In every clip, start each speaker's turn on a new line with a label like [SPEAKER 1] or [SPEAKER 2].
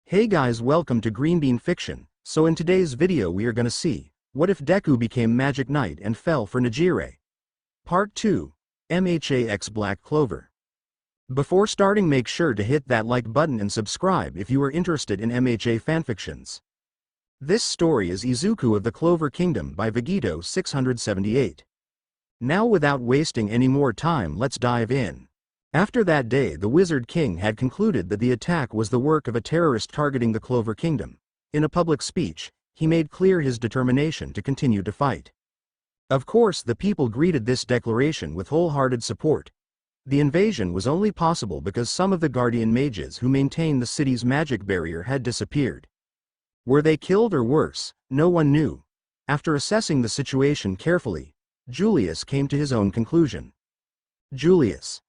[SPEAKER 1] Hey guys, welcome to Green Bean Fiction. So in today's video we are gonna see, what if Deku became Magic Knight and fell for Nejire? Part 2. MHA x Black Clover. Before starting, make sure to hit that like button and subscribe if you are interested in MHA fanfictions. This story is Izuku of the Clover Kingdom by Vegito 678. Now without wasting any more time, let's dive in. After that day, the Wizard King had concluded that the attack was the work of a terrorist targeting the Clover Kingdom. In a public speech, he made clear his determination to continue to fight. Of course, the people greeted this declaration with wholehearted support. The invasion was only possible because some of the guardian mages who maintained the city's magic barrier had disappeared. Were they killed or worse? No one knew. After assessing the situation carefully, Julius came to his own conclusion. Julius.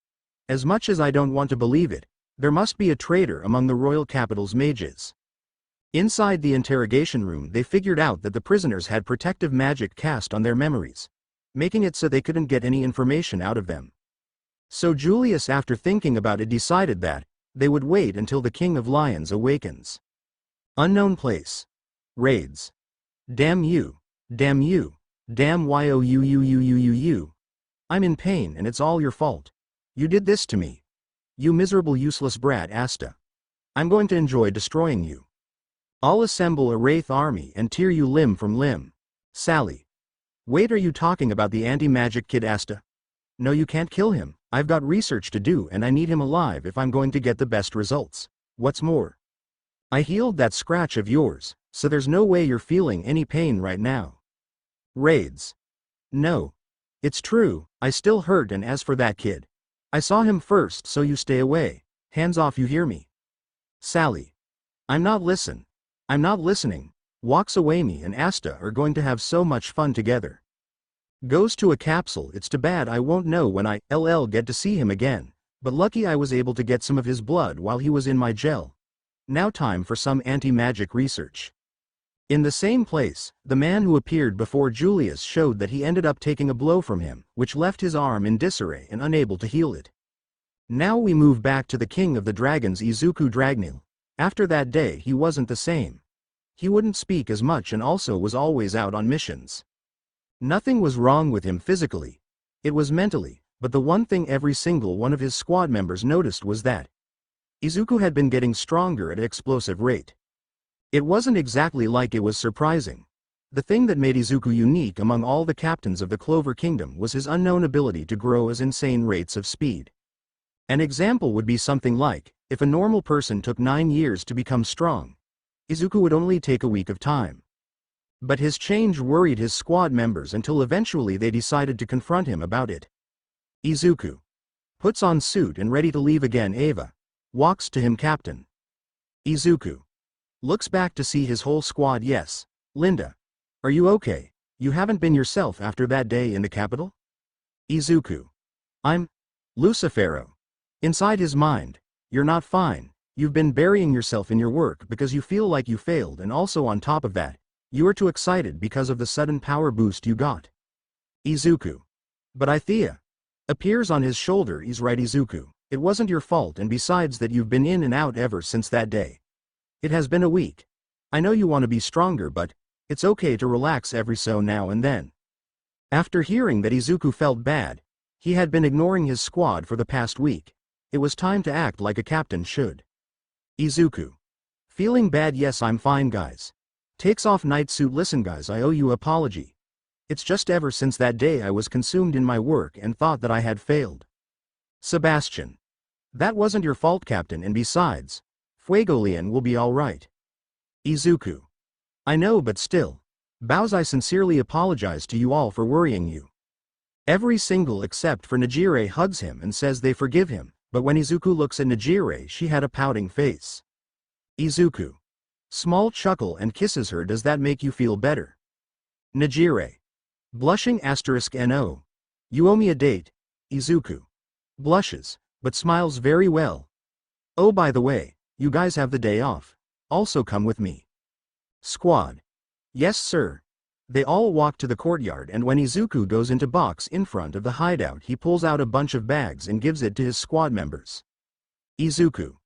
[SPEAKER 1] As much as I don't want to believe it, there must be a traitor among the royal capital's mages. Inside the interrogation room, they figured out that the prisoners had protective magic cast on their memories, making it so they couldn't get any information out of them. So Julius, after thinking about it, decided that they would wait until the King of Lions awakens. Unknown place. Raids. Damn you. Damn you. Damn you. I'm in pain and it's all your fault. You did this to me. You miserable useless brat Asta. I'm going to enjoy destroying you. I'll assemble a wraith army and tear you limb from limb. Sally. Wait, are you talking about the anti-magic kid Asta? No, you can't kill him. I've got research to do and I need him alive if I'm going to get the best results. What's more, I healed that scratch of yours, so there's no way you're feeling any pain right now. Raids. No. It's true, I still hurt, and as for that kid, I saw him first, so you stay away. Hands off, you hear me? Sally. I'm not listening. Walks away. Me and Asta are going to have so much fun together. Goes to a capsule. It's too bad I won't know when I get to see him again, but lucky I was able to get some of his blood while he was in my gel. Now time for some anti-magic research. In the same place, the man who appeared before Julius showed that he ended up taking a blow from him, which left his arm in disarray and unable to heal it. Now we move back to the king of the dragons, Izuku Dragneel. After that day he wasn't the same. He wouldn't speak as much and also was always out on missions. Nothing was wrong with him physically. It was mentally, but the one thing every single one of his squad members noticed was that Izuku had been getting stronger at an explosive rate. It wasn't exactly like it was surprising. The thing that made Izuku unique among all the captains of the Clover Kingdom was his unknown ability to grow at insane rates of speed. An example would be something like, if a normal person took 9 years to become strong, Izuku would only take a week of time. But his change worried his squad members until eventually they decided to confront him about it. Izuku puts on suit and ready to leave again. Eva walks to him. Captain. Izuku looks back to see his whole squad. Yes. Linda. Are you okay? You haven't been yourself after that day in the capital? Izuku. I'm Lucifero. Inside his mind. You're not fine. You've been burying yourself in your work because you feel like you failed, and also on top of that, you were too excited because of the sudden power boost you got. Izuku. But Ithea appears on his shoulder. He's right, Izuku. It wasn't your fault, and besides that, you've been in and out ever since that day. It has been a week. I know you want to be stronger, but it's okay to relax every so now and then. After hearing that, Izuku felt bad. He had been ignoring his squad for the past week. It was time to act like a captain should. Izuku. Feeling bad? Yes, I'm fine, guys. Takes off night suit. Listen guys, I owe you an apology. It's just ever since that day I was consumed in my work and thought that I had failed. Sebastian. That wasn't your fault, Captain, and besides, Fuegolian will be alright. Izuku. I know, but still. Bows, I sincerely apologize to you all for worrying you. Every single except for Nejire hugs him and says they forgive him, but when Izuku looks at Nejire, she had a pouting face. Izuku. Small chuckle and kisses her. Does that make you feel better? Nejire. Blushing *no. You owe me a date. Izuku. Blushes, but smiles very well. Oh, by the way, you guys have the day off. Also come with me. Squad. Yes, sir. They all walk to the courtyard, and when Izuku goes into box in front of the hideout, he pulls out a bunch of bags and gives it to his squad members. Izuku.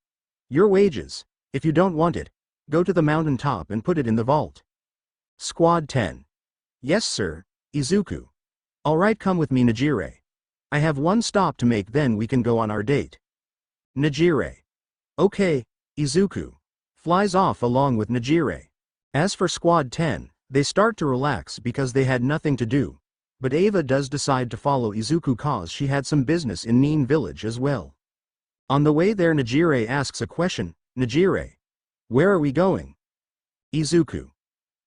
[SPEAKER 1] Your wages. If you don't want it, Go to the mountain top and put it in the vault. Squad 10. Yes sir, Izuku. Alright, come with me Nejire. I have one stop to make, then we can go on our date. Nejire. Okay, Izuku. Flies off along with Nejire. As for Squad 10, they start to relax because they had nothing to do. But Ava does decide to follow Izuku cause she had some business in Nin village as well. On the way there Nejire asks a question. Nejire. Where are we going? Izuku.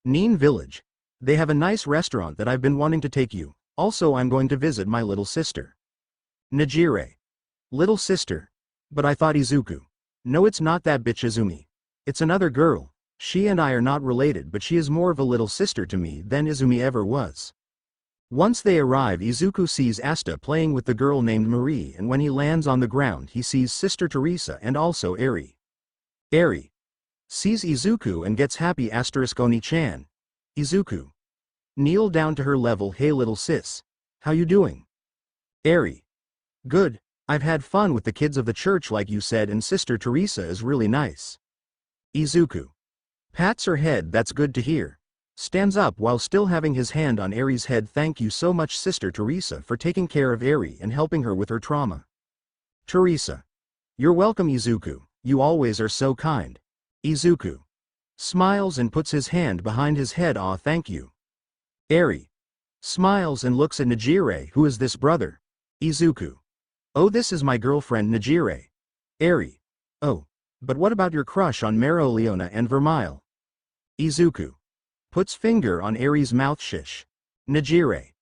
[SPEAKER 1] Nin village. They have a nice restaurant that I've been wanting to take you. Also I'm going to visit my little sister. Nejire. Little sister. But I thought Izuku. No, it's not that bitch Izumi. It's another girl. She and I are not related, but she is more of a little sister to me than Izumi ever was. Once they arrive, Izuku sees Asta playing with the girl named Marie, and when he lands on the ground he sees Sister Teresa and also Eri. Eri sees Izuku and gets happy. Oni-chan. Izuku. Kneel down to her level. Hey little sis. How you doing? Eri. Good. I've had fun with the kids of the church like you said, and Sister Teresa is really nice. Izuku. Pats her head. That's good to hear. Stands up while still having his hand on Eri's head. Thank you so much Sister Teresa for taking care of Eri and helping her with her trauma. Teresa. You're welcome Izuku, you always are so kind. Izuku. Smiles and puts his hand behind his head. Aw, thank you. Eri. Smiles and looks at Nejire. Who is this brother? Izuku. Oh, this is my girlfriend Nejire. Eri. Oh. But what about your crush on Leona and Vermeil? Izuku. Puts finger on Eri's mouth. Shish. Nejire.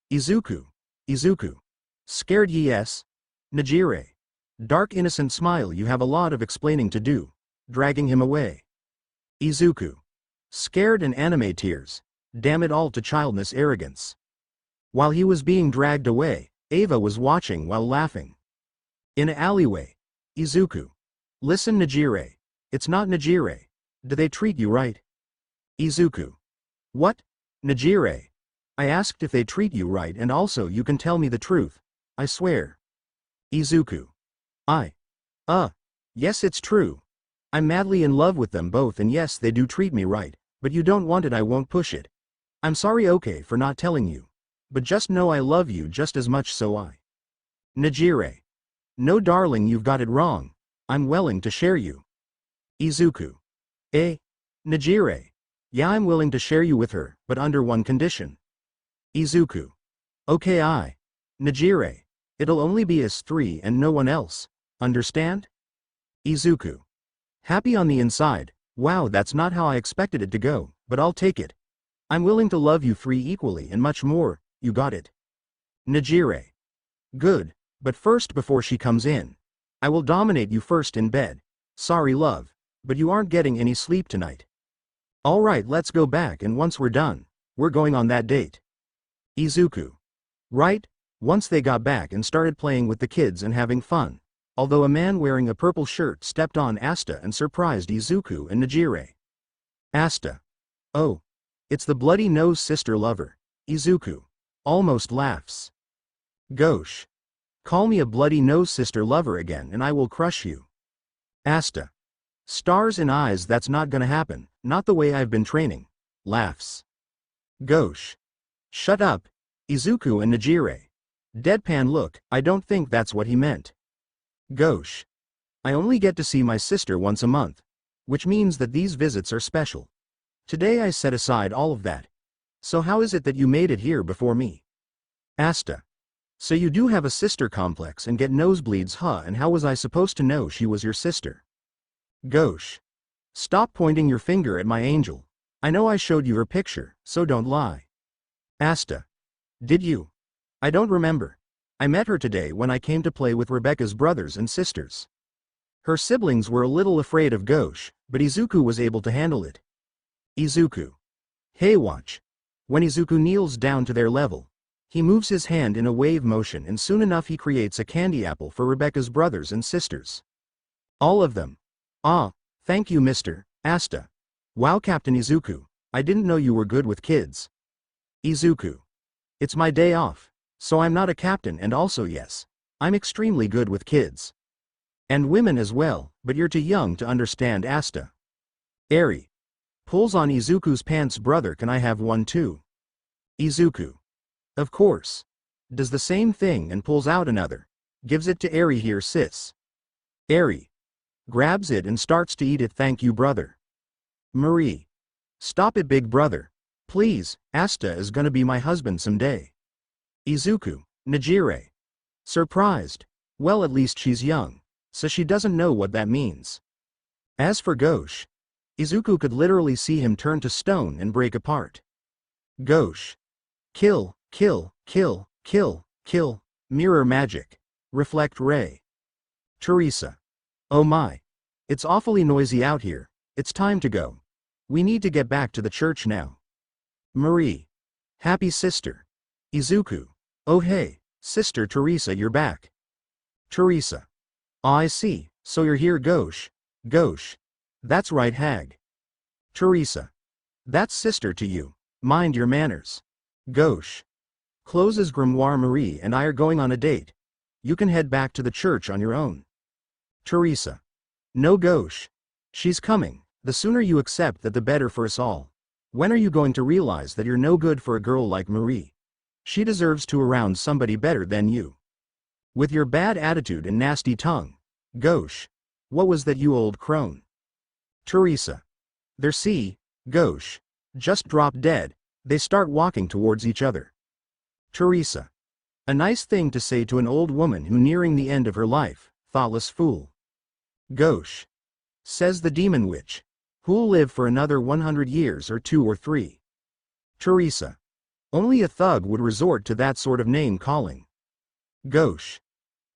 [SPEAKER 1] Izuku. Izuku. Scared yes? Nejire. Dark innocent smile. You have a lot of explaining to do. Dragging him away. Izuku. Scared and anime tears. Damn it all to childless arrogance. While he was being dragged away, Ava was watching while laughing. In an alleyway. Izuku. Listen Nejire. It's not Nejire. Do they treat you right? Izuku. What? Nejire. I asked if they treat you right, and also you can tell me the truth. I swear. Izuku. Yes it's true. I'm madly in love with them both, and yes they do treat me right, but you don't want it. I won't push it. I'm sorry okay for not telling you. But just know I love you just as much, so I. Nejire. No darling, you've got it wrong. I'm willing to share you. Izuku. Nejire. Yeah, I'm willing to share you with her, but under one condition. Izuku. Okay Nejire. It'll only be us three and no one else. Understand? Izuku. Happy on the inside. Wow, that's not how I expected it to go, but I'll take it. I'm willing to love you three equally and much more. You got it. Nejire. Good, but first before she comes in, I will dominate you first in bed. Sorry love, but you aren't getting any sleep tonight. Alright, let's go back, and once we're done, we're going on that date. Izuku. Right? Once they got back and started playing with the kids and having fun, although a man wearing a purple shirt stepped on Asta and surprised Izuku and Nejire. Asta. Oh. It's the bloody nose sister lover. Izuku. Almost laughs. Gosh. Call me a bloody nose sister lover again and I will crush you. Asta. Stars in eyes, that's not gonna happen, not the way I've been training. Laughs. Gosh. Shut up. Izuku and Nejire. Deadpan look, I don't think that's what he meant. Gosh. I only get to see my sister once a month. Which means that these visits are special. Today I set aside all of that. So how is it that you made it here before me? Asta. So you do have a sister complex and get nosebleeds, huh? And how was I supposed to know she was your sister? Gosh. Stop pointing your finger at my angel. I know I showed you her picture, so don't lie. Asta. Did you? I don't remember. I met her today when I came to play with Rebecca's brothers and sisters. Her siblings were a little afraid of Gosh, but Izuku was able to handle it. Izuku. Hey watch. When Izuku kneels down to their level, he moves his hand in a wave motion and soon enough he creates a candy apple for Rebecca's brothers and sisters. All of them. Ah, thank you Mr. Asta. Wow Captain Izuku, I didn't know you were good with kids. Izuku. It's my day off, so I'm not a captain, and also yes, I'm extremely good with kids. And women as well, but you're too young to understand Asta. Eri. Pulls on Izuku's pants. Brother, can I have one too? Izuku. Of course. Does the same thing and pulls out another. Gives it to Eri. Here sis. Eri. Grabs it and starts to eat it. Thank you brother. Marie. Stop it big brother. Please, Asta is gonna be my husband someday. Izuku. Nejire. Surprised. Well, at least she's young, so she doesn't know what that means. As for Gauche, Izuku could literally see him turn to stone and break apart. Gauche. Kill, kill, kill, kill, kill, mirror magic. Reflect ray. Teresa. Oh my. It's awfully noisy out here, it's time to go. We need to get back to the church now. Marie. Happy sister. Izuku. Oh hey, sister Teresa, you're back. Teresa. I see, so you're here. Gauche. Gauche. That's right hag. Teresa. That's sister to you. Mind your manners. Gauche. Closes grimoire. Marie and I are going on a date. You can head back to the church on your own. Teresa. No Gauche. She's coming, the sooner you accept that the better for us all. When are you going to realize that you're no good for a girl like Marie? She deserves to around somebody better than you. With your bad attitude and nasty tongue. Gauche. What was that you old crone? Teresa. There see, Gauche. Just dropped dead. They start walking towards each other. Teresa. A nice thing to say to an old woman who nearing the end of her life, thoughtless fool. Gauche. Says the demon witch. Who'll live for another 100 years or 2 or 3. Teresa. Only a thug would resort to that sort of name calling. Gauche.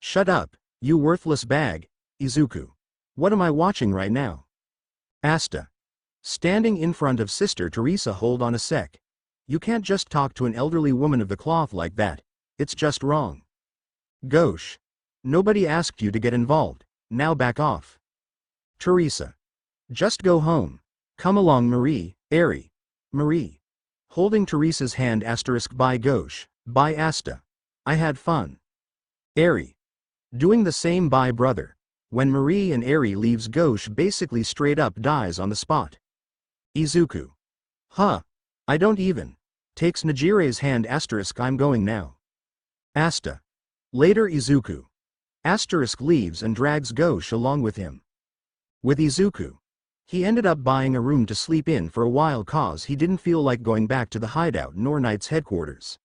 [SPEAKER 1] Shut up, you worthless bag, Izuku. What am I watching right now? Asta. Standing in front of Sister Teresa. Hold on a sec. You can't just talk to an elderly woman of the cloth like that, it's just wrong. Gauche. Nobody asked you to get involved, now back off. Teresa. Just go home. Come along Marie, Eri. Marie. Holding Teresa's hand. Bye Gauche, bye Asta. I had fun. Eri. Doing the same. Bye brother. When Marie and Eri leaves, Gauche basically straight up dies on the spot. Izuku. Huh. I don't even. Takes Nejire's hand. I'm going now. Asta. Later Izuku. Leaves and drags Gauche along with him. With Izuku. He ended up buying a room to sleep in for a while cause he didn't feel like going back to the hideout nor Knight's headquarters.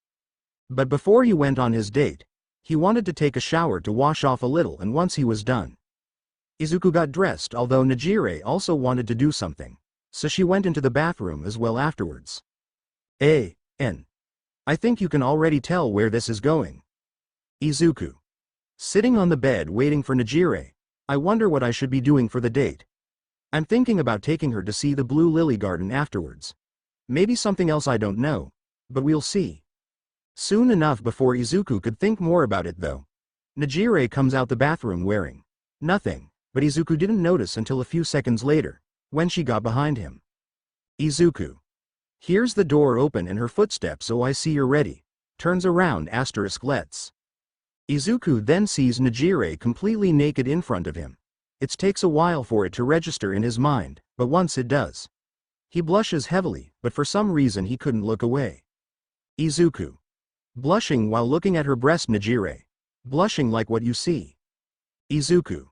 [SPEAKER 1] But before he went on his date, he wanted to take a shower to wash off a little, and once he was done, Izuku got dressed, although Nejire also wanted to do something, so she went into the bathroom as well afterwards. I think you can already tell where this is going. Izuku. Sitting on the bed waiting for Nejire. I wonder what I should be doing for the date. I'm thinking about taking her to see the Blue Lily Garden afterwards. Maybe something else, I don't know, but we'll see. Soon enough before Izuku could think more about it though, Nejire comes out the bathroom wearing nothing, but Izuku didn't notice until a few seconds later, when she got behind him. Izuku. Hears the door open and her footsteps. Oh I see you're ready. Turns around. Let's. Izuku then sees Nejire completely naked in front of him. It takes a while for it to register in his mind, but once it does, he blushes heavily, but for some reason he couldn't look away. Izuku. Blushing while looking at her breast. Nejire. Blushing like what you see. Izuku.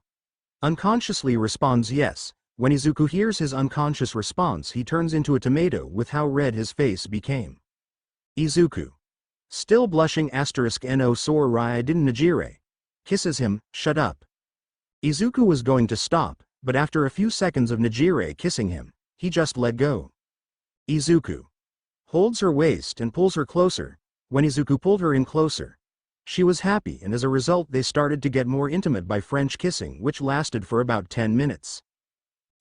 [SPEAKER 1] Unconsciously responds yes. When Izuku hears his unconscious response, he turns into a tomato with how red his face became. Izuku. Still blushing. No sorry I didn't. Nejire. Kisses him. Shut up. Izuku was going to stop, but after a few seconds of Nejire kissing him, he just let go. Izuku. Holds her waist and pulls her closer. When Izuku pulled her in closer, she was happy, and as a result they started to get more intimate by French kissing, which lasted for about 10 minutes.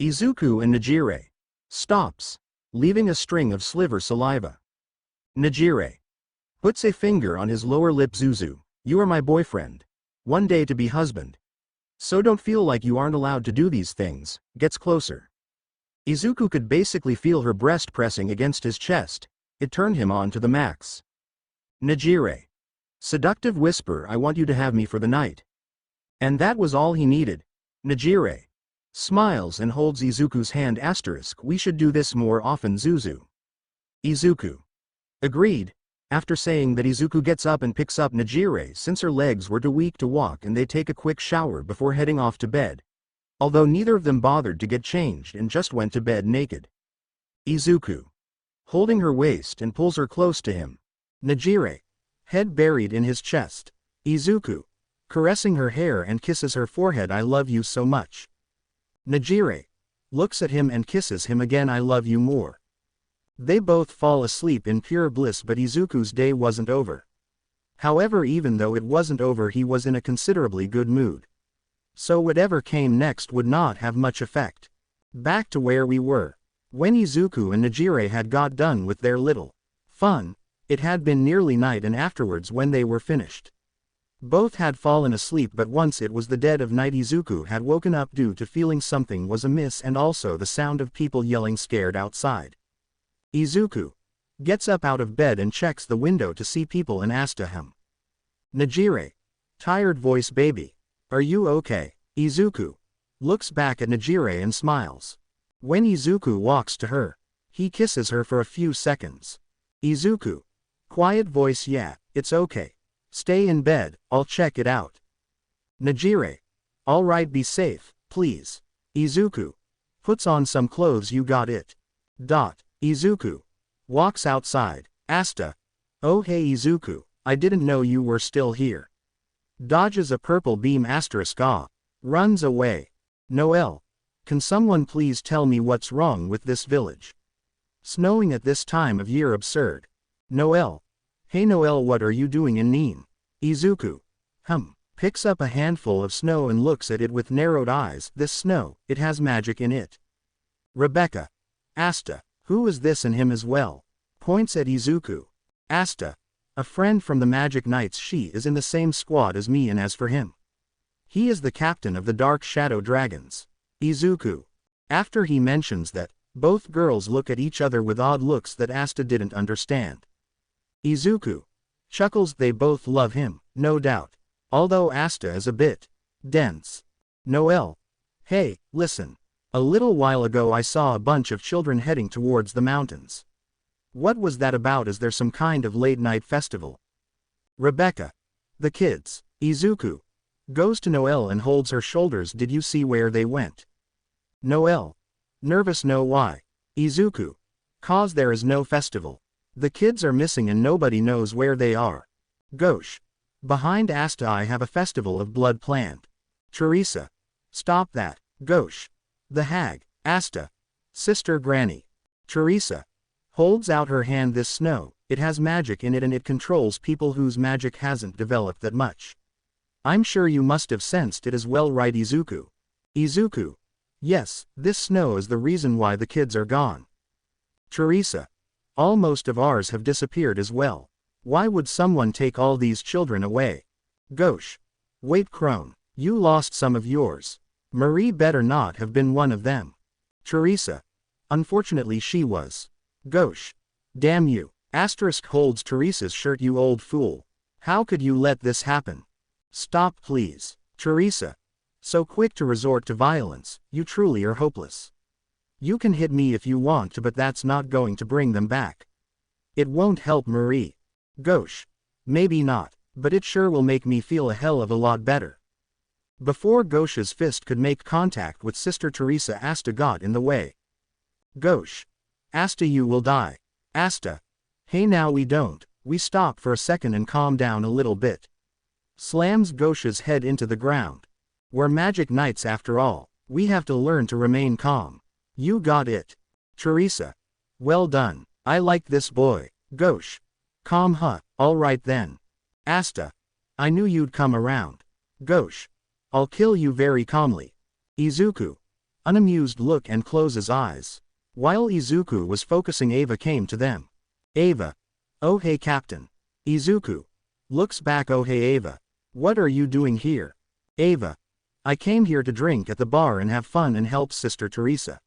[SPEAKER 1] Izuku and Nejire. Stops, leaving a string of sliver saliva. Nejire. Puts a finger on his lower lip. Zuzu, you are my boyfriend. One day to be husband. So don't feel like you aren't allowed to do these things. Gets closer. Izuku could basically feel her breast pressing against his chest. It turned him on to the max. Nejire. Seductive whisper. I want you to have me for the night. And that was all he needed. Nejire. Smiles and holds Izuku's hand. We should do this more often, Zuzu. Izuku. Agreed. After saying that, Izuku gets up and picks up Nejire since her legs were too weak to walk, and they take a quick shower before heading off to bed. Although neither of them bothered to get changed and just went to bed naked. Izuku. Holding her waist and pulls her close to him. Nejire. Head buried in his chest. Izuku. Caressing her hair and kisses her forehead. I love you so much. Nejire. Looks at him and kisses him again. I love you more. They both fall asleep in pure bliss, but Izuku's day wasn't over. However, even though it wasn't over, he was in a considerably good mood. So whatever came next would not have much effect. Back to where we were. When Izuku and Nejire had got done with their little fun, it had been nearly night, and afterwards when they were finished, both had fallen asleep, but once it was the dead of night, Izuku had woken up due to feeling something was amiss and also the sound of people yelling scared outside. Izuku gets up out of bed and checks the window to see people and asks to him. Nejire. Tired voice. Baby. Are you okay? Izuku looks back at Nejire and smiles. When Izuku walks to her, he kisses her for a few seconds. Izuku. Quiet voice. Yeah, it's okay. Stay in bed, I'll check it out. Nejire. Alright, be safe, please. Izuku. Puts on some clothes. You got it. Izuku walks outside. Asta. Oh hey Izuku, I didn't know you were still here. Dodges a purple beam. Ah. Runs away. Noel. Can someone please tell me what's wrong with this village? Snowing at this time of year. Absurd. Noel. Hey Noel, what are you doing in Neen? Izuku. Picks up a handful of snow and looks at it with narrowed eyes. This snow, it has magic in it. Rebecca. Asta. Who is this and him as well? Points at Izuku. Asta. A friend from the Magic Knights. She is in the same squad as me, and as for him, he is the captain of the Dark Shadow Dragons. Izuku. After he mentions that, both girls look at each other with odd looks that Asta didn't understand. Izuku chuckles. They both love him, no doubt. Although Asta is a bit dense. Noel. Hey, listen. A little while ago I saw a bunch of children heading towards the mountains. What was that about? Is there some kind of late-night festival? Rebecca. The kids. Izuku goes to Noel and holds her shoulders. Did you see where they went? Noel. Nervous. No, why? Izuku. Cause there is no festival. The kids are missing and nobody knows where they are. Gauche. Behind Asta. I have a festival of blood planned. Teresa. Stop that. Gauche. The hag. Asta. Sister Granny. Teresa. Holds out her hand. This snow, it has magic in it and it controls people whose magic hasn't developed that much. I'm sure you must have sensed it as well, right Izuku? Izuku. Yes, this snow is the reason why the kids are gone. Teresa. All most of ours have disappeared as well. Why would someone take all these children away? Gauche. Wait, Crone. You lost some of yours. Marie better not have been one of them. Teresa. Unfortunately she was. Gauche. Damn you. Asterisk holds Teresa's shirt. You old fool. How could you let this happen? Stop please. Teresa. So quick to resort to violence, you truly are hopeless. You can hit me if you want to, but that's not going to bring them back. It won't help Marie. Gauche. Maybe not, but it sure will make me feel a hell of a lot better. Before Gauche's fist could make contact with Sister Teresa, Asta got in the way. Gauche. Asta, you will die. Asta. Hey, now we don't. We stop for a second and calm down a little bit. Slams Gauche's head into the ground. We're magic knights after all. We have to learn to remain calm. You got it. Teresa. Well done. I like this boy. Gauche. Calm, huh? All right then. Asta. I knew you'd come around. Gauche. I'll kill you very calmly. Izuku. Unamused look and closes eyes. While Izuku was focusing, Ava came to them. Ava. Oh hey Captain. Izuku. Looks back. Oh hey Ava. What are you doing here? Ava. I came here to drink at the bar and have fun and help Sister Teresa.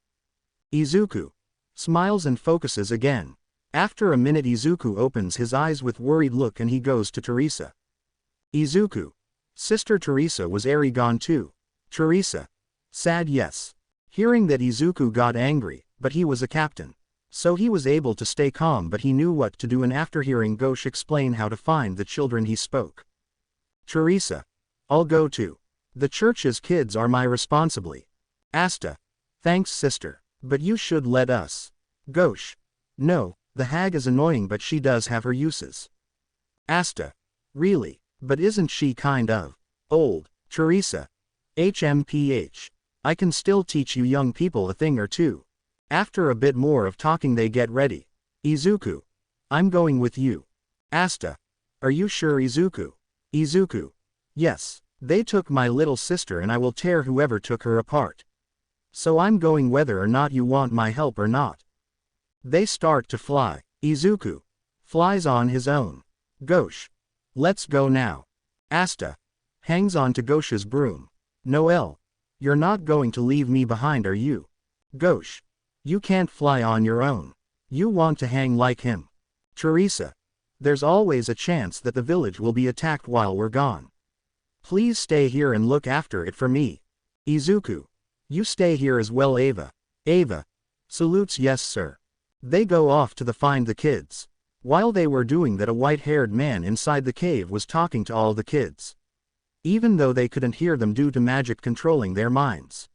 [SPEAKER 1] Izuku. Smiles and focuses again. After a minute Izuku opens his eyes with worried look and he goes to Teresa. Izuku. Sister Teresa was gone too. Teresa. Sad yes. Hearing that Izuku got angry, but he was a captain. So he was able to stay calm, but he knew what to do, and after hearing Ghosh explain how to find the children he spoke. Teresa. I'll go too. The church's kids are my responsibility. Asta. Thanks sister. But you should let us. Ghosh. No, the hag is annoying but she does have her uses. Asta. Really? But isn't she kind of old? Teresa. HMPH. I can still teach you young people a thing or two. After a bit more of talking they get ready. Izuku. I'm going with you. Asta. Are you sure Izuku? Izuku. Yes. They took my little sister and I will tear whoever took her apart. So I'm going whether or not you want my help or not. They start to fly. Izuku. Flies on his own. Ghosh. Let's go now. Asta. Hangs on to Ghosh's broom. Noel. You're not going to leave me behind, are you? Ghosh. You can't fly on your own. You want to hang like him. Teresa. There's always a chance that the village will be attacked while we're gone. Please stay here and look after it for me. Izuku. You stay here as well, Ava. Ava. Salutes, yes sir. They go off to find the kids. While they were doing that, a white-haired man inside the cave was talking to all the kids. Even though they couldn't hear them due to magic controlling their minds.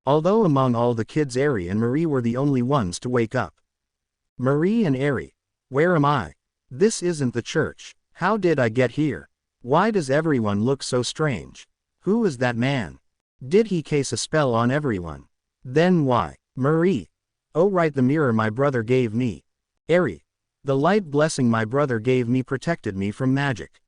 [SPEAKER 1] Although among all the kids Eri and Marie were the only ones to wake up. Marie and Eri. Where am I? This isn't the church. How did I get here? Why does everyone look so strange? Who is that man? Did he cast a spell on everyone? Then why? Marie. Oh right, the mirror my brother gave me. Eri. The light blessing my brother gave me protected me from magic.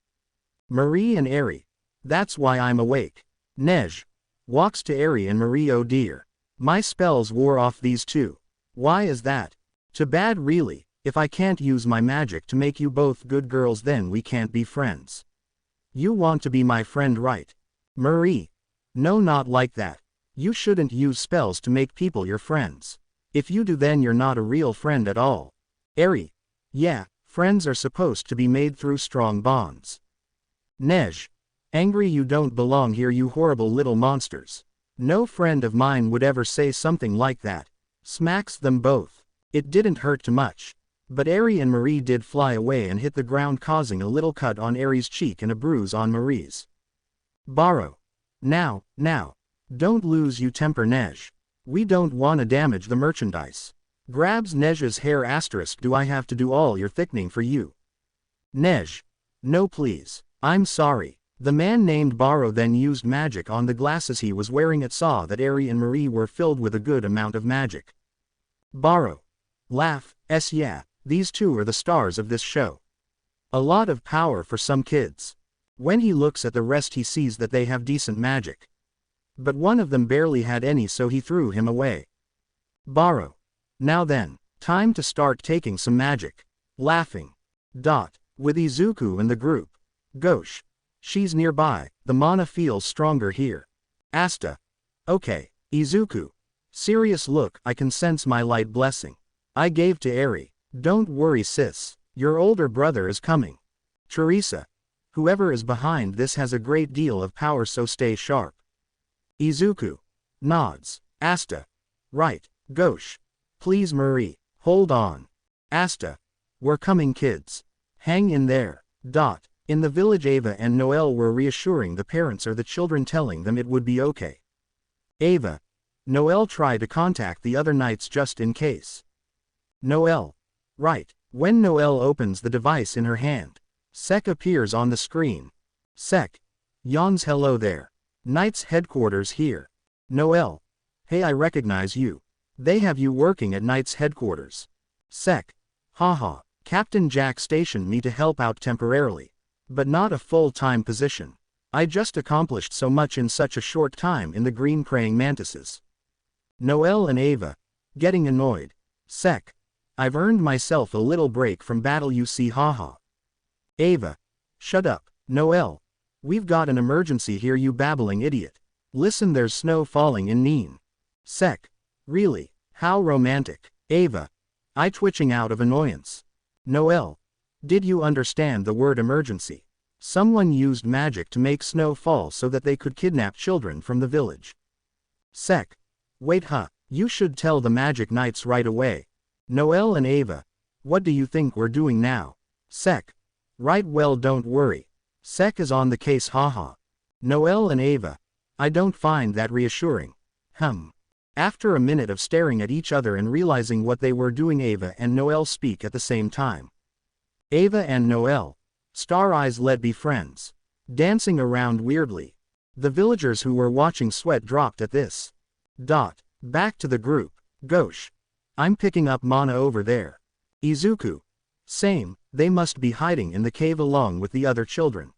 [SPEAKER 1] Marie and Eri. That's why I'm awake. Nej. Walks to Eri and Marie. Oh dear. My spells wore off these two. Why is that? Too bad really. If I can't use my magic to make you both good girls, then we can't be friends. You want to be my friend, right? Marie. No, not like that. You shouldn't use spells to make people your friends. If you do, then you're not a real friend at all. Eri. Yeah, friends are supposed to be made through strong bonds. Nej. Angry, you don't belong here, you horrible little monsters. No friend of mine would ever say something like that. Smacks them both. It didn't hurt too much. But Eri and Marie did fly away and hit the ground, causing a little cut on Eri's cheek and a bruise on Marie's. Borrow. Now. Don't lose you temper, Nej. We don't want to damage the merchandise. Grabs Nej's hair. Asterisk. Do I have to do all your thickening for you? Nej. No please. I'm sorry. The man named Borrow then used magic on the glasses he was wearing. It saw that Eri and Marie were filled with a good amount of magic. Borrow. Laugh. Yeah. These two are the stars of this show. A lot of power for some kids. When he looks at the rest he sees that they have decent magic. But one of them barely had any, so he threw him away. Borrow. Now then, time to start taking some magic. Laughing. With Izuku in the group. Ghosh. She's nearby, the mana feels stronger here. Asta. Okay, Izuku. Serious look, I can sense my light blessing. I gave to Eri. Don't worry sis, your older brother is coming. Teresa. Whoever is behind this has a great deal of power, so stay sharp. Izuku. Nods. Asta. Right, Ghosh. Please Marie, hold on. Asta. We're coming kids. Hang in there. In the village, Ava and Noel were reassuring the parents or the children, telling them it would be okay. Ava. Noel tried to contact the other knights just in case. Noel. Right. When Noel opens the device in her hand, Sek appears on the screen. Sek. Yawns. Hello there. Knights headquarters here. Noel. Hey, I recognize you. They have you working at Knights headquarters. Sek. Haha. Captain Jack stationed me to help out temporarily. But not a full-time position. I just accomplished so much in such a short time in the green praying mantises. Noel and Ava. Getting annoyed. Sek. I've earned myself a little break from battle, you see, haha. Ava. Shut up, Noel. We've got an emergency here, you babbling idiot. Listen, there's snow falling in Neen. Sek. Really? How romantic. Ava. I twitching out of annoyance. Noel. Did you understand the word emergency? Someone used magic to make snow fall so that they could kidnap children from the village. Sek. Wait you should tell the Magic Knights right away. Noelle and Ava. What do you think we're doing now? Sek. Right, well, don't worry. Sek is on the case, haha. Noelle and Ava. I don't find that reassuring. After a minute of staring at each other and realizing what they were doing, Ava and Noelle speak at the same time. Ava and Noelle. Star Eyes, let be friends. Dancing around weirdly. The villagers who were watching sweat dropped at this. Back to the group. Gosh. I'm picking up Mana over there. Izuku. Same, they must be hiding in the cave along with the other children.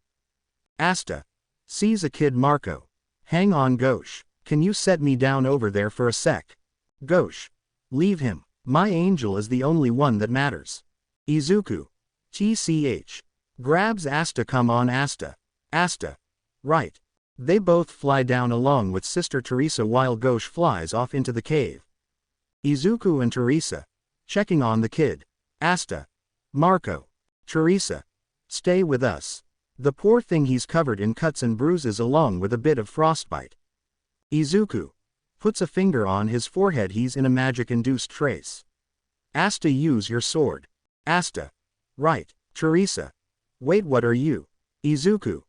[SPEAKER 1] Asta. Sees a kid, Marco. Hang on, Gosh. Can you set me down over there for a sec? Gosh. Leave him. My angel is the only one that matters. Izuku. TCH. Grabs Asta. Come on, Asta. Asta. Right. They both fly down along with Sister Teresa while Gosh flies off into the cave. Izuku and Teresa. Checking on the kid. Asta. Marco. Teresa. Stay with us. The poor thing, he's covered in cuts and bruises along with a bit of frostbite. Izuku. Puts a finger on his forehead, he's in a magic-induced trace. Asta, use your sword. Asta. Right. Teresa. Wait, what are you? Izuku.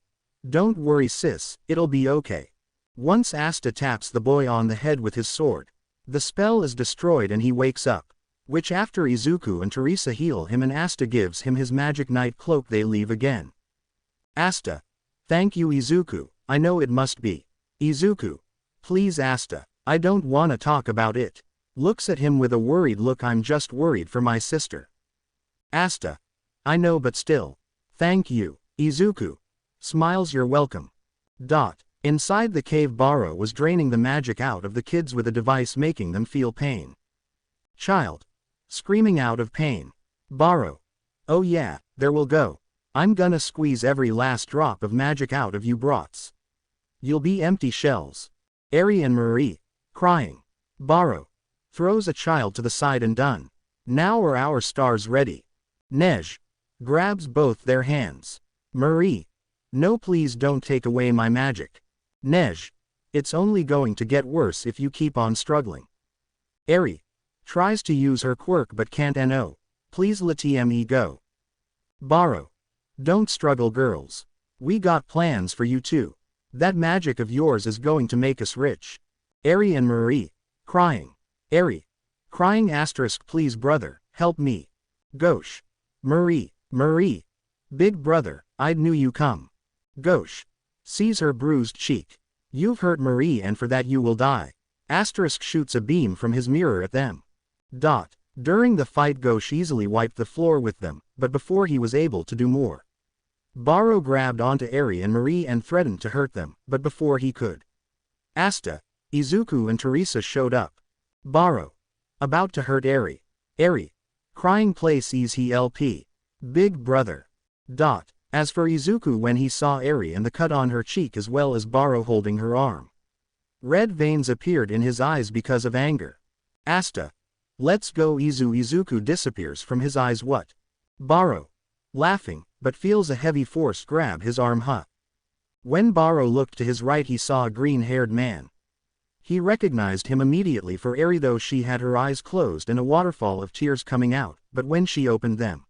[SPEAKER 1] Don't worry sis, it'll be okay. Once Asta taps the boy on the head with his sword, the spell is destroyed and he wakes up. Which after Izuku and Teresa heal him and Asta gives him his magic night cloak, they leave again. Asta. Thank you Izuku, I know it must be. Izuku. Please Asta, I don't wanna talk about it. Looks at him with a worried look. I'm just worried for my sister. Asta. I know, but still. Thank you. Izuku. Smiles, you're welcome. Inside the cave, Baro was draining the magic out of the kids with a device making them feel pain. Child. Screaming out of pain. Baro. Oh yeah, there we'll go. I'm gonna squeeze every last drop of magic out of you brats. You'll be empty shells. Eri and Marie. Crying. Baro. Throws a child to the side and done. Now are our stars ready? Nej. Grabs both their hands. Marie. No, please don't take away my magic. Nej. It's only going to get worse if you keep on struggling. Eri. Tries to use her quirk but can't. No. Please let me go. Baro. Don't struggle girls. We got plans for you too. That magic of yours is going to make us rich. Eri and Marie. Crying. Eri. Crying asterisk, please brother, help me. Gosh. Marie. Marie. Big brother, I knew you come. Gosh. Sees her bruised cheek. You've hurt Marie and for that you will die. Asterisk shoots a beam from his mirror at them. During the fight, Gosh easily wiped the floor with them, but before he was able to do more, Baro grabbed onto Eri and Marie and threatened to hurt them, but before he could, Asta, Izuku and Teresa showed up. Baro. About to hurt Eri. Eri. Crying, place easy help. Big brother. As for Izuku, when he saw Eri and the cut on her cheek as well as Baro holding her arm, red veins appeared in his eyes because of anger. Asta. Let's go Izuku disappears from his eyes. What? Baro. Laughing, but feels a heavy force grab his arm. When Baro looked to his right, he saw a green-haired man. He recognized him immediately for Eri, though she had her eyes closed and a waterfall of tears coming out, but when she opened them,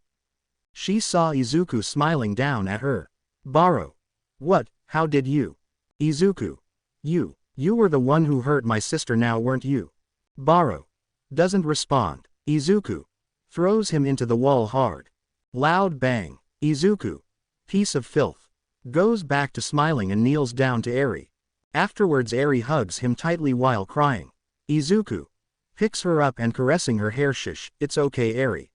[SPEAKER 1] she saw Izuku smiling down at her. Baro. What, how did you? Izuku. You were the one who hurt my sister now, weren't you? Baro. Doesn't respond. Izuku. Throws him into the wall hard. Loud bang. Izuku. Piece of filth. Goes back to smiling and kneels down to Eri. Afterwards Eri hugs him tightly while crying. Izuku. Picks her up and caressing her hair. Shush, it's okay Eri.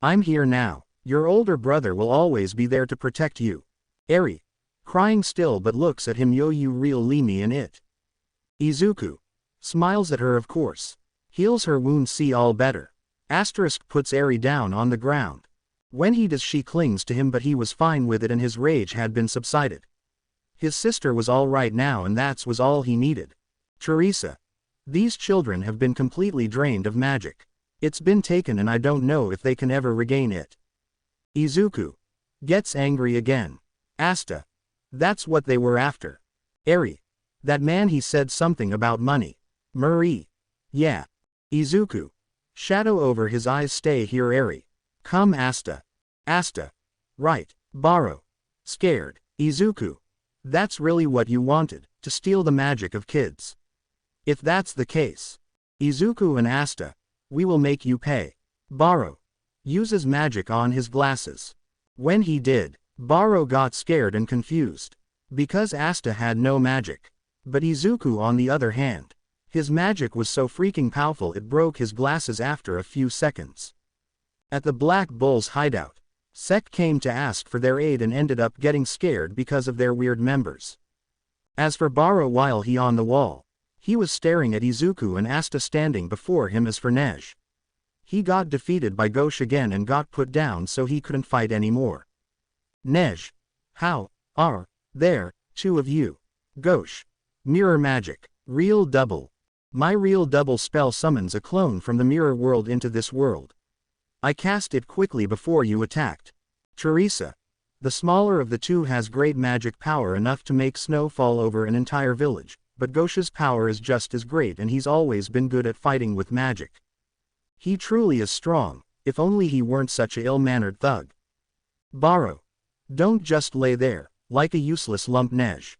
[SPEAKER 1] I'm here now. Your older brother will always be there to protect you. Eri. Crying still but looks at him. Yo, you real me in it. Izuku. Smiles at her, of course. Heals her wound, see all better. Asterisk puts Eri down on the ground. When he does, she clings to him, but he was fine with it and his rage had been subsided. His sister was all right now and that was all he needed. Teresa. These children have been completely drained of magic. It's been taken and I don't know if they can ever regain it. Izuku. Gets angry again. Asta. That's what they were after. Eri. That man, he said something about money. Marie. Yeah. Izuku. Shadow over his eyes. Stay here, Eri. Come, Asta. Asta. Right. Baro. Scared. Izuku. That's really what you wanted, to steal the magic of kids. If that's the case. Izuku and Asta. We will make you pay. Baro. Uses magic on his glasses. When he did, Baro got scared and confused. Because Asta had no magic. But Izuku on the other hand. His magic was so freaking powerful it broke his glasses after a few seconds. At the Black Bull's hideout, Sek came to ask for their aid and ended up getting scared because of their weird members. As for Baro, while he on the wall, he was staring at Izuku and Asta standing before him. As for Nej, he got defeated by Ghosh again and got put down so he couldn't fight anymore. Nej. How are there two of you? Ghosh. Mirror magic. Real double. My real double spell summons a clone from the mirror world into this world. I cast it quickly before you attacked. Teresa. The smaller of the two has great magic power enough to make snow fall over an entire village, but Ghosh's power is just as great and he's always been good at fighting with magic. He truly is strong, if only he weren't such a ill-mannered thug. Baro. Don't just lay there, like a useless lump. Nej.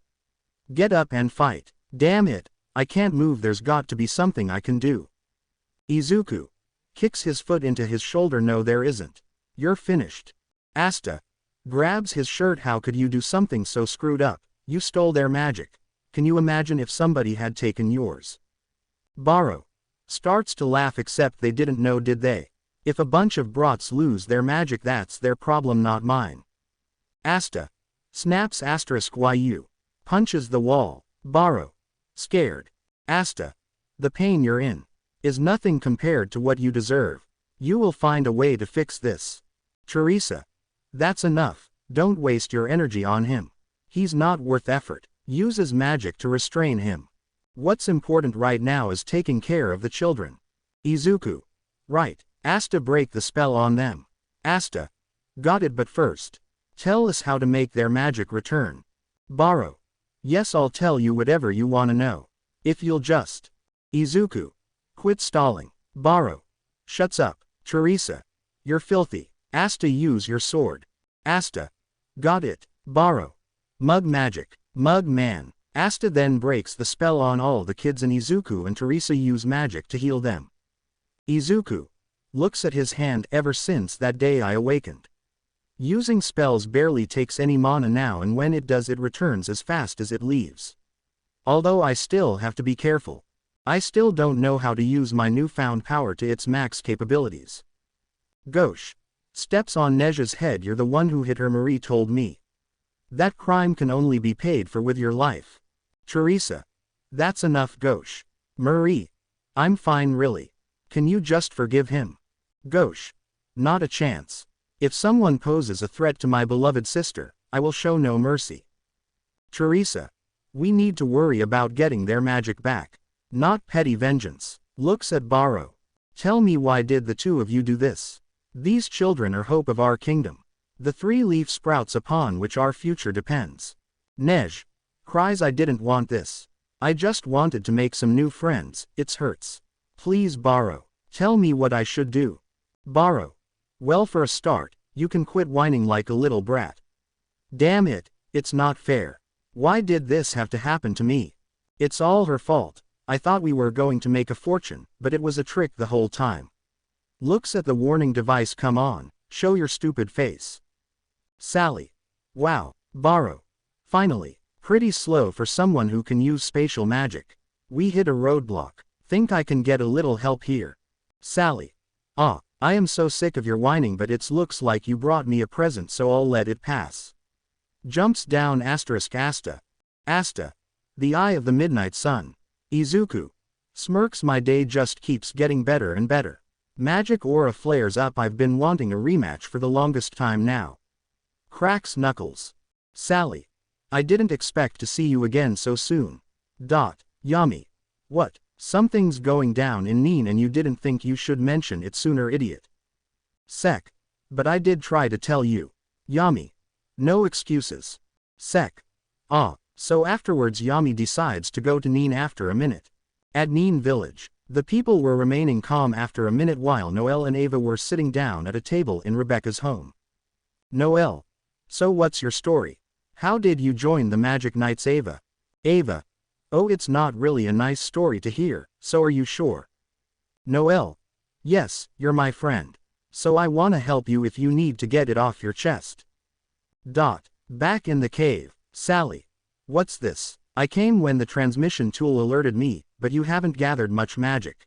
[SPEAKER 1] Get up and fight. Damn it, I can't move. There's got to be something I can do. Izuku. Kicks his foot into his shoulder. No, there isn't. You're finished. Asta. Grabs his shirt. How could you do something so screwed up? You stole their magic. Can you imagine if somebody had taken yours? Baro. Starts to laugh. Except they didn't know, did they? If a bunch of brats lose their magic, that's their problem, not mine. Asta. Snaps. *YU. Punches the wall. Baro. Scared. Asta. The pain you're in is nothing compared to what you deserve. You will find a way to fix this. Teresa. That's enough. Don't waste your energy on him. He's not worth effort. Uses magic to restrain him. What's important right now is taking care of the children. Izuku. Right. Asta. Break the spell on them. Asta. Got it, but first, tell us how to make their magic return. Baro. Yes, I'll tell you whatever you want to know. If you'll just. Izuku. Quit stalling. Baro. Shuts up. Teresa. You're filthy. Asta. Use your sword. Asta. Got it. Baro. Mug magic. Mug man. Asta then breaks the spell on all the kids and Izuku and Teresa use magic to heal them. Izuku. Looks at his hand. Ever since that day I awakened. Using spells barely takes any mana now, and when it does it returns as fast as it leaves. Although I still have to be careful. I still don't know how to use my newfound power to its max capabilities. Ghosh. Steps on Nej's head. You're the one who hit her. Marie told me. That crime can only be paid for with your life. Teresa. That's enough, Ghosh. Marie. I'm fine, really. Can you just forgive him? Ghosh. Not a chance. If someone poses a threat to my beloved sister, I will show no mercy. Teresa. We need to worry about getting their magic back. Not petty vengeance. Looks at Baro. Tell me, why did the two of you do this? These children are hope of our kingdom. The three-leaf sprouts upon which our future depends. Nej. Cries. I didn't want this. I just wanted to make some new friends. It hurts. Please, Baro. Tell me what I should do. Baro. Well, for a start, you can quit whining like a little brat. Damn it, it's not fair. Why did this have to happen to me? It's all her fault. I thought we were going to make a fortune, but it was a trick the whole time. Looks at the warning device. Come on, show your stupid face. Sally. Wow, Baro. Finally. Pretty slow for someone who can use spatial magic. We hit a roadblock. Think I can get a little help here. Sally. I am so sick of your whining, but it looks like you brought me a present, so I'll let it pass. Jumps down. Asta. Asta. The eye of the midnight sun. Izuku. Smirks. My day just keeps getting better and better. Magic aura flares up. I've been wanting a rematch for the longest time now. Cracks knuckles. Sally. I didn't expect to see you again so soon. Yami. What? Something's going down in Nin and you didn't think you should mention it sooner, idiot. Sek. But I did try to tell you. Yami. No excuses. Sek. So afterwards Yami decides to go to Nin after a minute. At Nin village, The people were remaining calm after a minute while Noelle and Ava were sitting down at a table in Rebecca's home. Noelle. So what's your story? How did you join the Magic Knights, Ava? Ava. Oh, it's not really a nice story to hear, so are you sure? Noelle. Yes, you're my friend. So I wanna help you if you need to get it off your chest. Back in the cave, Sally. What's this? I came when the transmission tool alerted me, but you haven't gathered much magic.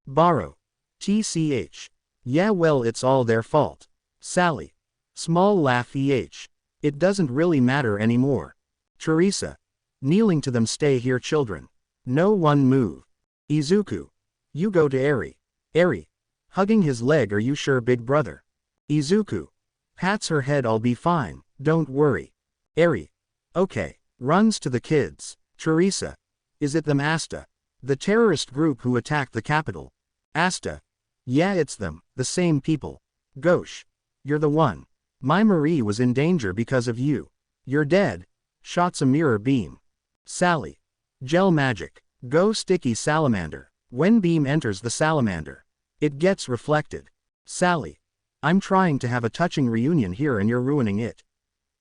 [SPEAKER 1] Borrow. TCH. Yeah, well, it's all their fault. Sally. Small laugh EH. It doesn't really matter anymore. Teresa. Kneeling to them, stay here, children. No one move. Izuku. You go to Eri. Eri. Hugging his leg, are you sure, big brother? Izuku. Pats her head, I'll be fine, don't worry. Eri. Okay. Runs to the kids. Teresa. Is it them, Asta? The terrorist group who attacked the capital? Asta. Yeah, it's them, the same people. Gauche. You're the one. My Marie was in danger because of you. You're dead. Shots a mirror beam. Sally. Gel magic. Go sticky salamander. When beam enters the salamander, it gets reflected. Sally. I'm trying to have a touching reunion here and you're ruining it.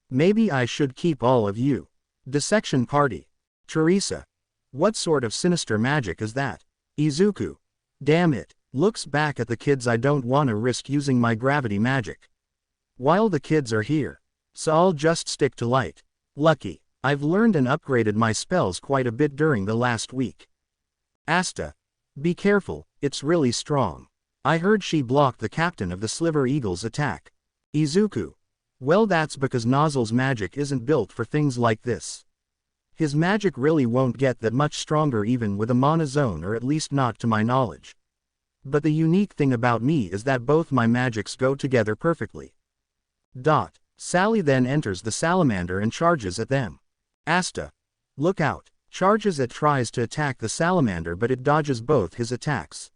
[SPEAKER 1] Maybe I should keep all of you. Dissection party. Teresa. What sort of sinister magic is that? Izuku. Damn it. Looks back at the kids, I don't wanna risk using my gravity magic while the kids are here, so I'll just stick to light. Lucky. I've learned and upgraded my spells quite a bit during the last week. Asta. Be careful, it's really strong. I heard she blocked the captain of the Sliver Eagle's attack. Izuku. Well, that's because Nozzle's magic isn't built for things like this. His magic really won't get that much stronger even with a mana zone, or at least not to my knowledge. But the unique thing about me is that both my magics go together perfectly. Sally then enters the salamander and charges at them. Asta. Look out. Charges at, tries to attack the salamander but it dodges both his attacks.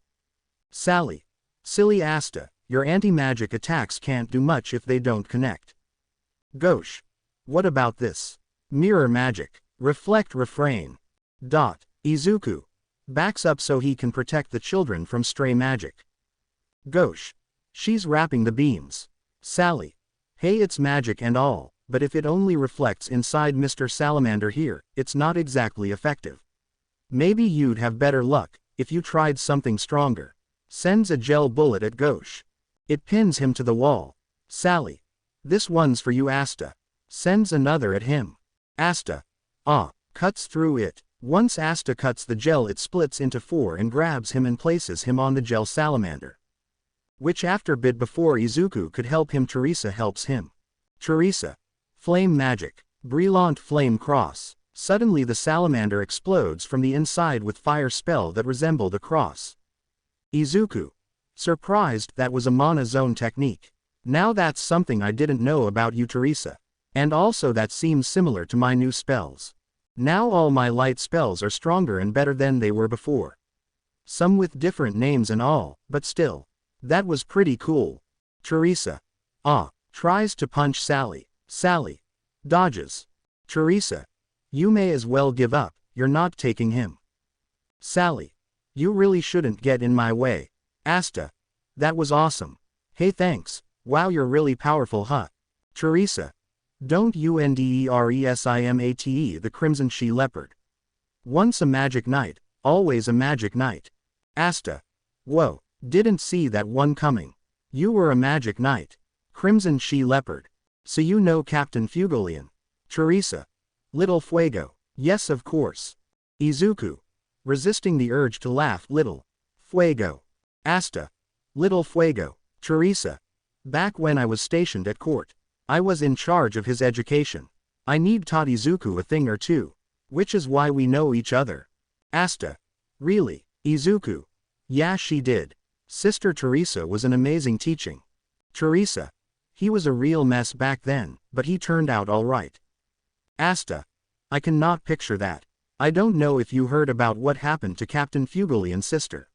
[SPEAKER 1] Sally. Silly Asta, your anti-magic attacks can't do much if they don't connect. Gauche. What about this? Mirror magic. Reflect refrain. Izuku. Backs up so he can protect the children from stray magic. Gauche. She's wrapping the beams. Sally. Hey, it's magic and all, but if it only reflects inside Mr. Salamander here, it's not exactly effective. Maybe you'd have better luck if you tried something stronger. Sends a gel bullet at Gauche. It pins him to the wall. Sally. This one's for you, Asta. Sends another at him. Asta. Cuts through it. Once Asta cuts the gel, it splits into 4 and grabs him and places him on the gel salamander. Which after bit before Izuku could help him, Teresa helps him. Teresa. Flame magic. Brilliant flame cross. Suddenly the salamander explodes from the inside with fire spell that resembled a cross. Izuku. Surprised, that was a mana zone technique. Now that's something I didn't know about you, Teresa. And also that seems similar to my new spells. Now all my light spells are stronger and better than they were before. Some with different names and all, but still. That was pretty cool. Teresa. Tries to punch Sally. Sally. Dodges. Teresa. You may as well give up, you're not taking him. Sally. You really shouldn't get in my way. Asta. That was awesome. Hey, thanks. Wow, you're really powerful, huh? Teresa. Don't underestimate the Crimson She Leopard. Once a magic knight, always a magic knight. Asta. Whoa, didn't see that one coming. You were a magic knight. Crimson She Leopard. So you know Captain Fugolian. Teresa. Little Fuego. Yes, of course. Izuku. Resisting the urge to laugh, Little Fuego. Asta. Little Fuego. Teresa. Back when I was stationed at court, I was in charge of his education. I need taught Izuku a thing or two, which is why we know each other. Asta. Really? Izuku. Yeah, she did. Sister Teresa was an amazing teaching. Teresa. He was a real mess back then, but he turned out all right. Asta. I cannot picture that. I don't know if you heard about what happened to Captain Fugolian's sister.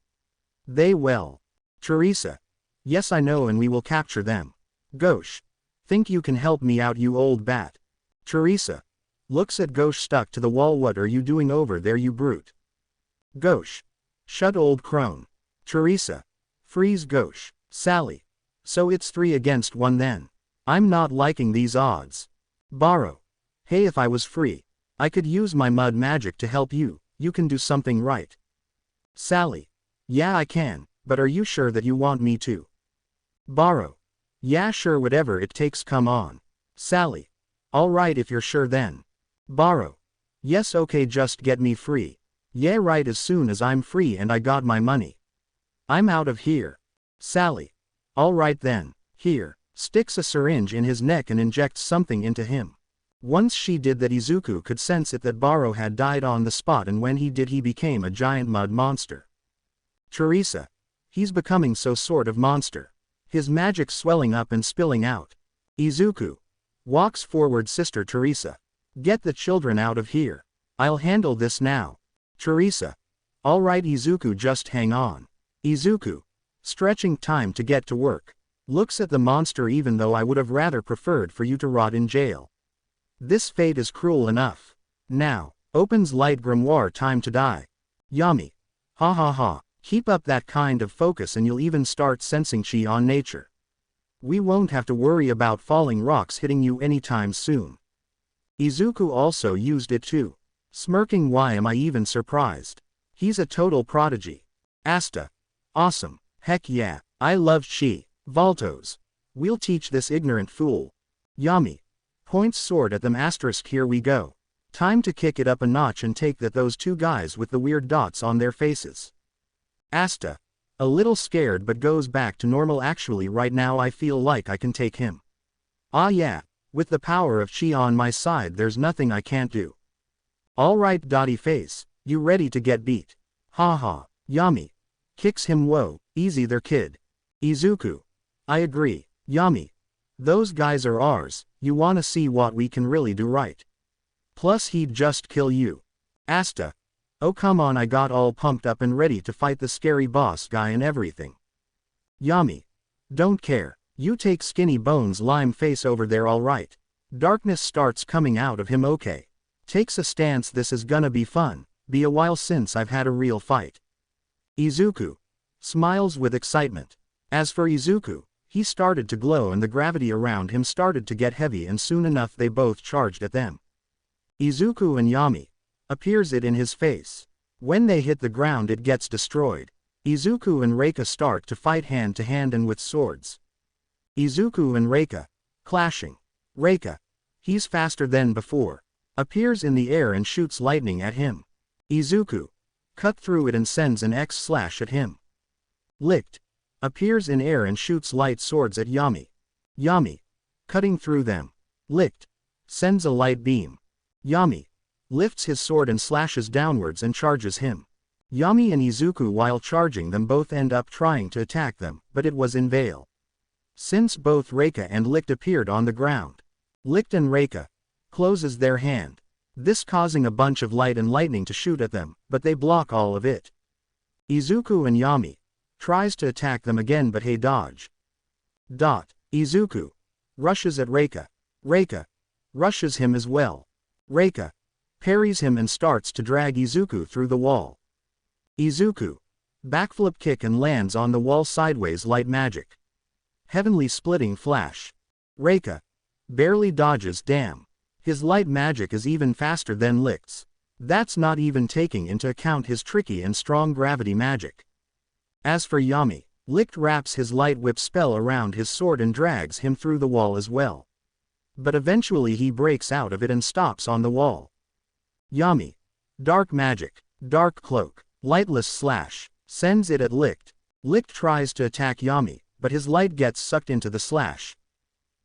[SPEAKER 1] Teresa. Yes, I know, and we will capture them. Gauche. Think you can help me out, you old bat. Teresa. Looks at Gauche stuck to the wall. What are you doing over there, you brute? Gauche. Shut old crone. Teresa. Freeze gauche. Sally. So it's 3 against 1 then. I'm not liking these odds. Borrow. Hey, if I was free, I could use my mud magic to help you. You can do something right. Sally. Yeah, I can, but are you sure that you want me to? Borrow. Yeah, sure, whatever it takes, come on. Sally. All right, if you're sure then. Borrow. Yes, okay, just get me free. Yeah, right, as soon as I'm free and I got my money. I'm out of here. Sally. All right then. Here. Sticks a syringe in his neck and injects something into him. Once she did that, Izuku could sense it that Borrow had died on the spot, and when he did, he became a giant mud monster. Teresa. He's becoming so sort of monster. His magic swelling up and spilling out. Izuku. Walks forward. Sister Teresa. Get the children out of here. I'll handle this now. Teresa. All right, Izuku, just hang on. Izuku. Stretching time to get to work. Looks at the monster. Even though I would have rather preferred for you to rot in jail. This fate is cruel enough. Now. Opens light grimoire. Time to die. Yami. Ha ha ha. Keep up that kind of focus and you'll even start sensing chi on nature. We won't have to worry about falling rocks hitting you anytime soon. Izuku also used it too. Smirking. Why am I even surprised? He's a total prodigy. Asta. Awesome. Heck yeah. I love chi. Voltos. We'll teach this ignorant fool. Yami. Points sword at them. Asterisk. Here we go. Time to kick it up a notch and take that those 2 guys with the weird dots on their faces. Asta. A little scared but goes back to normal. Actually, right now I feel like I can take him. Ah yeah. With the power of chi on my side, there's nothing I can't do. Alright, Dotty face, you ready to get beat? Haha. Yami. Kicks him. Whoa, easy there, kid. Izuku. I agree. Yami. Those guys are ours. You wanna see what we can really do, right? Plus he'd just kill you. Asta. Oh come on, I got all pumped up and ready to fight the scary boss guy and everything. Yami. Don't care. You take Skinny Bones lime face over there. Alright. Darkness starts coming out of him. Okay. Takes a stance. This is gonna be fun. Be a while since I've had a real fight. Izuku. Smiles with excitement. As for Izuku, he started to glow and the gravity around him started to get heavy, and soon enough they both charged at them. Izuku and Yami. Appears it in his face. When they hit the ground it gets destroyed. Izuku and Reika start to fight hand to hand and with swords. Izuku and Reika. Clashing. Reika. He's faster than before. Appears in the air and shoots lightning at him. Izuku. Cut through it and sends an X slash at him. Licked. Appears in air and shoots light swords at Yami. Yami. Cutting through them. Licked. Sends a light beam. Yami. Lifts his sword and slashes downwards and charges him. Yami and Izuku, while charging them, both end up trying to attack them, but it was in vain. Since both Reika and Licked appeared on the ground. Licked and Reika. Closes their hand. This causing a bunch of light and lightning to shoot at them, but they block all of it. Izuku and Yami. Tries to attack them again but hey dodge. Izuku. Rushes at Reika. Reika. Rushes him as well. Reika. Parries him and starts to drag Izuku through the wall. Izuku. Backflip kick and lands on the wall sideways. Light magic. Heavenly splitting flash. Reika. Barely dodges. Damn. His light magic is even faster than Lickt's. That's not even taking into account his tricky and strong gravity magic. As for Yami, Licked wraps his light whip spell around his sword and drags him through the wall as well. But eventually he breaks out of it and stops on the wall. Yami. Dark magic. Dark cloak. Lightless slash. Sends it at Licked. Licked tries to attack Yami, but his light gets sucked into the slash.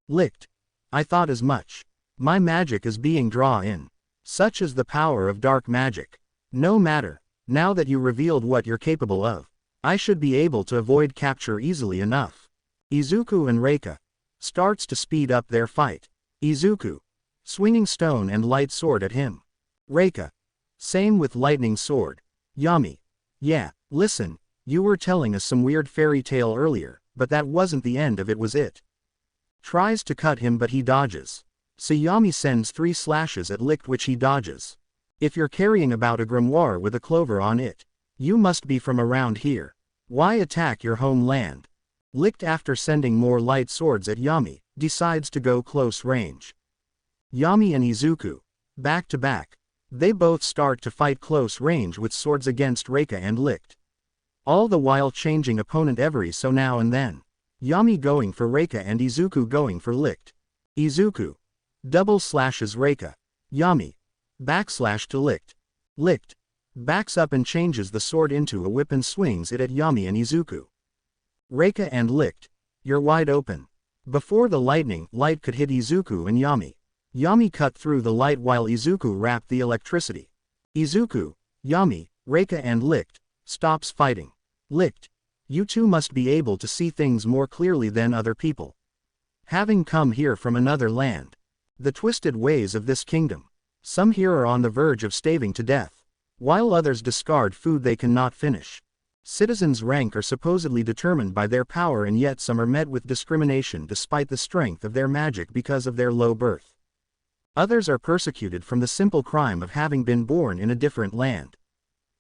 [SPEAKER 1] Licked. I thought as much. My magic is being drawn in. Such is the power of dark magic. No matter. Now that you revealed what you're capable of, I should be able to avoid capture easily enough. Izuku and Reika. Starts to speed up their fight. Izuku. Swinging stone and light sword at him. Reika. Same with lightning sword. Yami. Yeah, listen, you were telling us some weird fairy tale earlier, but that wasn't the end of it, was it? Tries to cut him but he dodges. So Yami sends 3 slashes at Licked which he dodges. If you're carrying about a grimoire with a clover on it, You must be from around here. Why attack your homeland? Licht, after sending more light swords at Yami, decides to go close range. Yami and Izuku, back to back. They both start to fight close range with swords against Reika and Licht. All the while changing opponent every so now and then. Yami going for Reika and Izuku going for Licht. Izuku double slashes Reika. Yami backslash to Licht. Licht backs up and changes the sword into a whip and swings it at Yami and Izuku. Reika and Licht, you're wide open. Before the lightning, light could hit Izuku and Yami. Yami cut through the light while Izuku wrapped the electricity. Izuku, Yami, Reika and Licht, stops fighting. Licht, you two must be able to see things more clearly than other people. Having come here from another land. The twisted ways of this kingdom. Some here are on the verge of starving to death, while others discard food they cannot finish. Citizens' rank are supposedly determined by their power, and yet some are met with discrimination despite the strength of their magic because of their low birth. Others are persecuted from the simple crime of having been born in a different land.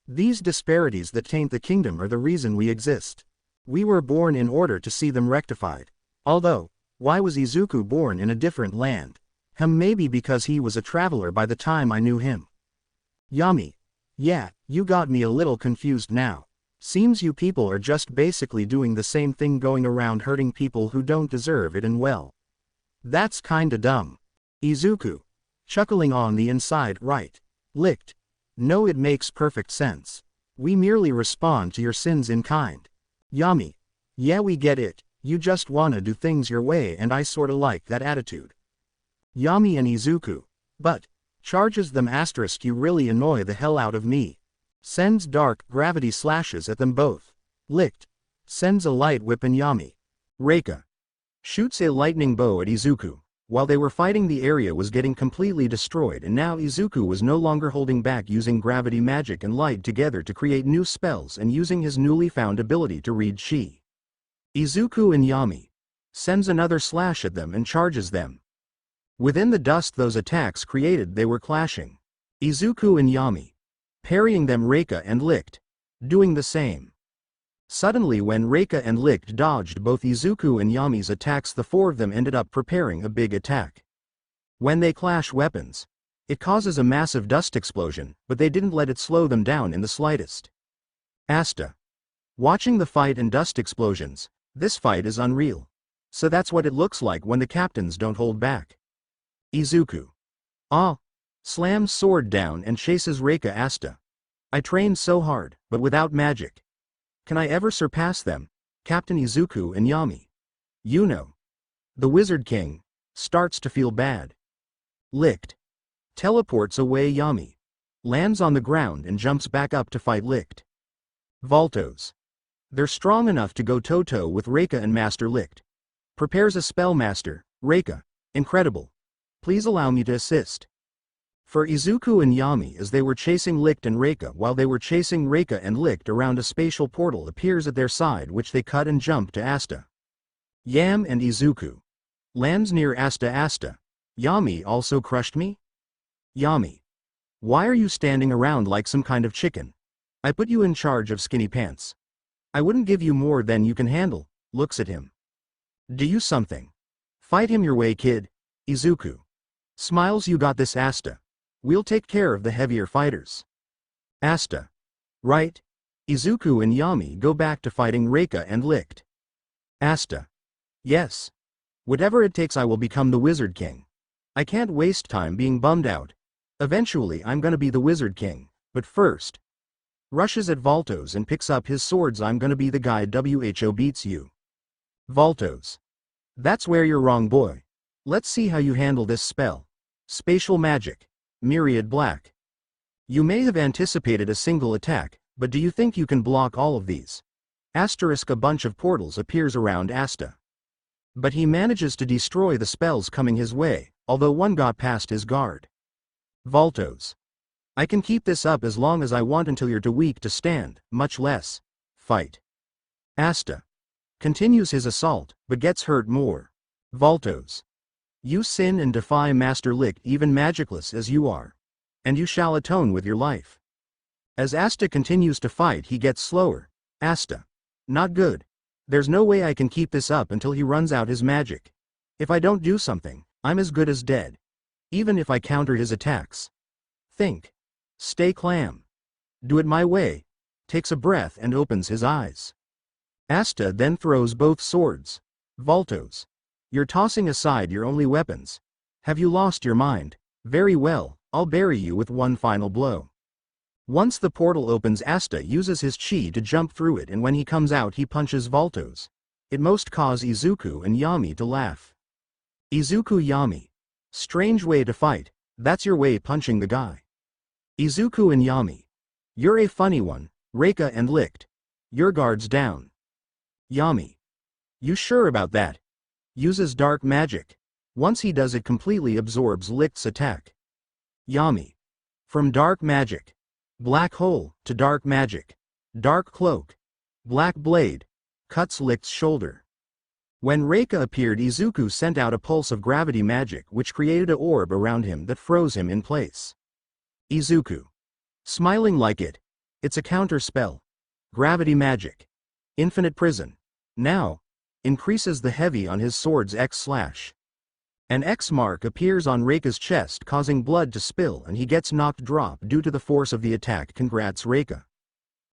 [SPEAKER 1] These disparities that taint the kingdom are the reason we exist. We were born in order to see them rectified. Although, why was Izuku born in a different land? Maybe because he was a traveler by the time I knew him. Yami. Yeah, you got me a little confused now. Seems you people are just basically doing the same thing, going around hurting people who don't deserve it, and well, that's kinda dumb. Izuku. Chuckling on the inside, right. Licht. No, it makes perfect sense. We merely respond to your sins in kind. Yami. Yeah, we get it, you just wanna do things your way, and I sorta like that attitude. Yami and Izuku. But charges them asterisk, you really annoy the hell out of me. Sends dark gravity slashes at them both. Licht. Sends a light whip and Yami. Reika. Shoots a lightning bow at Izuku. While they were fighting, the area was getting completely destroyed, and now Izuku was no longer holding back, using gravity magic and light together to create new spells and using his newly found ability to read chi. Izuku and Yami. Sends another slash at them and charges them. Within the dust those attacks created, they were clashing. Izuku and Yami. Parrying them, Reika and Licht. Doing the same. Suddenly, when Reika and Licht dodged both Izuku and Yami's attacks, the four of them ended up preparing a big attack. When they clash weapons, it causes a massive dust explosion, but they didn't let it slow them down in the slightest. Asta. Watching the fight and dust explosions, this fight is unreal. So that's what it looks like when the captains don't hold back. Izuku. Slams sword down and chases Reika. Asta. I trained so hard, but without magic. Can I ever surpass them? Captain Izuku and Yami. You know. The Wizard King starts to feel bad. Licht. Teleports away Yami. Lands on the ground and jumps back up to fight Licht. Voltos. They're strong enough to go toe-to-toe with Reika and Master Licht. Prepares a spell. Master, Reika. Incredible. Please allow me to assist. For Izuku and Yami, as they were chasing Licht and Reika, while they were chasing Reika and Licht around, a spatial portal appears at their side, which they cut and jump to Asta. Yam and Izuku. Lands near Asta. Asta. Yami also crushed me? Yami. Why are you standing around like some kind of chicken? I put you in charge of skinny pants. I wouldn't give you more than you can handle. Looks at him. Do you something. Fight him your way, kid. Izuku. Smiles. You got this, Asta. We'll take care of the heavier fighters. Asta. Right. Izuku and Yami go back to fighting Reika and Licht. Asta. Yes. Whatever it takes, I will become the Wizard King. I can't waste time being bummed out. Eventually I'm gonna be the Wizard King, but first. Rushes at Voltos and picks up his swords. I'm gonna be the guy who beats you. Voltos. That's where you're wrong, boy. Let's see how you handle this spell. Spatial magic. Myriad black. You may have anticipated a single attack, but do you think you can block all of these? Asterisk. A bunch of portals appears around Asta. But he manages to destroy the spells coming his way, although one got past his guard. Voltos. I can keep this up as long as I want until you're too weak to stand, much less fight. Asta. Continues his assault, but gets hurt more. Voltos. You sin and defy Master Licht, even magicless as you are. And you shall atone with your life. As Asta continues to fight, he gets slower. Asta. Not good. There's no way I can keep this up until he runs out his magic. If I don't do something, I'm as good as dead. Even if I counter his attacks. Think. Stay calm. Do it my way. Takes a breath and opens his eyes. Asta then throws both swords. Voltos. You're tossing aside your only weapons. Have you lost your mind? Very well, I'll bury you with one final blow. Once the portal opens, Asta uses his chi to jump through it, and when he comes out he punches Voltos. It most cause Izuku and Yami to laugh. Izuku Yami. Strange way to fight, that's your way punching the guy. Izuku and Yami. You're a funny one, Reika and Licht. Your guard's down. Yami. You sure about that? Uses dark magic. Once he does, it completely absorbs Licht's attack. Yami. From dark magic. Black hole, to dark magic. Dark cloak. Black blade. Cuts Licht's shoulder. When Reika appeared, Izuku sent out a pulse of gravity magic which created a orb around him that froze him in place. Izuku. Smiling like it's a counter spell. Gravity magic. Infinite prison. Now. Increases the heavy on his sword's X/. An X mark appears on Reika's chest, causing blood to spill, and he gets knocked drop due to the force of the attack. Congrats, Reika.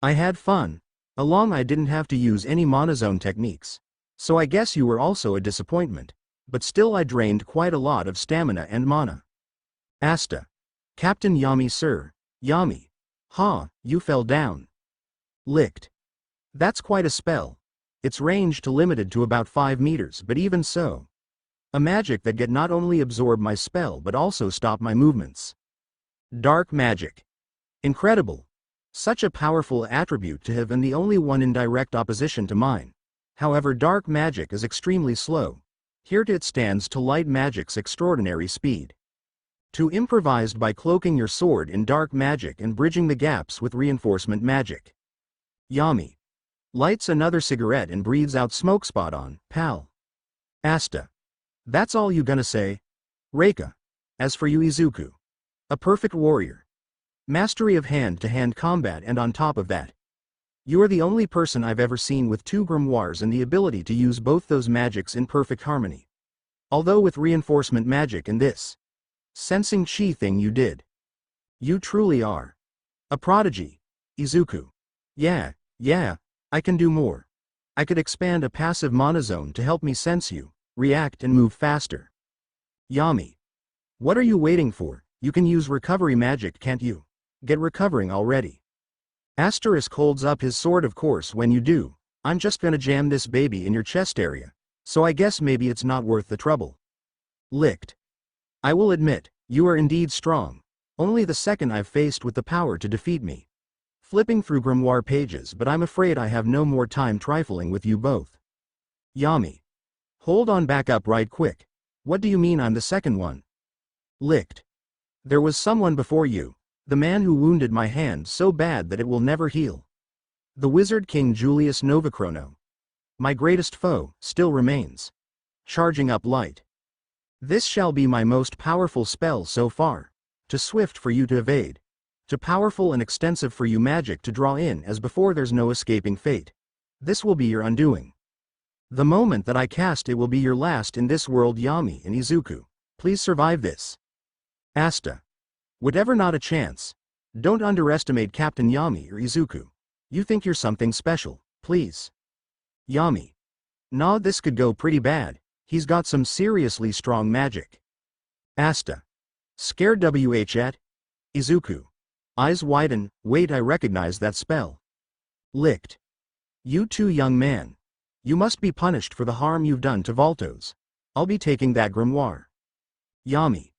[SPEAKER 1] I had fun. I didn't have to use any monozone techniques. So I guess you were also a disappointment. But still, I drained quite a lot of stamina and mana. Asta. Captain Yami, sir. Yami. Ha, you fell down. Licht. That's quite a spell. Its range to limited to about 5 meters, but even so. A magic that get not only absorb my spell but also stop my movements. Dark magic. Incredible. Such a powerful attribute to have, and the only one in direct opposition to mine. However, dark magic is extremely slow. Here it stands to light magic's extraordinary speed. To improvised by cloaking your sword in dark magic and bridging the gaps with reinforcement magic. Yami. Lights another cigarette and breathes out smoke. Spot on, pal. Asta. That's all you gonna say? Reika. As for you, Izuku. A perfect warrior. Mastery of hand-to-hand combat, and on top of that, you are the only person I've ever seen with 2 grimoires and the ability to use both those magics in perfect harmony. Although with reinforcement magic and this sensing chi thing you did. You truly are a prodigy, Izuku. Yeah. I can do more. I could expand a passive monozone to help me sense you, react and move faster. Yami. What are you waiting for? You can use recovery magic, can't you? Get recovering already. Asterisk holds up his sword. Of course, when you do, I'm just gonna jam this baby in your chest area, so I guess maybe it's not worth the trouble. Licht. I will admit, you are indeed strong. Only the second I've faced with the power to defeat me. Flipping through grimoire pages, but I'm afraid I have no more time trifling with you both. Yami. Hold on, back up right quick. What do you mean I'm the second one? Licht. There was someone before you. The man who wounded my hand so bad that it will never heal. The Wizard King Julius Novachrono. My greatest foe still remains. Charging up light. This shall be my most powerful spell so far. Too swift for you to evade. Too powerful and extensive for you magic to draw in, as before there's no escaping fate. This will be your undoing. The moment that I cast it will be your last in this world. Yami and Izuku. Please survive this. Asta. Whatever, not a chance. Don't underestimate Captain Yami or Izuku. You think you're something special, please. Yami. Nah, this could go pretty bad. He's got some seriously strong magic. Asta. Scared wh. Izuku. Eyes widen. Wait, I recognize that spell. Licht. You too, young man. You must be punished for the harm you've done to Voltos. I'll be taking that grimoire. Yami.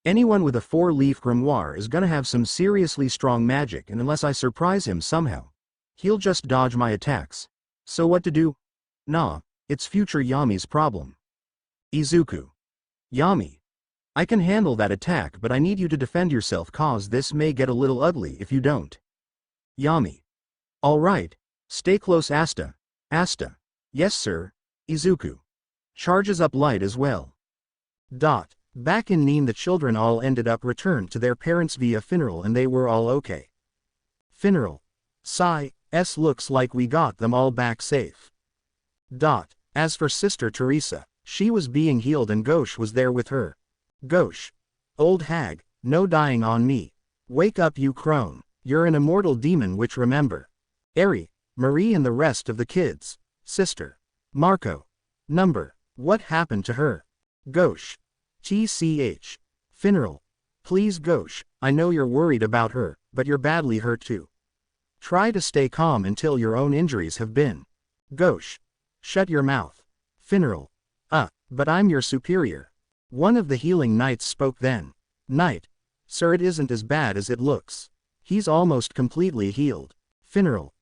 [SPEAKER 1] Anyone with a 4-leaf grimoire is gonna have some seriously strong magic, and unless I surprise him somehow, he'll just dodge my attacks. So what to do? Nah, it's future Yami's problem. Izuku. Yami. I can handle that attack, but I need you to defend yourself, cause this may get a little ugly if you don't. Yami. Alright. Stay close, Asta. Asta. Yes, sir. Izuku. Charges up light as well. Back in Neen, the children all ended up returned to their parents via funeral, and they were all okay. Funeral. Sigh, looks like we got them all back safe. As for Sister Teresa, she was being healed and Gauche was there with her. Gauche. Old hag, no dying on me. Wake up you crone, you're an immortal demon which remember. Eri, Marie and the rest of the kids. Sister. Marco. Number. What happened to her? Gauche. TCH. Funeral. Please Gauche, I know you're worried about her, but you're badly hurt too. Try to stay calm until your own injuries have been. Gauche. Shut your mouth. Funeral. But I'm your superior. One of the healing knights spoke then. Knight. Sir, it isn't as bad as it looks. He's almost completely healed. Funeral.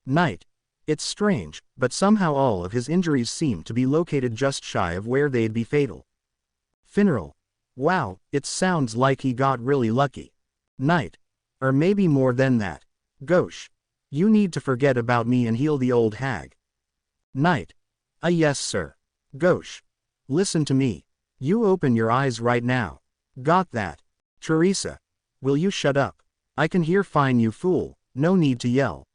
[SPEAKER 1] Knight. It's strange, but somehow all of his injuries seem to be located just shy of where they'd be fatal. Funeral. Wow, it sounds like he got really lucky. Knight. Or maybe more than that. Gauche. You need to forget about me and heal the old hag. Knight. Yes sir. Gauche. Listen to me. You open your eyes right now. Got that. Teresa. Will you shut up? I can hear fine you fool, no need to yell.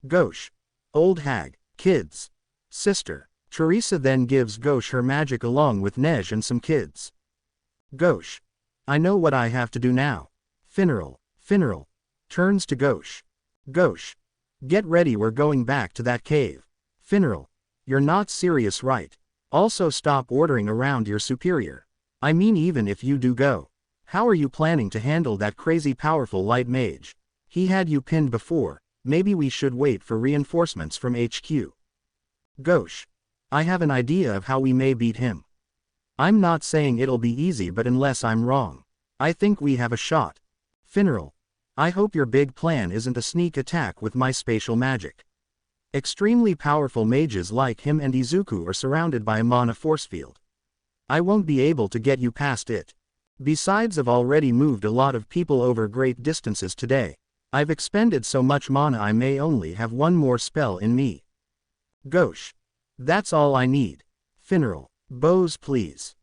[SPEAKER 1] Gauche. Old hag, kids. Sister. Teresa then gives Gauche her magic along with Nej and some kids. Gauche. I know what I have to do now. Funeral. Turns to Gauche. Gauche. Get ready, we're going back to that cave. Funeral. You're not serious, right? Also stop ordering around your superior. I mean, even if you do go. How are you planning to handle that crazy powerful light mage? He had you pinned before, maybe we should wait for reinforcements from HQ. Gauche. I have an idea of how we may beat him. I'm not saying it'll be easy, but unless I'm wrong, I think we have a shot. Funeral. I hope your big plan isn't a sneak attack with my spatial magic. Extremely powerful mages like him and Izuku are surrounded by a mana force field. I won't be able to get you past it. Besides, I've already moved a lot of people over great distances today. I've expended so much mana I may only have one more spell in me. Gauche. That's all I need. Funeral. Bows please.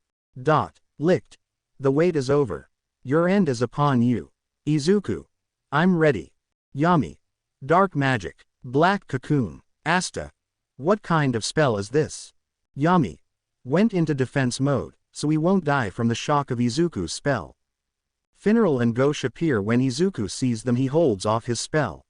[SPEAKER 1] Licked. The wait is over. Your end is upon you. Izuku. I'm ready. Yami. Dark magic. Black cocoon. Asta. What kind of spell is this? Yami. Went into defense mode, so we won't die from the shock of Izuku's spell. Funeral and Gauche appear when Izuku sees them. He holds off his spell.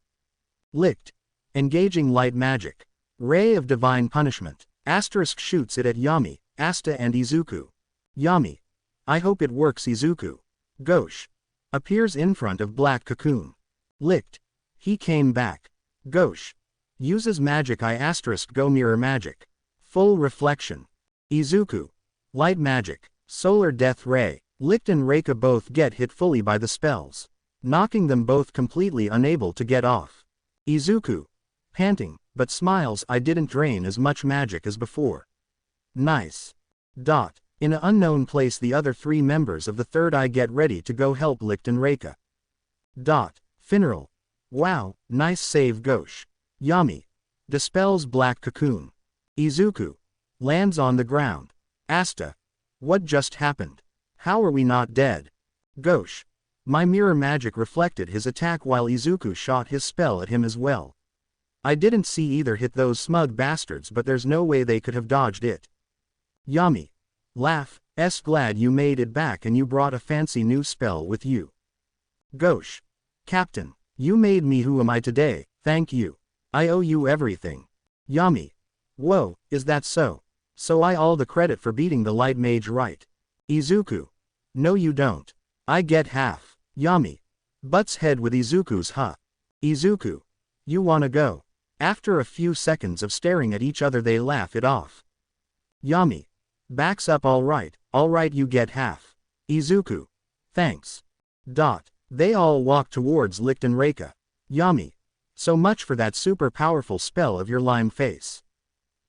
[SPEAKER 1] Licked. Engaging light magic. Ray of divine punishment. Asterisk shoots it at Yami, Asta and Izuku. Yami. I hope it works. Izuku. Gauche. Appears in front of black cocoon. Licked. He came back. Gauche. Uses magic I asterisk go mirror magic. Full reflection. Izuku. Light magic. Solar death ray. Licked and Reika both get hit fully by the spells, knocking them both completely unable to get off. Izuku. Panting, but smiles. I didn't drain as much magic as before. Nice. In an unknown place the other three members of the Third Eye get ready to go help Licked and Reika. Funeral. Wow, nice save Gauche. Yami. Dispels black cocoon. Izuku. Lands on the ground. Asta. What just happened? How are we not dead? Gauche. My mirror magic reflected his attack while Izuku shot his spell at him as well. I didn't see either hit those smug bastards, but there's no way they could have dodged it. Yami. Laugh, glad you made it back and you brought a fancy new spell with you. Gauche. Captain. You made me who am I today, thank you. I owe you everything. Yami. Whoa, is that so? So I all the credit for beating the light mage, right? Izuku. No you don't. I get half. Yami. Butts head with Izuku's Izuku. You wanna go? After a few seconds of staring at each other they laugh it off. Yami. Backs up. Alright, you get half. Izuku. Thanks. They all walk towards Licked and Reika. Yami. So much for that super powerful spell of your lime face.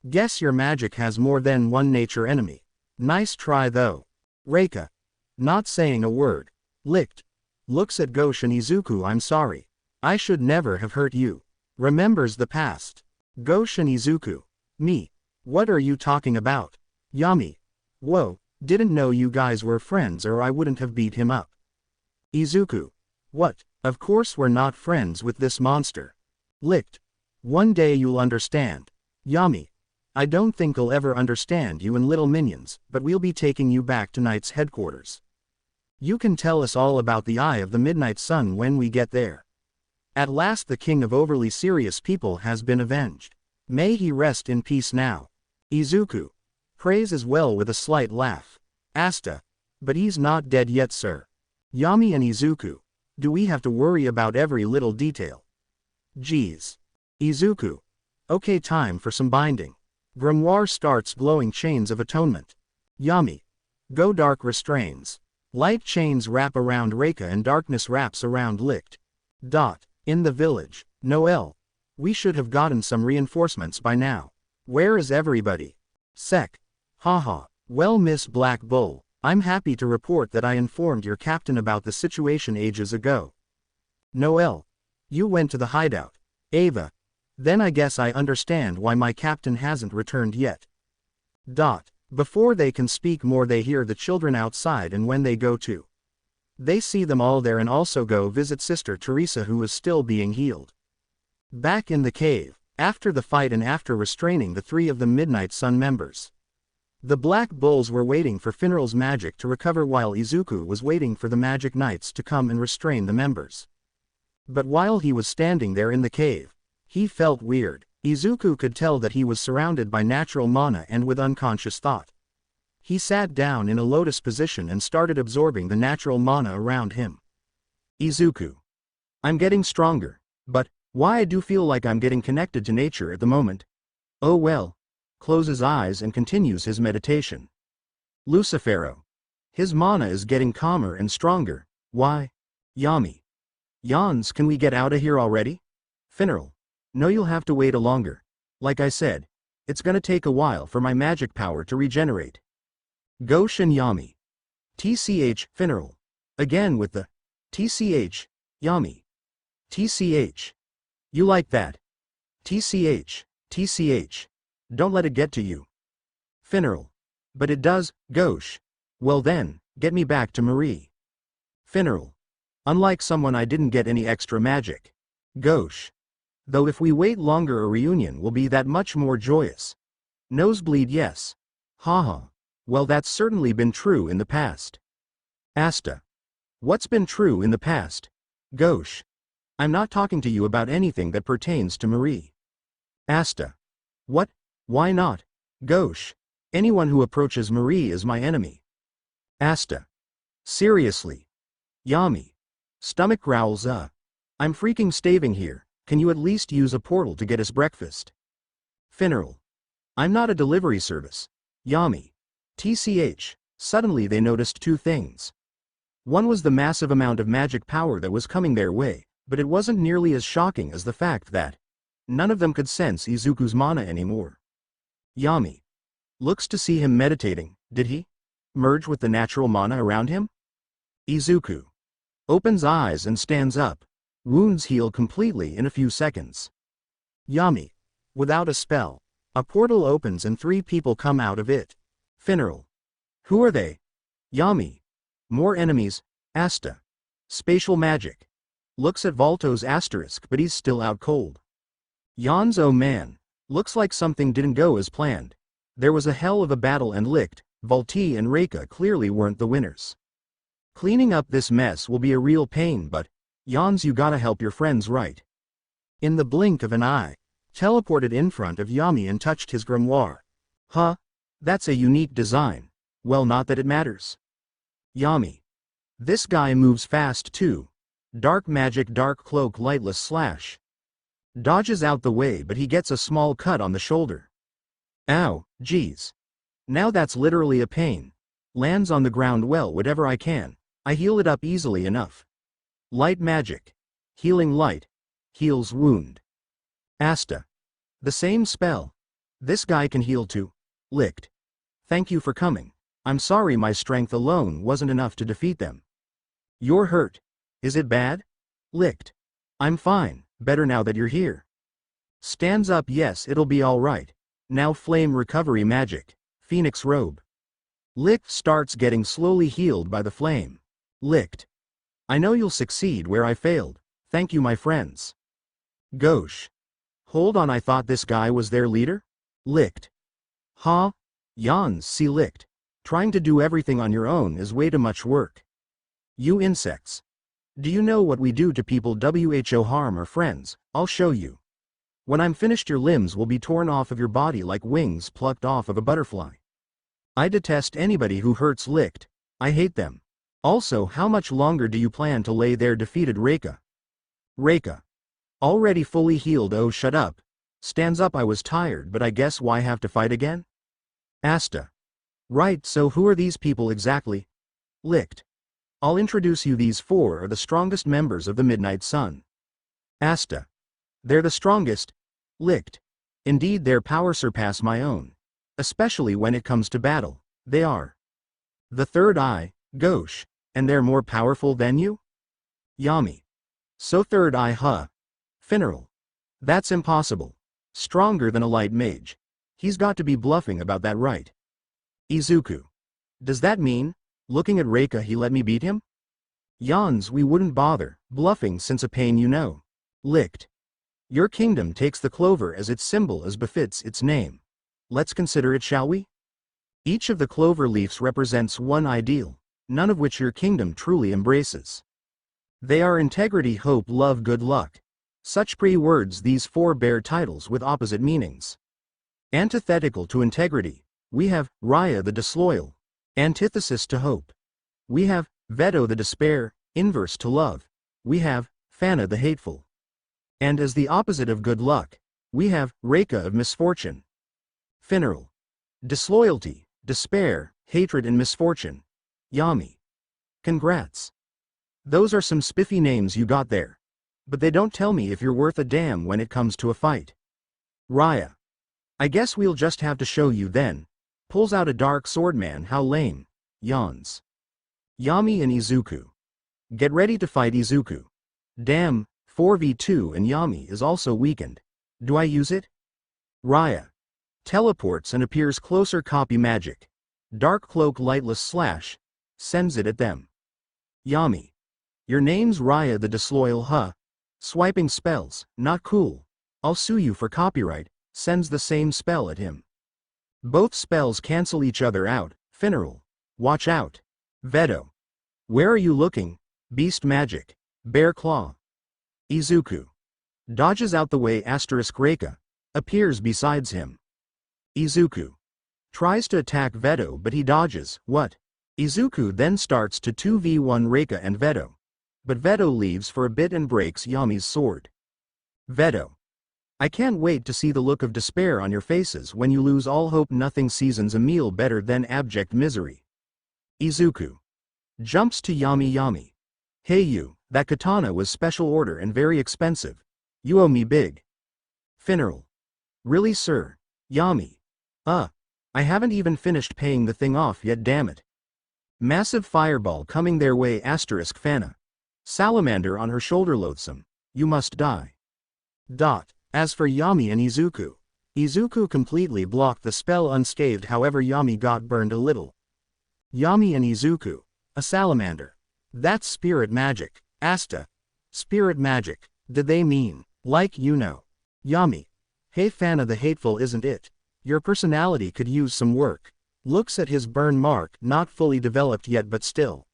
[SPEAKER 1] Guess your magic has more than one nature enemy. Nice try though. Reika. Not saying a word. Licked. Looks at Gauche and Izuku. I'm sorry. I should never have hurt you. Remembers the past. Gauche and Izuku. Me. What are you talking about? Yami. Whoa, didn't know you guys were friends or I wouldn't have beat him up. Izuku. What? Of course we're not friends with this monster. Licked. One day you'll understand. Yami. I don't think I'll ever understand you and little minions, but we'll be taking you back to Knight's headquarters. You can tell us all about the Eye of the Midnight Sun when we get there. At last the king of overly serious people has been avenged. May he rest in peace now. Izuku. Prays as well with a slight laugh. Asta. But he's not dead yet, sir. Yami and Izuku. Do we have to worry about every little detail? Geez. Izuku. Okay, time for some binding. Grimoire starts glowing chains of atonement. Yami. Go dark restrains. Light chains wrap around Reika and darkness wraps around Licht. In the village. Noel. We should have gotten some reinforcements by now. Where is everybody? Sek. Haha. Well, Miss Black Bull, I'm happy to report that I informed your captain about the situation ages ago. Noel. You went to the hideout. Ava. Then I guess I understand why my captain hasn't returned yet. Before they can speak more, they hear the children outside, and when they go to, they see them all there and also go visit Sister Teresa, who is still being healed. Back in the cave, after the fight and after restraining the 3 of the Midnight Sun members, the Black Bulls were waiting for Finral's magic to recover while Izuku was waiting for the Magic Knights to come and restrain the members. But while he was standing there in the cave, he felt weird. Izuku could tell that he was surrounded by natural mana and with unconscious thought. He sat down in a lotus position and started absorbing the natural mana around him. Izuku. I'm getting stronger, but why I do feel like I'm getting connected to nature at the moment. Oh well. Closes eyes and continues his meditation. Lucifero. His mana is getting calmer and stronger. Why? Yami. Yawns, can we get out of here already? Finral. No, you'll have to wait a longer. Like I said, it's gonna take a while for my magic power to regenerate. Ghosh and Yami. TCH, Finral. Again with the TCH, Yami. TCH. You like that? TCH, TCH. Don't let it get to you. Finral. But it does, Ghosh. Well then, get me back to Marie. Finral. Unlike someone, I didn't get any extra magic. Ghosh. Though if we wait longer, a reunion will be that much more joyous. Nosebleed, yes. Haha. Well, that's certainly been true in the past. Asta. What's been true in the past? Ghosh. I'm not talking to you about anything that pertains to Marie. Asta. What? Why not? Ghosh. Anyone who approaches Marie is my enemy. Asta. Seriously. Yami. Stomach growls. I'm freaking staving here. Can you at least use a portal to get us breakfast? Finral. I'm not a delivery service. Yami. TCH. Suddenly they noticed 2 things. One was the massive amount of magic power that was coming their way, but it wasn't nearly as shocking as the fact that none of them could sense Izuku's mana anymore. Yami. Looks to see him meditating. Did he merge with the natural mana around him? Izuku. Opens eyes and stands up. Wounds heal completely in a few seconds. Yami. Without a spell, a portal opens and 3 people come out of it. Finral. Who are they? Yami. More enemies. Asta. Spatial magic. Looks at Volto's asterisk, but he's still out cold. Yawns. Oh man. Looks like something didn't go as planned. There was a hell of a battle and Licht, Volti and Reika clearly weren't the winners. Cleaning up this mess will be a real pain, but Yawns, you gotta help your friends, right? In the blink of an eye, teleported in front of Yami and touched his grimoire. Huh? That's a unique design. Well, not that it matters. Yami. This guy moves fast too. Dark magic, dark cloak, lightless slash. Dodges out the way, but he gets a small cut on the shoulder. Ow, geez. Now that's literally a pain. Lands on the ground. Well, whatever I can. I heal it up easily enough. Light magic. Healing light. Heals wound. Asta. The same spell. This guy can heal too. Licked. Thank you for coming. I'm sorry my strength alone wasn't enough to defeat them. You're hurt. Is it bad? Licked. I'm fine, better now that you're here. Stands up. Yes, it'll be alright. Now flame recovery magic. Phoenix robe. Licked starts getting slowly healed by the flame. Licked. I know you'll succeed where I failed. Thank you, my friends. Gauche. Hold on, I thought this guy was their leader? Licked. Huh? Yawns, see licked. Trying to do everything on your own is way too much work. You insects. Do you know what we do to people who harm our friends? I'll show you. When I'm finished, your limbs will be torn off of your body like wings plucked off of a butterfly. I detest anybody who hurts licked. I hate them. Also, how much longer do you plan to lay there, defeated Reika? Reika. Already fully healed. Oh, shut up. Stands up. I was tired, but I guess why have to fight again? Asta. Right, so who are these people exactly? Licked. I'll introduce you. These four are the strongest members of the Midnight Sun. Asta. They're the strongest. Licked. Indeed, their power surpass my own. Especially when it comes to battle. They are the third eye, Gauche, and they're more powerful than you? Yami. So third eye, huh? Funeral. That's impossible. Stronger than a light mage. He's got to be bluffing about that, right? Izuku. Does that mean, looking at Reika, he let me beat him? Yawns, we wouldn't bother bluffing since a pain, you know. Licked. Your kingdom takes the clover as its symbol as befits its name. Let's consider it, shall we? Each of the clover leaves represents one ideal, none of which your kingdom truly embraces. They are integrity, hope, love, good luck. Such words, these four bear titles with opposite meanings. Antithetical to integrity, we have Raya the disloyal. Antithesis to hope, we have Veto the despair. Inverse to love, we have Fana the hateful. And as the opposite of good luck, we have Reika of misfortune. Funeral. Disloyalty, despair, hatred and misfortune. Yami. Congrats. Those are some spiffy names you got there. But they don't tell me if you're worth a damn when it comes to a fight. Raya. I guess we'll just have to show you then. Pulls out a dark sword. Man, how lame. Yawns. Yami and Izuku. Get ready to fight. Izuku. Damn, 4v2 and Yami is also weakened. Do I use it? Raya. Teleports and appears closer. Copy magic. Dark cloak, lightless slash. Sends it at them. Yami. Your name's Raya the disloyal, huh? Swiping spells, not cool. I'll sue you for copyright. Sends the same spell at him. Both spells cancel each other out. Funeral. Watch out. Veto. Where are you looking? Beast magic. Bear claw. Izuku. Dodges out the way. Reika. Appears besides him. Izuku. Tries to attack Veto but he dodges. What? Izuku then starts to 2v1 Reika and Veto. But Veto leaves for a bit and breaks Yami's sword. Veto. I can't wait to see the look of despair on your faces when you lose all hope. Nothing seasons a meal better than abject misery. Izuku. Jumps to Yami. Yami. Hey you, that katana was special order and very expensive. You owe me big. Funeral. Really, sir? Yami. I haven't even finished paying the thing off yet, damn it. Massive fireball coming their way. Fana. Salamander on her shoulder. Loathsome. You must die. As for Yami and Izuku. Izuku completely blocked the spell unscathed, however Yami got burned a little. Yami and Izuku. A salamander. That's spirit magic. Asta. Spirit magic. Did they mean, like you know? Yami. Hey Fana the hateful, isn't it? Your personality could use some work. Looks at his burn mark, not fully developed yet but still.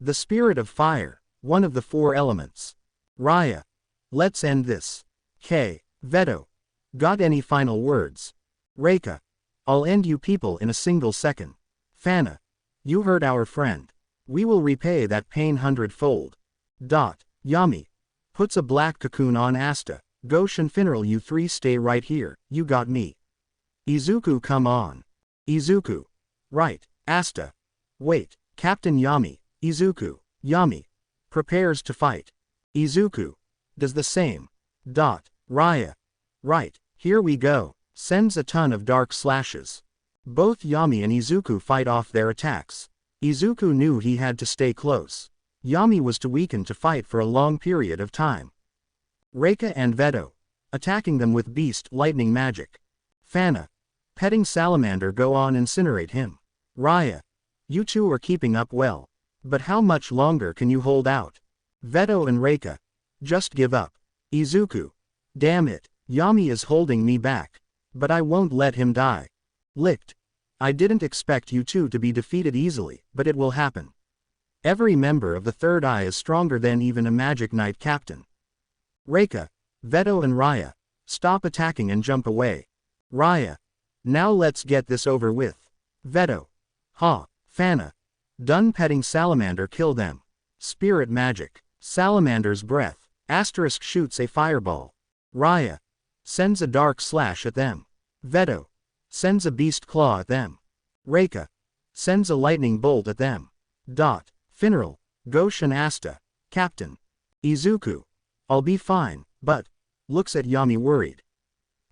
[SPEAKER 1] The spirit of fire, one of the four elements. Raya. Let's end this. K. Veto. Got any final words? Reika. I'll end you people in a single second. Fana. You hurt our friend. We will repay that pain 100-fold. Yami. Puts a black cocoon on Asta. Gauche and Funeral, you three stay right here, you got me. Izuku, come on. Izuku. Right, Asta. Wait, Captain Yami. Izuku. Yami. Prepares to fight. Izuku. Does the same. Raya. Right, here we go. Sends a ton of dark slashes. Both Yami and Izuku fight off their attacks. Izuku knew he had to stay close. Yami was too weakened to fight for a long period of time. Reika and Veto. Attacking them with beast lightning magic. Fana. Petting salamander, go on, incinerate him. Raya. You two are keeping up well. But how much longer can you hold out? Veto and Reika. Just give up. Izuku. Damn it, Yami is holding me back. But I won't let him die. Licked. I didn't expect you two to be defeated easily, but it will happen. Every member of the Third Eye is stronger than even a Magic Knight captain. Reika. Veto and Raya. Stop attacking and jump away. Raya. Now let's get this over with. Veto. Ha. Fana. Done petting Salamander, kill them. Spirit magic. Salamander's breath. Asterisk shoots a fireball. Raya. Sends a dark slash at them. Veto. Sends a beast claw at them. Reika. Sends a lightning bolt at them. Dot. Funeral. Ghosh and Asta. Captain. Izuku. I'll be fine, but. Looks at Yami worried.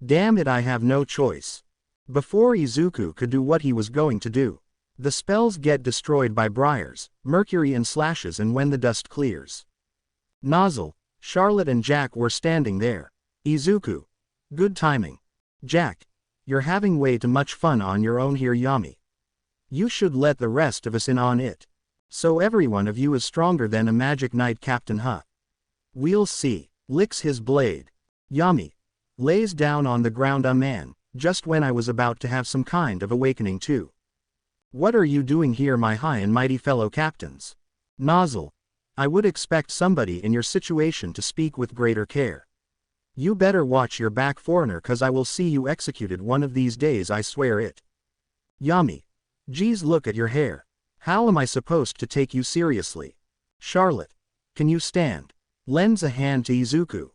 [SPEAKER 1] Damn it, I have no choice. Before Izuku could do what he was going to do, the spells get destroyed by briars, mercury and slashes, and when the dust clears. Nozzle. Charlotte and Jack were standing there. Izuku. Good timing. Jack. You're having way too much fun on your own here, Yami. You should let the rest of us in on it. So every one of you is stronger than a Magic Knight captain, huh? We'll see. Licks his blade. Yami. Lays down on the ground. Man, just when I was about to have some kind of awakening too. What are you doing here, my high and mighty fellow captains? Nozzle. I would expect somebody in your situation to speak with greater care. You better watch your back, foreigner, cause I will see you executed one of these days, I swear it. Yami. Geez, look at your hair. How am I supposed to take you seriously? Charlotte. Can you stand? Lends a hand to Izuku.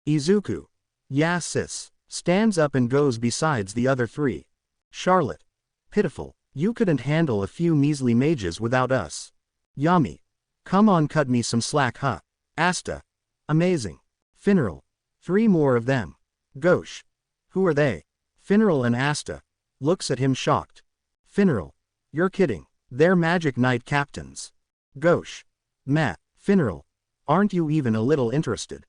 [SPEAKER 1] Izuku. Yeah sis. Stands up and goes besides the other three. Charlotte. Pitiful. You couldn't handle a few measly mages without us. Yami. Come on, cut me some slack, huh? Asta. Amazing. Funeral. 3 more of them. Ghosh. Who are they? Funeral and Asta. Looks at him shocked. Funeral. You're kidding. They're Magic Knight captains. Ghosh. Meh. Funeral. Aren't you even a little interested?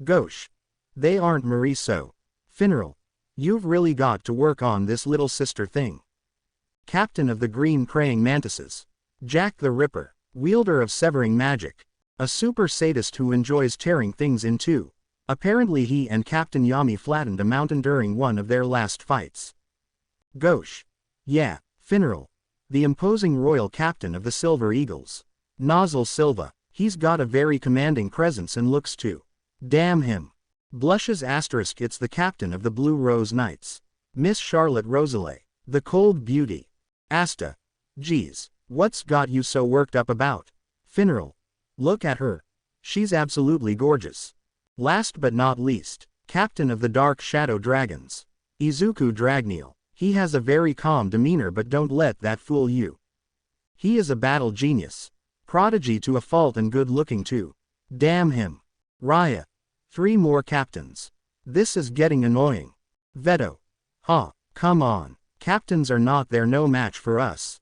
[SPEAKER 1] Ghosh. They aren't Marie, so. Funeral. You've really got to work on this little sister thing. Captain of the Green Praying Mantises. Jack the Ripper. Wielder of severing magic. A super sadist who enjoys tearing things in two. Apparently he and Captain Yami flattened a mountain during one of their last fights. Ghosh. Yeah, Funeral. The imposing royal captain of the Silver Eagles. Nozzle Silva. He's got a very commanding presence and looks too. Damn him. Blushes asterisk. It's the captain of the Blue Rose Knights. Miss Charlotte Rosalie. The cold beauty. Asta. Geez, what's got you so worked up about? Funeral. Look at her. She's absolutely gorgeous. Last but not least, captain of the Dark Shadow Dragons. Izuku Dragneel. He has a very calm demeanor, but don't let that fool you. He is a battle genius. Prodigy to a fault and good looking too. Damn him. Raya. 3 more captains. This is getting annoying. Veto. Ha, come on. Captains are not there, no match for us.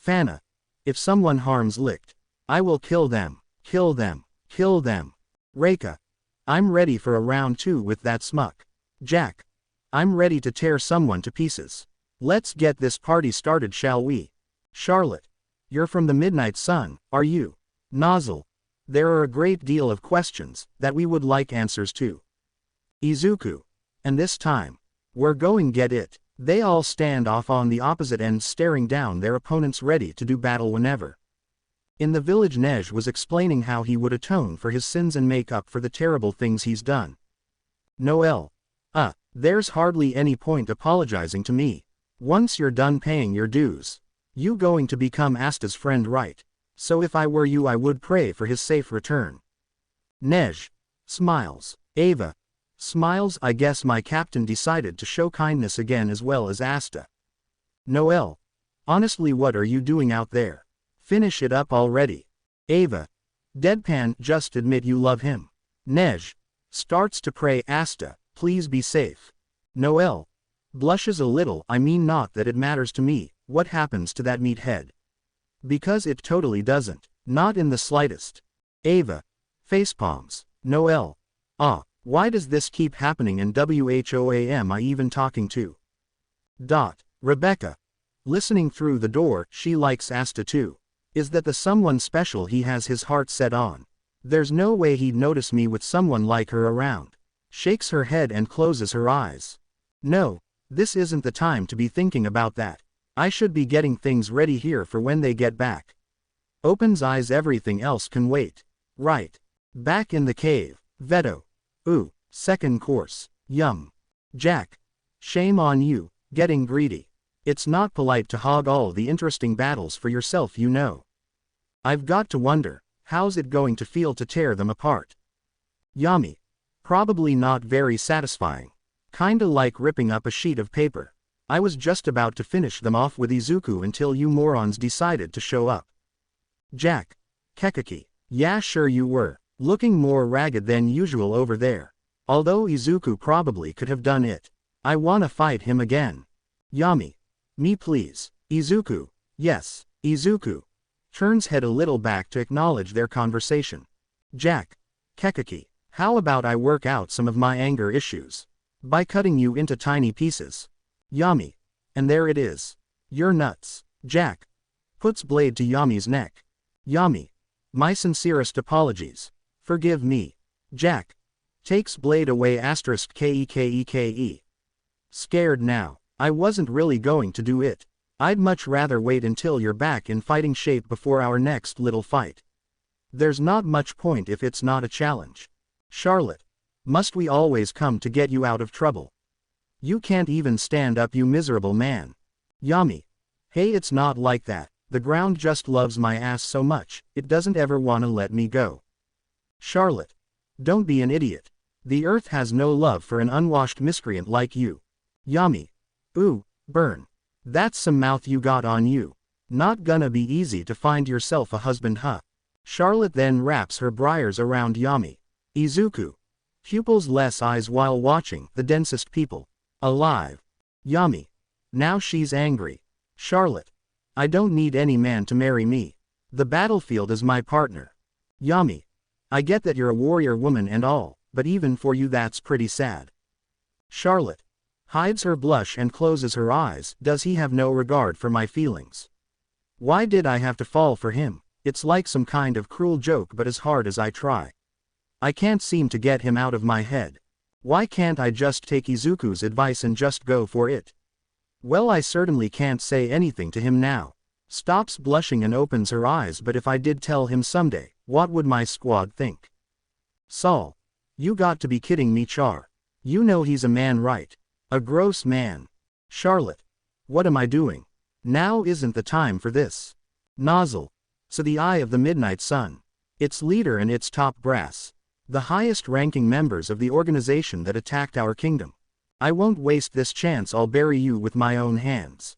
[SPEAKER 1] Fana. If someone harms Licked, I will kill them, kill them, kill them. Reika. I'm ready for a round 2 with that smuck. Jack. I'm ready to tear someone to pieces. Let's get this party started, shall we? Charlotte. You're from the Midnight Sun, are you? Nozzle. There are a great deal of questions that we would like answers to. Izuku. And this time, we're going get it. They all stand off on the opposite ends, staring down their opponents, ready to do battle whenever. In the village, Nej was explaining how he would atone for his sins and make up for the terrible things he's done. Noel. There's hardly any point apologizing to me. Once you're done paying your dues, you going to become Asta's friend, right? So if I were you, I would pray for his safe return. Nej. Smiles. Ava. Smiles. I guess my captain decided to show kindness again, as well as Asta. Noel. Honestly, what are you doing out there? Finish it up already. Ava. Deadpan. Just admit you love him. Nej. Starts to pray. Asta. Please be safe. Noel. Blushes a little. I mean, not that it matters to me what happens to that meathead. Because it totally doesn't. Not in the slightest. Ava. Facepalms. Noel. Why does this keep happening, and who am I even talking to? Rebecca. Listening through the door. She likes Asta too. Is that the someone special he has his heart set on? There's no way he'd notice me with someone like her around. Shakes her head and closes her eyes. No, this isn't the time to be thinking about that. I should be getting things ready here for when they get back. Opens eyes, everything else can wait. Right. Back in the cave. Veto. Ooh, second course. Yum. Jack. Shame on you, getting greedy. It's not polite to hog all the interesting battles for yourself, you know. I've got to wonder, how's it going to feel to tear them apart? Yummy. Probably not very satisfying. Kinda like ripping up a sheet of paper. I was just about to finish them off with Izuku until you morons decided to show up. Jack. Kekaki. Yeah, sure you were. Looking more ragged than usual over there. Although Izuku probably could have done it. I wanna fight him again. Yami. Me please. Izuku. Yes. Izuku. Turns head a little back to acknowledge their conversation. Jack. Kekaki. How about I work out some of my anger issues? By cutting you into tiny pieces. Yami. And there it is. You're nuts. Jack. Puts blade to Yami's neck. Yami. My sincerest apologies. Forgive me. Jack. Takes blade away *keke. Scared now. I wasn't really going to do it. I'd much rather wait until you're back in fighting shape before our next little fight. There's not much point if it's not a challenge. Charlotte. Must we always come to get you out of trouble? You can't even stand up, you miserable man. Yami. Hey, it's not like that. The ground just loves my ass so much, it doesn't ever wanna let me go. Charlotte. Don't be an idiot. The earth has no love for an unwashed miscreant like you. Yami. Ooh, burn. That's some mouth you got on you. Not gonna be easy to find yourself a husband, huh? Charlotte then wraps her briars around Yami. Izuku. Pupils less eyes while watching the densest people alive. Yami. Now she's angry. Charlotte. I don't need any man to marry me. The battlefield is my partner. Yami. I get that you're a warrior woman and all, but even for you that's pretty sad. Charlotte. Hides her blush and closes her eyes. Does he have no regard for my feelings? Why did I have to fall for him? It's like some kind of cruel joke, but as hard as I try, I can't seem to get him out of my head. Why can't I just take Izuku's advice and just go for it? Well, I certainly can't say anything to him now. Stops blushing and opens her eyes. But if I did tell him someday, what would my squad think? Saul. You got to be kidding me, Char. You know he's a man, right? A gross man. Charlotte. What am I doing? Now isn't the time for this. Nozzle. So the Eye of the Midnight Sun. Its leader and its top brass. The highest ranking members of the organization that attacked our kingdom. I won't waste this chance, I'll bury you with my own hands.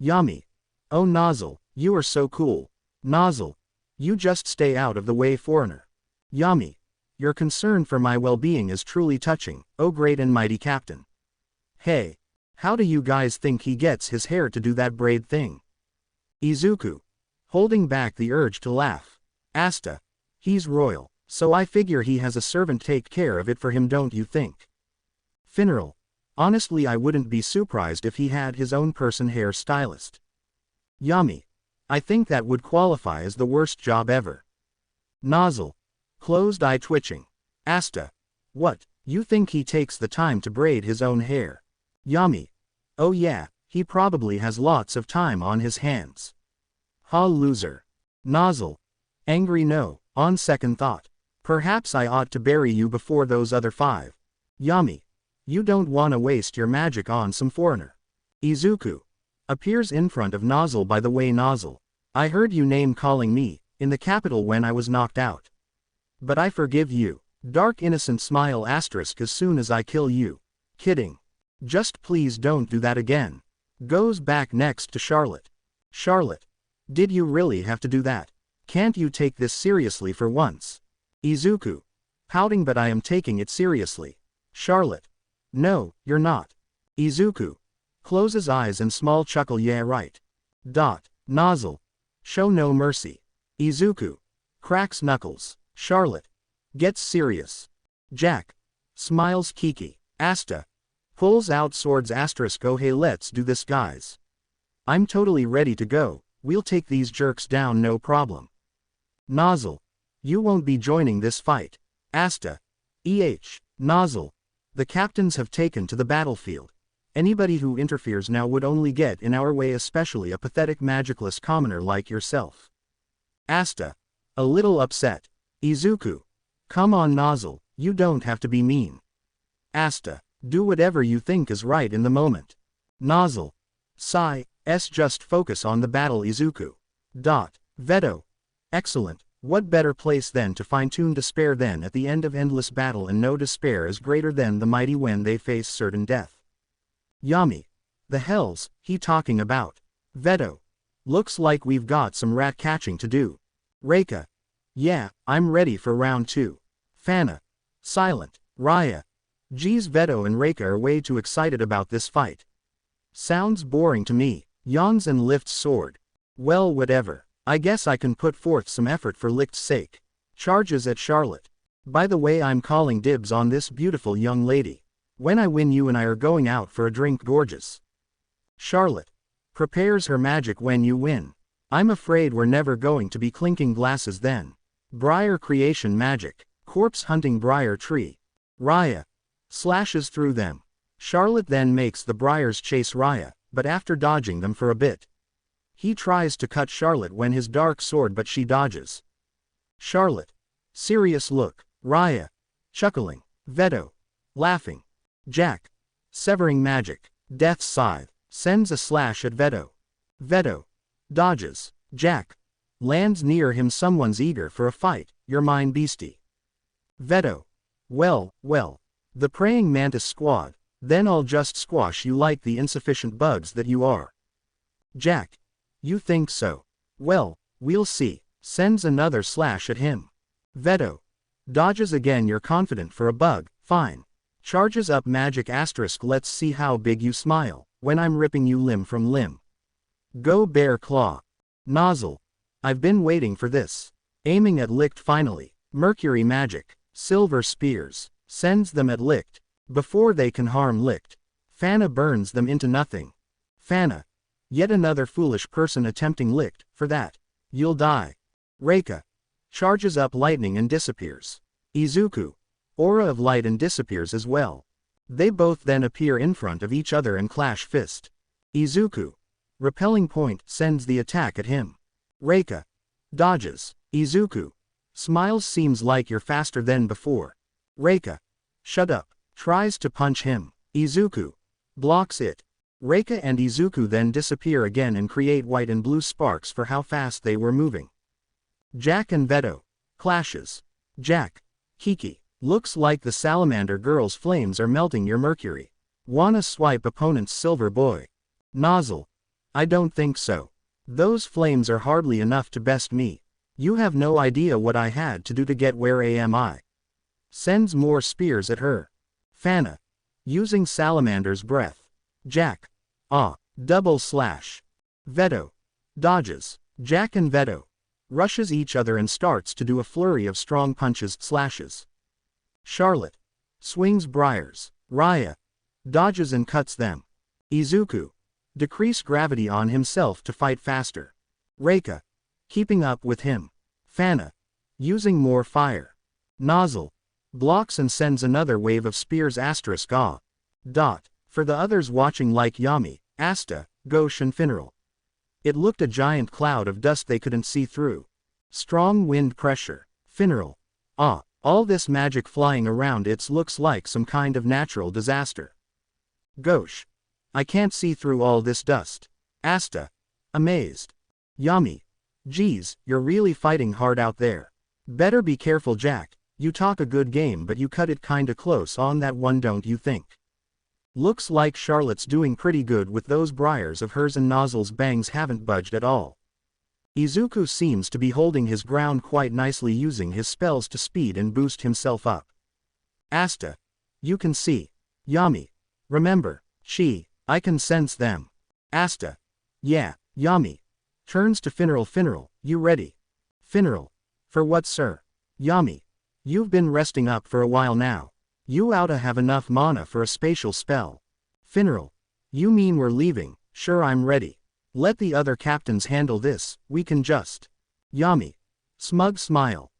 [SPEAKER 1] Yami. Oh Nozzle, you are so cool. Nozzle. You just stay out of the way, foreigner. Yami. Your concern for my well-being is truly touching, oh great and mighty captain. Hey. How do you guys think he gets his hair to do that braid thing? Izuku. Holding back the urge to laugh. Asta. He's royal, so I figure he has a servant take care of it for him, don't you think? Finral. Honestly, I wouldn't be surprised if he had his own person hair stylist. Yami. I think that would qualify as the worst job ever. Nozzle. Closed eye twitching. Asta. What, you think he takes the time to braid his own hair? Yami. Oh yeah, he probably has lots of time on his hands. Ha, loser. Nozzle. Angry no, on second thought. Perhaps I ought to bury you before those other 5. Yami. You don't wanna waste your magic on some foreigner. Izuku. Appears in front of Nozzle. By the way, Nozzle. I heard you name calling me, in the capital when I was knocked out. But I forgive you. Dark innocent smile asterisk as soon as I kill you. Kidding. Just please don't do that again. Goes back next to Charlotte. Charlotte. Did you really have to do that? Can't you take this seriously for once? Izuku. Pouting, but I am taking it seriously. Charlotte. No, you're not. Izuku. Closes eyes and small chuckle, yeah right. Nozzle. Show no mercy. Izuku. Cracks knuckles. Charlotte. Gets serious. Jack. Smiles Kiki. Asta. Pulls out swords asterisk, oh hey let's do this guys. I'm totally ready to go, we'll take these jerks down no problem. Nozzle. You won't be joining this fight. Asta. Nozzle. The captains have taken to the battlefield. Anybody who interferes now would only get in our way, especially a pathetic magicless commoner like yourself. Asta. A little upset. Izuku. Come on Nozzle, you don't have to be mean. Asta. Do whatever you think is right in the moment. Nozzle. Sigh, just focus on the battle Izuku. Veto. Excellent, what better place then to fine-tune despair than at the end of endless battle, and no despair is greater than the mighty when they face certain death. Yami. The hell's he talking about? Veto. Looks like we've got some rat catching to do. Reika. Yeah, I'm ready for round 2. Fana. Silent. Raya. Geez, Veto and Reika are way too excited about this fight. Sounds boring to me. Yawns and lifts sword. Well, whatever. I guess I can put forth some effort for Licht's sake. Charges at Charlotte. By the way, I'm calling dibs on this beautiful young lady. When I win, you and I are going out for a drink, gorgeous. Charlotte. Prepares her magic when you win. I'm afraid we're never going to be clinking glasses then. Briar creation magic. Corpse hunting briar tree. Raya. Slashes through them. Charlotte then makes the briars chase Raya, but after dodging them for a bit. He tries to cut Charlotte when his dark sword, but she dodges. Charlotte. Serious look. Raya. Chuckling. Veto. Laughing. Jack. Severing magic. Death's scythe. Sends a slash at Veto. Veto. Dodges. Jack. Lands near him. Someone's eager for a fight, you're mine beastie. Veto. Well, well. The praying mantis squad. Then I'll just squash you like the insufficient bugs that you are. Jack. You think so? Well, we'll see. Sends another slash at him. Veto. Dodges again. You're confident for a bug, fine. Charges up magic asterisk. Let's see how big you smile when I'm ripping you limb from limb. Go bear claw. Nozzle. I've been waiting for this. Aiming at Licht finally. Mercury magic. Silver spears. Sends them at Licht. Before they can harm Licht. Fana burns them into nothing. Fana. Yet another foolish person attempting Licht, for that. You'll die. Reika. Charges up lightning and disappears. Izuku. Aura of light and disappears as well. They both then appear in front of each other and clash fist. Izuku. Repelling point sends the attack at him. Reika. Dodges. Izuku. Smiles. Seems like you're faster than before. Reika. Shut up. Tries to punch him. Izuku. Blocks it. Reika and Izuku then disappear again and create white and blue sparks for how fast they were moving. Jack and Veto. Clashes. Jack. Kiki. Looks like the salamander girl's flames are melting your mercury. Wanna swipe opponent's silver boy? Nozzle. I don't think so. Those flames are hardly enough to best me. You have no idea what I had to do to get where I. Sends more spears at her. Fana. Using salamander's breath. Jack. Double slash. Veto. Dodges. Jack and Veto. Rushes each other and starts to do a flurry of strong punches, slashes. Charlotte. Swings briars. Raya. Dodges and cuts them. Izuku. Decrease gravity on himself to fight faster. Reika. Keeping up with him. Fana. Using more fire. Nozzle. Blocks and sends another wave of spears asterisk. For the others watching like Yami, Asta, Ghosh and Finral. It looked a giant cloud of dust they couldn't see through. Strong wind pressure. Finral. All this magic flying around, it looks like some kind of natural disaster. Ghosh. I can't see through all this dust. Asta. Amazed. Yami. Geez, you're really fighting hard out there. Better be careful, Jack. You talk a good game, but you cut it kinda close on that one, don't you think? Looks like Charlotte's doing pretty good with those briars of hers, and Nozzle's bangs haven't budged at all. Izuku seems to be holding his ground quite nicely, using his spells to speed and boost himself up. Asta. You can see. Yami. Remember, I can sense them. Asta. Yeah, Yami. Turns to Finral. Finral, you ready? Finral. For what, sir? Yami. You've been resting up for a while now. You oughta have enough mana for a spatial spell. Finral. You mean we're leaving? Sure, I'm ready. Let the other captains handle this, we can just. Yami. Smug smile.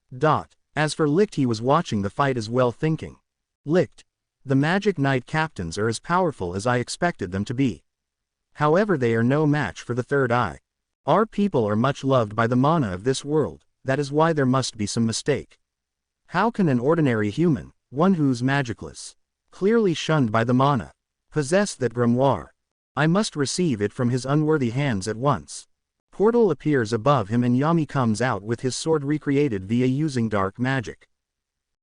[SPEAKER 1] As for Licht, he was watching the fight as well, thinking. Licht. The Magic Knight captains are as powerful as I expected them to be. However, they are no match for the Third Eye. Our people are much loved by the mana of this world, that is why there must be some mistake. How can an ordinary human, one who's magicless, clearly shunned by the mana, possess that grimoire? I must receive it from his unworthy hands at once. Portal appears above him and Yami comes out with his sword recreated via using dark magic.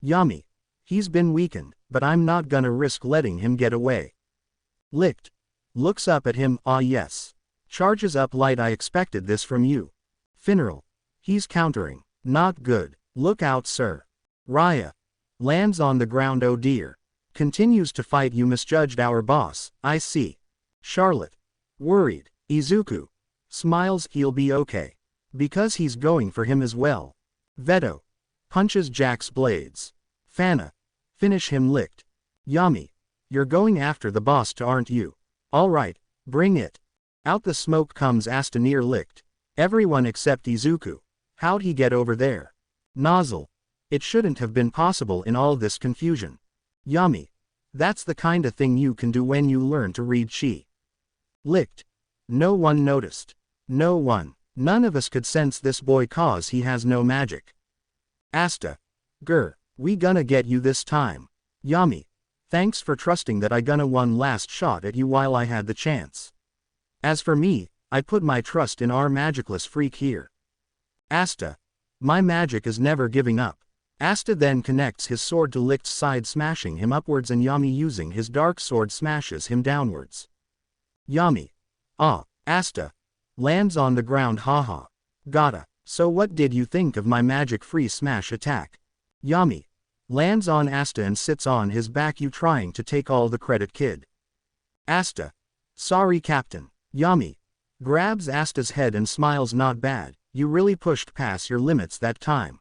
[SPEAKER 1] Yami. He's been weakened, but I'm not gonna risk letting him get away. Licht. Looks up at him, ah yes. Charges up light, I expected this from you. Finral. He's countering. Not good. Look out, sir. Raya. Lands on the ground, oh dear. Continues to fight, you misjudged our boss, I see. Charlotte. Worried. Izuku. Smiles, he'll be okay. Because he's going for him as well. Veto. Punches Jack's blades. Fana. Finish him, Licht. Yami. You're going after the boss too, aren't you? Alright, bring it. Out the smoke comes Asta near Licht. Everyone except Izuku. How'd he get over there? Nozzle. It shouldn't have been possible in all this confusion. Yami. That's the kinda thing you can do when you learn to read chi. Licht. No one noticed. No one. None of us could sense this boy cause he has no magic. Asta. Grr. We gonna get you this time. Yami. Thanks for trusting that I gonna one last shot at you while I had the chance. As for me, I put my trust in our magicless freak here. Asta. My magic is never giving up. Asta then connects his sword to Licht's side, smashing him upwards, and Yami using his dark sword smashes him downwards. Yami. Ah. Asta. Lands on the ground, haha. Gotta. So what did you think of my magic-free smash attack? Yami. Lands on Asta and sits on his back, you trying to take all the credit, kid. Asta. Sorry, Captain. Yami. Grabs Asta's head and smiles, not bad, you really pushed past your limits that time.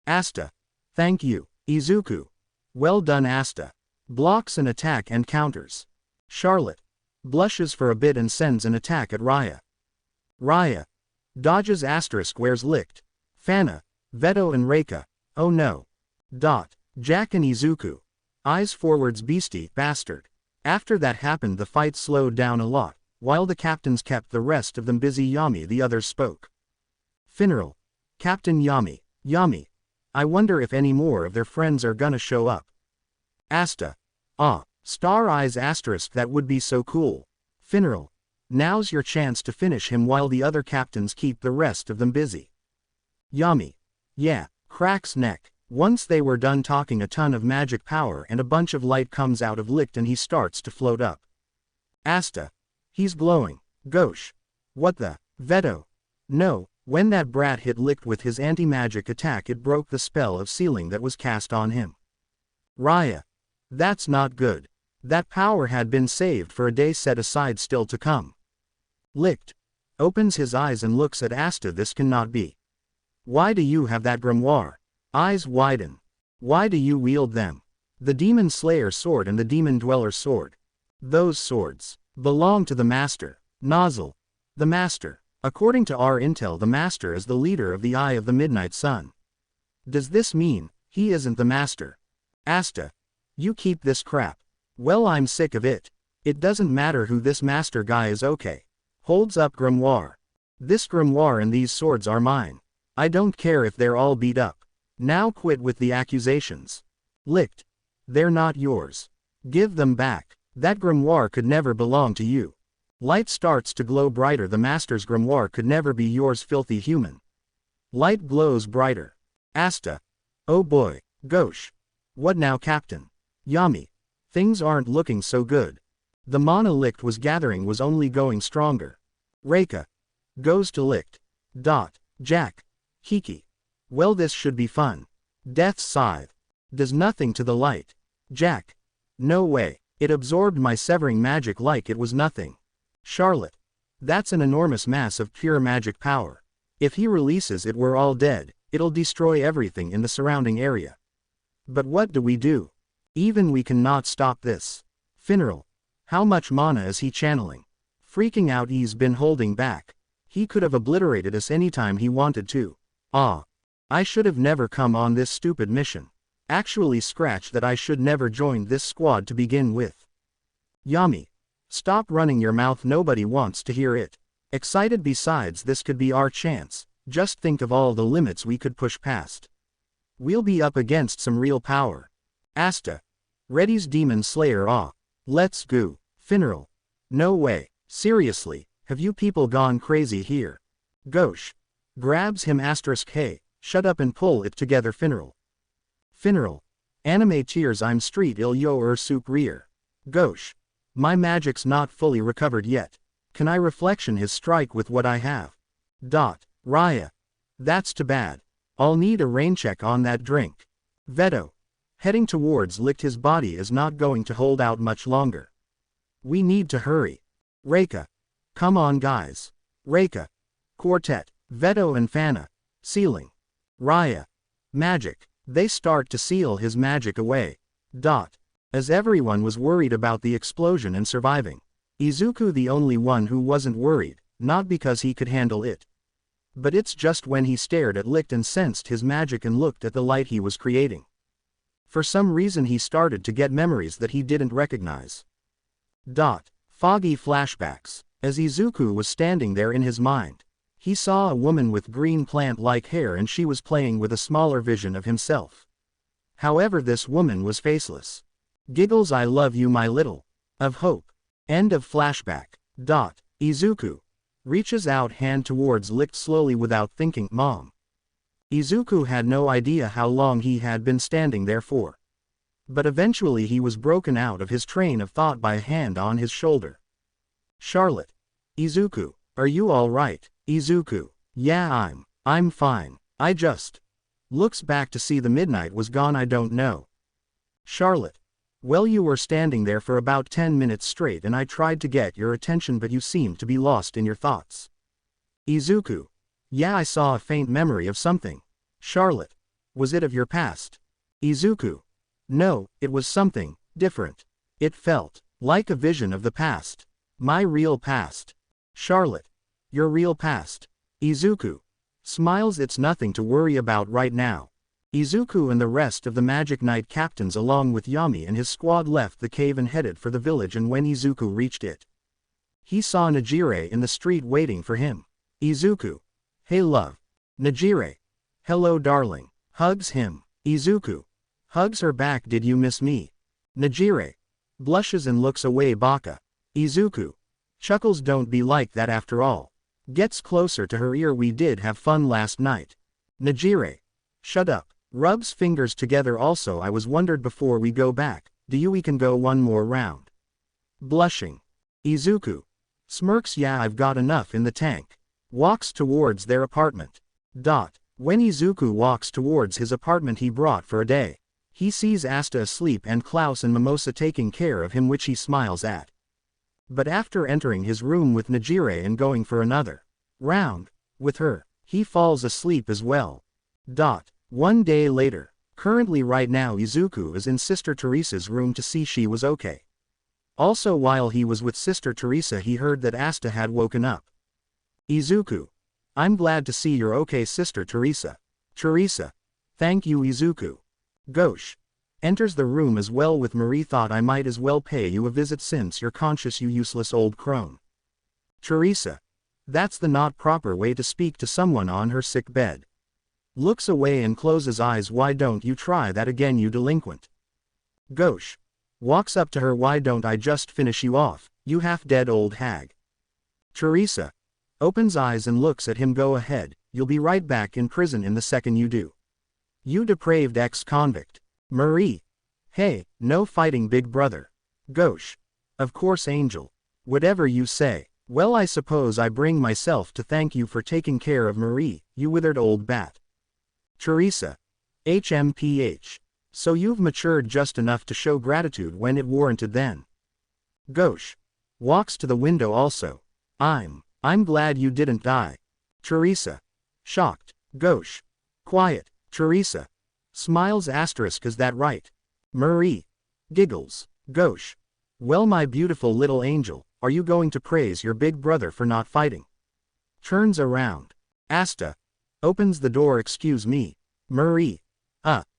[SPEAKER 1] Asta. Thank you. Izuku. Well done, Asta. Blocks an attack and counters. Charlotte. Blushes for a bit and sends an attack at Raya. Raya. Dodges asterisk, where's Licht? Fana. Veto and Reika. Oh no. Jack and Izuku. Eyes forwards, beastie bastard. After that happened, the fight slowed down a lot, while the captains kept the rest of them busy. Yami. The others spoke. Finral. Captain Yami. Yami. I wonder if any more of their friends are gonna show up. Asta. Ah. Star eyes asterisk, that would be so cool. Finral. Now's your chance to finish him while the other captains keep the rest of them busy. Yami. Yeah. Cracks neck. Once they were done talking, a ton of magic power and a bunch of light comes out of Licht and he starts to float up. Asta. He's glowing. Gosh. What the? Veto. No, when that brat hit Licht with his anti-magic attack, it broke the spell of sealing that was cast on him. Raya. That's not good. That power had been saved for a day set aside still to come. Licht. Opens his eyes and looks at Asta. This cannot be. Why do you have that grimoire? Eyes widen. Why do you wield them? The Demon Slayer sword and the Demon Dweller sword. Those swords belong to the Master. Nozzle. The Master. According to our intel, the Master is the leader of the Eye of the Midnight Sun. Does this mean he isn't the Master? Asta. You keep this crap. Well, I'm sick of it. It doesn't matter who this Master guy is, okay? Holds up grimoire. This grimoire and these swords are mine. I don't care if they're all beat up. Now quit with the accusations. Licht. They're not yours. Give them back. That grimoire could never belong to you. Light starts to glow brighter. The Master's grimoire could never be yours, filthy human. Light glows brighter. Asta. Oh boy. Gosh. What now, Captain? Yami. Things aren't looking so good. The mana Licht was gathering was only going stronger. Reika. Goes to Licht. Jack. Kiki. Well, this should be fun. Death's Scythe. Does nothing to the light. Jack. No way. It absorbed my severing magic like it was nothing. Charlotte. That's an enormous mass of pure magic power. If he releases it, we're all dead. It'll destroy everything in the surrounding area. But what do we do? Even we cannot stop this. Finral. How much mana is he channeling? Freaking out, he's been holding back. He could have obliterated us anytime he wanted to. Ah. I should have never come on this stupid mission. Actually scratch that, I should never joined this squad to begin with. Yami. Stop running your mouth, nobody wants to hear it. Excited, besides this could be our chance, just think of all the limits we could push past. We'll be up against some real power. Asta. Ready's Demon Slayer. Ah. Let's go. Finral. No way. Seriously, have you people gone crazy here? Gauche. Grabs him. Hey, shut up and pull it together. Finral. Finral. Anime tears. I'm street ill yo soup rear. Gauche. My magic's not fully recovered yet. Can I reflection his strike with what I have? Raya. That's too bad. I'll need a rain check on that drink. Veto. Heading towards licked, his body is not going to hold out much longer. We need to hurry. Reika. Come on guys. Reika. Quartet. Veto and Fana. Sealing. Raya. Magic. They start to seal his magic away. As everyone was worried about the explosion and surviving. Izuku the only one who wasn't worried, not because he could handle it. But it's just when he stared at Licht and sensed his magic and looked at the light he was creating. For some reason he started to get memories that he didn't recognize. Foggy flashbacks. As Izuku was standing there in his mind, he saw a woman with green plant-like hair and she was playing with a smaller vision of himself. However, this woman was faceless. Giggles. I love you, my little. Of hope. End of flashback. Izuku. Reaches out hand towards Licht slowly without thinking. Mom. Izuku had no idea how long he had been standing there for. But eventually he was broken out of his train of thought by a hand on his shoulder. Charlotte. Izuku. Are you alright? Izuku. Yeah, I'm fine. I just. Looks back to see the midnight was gone. I don't know. Charlotte. Well, you were standing there for about 10 minutes straight and I tried to get your attention but you seemed to be lost in your thoughts. Izuku. Yeah, I saw a faint memory of something. Charlotte. Was it of your past? Izuku. No, it was something different. It felt like a vision of the past. My real past. Charlotte. Your real past. Izuku. Smiles. It's nothing to worry about right now. Izuku and the rest of the Magic Knight captains along with Yami and his squad left the cave and headed for the village, and when Izuku reached it, he saw Nejire in the street waiting for him. Izuku. Hey love. Nejire. Hello darling. Hugs him. Izuku. Hugs her back. Did you miss me? Nejire. Blushes and looks away. Baka. Izuku. Chuckles. Don't be like that after all. Gets closer to her ear. We did have fun last night. Nejire. Shut up. Rubs fingers together. Also, I was wondered before we go back, we can go one more round? Blushing. Izuku. Smirks. Yeah, I've got enough in the tank. Walks towards their apartment. When Izuku walks towards his apartment he brought for a day, he sees Asta asleep and Klaus and Mimosa taking care of him, which he smiles at. But after entering his room with Nejire and going for another round with her, he falls asleep as well. One day later. Currently right now Izuku is in Sister Teresa's room to see she was okay. Also, while he was with Sister Teresa he heard that Asta had woken up. Izuku. I'm glad to see you're okay, Sister Teresa. Teresa. Thank you, Izuku. Gauche. Enters the room as well with Marie. Thought I might as well pay you a visit since you're conscious, you useless old crone. Teresa. That's the not proper way to speak to someone on her sick bed. Looks away and closes eyes. Why don't you try that again, you delinquent? Gauche. Walks up to her. Why don't I just finish you off, you half-dead old hag? Teresa. Opens eyes and looks at him. Go ahead, you'll be right back in prison in the second you do. You depraved ex-convict. Marie. Hey, no fighting, big brother. Gauche. Of course, Angel. Whatever you say. Well, I suppose I bring myself to thank you for taking care of Marie, you withered old bat. Teresa. HMPH. So you've matured just enough to show gratitude when it warranted then. Gauche. Walks to the window also. I'm glad you didn't die. Teresa. Shocked. Gauche. Quiet. Teresa. Smiles. Is that right? Marie. Giggles. Gauche. Well, my beautiful little angel, are you going to praise your big brother for not fighting? Turns around. Asta. Opens the door. Excuse me. Marie.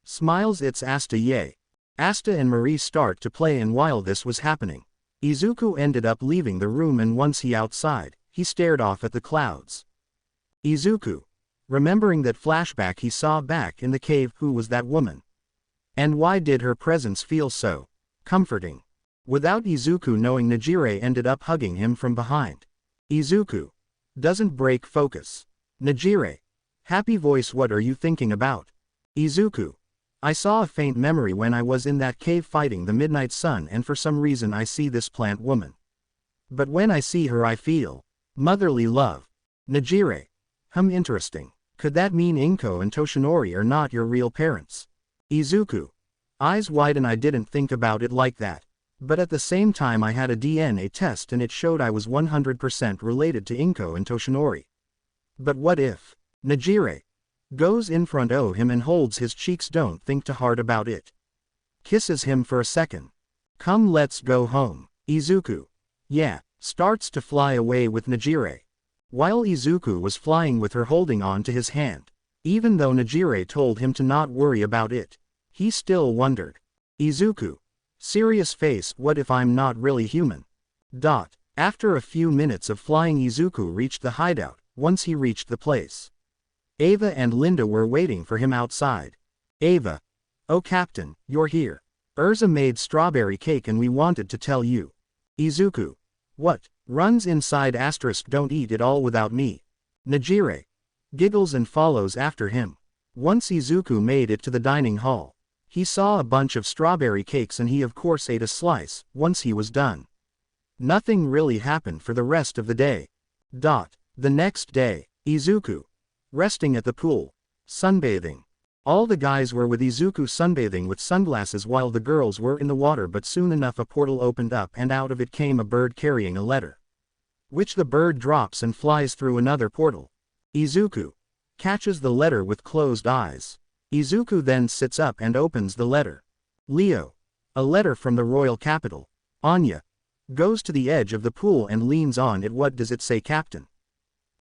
[SPEAKER 1] Smiles. It's Asta. Yay. Asta and Marie start to play, and while this was happening, Izuku ended up leaving the room, and once he outside, he stared off at the clouds. Izuku. Remembering that flashback he saw back in the cave. Who was that woman? And why did her presence feel so comforting? Without Izuku knowing, Nejire ended up hugging him from behind. Izuku. Doesn't break focus. Nejire. Happy voice. What are you thinking about? Izuku. I saw a faint memory when I was in that cave fighting the midnight sun, and for some reason I see this plant woman. But when I see her I feel motherly love. Nejire. Interesting. Could that mean Inko and Toshinori are not your real parents? Izuku. Eyes widen. I didn't think about it like that. But at the same time I had a DNA test and it showed I was 100% related to Inko and Toshinori. But what if? Nejire. Goes in front of him and holds his cheeks. Don't think too hard about it. Kisses him for a second. Come, let's go home. Izuku. Yeah. Starts to fly away with Nejire. While Izuku was flying with her holding on to his hand. Even though Nejire told him to not worry about it, he still wondered. Izuku. Serious face. What if I'm not really human? After a few minutes of flying, Izuku reached the hideout. Once he reached the place, Ava and Linda were waiting for him outside. Ava. Oh Captain, you're here. Urza made strawberry cake and we wanted to tell you. Izuku. What? Runs inside. Don't eat it all without me. Nejire. Giggles and follows after him. Once Izuku made it to the dining hall, he saw a bunch of strawberry cakes and he of course ate a slice. Once he was done, nothing really happened for the rest of the day. The next day, Izuku. Resting at the pool. Sunbathing. All the guys were with Izuku sunbathing with sunglasses while the girls were in the water, but soon enough a portal opened up and out of it came a bird carrying a letter, which the bird drops and flies through another portal. Izuku. Catches the letter with closed eyes. Izuku then sits up and opens the letter. Leo. A letter from the royal capital. Anya. Goes to the edge of the pool and leans on it. What does it say, Captain?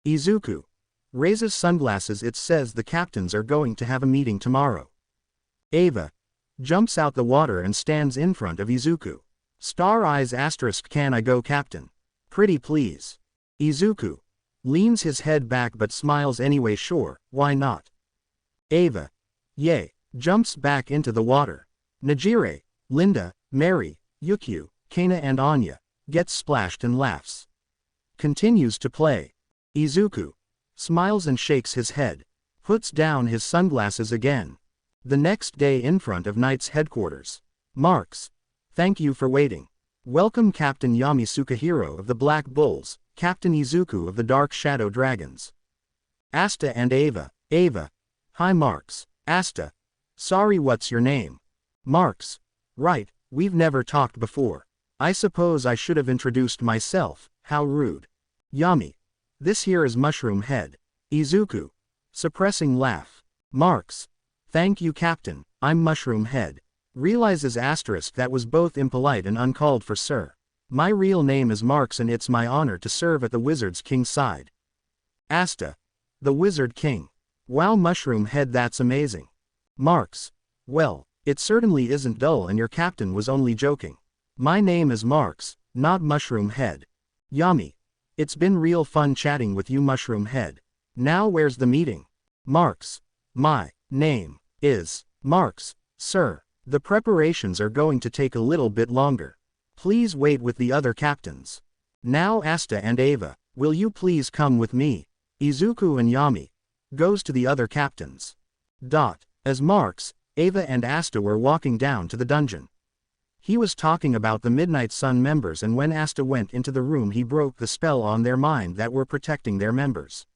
[SPEAKER 1] Izuku. Raises sunglasses. It says the captains are going to have a meeting tomorrow. Ava. Jumps out the water and stands in front of Izuku. Star eyes. Can I go, Captain? Pretty please. Izuku. Leans his head back but smiles anyway. Sure, why not? Ava. Yay. Jumps back into the water. Nejire, Linda, Mary, Yukio, Kana and Anya. Gets splashed and laughs. Continues to play. Izuku. Smiles and shakes his head. Puts down his sunglasses again. The next day in front of Knight's headquarters. Marks. Thank you for waiting. Welcome Captain Yami Sukahiro of the Black Bulls, Captain Izuku of the Dark Shadow Dragons. Asta and Ava. Ava. Hi Marks. Asta. Sorry, what's your name? Marks. Right, we've never talked before. I suppose I should have introduced myself. How rude. Yami. This here is Mushroom Head. Izuku. Suppressing laugh. Marks. Thank you Captain, I'm Mushroom Head. Realizes that was both impolite and uncalled for. Sir. My real name is Marks and it's my honor to serve at the Wizard's King's side. Asta. The Wizard King. Wow Mushroom Head, that's amazing. Marks. Well, it certainly isn't dull and your captain was only joking. My name is Marks, not Mushroom Head. Yami. It's been real fun chatting with you Mushroom Head. Now where's the meeting? Marks. My name is Marks, sir. The preparations are going to take a little bit longer. Please wait with the other captains. Now Asta and Ava, will you please come with me? Izuku and Yami. Goes to the other captains. As Marks, Ava and Asta were walking down to the dungeon. He was talking about the Midnight Sun members, and when Asta went into the room he broke the spell on their mind that were protecting their members.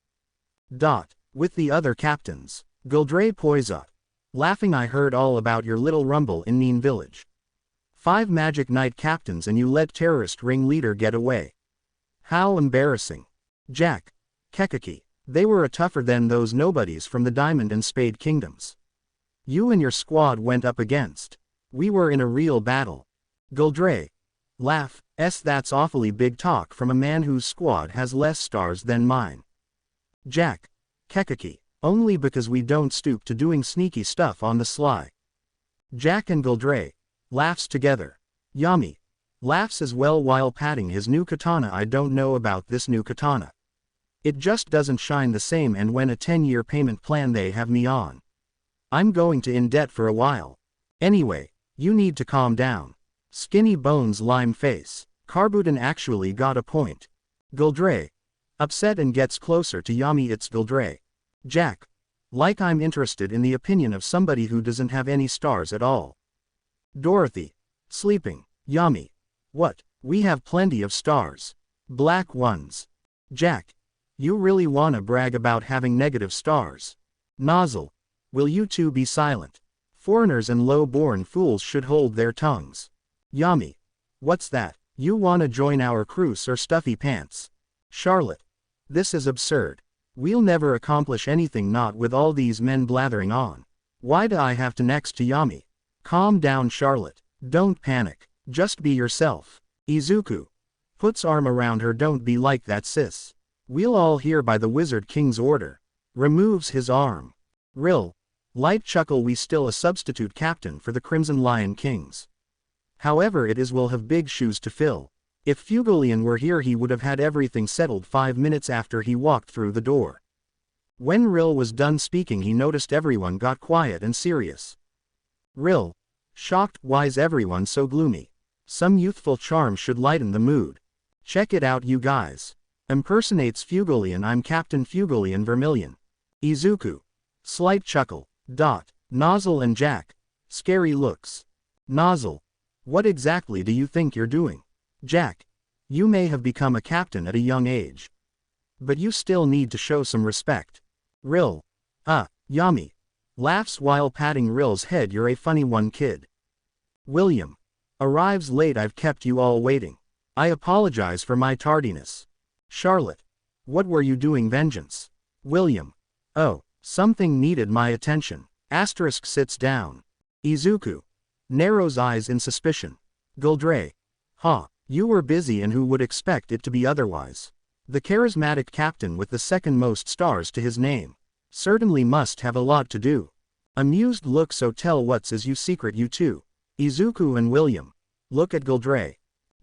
[SPEAKER 1] With the other captains. Guldre Poizot. Laughing, I heard all about your little rumble in Neen Village. 5 Magic Knight captains and you let terrorist ringleader get away. How embarrassing. Jack. Kekaki. They were tougher than those nobodies from the Diamond and Spade Kingdoms. You and your squad went up against. We were in a real battle. Guldre. Laugh, that's awfully big talk from a man whose squad has less stars than mine. Jack. Kekaki. Only because we don't stoop to doing sneaky stuff on the sly. Jack and Guldre. Laughs together. Yami. Laughs as well while patting his new katana. I don't know about this new katana. It just doesn't shine the same, and when a 10-year payment plan they have me on. I'm going to in debt for a while. Anyway, you need to calm down. Skinny bones lime face. Carbutin actually got a point. Guldre. Upset and gets closer to Yami. It's Guldre. Jack. Like I'm interested in the opinion of somebody who doesn't have any stars at all. Dorothy. Sleeping. Yami. What? We have plenty of stars. Black ones. Jack. You really wanna brag about having negative stars? Nozzle. Will you two be silent? Foreigners and low-born fools should hold their tongues. Yami. What's that? You wanna join our crew, sir? Stuffy pants. Charlotte. This is absurd. We'll never accomplish anything, not with all these men blathering on. Why do I have to next to Yami? Calm down, Charlotte. Don't panic. Just be yourself. Izuku. Puts arm around her. Don't be like that, sis. We'll all hear by the Wizard King's order. Removes his arm. Rill. Light chuckle. We still a substitute captain for the Crimson Lion Kings. However, will have big shoes to fill. If Fugolian were here, he would have had everything settled 5 minutes after he walked through the door. When Rill was done speaking, he noticed everyone got quiet and serious. Rill. Shocked. Why's everyone so gloomy? Some youthful charm should lighten the mood. Check it out, you guys. Impersonates Fugolian. I'm Captain Fugolian Vermilion. Izuku. Slight chuckle. Nozzle and Jack. Scary looks. Nozzle. What exactly do you think you're doing? Jack. You may have become a captain at a young age. But you still need to show some respect. Rill. Yami. Laughs while patting Rill's head. You're a funny one, kid. William. Arrives late. I've kept you all waiting. I apologize for my tardiness. Charlotte. What were you doing? Vengeance. William. Oh, something needed my attention. Asterisk sits down. Izuku. Narrows eyes in suspicion. Guldre. You were busy, and who would expect it to be otherwise? The charismatic captain with the second most stars to his name. Certainly must have a lot to do. Amused look. So tell what's is you secret, you two. Izuku and William. Look at Guldre.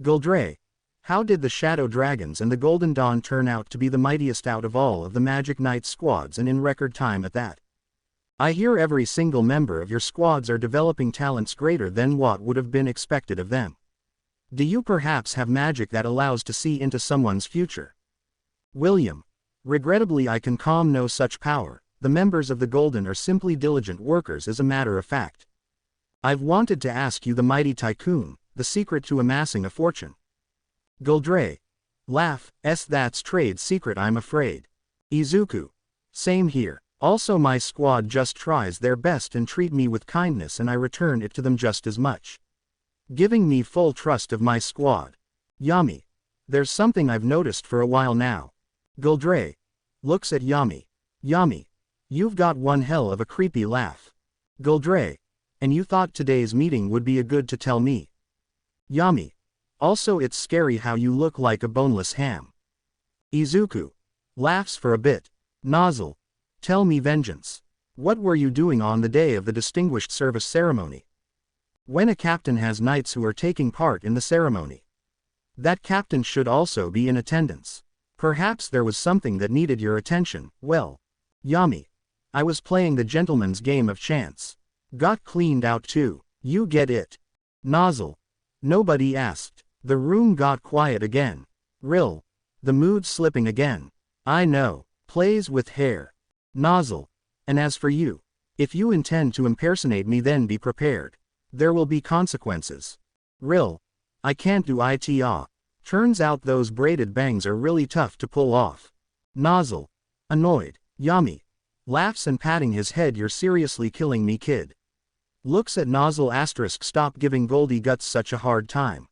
[SPEAKER 1] Guldre. How did the Shadow Dragons and the Golden Dawn turn out to be the mightiest out of all of the Magic Knight squads, and in record time at that? I hear every single member of your squads are developing talents greater than what would have been expected of them. Do you perhaps have magic that allows to see into someone's future? William. Regrettably, I can calm no such power. The members of the Golden are simply diligent workers, as a matter of fact. I've wanted to ask you, the mighty tycoon, the secret to amassing a fortune. Guldre. Laugh. That's trade secret, I'm afraid. Izuku. Same here. Also, my squad just tries their best and treat me with kindness, and I return it to them just as much. Giving me full trust of my squad. Yami. There's something I've noticed for a while now. Guldre. Looks at Yami. Yami. You've got one hell of a creepy laugh. Guldre. And you thought today's meeting would be a good to tell me. Yami. Also, it's scary how you look like a boneless ham. Izuku. Laughs for a bit. Nozzle. Tell me, Vengeance. What were you doing on the day of the Distinguished Service Ceremony? When a captain has knights who are taking part in the ceremony, that captain should also be in attendance. Perhaps there was something that needed your attention. Well, Yami. I was playing the gentleman's game of chance. Got cleaned out too. You get it. Nozzle. Nobody asked. The room got quiet again. Rill. The mood's slipping again. I know. Plays with hair. Nozzle. And as for you, if you intend to impersonate me, then be prepared. There will be consequences. Rill. I can't do it. Turns out those braided bangs are really tough to pull off. Nozzle. Annoyed. Yami. Laughs and patting his head. You're seriously killing me, kid. Looks at Nozzle. Asterisk stop giving Goldie Guts such a hard time.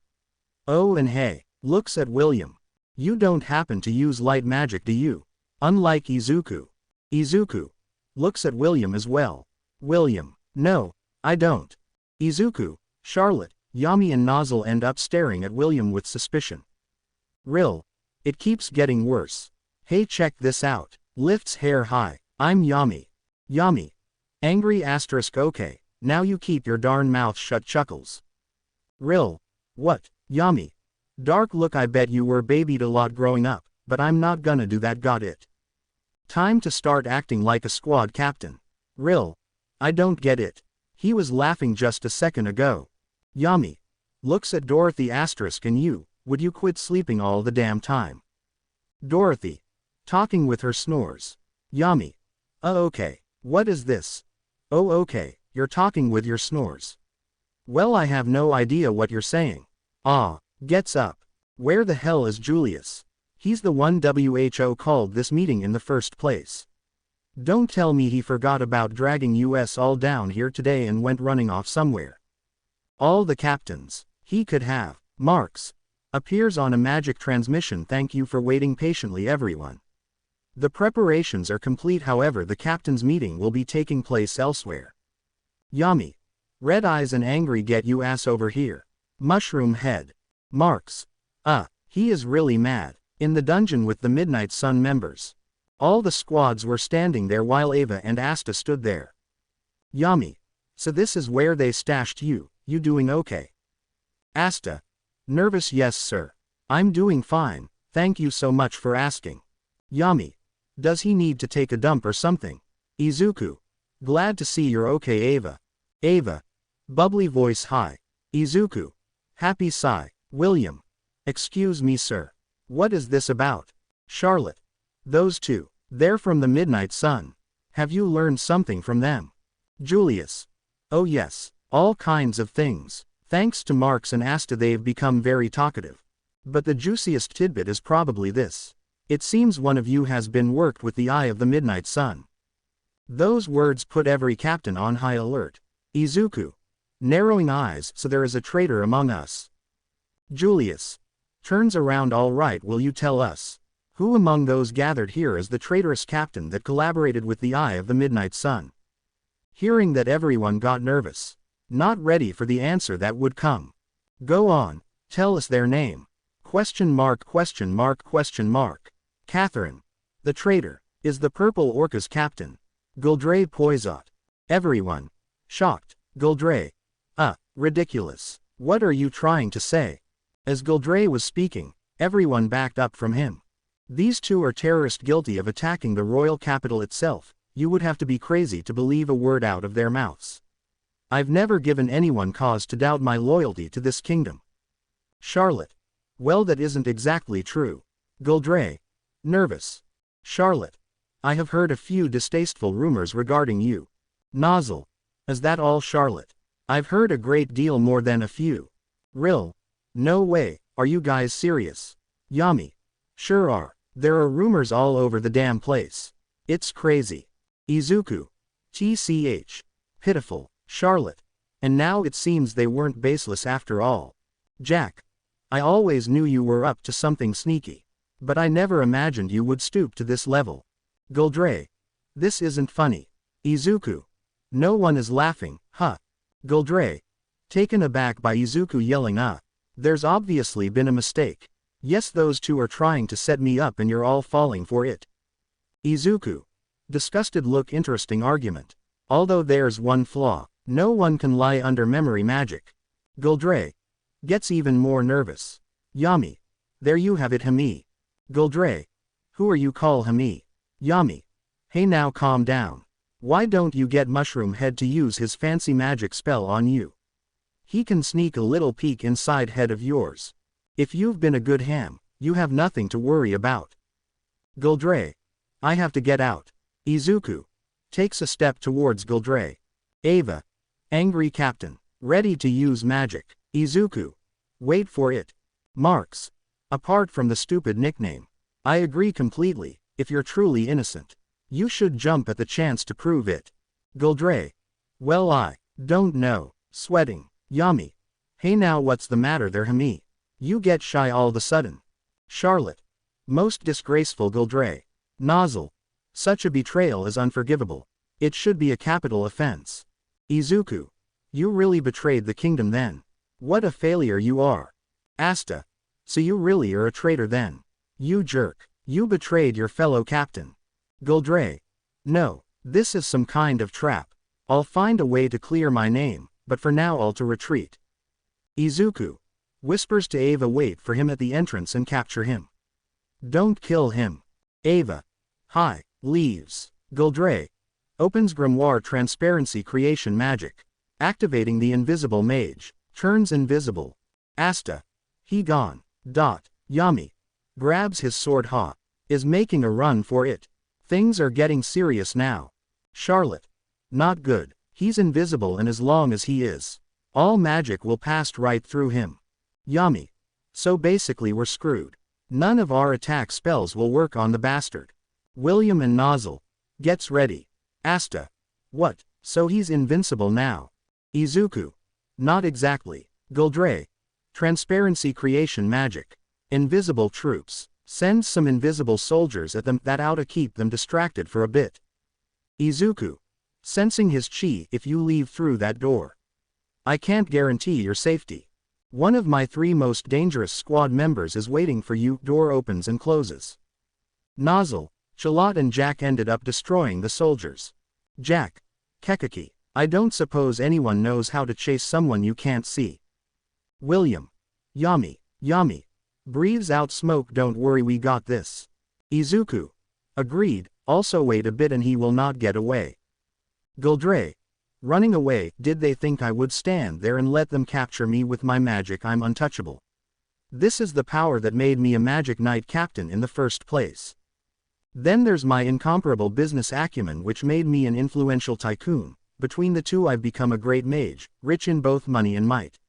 [SPEAKER 1] Oh, and hey. Looks at William. You don't happen to use light magic, do you? Unlike Izuku. Izuku. Looks at William as well. William. No, I don't. Izuku. Charlotte. Yami and Nozzle end up staring at William with suspicion. It keeps getting worse. Hey, check this out. Lifts hair high. I'm Yami. Yami. Angry asterisk okay, now you keep your darn mouth shut chuckles. What? Yami. Dark look, I bet you were babied a lot growing up, but I'm not gonna do that, got it? Time to start acting like a squad captain. I don't get it. He was laughing just a second ago. Yami. Looks at Dorothy asterisk and would you quit sleeping all the damn time? Dorothy. Talking with her snores. Yami. Okay. What is this? Oh okay, you're talking with your snores. Well, I have no idea what you're saying. Gets up. Where the hell is Julius? He's the one WHO called this meeting in the first place. Don't tell me he forgot about dragging us all down here today and went running off somewhere. All the captains he could have. Marks. Appears on a magic transmission. Thank you for waiting patiently, everyone. The preparations are complete, however the captain's meeting will be taking place elsewhere. Yami. Red eyes and angry, get you ass over here. Mushroom head. Marks. He is really mad. In the dungeon with the Midnight Sun members. All the squads were standing there while Ava and Asta stood there. Yami. So this is where they stashed you doing okay? Asta. Nervous, yes sir. I'm doing fine, thank you so much for asking. Yami. Does he need to take a dump or something? Izuku. Glad to see you're okay, Ava. Ava. Bubbly voice, hi. Izuku. Happy sigh. William. Excuse me sir. What is this about? Charlotte. Those two. They're from the Midnight Sun. Have you learned something from them? Julius. Oh yes, all kinds of things. Thanks to Marks and Asta they've become very talkative. But the juiciest tidbit is probably this. It seems one of you has been worked with the Eye of the Midnight Sun. Those words put every captain on high alert. Izuku. Narrowing eyes, so there is a traitor among us. Julius. Turns around, all right, will you tell us? Who among those gathered here is the traitorous captain that collaborated with the Eye of the Midnight Sun? Hearing that, everyone got nervous. Not ready for the answer that would come. Go on, tell us their name. Question mark, question mark, question mark. Catherine. The traitor, is the Purple Orca's captain. Guldre Poisot. Everyone. Shocked. Guldre. Ridiculous. What are you trying to say? As Guldre was speaking, everyone backed up from him. These two are terrorists guilty of attacking the royal capital itself. You would have to be crazy to believe a word out of their mouths. I've never given anyone cause to doubt my loyalty to this kingdom. Charlotte. Well, that isn't exactly true. Guldre. Nervous. Charlotte. I have heard a few distasteful rumors regarding you. Nozzle. Is that all, Charlotte? I've heard a great deal more than a few. No way, are you guys serious? Yami. Sure are. There are rumors all over the damn place. It's crazy. Izuku. TCH. Pitiful. Charlotte. And now it seems they weren't baseless after all. Jack. I always knew you were up to something sneaky. But I never imagined you would stoop to this level. Guldre. This isn't funny. Izuku. No one is laughing, huh? Guldre. Taken aback by Izuku yelling, there's obviously been a mistake. Yes, those two are trying to set me up and you're all falling for it. Izuku. Disgusted look, interesting argument. Although there's one flaw. No one can lie under memory magic. Guldre. Gets even more nervous. Yami. There you have it, Hami. Guldre. Who are you, call Hami? Yami. Hey, now calm down. Why don't you get Mushroom Head to use his fancy magic spell on you? He can sneak a little peek inside head of yours. If you've been a good ham, you have nothing to worry about. Guldre. I have to get out. Izuku. Takes a step towards Guldre. Ava. Angry captain. Ready to use magic. Izuku. Wait for it. Marks. Apart from the stupid nickname. I agree completely, if you're truly innocent. You should jump at the chance to prove it. Guldre. Well, I don't know. Sweating. Yami. Hey, now what's the matter there, Hami? You get shy all of a sudden. Charlotte. Most disgraceful, Guldre. Nozzle. Such a betrayal is unforgivable. It should be a capital offense. Izuku. You really betrayed the kingdom then. What a failure you are. Asta. So you really are a traitor then. You jerk. You betrayed your fellow captain. Guldre. No, this is some kind of trap. I'll find a way to clear my name, but for now I'll to retreat. Izuku. Whispers to Ava, wait for him at the entrance and capture him. Don't kill him. Ava. Hi. Leaves. Guldre. Opens grimoire transparency creation magic. Activating the invisible mage. Turns invisible. Asta. He gone. Yami. Grabs his sword. Is making a run for it. Things are getting serious now. Charlotte. Not good. He's invisible, and as long as he is, all magic will pass right through him. Yami. So basically we're screwed. None of our attack spells will work on the bastard. William and Nozzle. Gets ready. Asta. What, so he's invincible now? Izuku. Not exactly. Guldre. Transparency creation magic. Invisible troops. Send some invisible soldiers at them that ought to keep them distracted for a bit. Izuku. Sensing his chi if you leave through that door. I can't guarantee your safety. One of my 3 most dangerous squad members is waiting for you. Door opens and closes. Nozzle. Charlotte and Jack ended up destroying the soldiers. Jack. Kekaki. I don't suppose anyone knows how to chase someone you can't see. William. Yami. Breathes out smoke. Don't worry, we got this. Izuku. Agreed, also wait a bit and he will not get away. Guldre. Running away. Did they think I would stand there and let them capture me with my magic? I'm untouchable. This is the power that made me a Magic Knight captain in the first place. Then there's my incomparable business acumen, which made me an influential tycoon. Between the two I've become a great mage, rich in both money and might.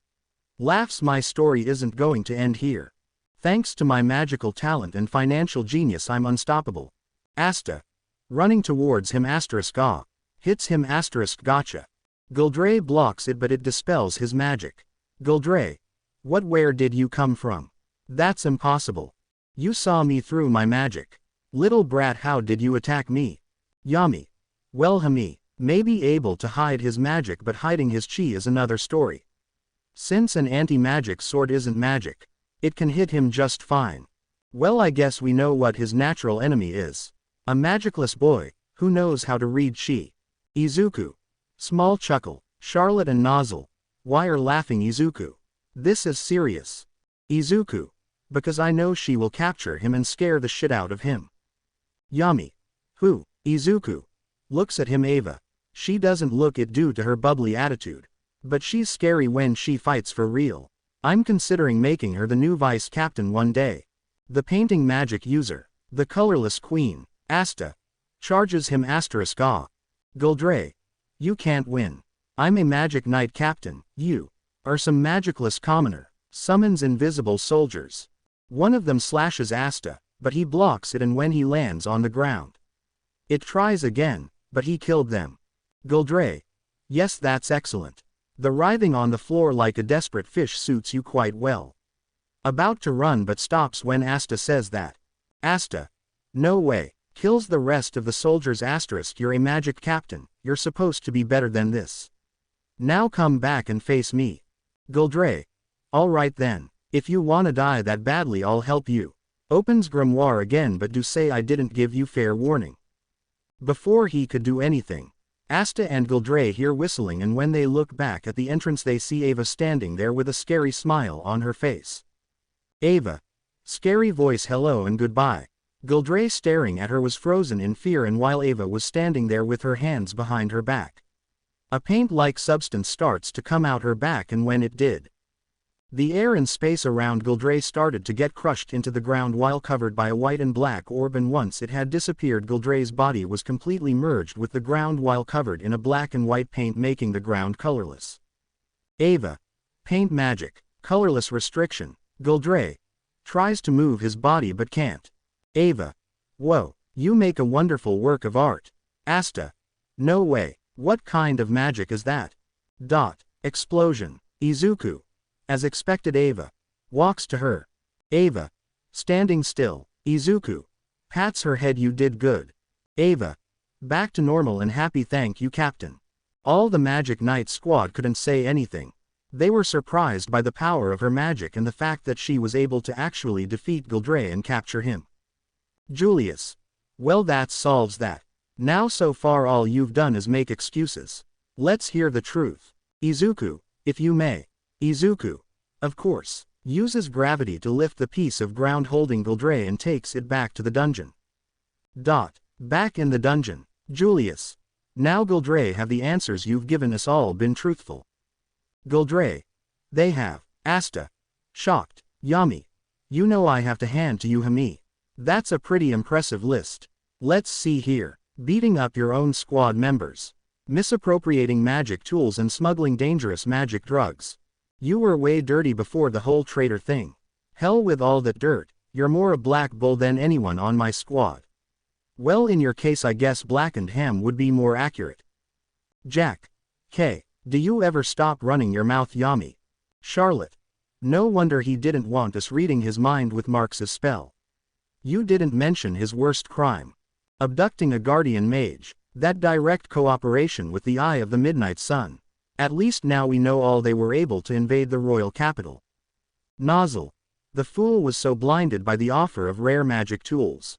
[SPEAKER 1] Laughs. My story isn't going to end here. Thanks to my magical talent and financial genius I'm unstoppable. Asta. Running towards him. *A. Hits him. *Gotcha. Guldre blocks it, but it dispels his magic. Guldre. What? Where did you come from? That's impossible. You saw me through my magic. Little brat, how did you attack me? Yami. Well, Hami may be able to hide his magic, but hiding his chi is another story. Since an anti-magic sword isn't magic, it can hit him just fine. Well, I guess we know what his natural enemy is. A magicless boy, who knows how to read chi. Izuku. Small chuckle. Charlotte and Nozzle. Why are laughing? Izuku. This is serious. Izuku. Because I know she will capture him and scare the shit out of him. Yami. Who? Izuku. Looks at him. Ava. She doesn't look it due to her bubbly attitude. But she's scary when she fights for real. I'm considering making her the new vice captain one day. The painting magic user. The colorless queen. Asta. Charges him. *A. Guldre. You can't win. I'm a Magic Knight captain. You are some magicless commoner. Summons invisible soldiers. One of them slashes Asta, but he blocks it, and when he lands on the ground, it tries again, but he killed them. Guldre. Yes, that's excellent. The writhing on the floor like a desperate fish suits you quite well. About to run but stops when Asta says that. Asta. No way. Kills the rest of the soldiers. *. You're a magic captain, you're supposed to be better than this. Now come back and face me. Guldre. Alright then, if you wanna die that badly I'll help you. Opens grimoire again, but do say I didn't give you fair warning. Before he could do anything, Asta and Guldre hear whistling, and when they look back at the entrance they see Ava standing there with a scary smile on her face. Ava. Scary voice. Hello and goodbye. Guldre staring at her was frozen in fear, and while Ava was standing there with her hands behind her back, a paint-like substance starts to come out her back, and when it did, the air and space around Guldre started to get crushed into the ground while covered by a white and black orb, and once it had disappeared Guldre's body was completely merged with the ground while covered in a black and white paint, making the ground colorless. Ava. Paint magic. Colorless restriction. Guldre. Tries to move his body but can't. Ava. Whoa, you make a wonderful work of art. Asta. No way, what kind of magic is that? Explosion. Izuku. As expected, Ava walks to her. Ava. Standing still. Izuku. Pats her head. You did good. Ava. Back to normal and happy. Thank you, Captain. All the Magic Knight squad couldn't say anything. They were surprised by the power of her magic and the fact that she was able to actually defeat Gildre and capture him. Julius. Well, that solves that. Now so far all you've done is make excuses. Let's hear the truth. Izuku, if you may. Izuku. Of course. Uses gravity to lift the piece of ground holding Gildre and takes it back to the dungeon. Back in the dungeon. Julius. Now Gildre, have the answers you've given us all been truthful? Gildre. They have. Asta. Shocked. Yami. You know I have to hand to you Hami. That's a pretty impressive list. Let's see here. Beating up your own squad members. Misappropriating magic tools and smuggling dangerous magic drugs. You were way dirty before the whole traitor thing. Hell with all that dirt, you're more a black bull than anyone on my squad. Well, in your case I guess blackened ham would be more accurate. Jack. K. Do you ever stop running your mouth, Yami? Charlotte. No wonder he didn't want us reading his mind with Marx's spell. You didn't mention his worst crime. Abducting a guardian mage, that direct cooperation with the Eye of the Midnight Sun. At least now we know all they were able to invade the royal capital. Nozzle. The fool was so blinded by the offer of rare magic tools.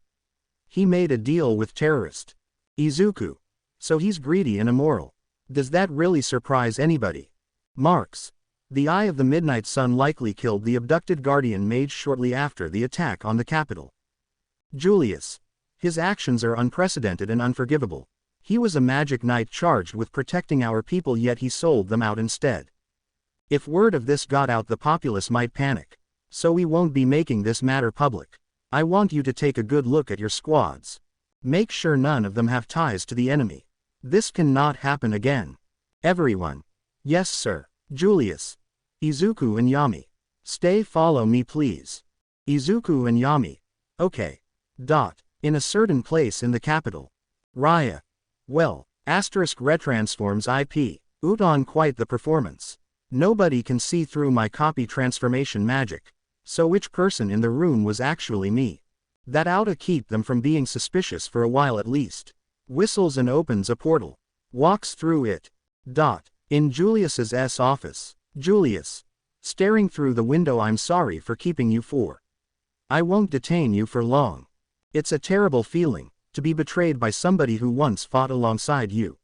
[SPEAKER 1] He made a deal with terrorist. Izuku. So he's greedy and immoral. Does that really surprise anybody? Marx. The Eye of the Midnight Sun likely killed the abducted guardian mage shortly after the attack on the capital. Julius. His actions are unprecedented and unforgivable. He was a magic knight charged with protecting our people, yet he sold them out instead. If word of this got out, the populace might panic. So we won't be making this matter public. I want you to take a good look at your squads. Make sure none of them have ties to the enemy. This cannot happen again. Everyone. Yes, sir. Julius. Izuku and Yami. Stay, follow me please. Izuku and Yami. Okay. In a certain place in the capital. Raya. Well, retransforms IP. On quite the performance. Nobody can see through my copy transformation magic. So which person in the room was actually me? That ought to keep them from being suspicious for a while at least. Whistles and opens a portal. Walks through it. In Julius's office. Julius. Staring through the window. I'm sorry for keeping you for. I won't detain you for long. It's a terrible feeling, to be betrayed by somebody who once fought alongside you.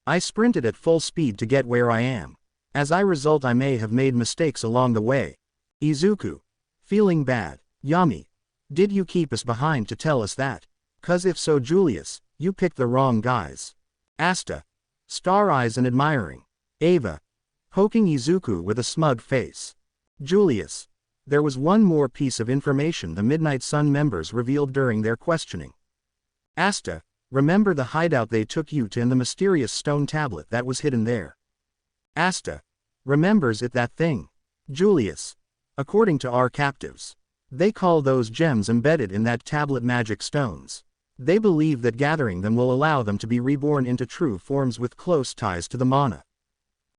[SPEAKER 1] I sprinted at full speed to get where I am. As a result I may have made mistakes along the way. Izuku. Feeling bad. Yami. Did you keep us behind to tell us that? 'Cause if so, Julius, you picked the wrong guys. Asta. Star eyes and admiring. Ava. Poking Izuku with a smug face. Julius. There was one more piece of information the Midnight Sun members revealed during their questioning. Asta. Remember the hideout they took you to and the mysterious stone tablet that was hidden there? Asta. Remembers it, that thing? Julius. According to our captives. They call those gems embedded in that tablet magic stones. They believe that gathering them will allow them to be reborn into true forms with close ties to the mana,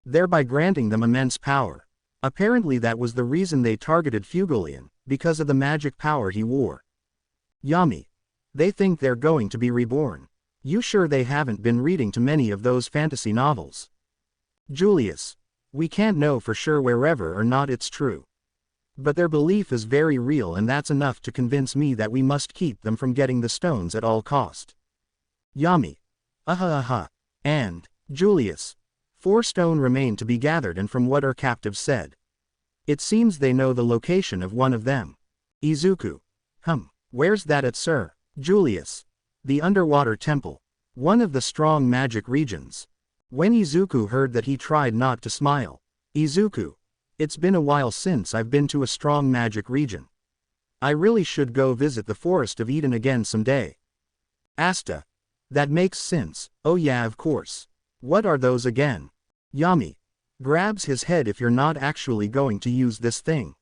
[SPEAKER 1] thereby granting them immense power. Apparently that was the reason they targeted Fugolian, because of the magic power he wore. Yami. They think they're going to be reborn. You sure they haven't been reading too many of those fantasy novels? Julius. We can't know for sure wherever or not it's true. But their belief is very real, and that's enough to convince me that we must keep them from getting the stones at all cost. Yami. And, Julius. 4 stone remain to be gathered, and from what our captives said, it seems they know the location of one of them. Izuku. Where's that at, sir? Julius. The underwater temple. One of the strong magic regions. When Izuku heard that, he tried not to smile. Izuku. It's been a while since I've been to a strong magic region. I really should go visit the Forest of Eden again someday. Asta. That makes sense. Oh yeah, of course. What are those again? Yami. Grabs his head. If you're not actually going to use this thing,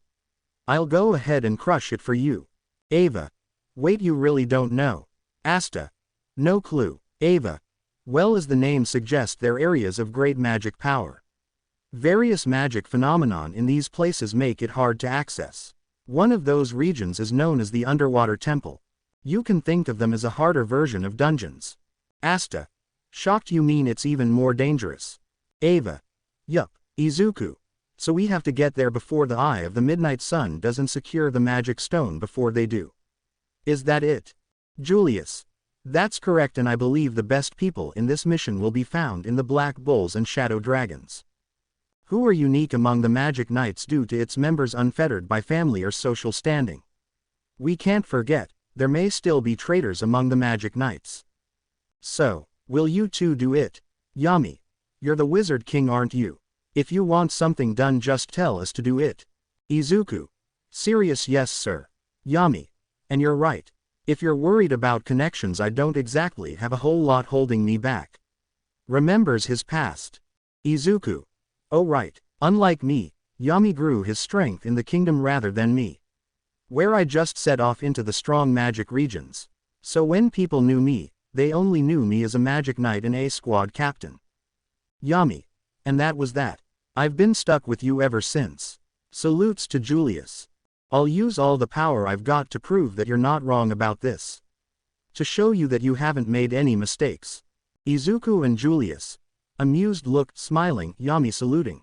[SPEAKER 1] I'll go ahead and crush it for you. Ava. Wait, you really don't know? Asta. No clue. Ava. Well, as the name suggests, they're areas of great magic power. Various magic phenomenon in these places make it hard to access. One of those regions is known as the Underwater Temple. You can think of them as a harder version of dungeons. Asta. Shocked, you mean it's even more dangerous? Ava. Yup. Izuku. So we have to get there before the eye of the midnight sun doesn't secure the magic stone before they do. Is that it? Julius. That's correct, and I believe the best people in this mission will be found in the Black Bulls and Shadow Dragons. Who are unique among the Magic Knights due to its members unfettered by family or social standing. We can't forget, there may still be traitors among the Magic Knights. So, will you two do it? Yami. You're the Wizard King, aren't you? If you want something done, just tell us to do it. Izuku. Serious, yes sir. Yami. And you're right. If you're worried about connections, I don't exactly have a whole lot holding me back. Remembers his past. Izuku. Oh right, unlike me, Yami grew his strength in the kingdom rather than me. Where I just set off into the strong magic regions. So when people knew me, they only knew me as a magic knight and a squad captain. Yami. And that was that. I've been stuck with you ever since. Salutes to Julius. I'll use all the power I've got to prove that you're not wrong about this. To show you that you haven't made any mistakes. Izuku and Julius. Amused look, smiling, Yami saluting.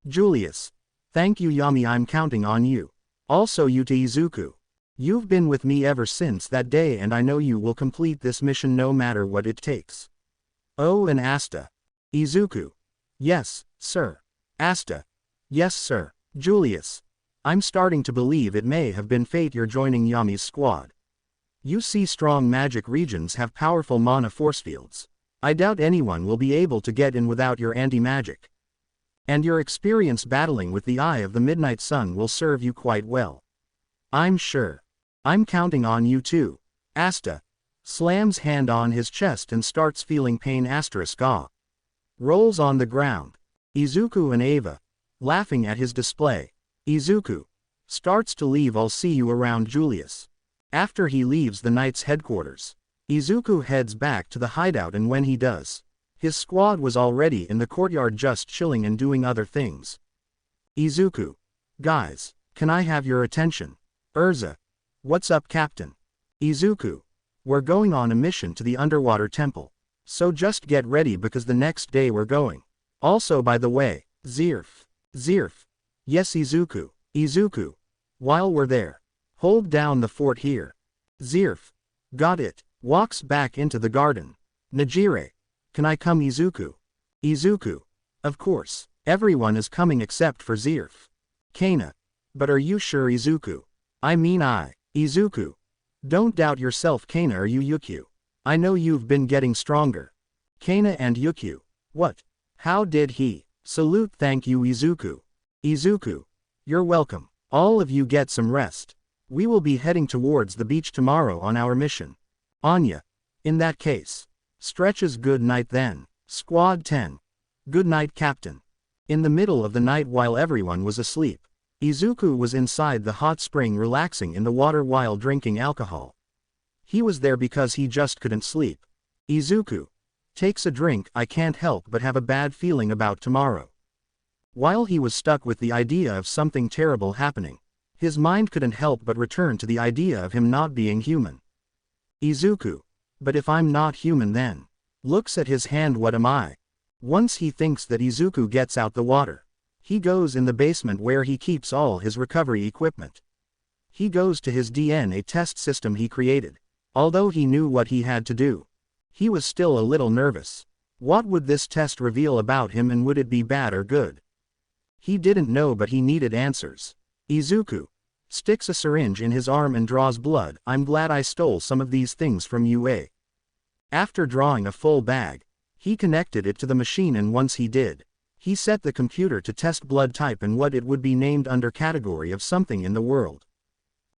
[SPEAKER 1] Julius. Thank you Yami, I'm counting on you. Also you to Izuku. You've been with me ever since that day and I know you will complete this mission no matter what it takes. Oh, and Asta. Izuku. Yes, sir. Asta. Yes sir. Julius. I'm starting to believe it may have been fate you're joining Yami's squad. You see, strong magic regions have powerful mana force fields. I doubt anyone will be able to get in without your anti-magic. And your experience battling with the Eye of the Midnight Sun will serve you quite well. I'm sure. I'm counting on you too. Asta. Slams hand on his chest and starts feeling pain. Ah. Rolls on the ground. Izuku and Ava. Laughing at his display. Izuku. Starts to leave. I'll see you around, Julius. After he leaves the Knight's headquarters, Izuku heads back to the hideout, and when he does, his squad was already in the courtyard just chilling and doing other things. Izuku. Guys, can I have your attention? Urza. What's up, Captain? Izuku. We're going on a mission to the underwater temple. So just get ready because the next day we're going. Also, by the way, Zirf. Yes, Izuku. Izuku. While we're there, hold down the fort here. Zirf. Got it. Walks back into the garden. Nejire. Can I come, Izuku? Izuku. Of course. Everyone is coming except for Zirf. Kana. But are you sure, Izuku? I mean I. Izuku. Don't doubt yourself, Kana or Yukyu. I know you've been getting stronger. Kana and Yukyu. What? How did he? Salute, thank you, Izuku. Izuku. You're welcome. All of you get some rest. We will be heading towards the beach tomorrow on our mission. Anya. In that case. Stretches, good night then. Squad 10. Good night, Captain. In the middle of the night while everyone was asleep, Izuku was inside the hot spring relaxing in the water while drinking alcohol. He was there because he just couldn't sleep. Izuku. Takes a drink. I can't help but have a bad feeling about tomorrow. While he was stuck with the idea of something terrible happening, his mind couldn't help but return to the idea of him not being human. Izuku. But if I'm not human then? Looks at his hand, what am I? Once he thinks that Izuku gets out the water, he goes in the basement where he keeps all his recovery equipment. He goes to his DNA test system he created. Although he knew what he had to do, he was still a little nervous. What would this test reveal about him, and would it be bad or good? He didn't know, but he needed answers. Izuku. Sticks a syringe in his arm and draws blood. I'm glad I stole some of these things from UA. After drawing a full bag, he connected it to the machine, and once he did, he set the computer to test blood type and what it would be named under category of something in the world.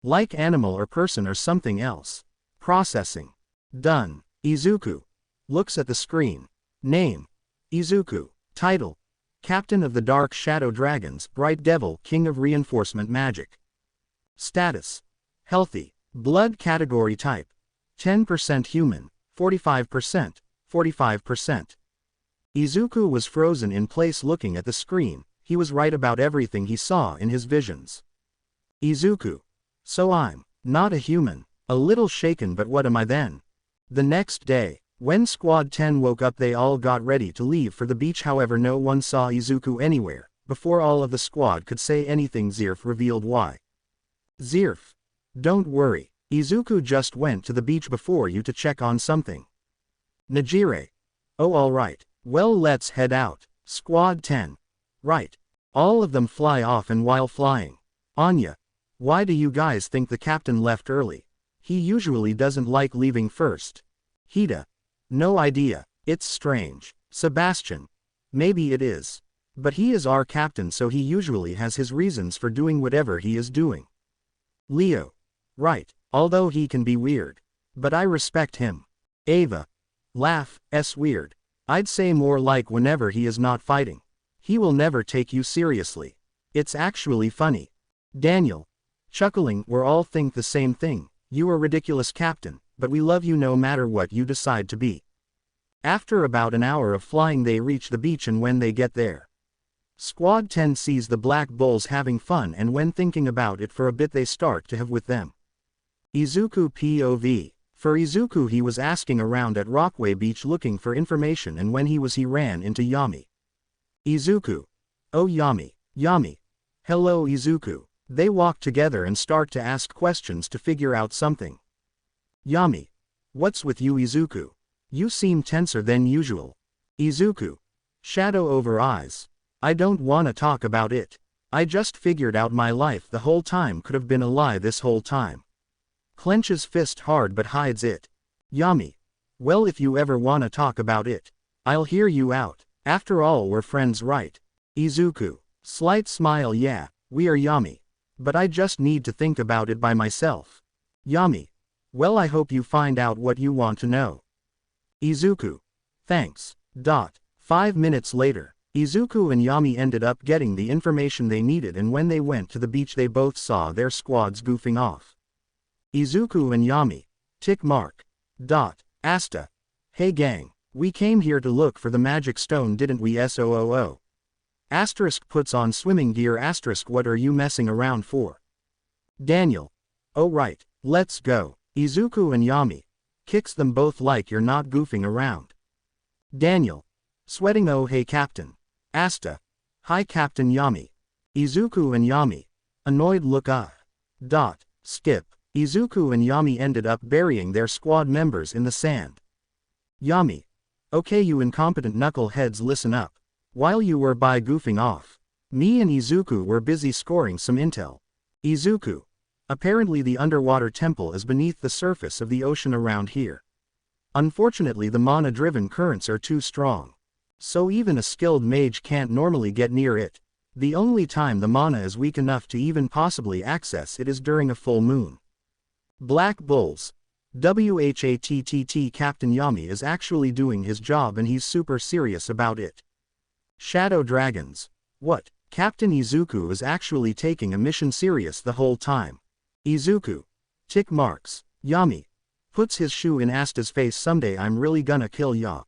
[SPEAKER 1] Like animal or person or something else. Processing. Done. Izuku. Looks at the screen. Name. Izuku. Title. Captain of the Dark Shadow Dragons, Bright Devil, King of Reinforcement Magic. Status. Healthy. Blood category type. 10% human, 45%, 45%. Izuku was frozen in place looking at the screen. He was right about everything he saw in his visions. Izuku. So I'm not a human. A little shaken, but what am I then? The next day, when Squad 10 woke up, they all got ready to leave for the beach. However, no one saw Izuku anywhere, Before all of the squad could say anything, Zirf revealed why. Zirf. Don't worry, Izuku just went to the beach before you to check on something. Nejire. Oh, alright, well, let's head out. Squad 10. Right. All of them fly off, and while flying, Anya. Why do you guys think the captain left early? He usually doesn't like leaving first. Hida. No idea, it's strange. Sebastian. Maybe it is. But he is our captain, so he usually has his reasons for doing whatever he is doing. Leo. Right, although he can be weird. But I respect him. Ava. Laugh, weird. I'd say more like whenever he is not fighting. He will never take you seriously. It's actually funny. Daniel. Chuckling, we all think the same thing. You are ridiculous, captain, but we love you no matter what you decide to be. After about an hour of flying, they reach the beach, and when they get there, Squad 10 sees the Black Bulls having fun, and when thinking about it for a bit, they start to have with them. Izuku POV. For Izuku, he was asking around at Rockaway Beach looking for information, and when he ran into Yami. Izuku. Oh, Yami. Yami. Hello, Izuku. They walk together and start to ask questions to figure out something. Yami. What's with you, Izuku? You seem tenser than usual. Izuku. Shadow over eyes. I don't wanna talk about it. I just figured out my life the whole time could have been a lie this whole time. Clenches fist hard but hides it. Yami. Well, if you ever wanna talk about it, I'll hear you out. After all, we're friends, right? Izuku. Slight smile. Yeah, we are, Yami. But I just need to think about it by myself. Yami. Well, I hope you find out what you want to know. Izuku. Thanks. 5 minutes later, Izuku and Yami ended up getting the information they needed, and when they went to the beach, they both saw their squads goofing off. Izuku and Yami. Tick mark. Asta. Hey gang, we came here to look for the magic stone, didn't we? SOOO. Asterisk puts on swimming gear. Asterisk what are you messing around for? Daniel. Oh right, let's go. Izuku and Yami. Kicks them both like you're not goofing around. Daniel. Sweating. Oh hey captain. Asta. Hi Captain Yami. Izuku and Yami. Annoyed look. Skip. Izuku and Yami ended up burying their squad members in the sand. Yami. Okay, you incompetent knuckleheads, listen up. While you were goofing off, me and Izuku were busy scoring some intel. Izuku. Apparently the underwater temple is beneath the surface of the ocean around here. Unfortunately, the mana-driven currents are too strong. So even a skilled mage can't normally get near it. The only time the mana is weak enough to even possibly access it is during a full moon. Black Bulls. WHATTT. Captain Yami is actually doing his job, and he's super serious about it. Shadow Dragons. What? Captain Izuku is actually taking a mission serious the whole time. Izuku. Tick marks. Yami. Puts his shoe in Asta's face. Someday I'm really gonna kill ya.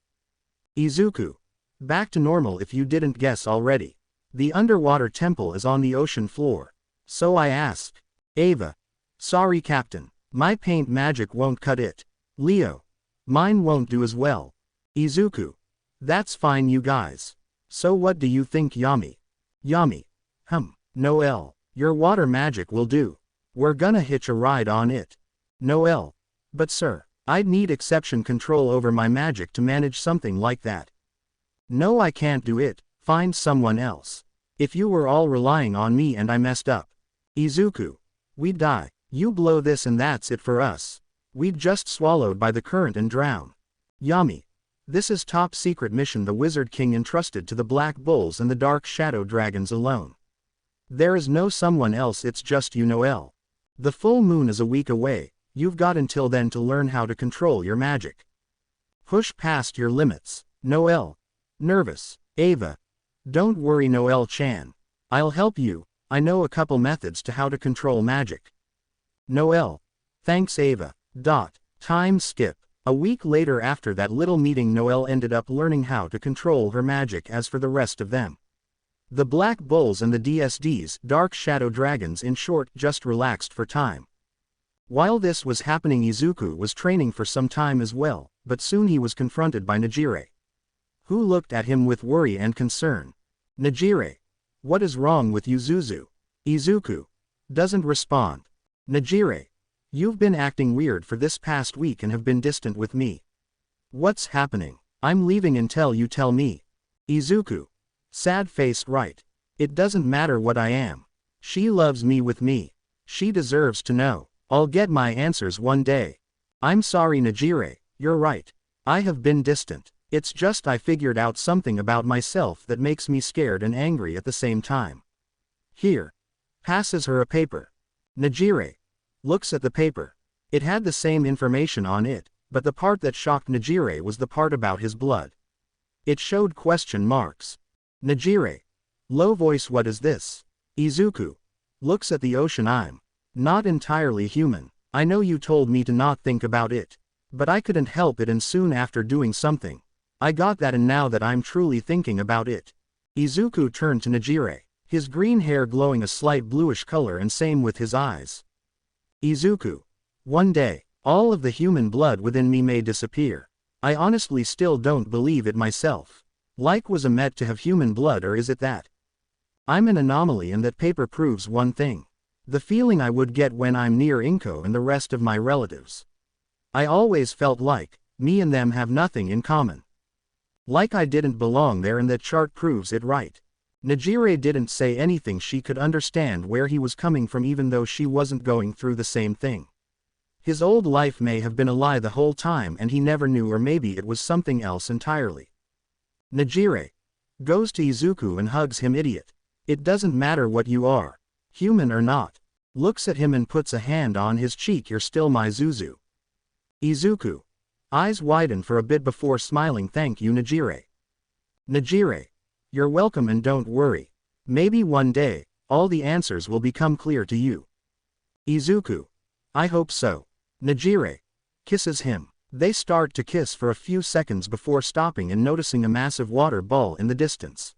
[SPEAKER 1] Izuku. Back to normal if you didn't guess already. The underwater temple is on the ocean floor. So I asked. Ava. Sorry Captain. My paint magic won't cut it. Leo. Mine won't do as well. Izuku. That's fine you guys. So what do you think, Yami? Yami. Noel. Your water magic will do. We're gonna hitch a ride on it. Noel. But sir, I'd need exception control over my magic to manage something like that. No, I can't do it. Find someone else. If you were all relying on me and I messed up. Izuku. We'd die. You blow this and that's it for us. We'd just swallowed by the current and drown. Yami. This is top secret mission the Wizard King entrusted to the Black Bulls and the Dark Shadow Dragons alone. There is no someone else, it's just you, Noel. The full moon is a week away. You've got until then to learn how to control your magic. Push past your limits. Noel. Nervous. Ava. Don't worry Noel-chan. I'll help you. I know a couple methods to how to control magic. Noel. Thanks Ava. Time skip. A week later, after that little meeting, Noel ended up learning how to control her magic. As for the rest of them, the Black Bulls and the DSDs, Dark Shadow Dragons in short, just relaxed for time. While this was happening, Izuku was training for some time as well, but soon he was confronted by Nejire, who looked at him with worry and concern. Nejire. What is wrong with you, Zuzu? Izuku. Doesn't respond. Nejire. You've been acting weird for this past week and have been distant with me. What's happening? I'm leaving until you tell me. Izuku. Sad-faced right. It doesn't matter what I am. She loves me with me. She deserves to know. I'll get my answers one day. I'm sorry, Nejire, you're right. I have been distant. It's just I figured out something about myself that makes me scared and angry at the same time. Here. Passes her a paper. Nejire. Looks at the paper. It had the same information on it, but the part that shocked Nejire was the part about his blood. It showed question marks. Nejire. Low voice, what is this? Izuku. Looks at the ocean. I'm not entirely human. I know you told me to not think about it. But I couldn't help it, and soon after doing something, I got that, and now that I'm truly thinking about it. Izuku turned to Nejire, his green hair glowing a slight bluish color, and same with his eyes. Izuku. One day, all of the human blood within me may disappear. I honestly still don't believe it myself. Like, was I meant to have human blood, or is it that I'm an anomaly? And that paper proves one thing. The feeling I would get when I'm near Inko and the rest of my relatives. I always felt like me and them have nothing in common. Like I didn't belong there, and that chart proves it right. Nejire didn't say anything. She could understand where he was coming from, even though she wasn't going through the same thing. His old life may have been a lie the whole time and he never knew, or maybe it was something else entirely. Nejire goes to Izuku and hugs him. Idiot. It doesn't matter what you are, human or not. Looks at him and puts a hand on his cheek. You're still my Zuzu. Izuku. Eyes widen for a bit before smiling. Thank you, Nejire. Nejire. You're welcome, and don't worry. Maybe one day, all the answers will become clear to you. Izuku. I hope so. Nejire. Kisses him. They start to kiss for a few seconds before stopping and noticing a massive water ball in the distance.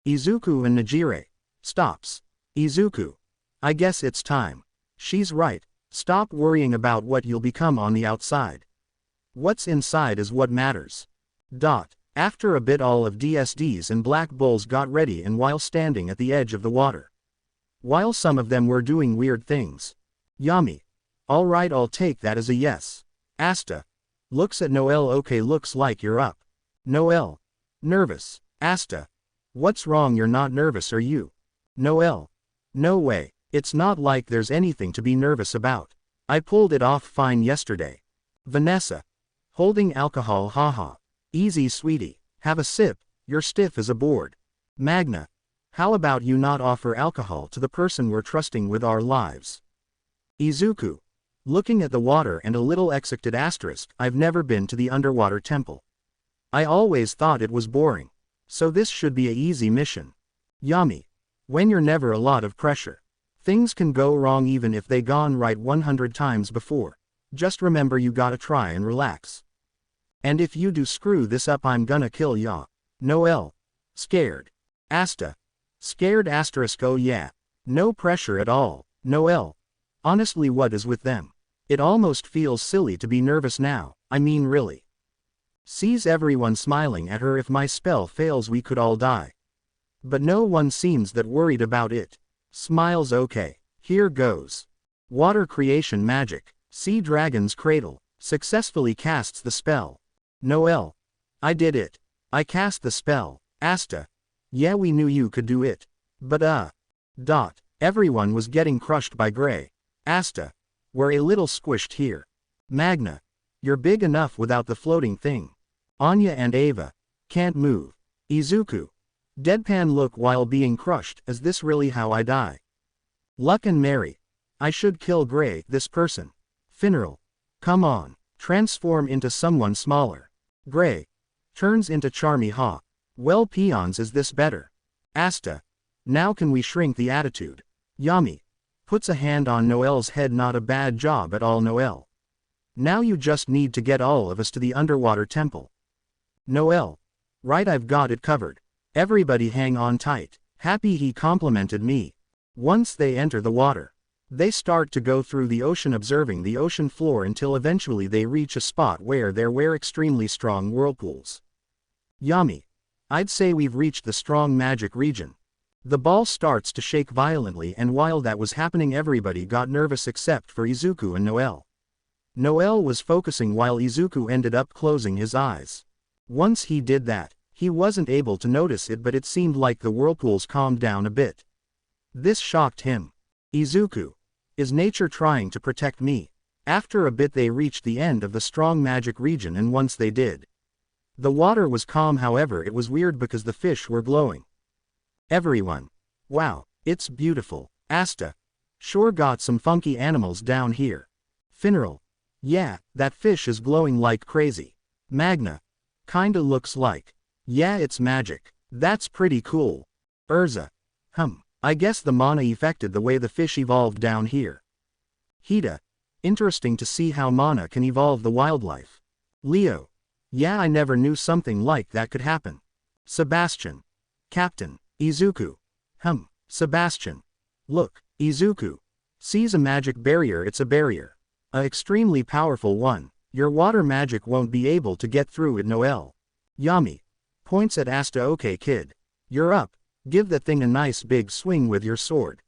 [SPEAKER 1] Izuku and Nejire. Stops. Izuku. I guess it's time. She's right. Stop worrying about what you'll become on the outside. What's inside is what matters. After a bit, all of DSDs and Black Bulls got ready, and while standing at the edge of the water, while some of them were doing weird things. Yami. Alright, I'll take that as a yes. Asta. Looks at Noelle. Okay, looks like you're up. Noelle. Nervous. Asta. What's wrong? You're not nervous, are you? Noelle. No way. It's not like there's anything to be nervous about. I pulled it off fine yesterday. Vanessa. Holding alcohol. Haha. Easy, sweetie. Have a sip. You're stiff as a board. Magna. How about you not offer alcohol to the person we're trusting with our lives? Izuku. Looking at the water and a little excited. Asterisk. I've never been to the underwater temple. I always thought it was boring. So this should be a easy mission. Yami. When you're never a lot of pressure. Things can go wrong even if they gone right 100 times before. Just remember, you gotta try and relax. And if you do screw this up, I'm gonna kill ya. Noelle. Scared. Asta. Scared. Asterisk. Oh yeah. No pressure at all. Noelle. Honestly, what is with them? It almost feels silly to be nervous now. I mean, really. Sees everyone smiling at her. If my spell fails, we could all die. But no one seems that worried about it. Smiles. Okay. Here goes. Water creation magic. Sea Dragon's Cradle. Successfully casts the spell. Noelle. I did it. I cast the spell. Asta. Yeah, we knew you could do it. But everyone was getting crushed by Gray. Asta. We're a little squished here. Magna. You're big enough without the floating thing. Anya and Ava. Can't move. Izuku. Deadpan look while being crushed. Is this really how I die? Luck and Mary. I should kill Gray, this person. Finral. Come on. Transform into someone smaller. Gray. Turns into Charmy. Ha. Well, peons, is this better? Asta. Now can we shrink the attitude? Yami. Puts a hand on Noelle's head. Not a bad job at all, Noelle. Now you just need to get all of us to the underwater temple. Noelle. Right, I've got it covered. Everybody hang on tight. Happy he complimented me. Once they enter the water, they start to go through the ocean, observing the ocean floor until eventually they reach a spot where there were extremely strong whirlpools. Yami. I'd say we've reached the strong magic region. The ball starts to shake violently, and while that was happening everybody got nervous except for Izuku and Noel. Noel was focusing while Izuku ended up closing his eyes. Once he did that, he wasn't able to notice it, but it seemed like the whirlpools calmed down a bit. This shocked him. Izuku. Is nature trying to protect me? After a bit they reached the end of the strong magic region, and once they did, the water was calm. However, it was weird because the fish were glowing. Everyone. Wow, it's beautiful. Asta. Sure got some funky animals down here. Finral. Yeah, that fish is glowing like crazy. Magna. Kinda looks like. Yeah, it's magic. That's pretty cool. Urza. I guess the mana affected the way the fish evolved down here. Hida. Interesting to see how mana can evolve the wildlife. Leo. Yeah, I never knew something like that could happen. Sebastian. Captain. Izuku. Sebastian. Look, Izuku. Sees a magic barrier. It's a barrier. A extremely powerful one. Your water magic won't be able to get through it. Noel. Yami. Points at Asta. Okay kid. You're up. Give that thing a nice big swing with your sword.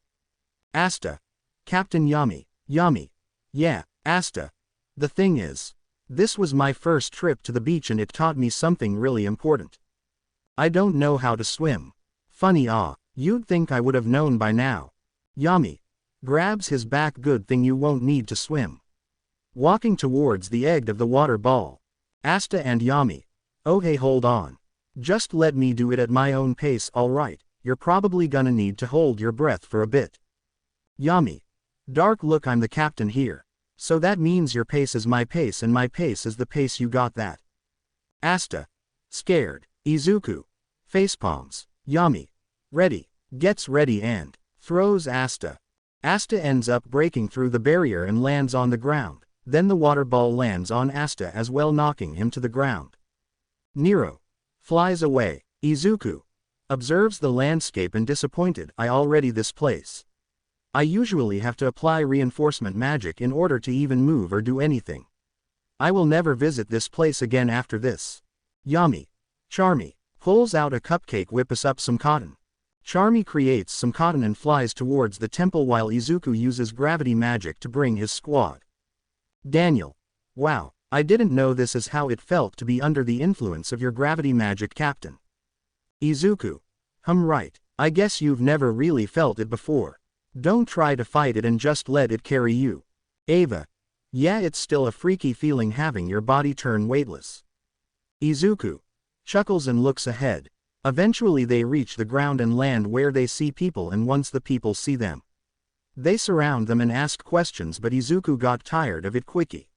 [SPEAKER 1] Asta. Captain Yami. Yami. Yeah, Asta. The thing is, this was my first trip to the beach and it taught me something really important. I don't know how to swim. Funny you'd think I would have known by now. Yami. Grabs his back. Good thing you won't need to swim. Walking towards the edge of the water ball. Asta and Yami. Oh hey, hold on. Just let me do it at my own pace. Alright, you're probably gonna need to hold your breath for a bit. Yami. Dark look, I'm the captain here. So that means your pace is my pace and my pace is the pace. You got that? Asta. Scared. Izuku. Facepalms. Yami. Ready. Gets ready and throws Asta. Asta ends up breaking through the barrier and lands on the ground. Then the water ball lands on Asta as well, knocking him to the ground. Nero. Flies away. Izuku. Observes the landscape and disappointed. This place. I usually have to apply reinforcement magic in order to even move or do anything. I will never visit this place again after this. Yami. Charmy. Pulls out a cupcake. Whip us up some cotton. Charmy creates some cotton and flies towards the temple while Izuku uses gravity magic to bring his squad. Daniel. Wow, I didn't know this is how it felt to be under the influence of your gravity magic, Captain. Izuku. Right, I guess you've never really felt it before. Don't try to fight it and just let it carry you. Ava. Yeah, it's still a freaky feeling having your body turn weightless. Izuku. Chuckles and looks ahead. Eventually they reach the ground and land where they see people, and once the people see them, they surround them and ask questions, but Izuku got tired of it quickly.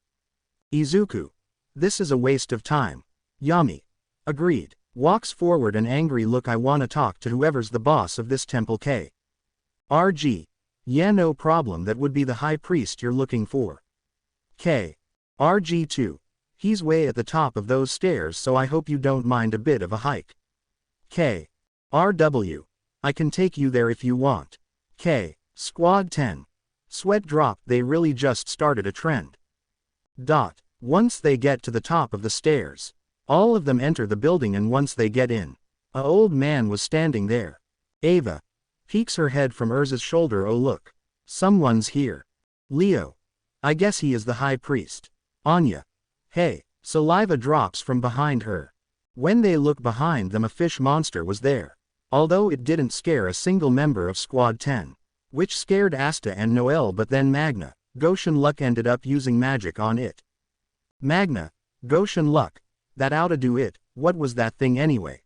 [SPEAKER 1] Izuku. This is a waste of time. Yami. Agreed. Walks forward an angry look. I wanna talk to whoever's the boss of this temple. K. RG. Yeah, no problem, that would be the high priest you're looking for. K. RG2. He's way at the top of those stairs, so I hope you don't mind a bit of a hike. K. RW. I can take you there if you want. K. Squad 10. Sweat drop. They really just started a trend. Once they get to the top of the stairs, all of them enter the building, and once they get in, a old man was standing there. Ava. Peeks her head from Urza's shoulder. Oh look. Someone's here. Leo. I guess he is the high priest. Anya. Hey. Saliva drops from behind her. When they look behind them, a fish monster was there. Although it didn't scare a single member of Squad 10. Which scared Asta and Noel, but then Magna, Goshen Luck ended up using magic on it. Magna, Goshen Luck. That oughta do it. What was that thing anyway?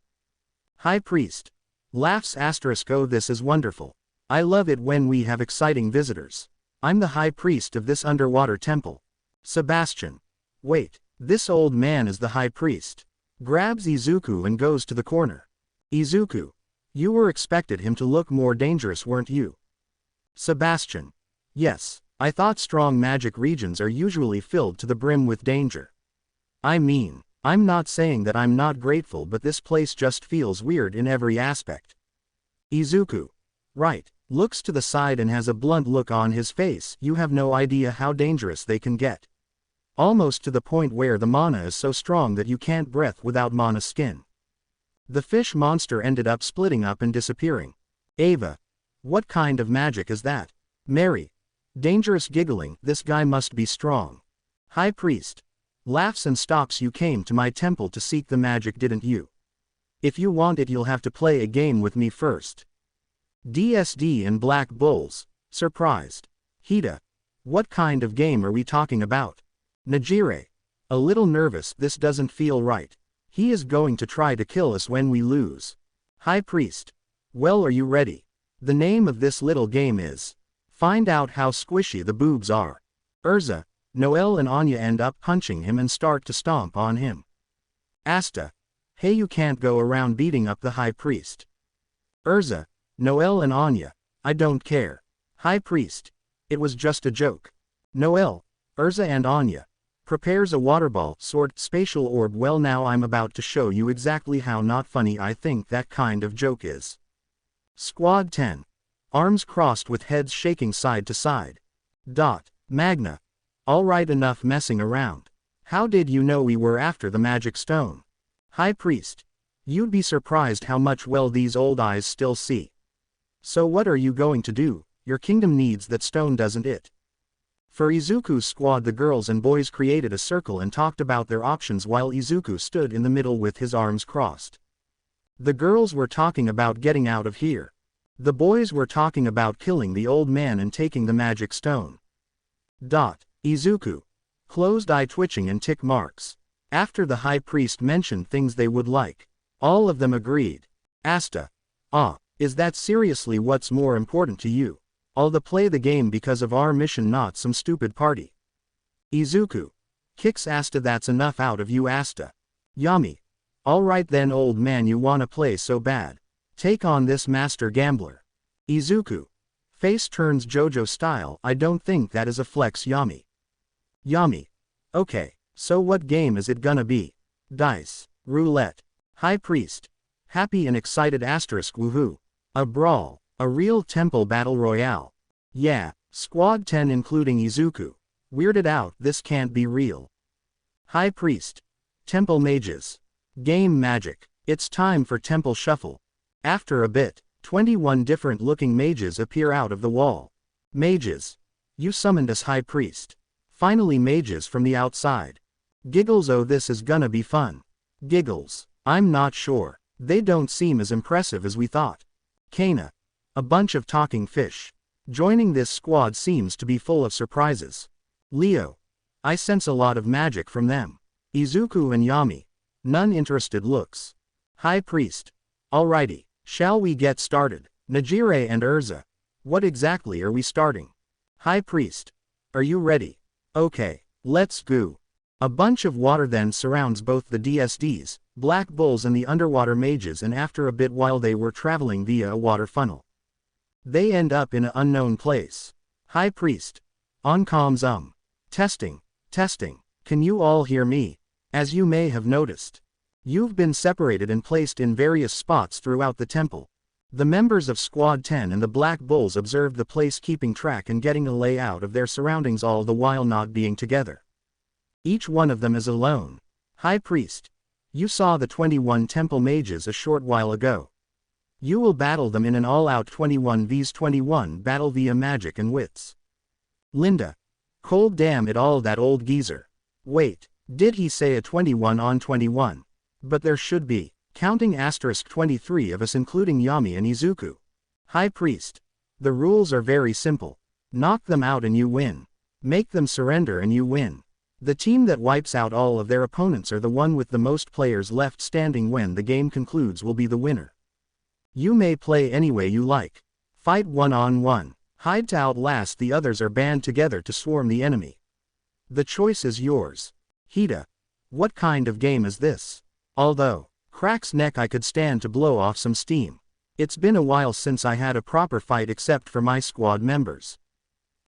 [SPEAKER 1] High Priest. Laughs asterisk. Oh, this is wonderful. I love it when we have exciting visitors. I'm the high priest of this underwater temple. Sebastian. Wait, this old man is the high priest. Grabs Izuku and goes to the corner. Izuku. You were expected him to look more dangerous, weren't you? Sebastian. Yes, I thought strong magic regions are usually filled to the brim with danger. I mean, I'm not saying that I'm not grateful, but this place just feels weird in every aspect. Izuku. Right, looks to the side and has a blunt look on his face. You have no idea how dangerous they can get. Almost to the point where the mana is so strong that you can't breathe without mana skin. The fish monster ended up splitting up and disappearing. Ava. What kind of magic is that? Mary. Dangerous giggling, this guy must be strong. High Priest. Laughs and stops. You came to my temple to seek the magic, didn't you? If you want it, you'll have to play a game with me first. DSD and Black Bulls. Surprised. Hida. What kind of game are we talking about? Nejire. A little nervous, this doesn't feel right. He is going to try to kill us when we lose. High Priest. Well, are you ready? The name of this little game is Find Out How Squishy the Boobs Are. Urza. Noelle and Anya end up punching him and start to stomp on him. Asta. Hey, you can't go around beating up the High Priest. Urza. Noelle and Anya. I don't care. High Priest. It was just a joke. Noelle. Urza and Anya. Prepares a waterball sort spatial orb. Well, now I'm about to show you exactly how not funny I think that kind of joke is. Squad 10. Arms crossed with heads shaking side to side. Magna. Alright, enough messing around. How did you know we were after the magic stone? High Priest. You'd be surprised how much well these old eyes still see. So what are you going to do? Your kingdom needs that stone, doesn't it? For Izuku's squad, the girls and boys created a circle and talked about their options while Izuku stood in the middle with his arms crossed. The girls were talking about getting out of here. The boys were talking about killing the old man and taking the magic stone. Izuku. Closed eye twitching and tick marks. After the High Priest mentioned things they would like, all of them agreed. Asta. Is that seriously what's more important to you? I'll play the game because of our mission, not some stupid party. Izuku. Kicks Asta. That's enough out of you, Asta. Yami. Alright then, old man, you wanna play so bad. Take on this master gambler. Izuku. Face turns JoJo style. I don't think that is a flex, Yami. Yami. Okay, so what game is it gonna be? Dice. Roulette. High Priest. Happy and excited asterisk woohoo. A brawl. A real temple battle royale. Yeah, Squad 10 including Izuku. Weirded out, this can't be real. High Priest. Temple mages. Game magic. It's time for temple shuffle. After a bit, 21 different looking mages appear out of the wall. Mages. You summoned us, High Priest. Finally, mages from the outside. Giggles. Oh, this is gonna be fun. Giggles. I'm not sure. They don't seem as impressive as we thought. Kana. A bunch of talking fish. Joining this squad seems to be full of surprises. Leo. I sense a lot of magic from them. Izuku and Yami. None interested looks. High Priest. Alrighty, shall we get started? Nejire and Urza. What exactly are we starting? High Priest. Are you ready? Okay, let's go. A bunch of water then surrounds both the DSDs, Black Bulls, and the underwater mages, and after a bit, while they were traveling via a water funnel, they end up in an unknown place. High Priest. On comms. Testing. Can you all hear me? As you may have noticed, you've been separated and placed in various spots throughout the temple. The members of Squad 10 and the Black Bulls observed the place, keeping track and getting a layout of their surroundings, all the while not being together. Each one of them is alone. High Priest. You saw the 21 temple mages a short while ago. You will battle them in an all-out 21 vs 21 battle via magic and wits. Linda. Cold damn it all, that old geezer. Wait, did he say a 21 on 21? But there should be, counting asterisk 23 of us including Yami and Izuku. High Priest. The rules are very simple. Knock them out and you win. Make them surrender and you win. The team that wipes out all of their opponents, or the one with the most players left standing when the game concludes, will be the winner. You may play any way you like. Fight one-on-one. Hide to outlast the others, or band together to swarm the enemy. The choice is yours. Hida. What kind of game is this? Although, crack's neck, I could stand to blow off some steam. It's been a while since I had a proper fight except for my squad members.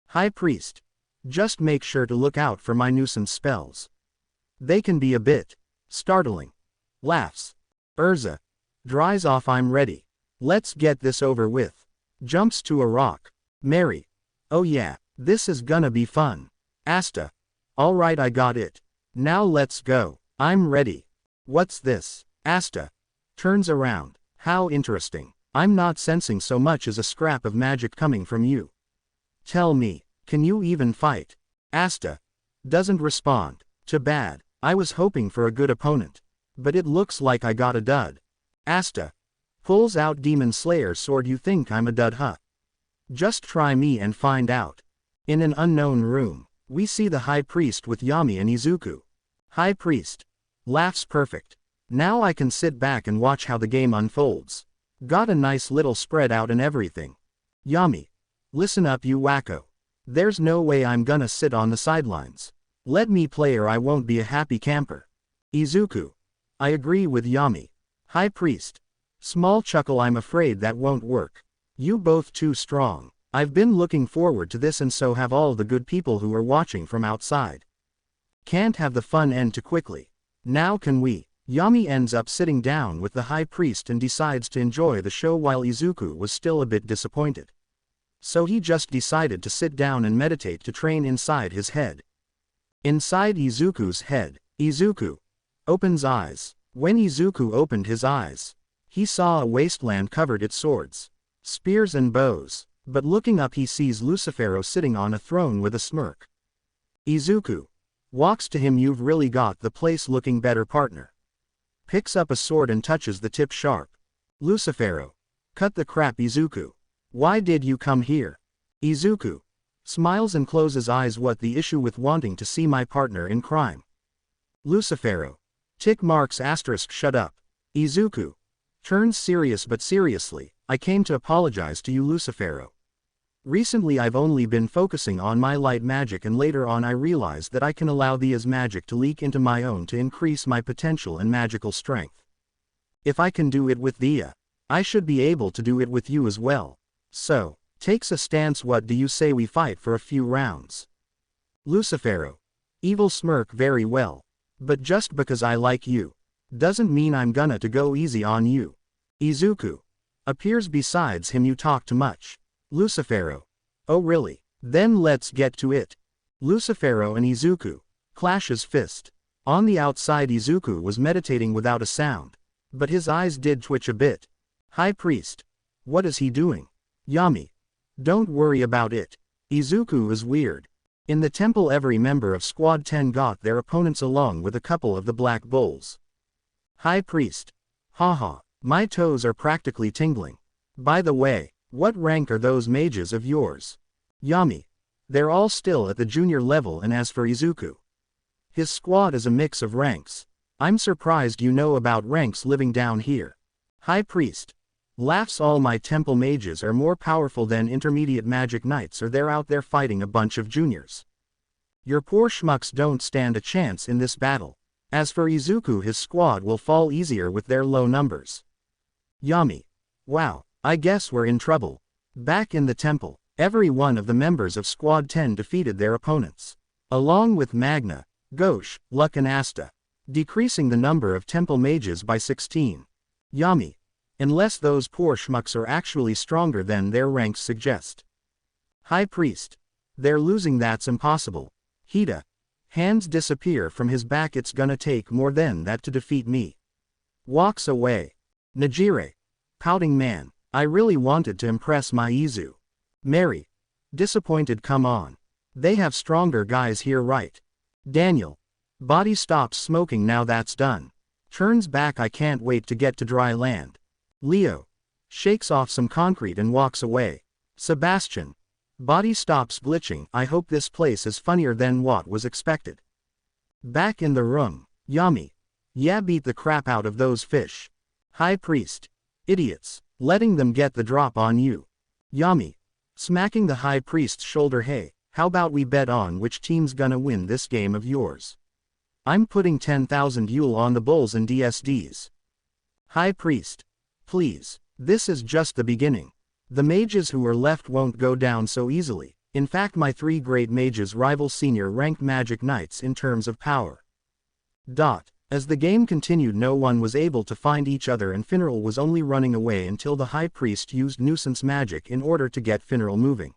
[SPEAKER 1] High Priest. Just make sure to look out for my nuisance spells. They can be a bit startling. Laughs. Urza. Dries off. I'm ready. Let's get this over with. Jumps to a rock. Mary. Oh yeah, this is gonna be fun. Asta. Alright, I got it. Now let's go. I'm ready. What's this? Asta. Turns around. How interesting. I'm not sensing so much as a scrap of magic coming from you. Tell me, can you even fight? Asta doesn't respond. Too bad. I was hoping for a good opponent. But it looks like I got a dud. Asta pulls out Demon Slayer's sword. You think I'm a dud, huh? Just try me and find out. In an unknown room, we see the High Priest with Yami and Izuku. High Priest laughs. Perfect. Now I can sit back and watch how the game unfolds. Got a nice little spread out and everything. Yami, listen up you wacko. There's no way I'm gonna sit on the sidelines. Let me play or I won't be a happy camper. Izuku, I agree with Yami. High Priest, small chuckle. I'm afraid that won't work. You both too strong. I've been looking forward to this and so have all the good people who are watching from outside. Can't have the fun end too quickly. Now can we? Yami ends up sitting down with the High Priest and decides to enjoy the show while Izuku was still a bit disappointed. So he just decided to sit down and meditate to train inside his head. Inside Izuku's head, Izuku opens eyes. When Izuku opened his eyes, he saw a wasteland covered in swords, spears and bows, but looking up he sees Lucifero sitting on a throne with a smirk. Izuku walks to him. You've really got the place looking better, partner. Picks up a sword and touches the tip sharp. Lucifero, cut the crap. Izuku, why did you come here? Izuku smiles and closes eyes. What the issue with wanting to see my partner in crime? Lucifero, tick marks asterisk. Shut up. Izuku turns serious. But seriously, I came to apologize to you, Lucifero. Recently I've only been focusing on my light magic and later on I realized that I can allow Thea's magic to leak into my own to increase my potential and magical strength. If I can do it with Thea, I should be able to do it with you as well. So, takes a stance. What do you say we fight for a few rounds? Lucifero, evil smirk. Very well. But just because I like you doesn't mean I'm gonna to go easy on you. Izuku appears besides him. You talk too much. Lucifero, oh really? Then let's get to it. Lucifero and Izuku clashes fist. On the outside Izuku was meditating without a sound, but his eyes did twitch a bit. High Priest, what is he doing? Yami, don't worry about it. Izuku is weird. In the temple every member of Squad 10 got their opponents along with a couple of the Black Bulls. High Priest, haha, my toes are practically tingling. By the way, what rank are those mages of yours? Yami, they're all still at the junior level. And as for Izuku, his squad is a mix of ranks. I'm surprised you know about ranks living down here. High Priest laughs. All my temple mages are more powerful than intermediate magic knights or they're out there fighting a bunch of juniors. Your poor schmucks don't stand a chance in this battle. As for Izuku, his squad will fall easier with their low numbers. Yami, wow, I guess we're in trouble. Back in the temple, every one of the members of Squad 10 defeated their opponents, along with Magna, Ghosh, Luck and Asta, decreasing the number of temple mages by 16. Yami, unless those poor schmucks are actually stronger than their ranks suggest. High Priest, they're losing. That's impossible. Hida, hands disappear from his back. It's gonna take more than that to defeat me. Walks away. Nejire, pouting man, I really wanted to impress my Izu. Mary, disappointed. Come on. They have stronger guys here, right? Daniel, body stops smoking now that's done. Turns back. I can't wait to get to dry land. Leo, shakes off some concrete and walks away. Sebastian, body stops glitching. I hope this place is funnier than what was expected. Back in the room, Yami, yeah, beat the crap out of those fish. High Priest, idiots, letting them get the drop on you. Yami, smacking the High Priest's shoulder. Hey, how about we bet on which team's gonna win this game of yours? I'm putting 10,000 Yule on the Bulls and DSDs. High Priest, please, this is just the beginning. The mages who are left won't go down so easily. In fact, my three great mages rival senior ranked magic knights in terms of power. As the game continued, no one was able to find each other and Finral was only running away until the High Priest used nuisance magic in order to get Finral moving.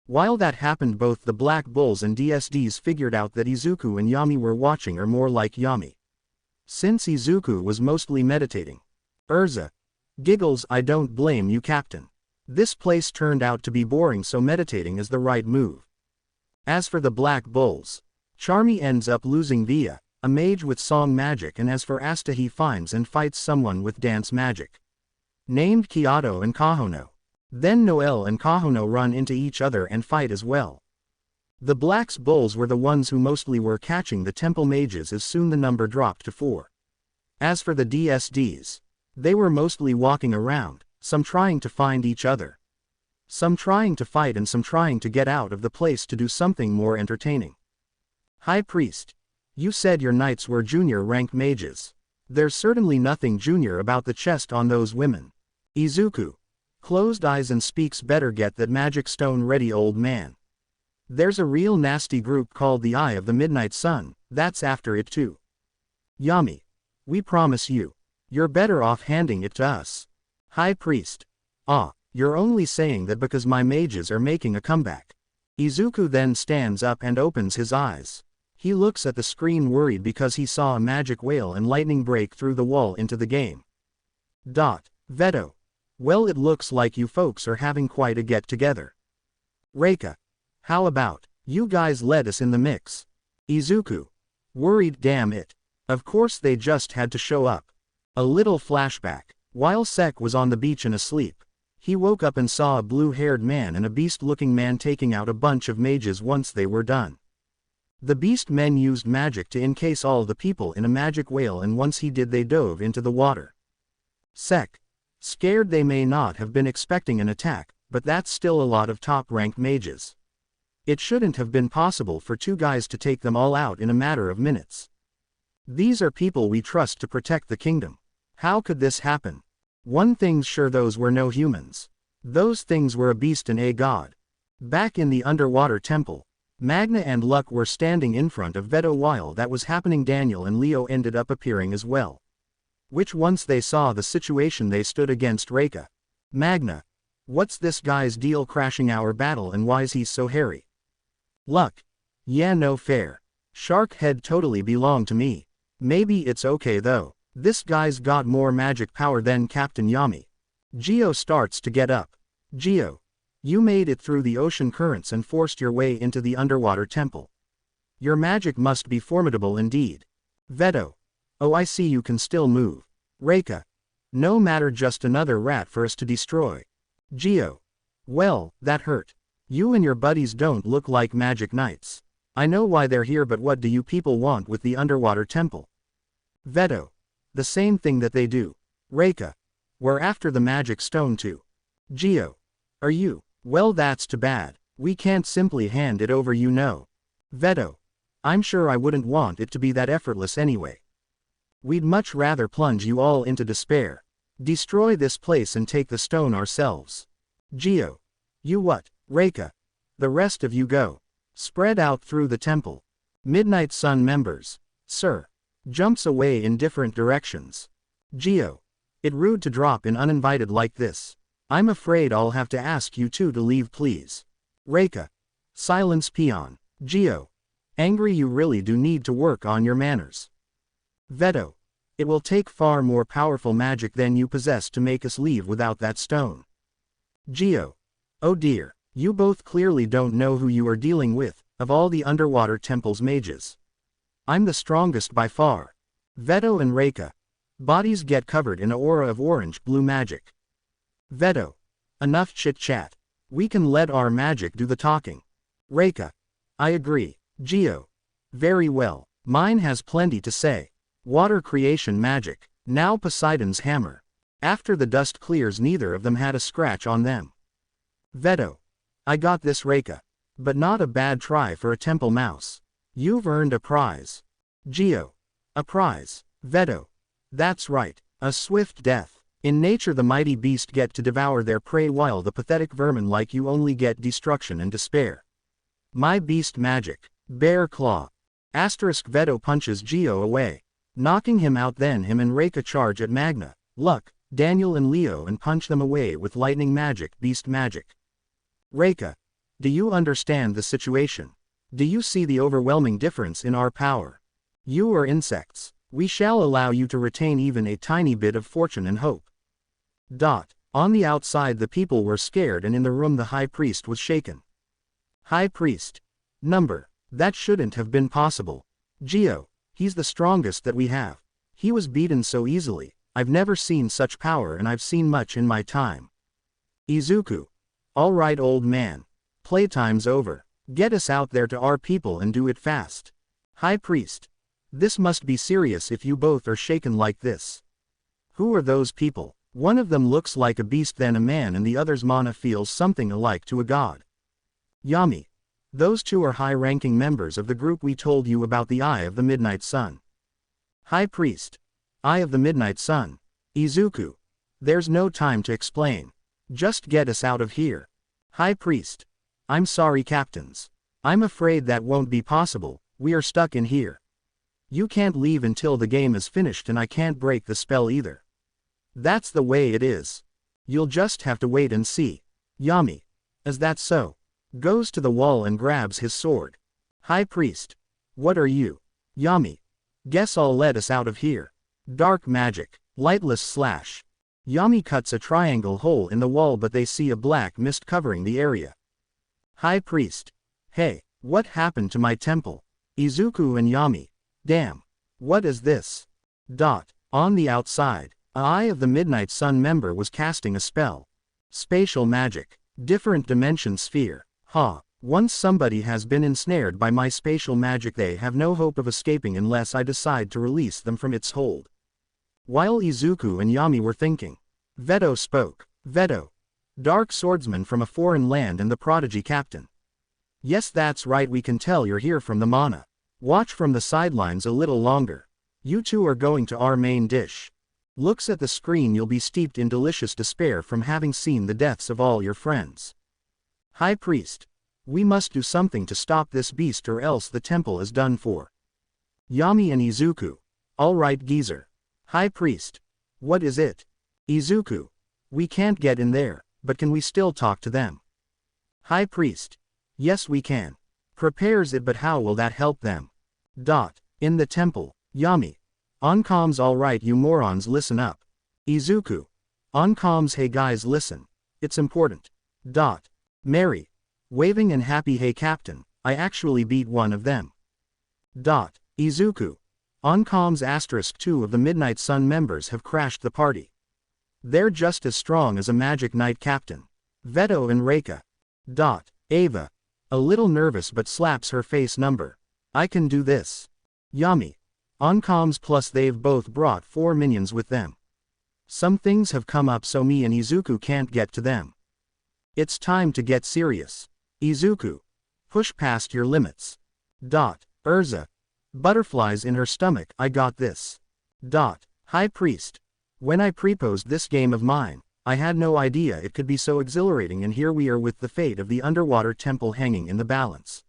[SPEAKER 1] While that happened, both the Black Bulls and DSDs figured out that Izuku and Yami were watching, or more like Yami, since Izuku was mostly meditating. Urza Giggles, I don't blame you, Captain. This place turned out to be boring, so meditating is the right move. As for the Black Bulls, Charmy ends up losing via a mage with song magic, and as for Asta, he finds and fights someone with dance magic named Kyoto and Kahono. Then Noel and Kahono run into each other and fight as well. The Black Bulls were the ones who mostly were catching the temple mages, as soon the number dropped to 4. As for the DSDs, they were mostly walking around, some trying to find each other, some trying to fight, and some trying to get out of the place to do something more entertaining. High Priest, you said your knights were junior rank mages. There's certainly nothing junior about the chest on those women. Izuku closed eyes and speaks, better get that magic stone ready, old man. There's a real nasty group called the Eye of the Midnight Sun, that's after it too. Yami, we promise you're better off handing it to us. High Priest, you're only saying that because my mages are making a comeback. Izuku then stands up and opens his eyes. He looks at the screen worried because he saw a magic whale and lightning break through the wall into the game. Veto. Well, it looks like you folks are having quite a get-together. Reika, how about you guys let us in the mix? Izuku, worried, damn it. Of course they just had to show up. A little flashback. While Sek was on the beach and asleep, he woke up and saw a blue-haired man and a beast-looking man taking out a bunch of mages once they were done. The beast men used magic to encase all the people in a magic whale, and once he did, they dove into the water. Sek, scared, they may not have been expecting an attack, but that's still a lot of top-ranked mages. It shouldn't have been possible for 2 guys to take them all out in a matter of minutes. These are people we trust to protect the kingdom. How could this happen? One thing's sure, those were no humans. Those things were a beast and a god. Back in the underwater temple, Magna and Luck were standing in front of Veto while that was happening. Daniel and Leo ended up appearing as well. Which once they saw the situation, they stood against Reika. Magna, what's this guy's deal crashing our battle, and why's he so hairy? Luck, yeah, no fair. Shark head totally belonged to me. Maybe it's okay though. This guy's got more magic power than Captain Yami. Geo starts to get up. Geo, you made it through the ocean currents and forced your way into the underwater temple. Your magic must be formidable indeed. Veto, oh, I see you can still move. Reika, no matter, just another rat for us to destroy. Geo, well, that hurt. You and your buddies don't look like magic knights. I know why they're here, but what do you people want with the underwater temple? Veto, the same thing that they do. Reika, we're after the magic stone too. Geo, are you? Well, that's too bad. We can't simply hand it over, you know. Veto, I'm sure I wouldn't want it to be that effortless anyway. We'd much rather plunge you all into despair. Destroy this place and take the stone ourselves. Geo, you what? Reika, the rest of you go. Spread out through the temple. Midnight Sun members, sir, jumps away in different directions. Geo, it rude to drop in uninvited like this. I'm afraid I'll have to ask you two to leave, please. Reika, silence, peon. Geo, angry, you really do need to work on your manners. Veto, it will take far more powerful magic than you possess to make us leave without that stone. Geo, oh dear, you both clearly don't know who you are dealing with. Of all the underwater temple's mages, I'm the strongest by far. Veto and Reika, bodies get covered in an aura of orange-blue magic. Veto, enough chit-chat. We can let our magic do the talking. Reika, I agree. Geo, very well. Mine has plenty to say. Water creation magic. Now Poseidon's hammer. After the dust clears, neither of them had a scratch on them. Veto, I got this, Reika. But not a bad try for a temple mouse. You've earned a prize. Geo, a prize. Veto, that's right, a swift death. In nature, the mighty beast get to devour their prey, while the pathetic vermin like you only get destruction and despair. My beast magic. Bear claw. Asterisk. Veto punches Geo away, knocking him out. Then him and Reika charge at Magna, Luck, Daniel and Leo and punch them away with lightning magic, beast magic. Reika, do you understand the situation? Do you see the overwhelming difference in our power? You are insects. We shall allow you to retain even a tiny bit of fortune and hope. On the outside the people were scared and in the room the high priest was shaken. High priest. Number. That shouldn't have been possible. Geo. He's the strongest that we have. He was beaten so easily. I've never seen such power and I've seen much in my time. Izuku. All right old man. Playtime's over. Get us out there to our people and do it fast. High priest. This must be serious if you both are shaken like this. Who are those people? One of them looks like a beast then a man and the other's mana feels something alike to a god. Yami. Those two are high-ranking members of the group we told you about the Eye of the Midnight Sun. High priest. Eye of the Midnight Sun. Izuku. There's no time to explain. Just get us out of here. High priest. I'm sorry captains. I'm afraid that won't be possible, we are stuck in here. You can't leave until the game is finished and I can't break the spell either. That's the way it is. You'll just have to wait and see. Yami. Is that so? Goes to the wall and grabs his sword. High priest. What are you? Yami. Guess I'll let us out of here. Dark magic. Lightless slash. Yami cuts a triangle hole in the wall but they see a black mist covering the area. High priest. Hey, what happened to my temple? Izuku and Yami. Damn. What is this? On the outside, an Eye of the Midnight Sun member was casting a spell. Spatial magic. Different dimension sphere. Once somebody has been ensnared by my spatial magic they have no hope of escaping unless I decide to release them from its hold. While Izuku and Yami were thinking, Veto spoke. Veto. Dark swordsman from a foreign land and the prodigy captain. Yes that's right we can tell you're here from the mana. Watch from the sidelines a little longer. You two are going to our main dish. Looks at the screen you'll be steeped in delicious despair from having seen the deaths of all your friends. High priest. We must do something to stop this beast or else the temple is done for. Yami and Izuku. Alright geezer. High priest. What is it? Izuku. We can't get in there, but can we still talk to them? High priest. Yes we can. Prepares it but how will that help them? In the temple. Yami. On comms alright you morons listen up. Izuku. On comms hey guys listen. It's important. Mary. Waving and happy hey captain, I actually beat one of them. Izuku. On comms * 2 of the Midnight Sun members have crashed the party. They're just as strong as a Magic Knight captain. Veto and Reika. Ava. A little nervous but slaps her face number. I can do this. Yami. On comms plus they've both brought 4 minions with them. Some things have come up so me and Izuku can't get to them. It's time to get serious. Izuku. Push past your limits. Urza. Butterflies in her stomach, I got this. High priest. When I proposed this game of mine, I had no idea it could be so exhilarating and here we are with the fate of the underwater temple hanging in the balance.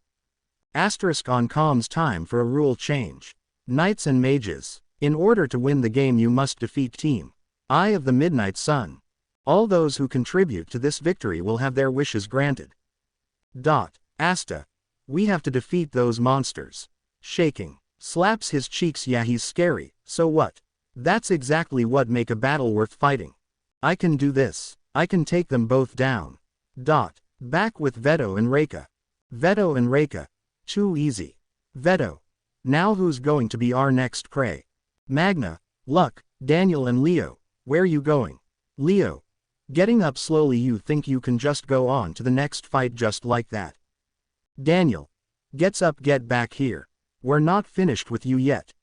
[SPEAKER 1] On comms time for a rule change. Knights and mages. In order to win the game you must defeat Team Eye of the Midnight Sun. All those who contribute to this victory will have their wishes granted. Asta. We have to defeat those monsters. Shaking. Slaps his cheeks yeah he's scary, so what? That's exactly what make a battle worth fighting. I can do this. I can take them both down. Back with Veto and Reika. Veto and Reika. Too easy. Veto. Now who's going to be our next prey? Magna. Luck. Daniel and Leo. Where you going? Leo. Getting up slowly you think you can just go on to the next fight just like that. Daniel. Gets up get back here. We're not finished with you yet.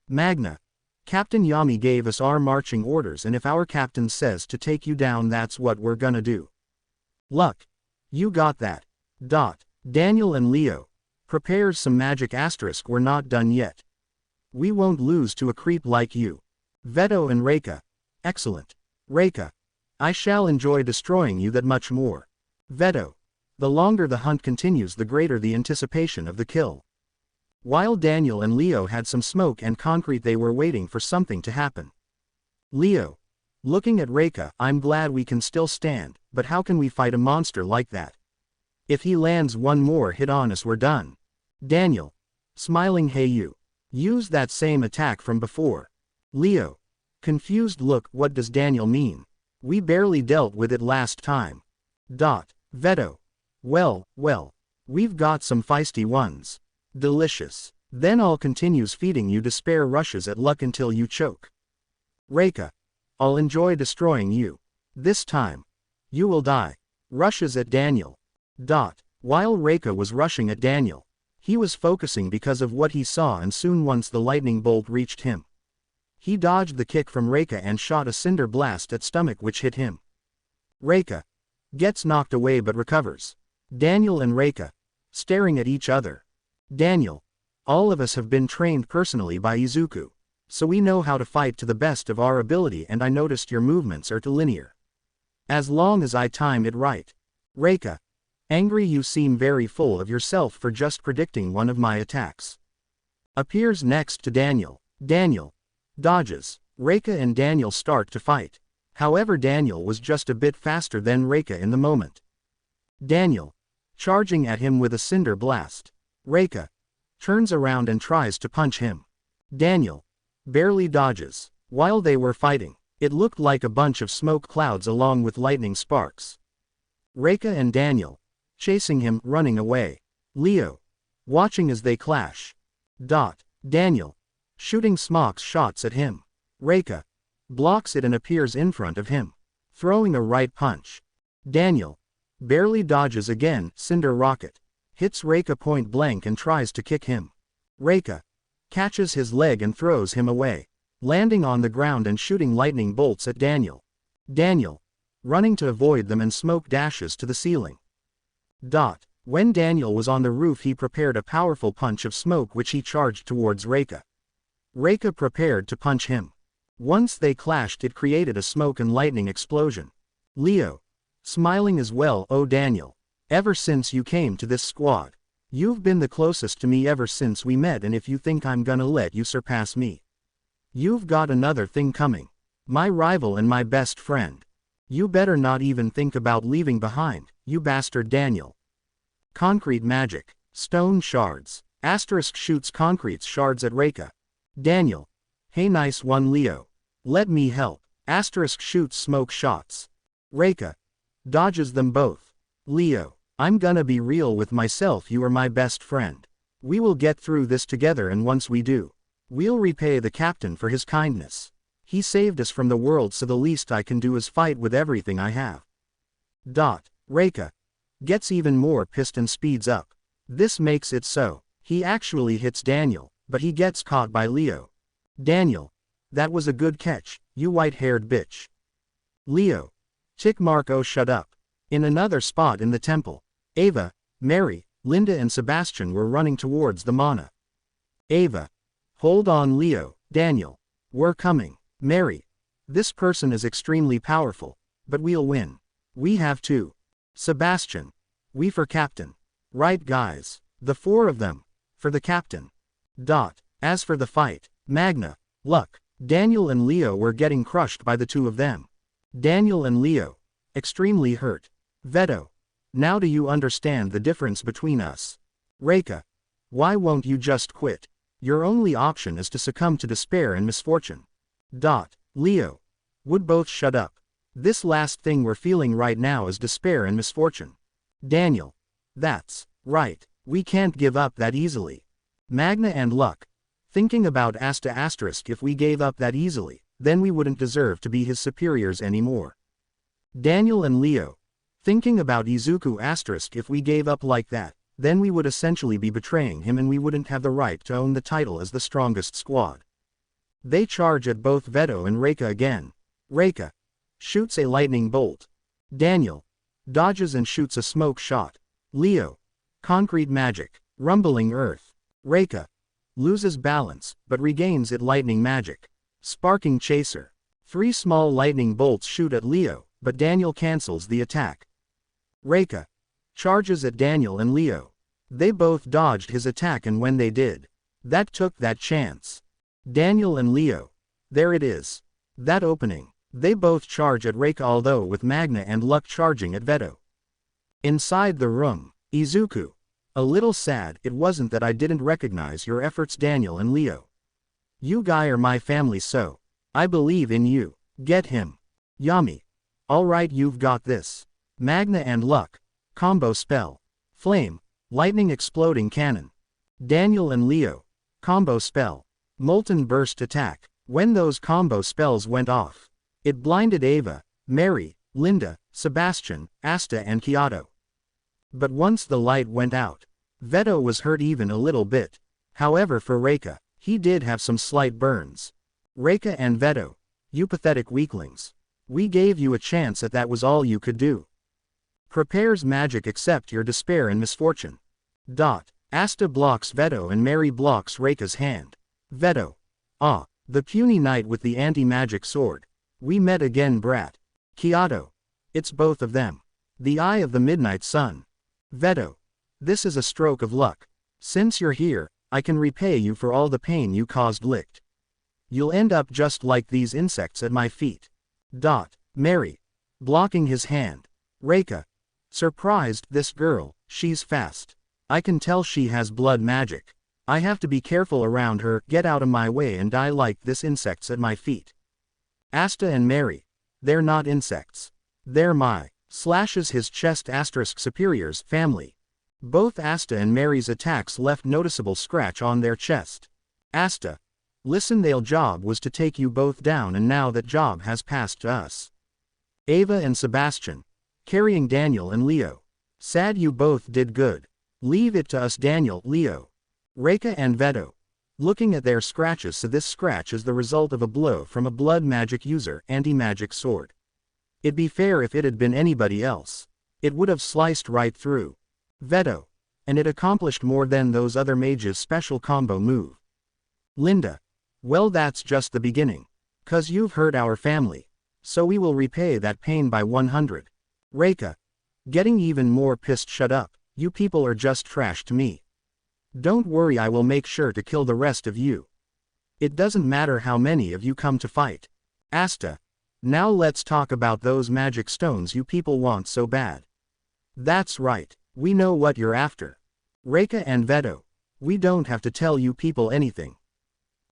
[SPEAKER 1] Magna. Captain Yami gave us our marching orders and if our captain says to take you down that's what we're gonna do. Luck. You got that. Daniel and Leo. Prepares some magic * we're not done yet. We won't lose to a creep like you. Veto and Reika. Excellent. Reika. I shall enjoy destroying you that much more. Veto. The longer the hunt continues the greater the anticipation of the kill. While Daniel and Leo had some smoke and concrete they were waiting for something to happen. Leo. Looking at Reika, I'm glad we can still stand, but how can we fight a monster like that? If he lands one more hit on us we're done. Daniel. Smiling hey you. Use that same attack from before. Leo. Confused look what does Daniel mean? We barely dealt with it last time. Veto. Well, we've got some feisty ones. Delicious. Then I'll continues feeding you despair rushes at luck until you choke. Reika. I'll enjoy destroying you. This time. You will die. Rushes at Daniel. While Reika was rushing at Daniel, he was focusing because of what he saw, and soon once the lightning bolt reached him, he dodged the kick from Reika and shot a cinder blast at stomach which hit him. Reika gets knocked away but recovers. Daniel and Reika staring at each other. Daniel. All of us have been trained personally by Izuku, so we know how to fight to the best of our ability, and I noticed your movements are too linear. As long as I time it right. Reika. Angry. You seem very full of yourself for just predicting one of my attacks. Appears next to Daniel. Daniel dodges. Reika and Daniel start to fight. However, Daniel was just a bit faster than Reika in the moment. Daniel charging at him with a cinder blast. Reika turns around and tries to punch him. Daniel barely dodges. While they were fighting, it looked like a bunch of smoke clouds along with lightning sparks. Reika and Daniel chasing him, running away. Leo watching as they clash. Daniel shooting smokes shots at him. Reika blocks it and appears in front of him, throwing a right punch. Daniel barely dodges again. Cinder rocket hits Reika point blank and tries to kick him. Reika catches his leg and throws him away, landing on the ground and shooting lightning bolts at Daniel. Daniel running to avoid them, and smoke dashes to the ceiling. When Daniel was on the roof, he prepared a powerful punch of smoke which he charged towards Reika. Reika prepared to punch him. Once they clashed, it created a smoke and lightning explosion. Leo smiling as well. Oh Daniel, ever since you came to this squad, you've been the closest to me ever since we met, and if you think I'm gonna let you surpass me, you've got another thing coming. My rival and my best friend. You better not even think about leaving behind, you bastard. Daniel. Concrete magic. Stone shards. Asterisk shoots concrete shards at Reika. Daniel. Hey, nice one Leo. Let me help. Asterisk shoots smoke shots. Reika dodges them both. Leo. I'm gonna be real with myself, you are my best friend. We will get through this together, and once we do, we'll repay the captain for his kindness. He saved us from the world, so the least I can do is fight with everything I have. Reika gets even more pissed and speeds up. This makes it so he actually hits Daniel, but he gets caught by Leo. Daniel. That was a good catch, you white-haired bitch. Leo. Tick mark. Oh, shut up. In another spot in the temple, Ava, Mary, Linda and Sebastian were running towards the mana. Ava. Hold on Leo. Daniel. We're coming. Mary. This person is extremely powerful, but we'll win. We have to. Sebastian. We for captain. Right guys. The four of them. For the captain. As for the fight, Magna, Luck, Daniel and Leo were getting crushed by the two of them. Daniel and Leo. Extremely hurt. Veto. Now do you understand the difference between us? Reika. Why won't you just quit? Your only option is to succumb to despair and misfortune. Leo. Would both shut up. This last thing we're feeling right now is despair and misfortune. Daniel. That's right. We can't give up that easily. Magna and Luck. Thinking about asterisk if we gave up that easily, then we wouldn't deserve to be his superiors anymore. Daniel and Leo. Thinking about Izuku asterisk if we gave up like that, then we would essentially be betraying him, and we wouldn't have the right to own the title as the strongest squad. They charge at both Veto and Reika again. Reika shoots a lightning bolt. Daniel dodges and shoots a smoke shot. Leo. Concrete magic. Rumbling earth. Reika loses balance, but regains it. Lightning magic. Sparking chaser. 3 small lightning bolts shoot at Leo, but Daniel cancels the attack. Reika charges at Daniel and Leo. They both dodged his attack, and when they did, that took that chance. Daniel and Leo. There it is. That opening. They both charge at Reika, although with Magna and Luck charging at Veto. Inside the room, Izuku. A little sad. It wasn't that I didn't recognize your efforts, Daniel and Leo. You guys are my family, so I believe in you. Get him. Yami. Alright, you've got this. Magna and Luck. Combo spell. Flame. Lightning exploding cannon. Daniel and Leo. Combo spell. Molten burst attack. When those combo spells went off, it blinded Ava, Mary, Linda, Sebastian, Asta and Kyoto. But once the light went out, Veto was hurt even a little bit. However, for Reika, he did have some slight burns. Reika and Veto, you pathetic weaklings. We gave you a chance that was all you could do. Prepares magic accept your despair and misfortune. Asta blocks Veto and Mary blocks Reika's hand. Veto. Ah, the puny knight with the anti-magic sword. We met again, brat. Kyoto. It's both of them. The eye of the midnight sun. Veto. This is a stroke of luck. Since you're here, I can repay you for all the pain you caused. Licked. You'll end up just like these insects at my feet. Mary. Blocking his hand. Reika. Surprised, this girl, she's fast. I can tell she has blood magic. I have to be careful around her. Get out of my way and die like this insects at my feet. Asta and Mary. They're not insects. They're my. Slashes his chest * superiors family. Both Asta and Mary's attacks left noticeable scratch on their chest. Asta. Listen, their job was to take you both down and now that job has passed to us. Ava and Sebastian. Carrying Daniel and Leo. Sad you both did good. Leave it to us, Daniel, Leo. Reika and Veto. Looking at their scratches, so this scratch is the result of a blow from a blood magic user, anti-magic sword. It'd be fair if it had been anybody else. It would have sliced right through. Veto. And it accomplished more than those other mages' special combo move. Linda. Well, that's just the beginning. 'Cause you've hurt our family. So we will repay that pain by 100. Reika. Getting even more pissed. Shut up, you people are just trash to me. Don't worry, I will make sure to kill the rest of you. It doesn't matter how many of you come to fight. Asta. Now let's talk about those magic stones you people want so bad. That's right, we know what you're after. Reika and Veto. We don't have to tell you people anything.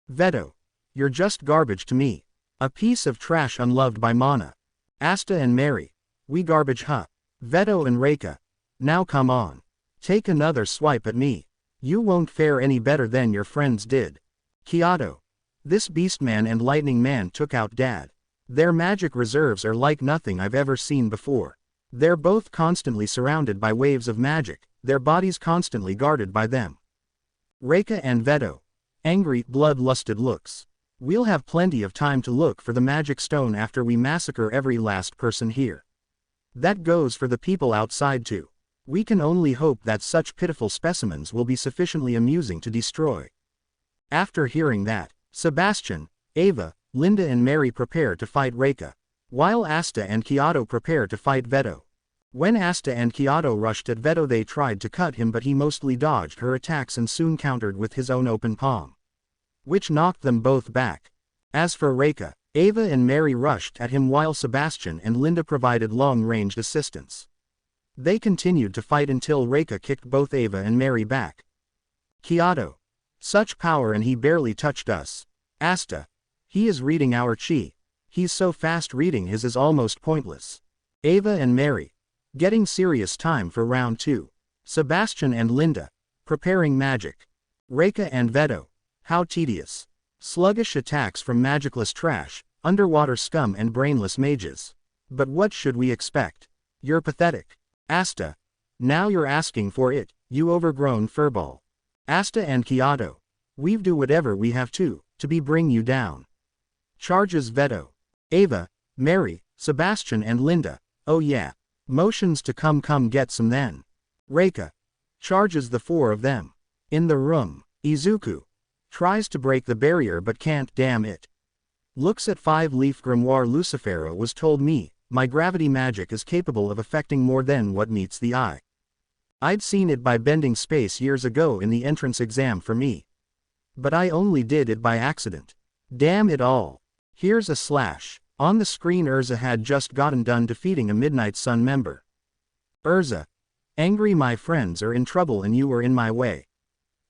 [SPEAKER 1] Veto. You're just garbage to me. A piece of trash unloved by Mana. Asta and Mary. We garbage, huh? Veto and Reika. Now come on. Take another swipe at me. You won't fare any better than your friends did. Kyoto. This Beastman and Lightning Man took out Dad. Their magic reserves are like nothing I've ever seen before. They're both constantly surrounded by waves of magic, their bodies constantly guarded by them. Reika and Veto. Angry, blood-lusted looks. We'll have plenty of time to look for the magic stone after we massacre every last person here. That goes for the people outside too. We can only hope that such pitiful specimens will be sufficiently amusing to destroy. After hearing that, Sebastian, Ava, Linda and Mary prepare to fight Reika, while Asta and Kyoto prepare to fight Veto. When Asta and Kyoto rushed at Veto, they tried to cut him, but he mostly dodged her attacks and soon countered with his own open palm, which knocked them both back. As for Reika, Ava and Mary rushed at him while Sebastian and Linda provided long-ranged assistance. They continued to fight until Reika kicked both Ava and Mary back. Kyoto. Such power and he barely touched us. Asta. He is reading our chi. He's so fast, reading his is almost pointless. Ava and Mary. Getting serious. Time for round 2. Sebastian and Linda. Preparing magic. Reika and Veto. How tedious. Sluggish attacks from magicless trash, underwater scum and brainless mages. But what should we expect? You're pathetic. Asta. Now you're asking for it, you overgrown furball. Asta and Kyoto. We've do whatever we have to be bring you down. Charges Veto. Ava, Mary, Sebastian and Linda. Oh yeah. Motions to come get some then. Reika. Charges the 4 of them. In the room, Izuku. Tries to break the barrier but can't, damn it. Looks at 5-leaf grimoire. Lucifero was told me, my gravity magic is capable of affecting more than what meets the eye. I'd seen it by bending space years ago in the entrance exam for me. But I only did it by accident. Damn it all. Here's a slash. On the screen, Urza had just gotten done defeating a Midnight Sun member. Urza. Angry, my friends are in trouble and you are in my way.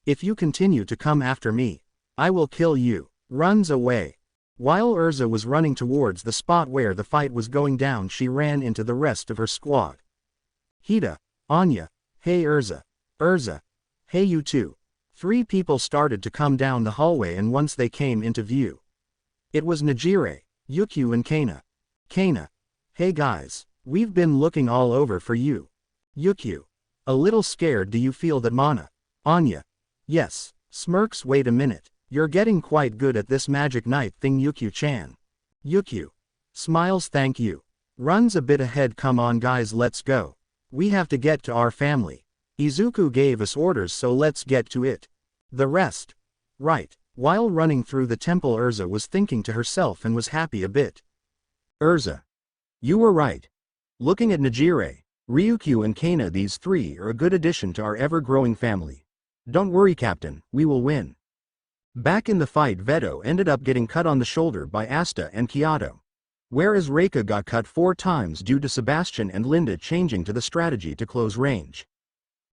[SPEAKER 1] If you continue to come after me, I will kill you. Runs away. While Urza was running towards the spot where the fight was going down, she ran into the rest of her squad. Hida, Anya, hey Urza. Urza, hey you too. 3 people started to come down the hallway, and once they came into view, it was Nejire, Yuku and Kana. Kana, hey guys, we've been looking all over for you. Yuku, a little scared, do you feel that mana? Anya, yes, smirks, wait a minute, you're getting quite good at this magic knight thing Yuku-chan. Yuku, smiles, thank you. Runs a bit ahead, come on guys, let's go. We have to get to our family. Izuku gave us orders, so let's get to it. The rest. Right. While running through the temple, Urza was thinking to herself and was happy a bit. Urza, you were right. Looking at Nejire, Ryukyu and Kana, these 3 are a good addition to our ever-growing family. Don't worry Captain, we will win. Back in the fight, Veto ended up getting cut on the shoulder by Asta and Kyoto, whereas Reika got cut 4 times due to Sebastian and Linda changing to the strategy to close range.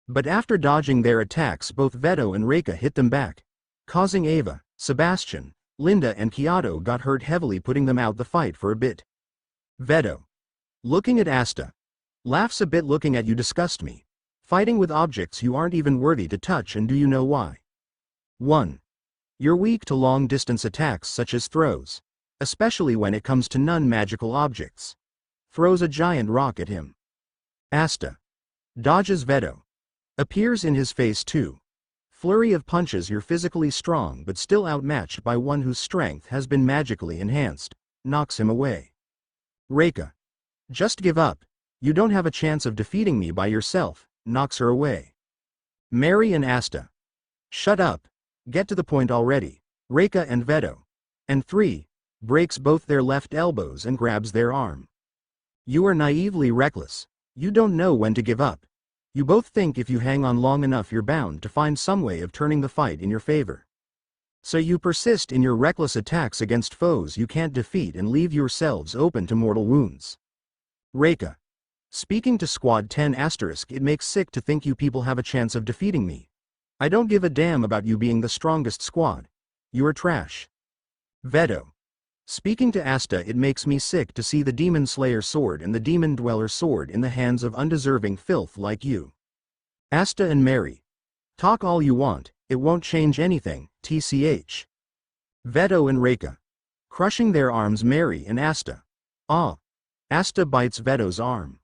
[SPEAKER 1] But after dodging their attacks, both Veto and Reika hit them back, causing Ava, Sebastian, Linda and Kyoto got hurt heavily, putting them out the fight for a bit. Veto, looking at Asta, laughs a bit. Looking at you disgust me. Fighting with objects you aren't even worthy to touch, and do you know why? 1. You're weak to long-distance attacks such as throws, especially when it comes to non-magical objects. Throws a giant rock at him. Asta dodges Veto. Appears in his face too. Flurry of punches. You're physically strong but still outmatched by one whose strength has been magically enhanced. Knocks him away. Reika, just give up. You don't have a chance of defeating me by yourself. Knocks her away. Mary and Asta, shut up. Get to the point already. Reika and Veto. And 3, breaks both their left elbows and grabs their arm. You are naively reckless. You don't know when to give up. You both think if you hang on long enough you're bound to find some way of turning the fight in your favor. So you persist in your reckless attacks against foes you can't defeat and leave yourselves open to mortal wounds. Reika, speaking to Squad 10 *, it makes sick to think you people have a chance of defeating me. I don't give a damn about you being the strongest squad. You are trash. Veto, speaking to Asta, it makes me sick to see the Demon Slayer sword and the Demon Dweller sword in the hands of undeserving filth like you. Asta and Mary, talk all you want, it won't change anything, tch. Veto and Reika, crushing their arms. Mary and Asta. Ah. Asta bites Veto's arm.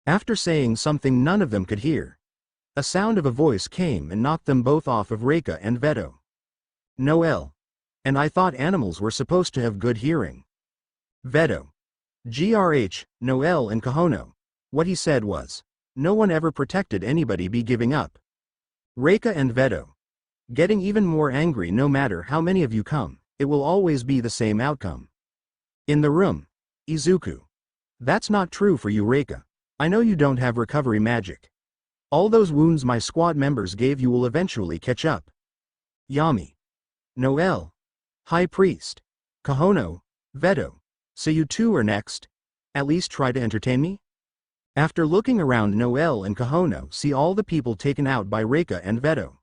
[SPEAKER 1] After saying something none of them could hear, a sound of a voice came and knocked them both off of Reika and Veto. Noel. And I thought animals were supposed to have good hearing. Veto. GRH, Noel and Kahono. What he said was, no one ever protected anybody, be giving up. Reika and Veto, getting even more angry. No matter how many of you come, it will always be the same outcome. In the room, Izuku. That's not true for you, Reika. I know you don't have recovery magic. All those wounds my squad members gave you will eventually catch up. Yami. Noel. High Priest. Kahono. Veto. So you two are next? At least try to entertain me? After looking around, Noel and Kahono see all the people taken out by Reika and Veto.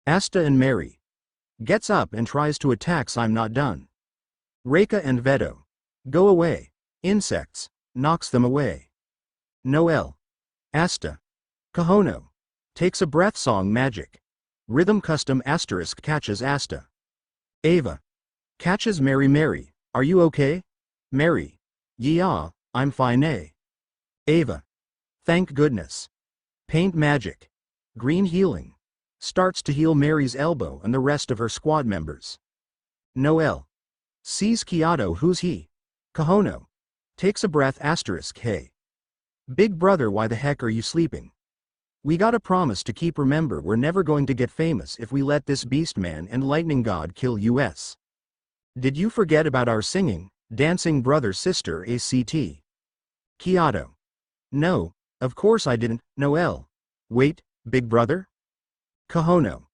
[SPEAKER 1] Asta and Mary gets up and tries to attack. I'm not done. Reika and Veto, go away. Insects, knocks them away. Noel. Asta. Kahono, takes a breath. Song magic. Rhythm custom * catches Asta. Ava, catches Mary. Mary, are you okay? Mary, yeah, I'm fine. Ava, thank goodness. Paint magic. Green healing. Starts to heal Mary's elbow and the rest of her squad members. Noel, sees Kyoto. Who's he? Kahono, takes a breath * hey. Big brother, why the heck are you sleeping? We got a promise to keep. Remember, we're never going to get famous if we let this beast man and lightning god kill us. Did you forget about our singing, dancing brother sister ACT? Kyoto, no, of course I didn't. Noel, wait, big brother? Kahono,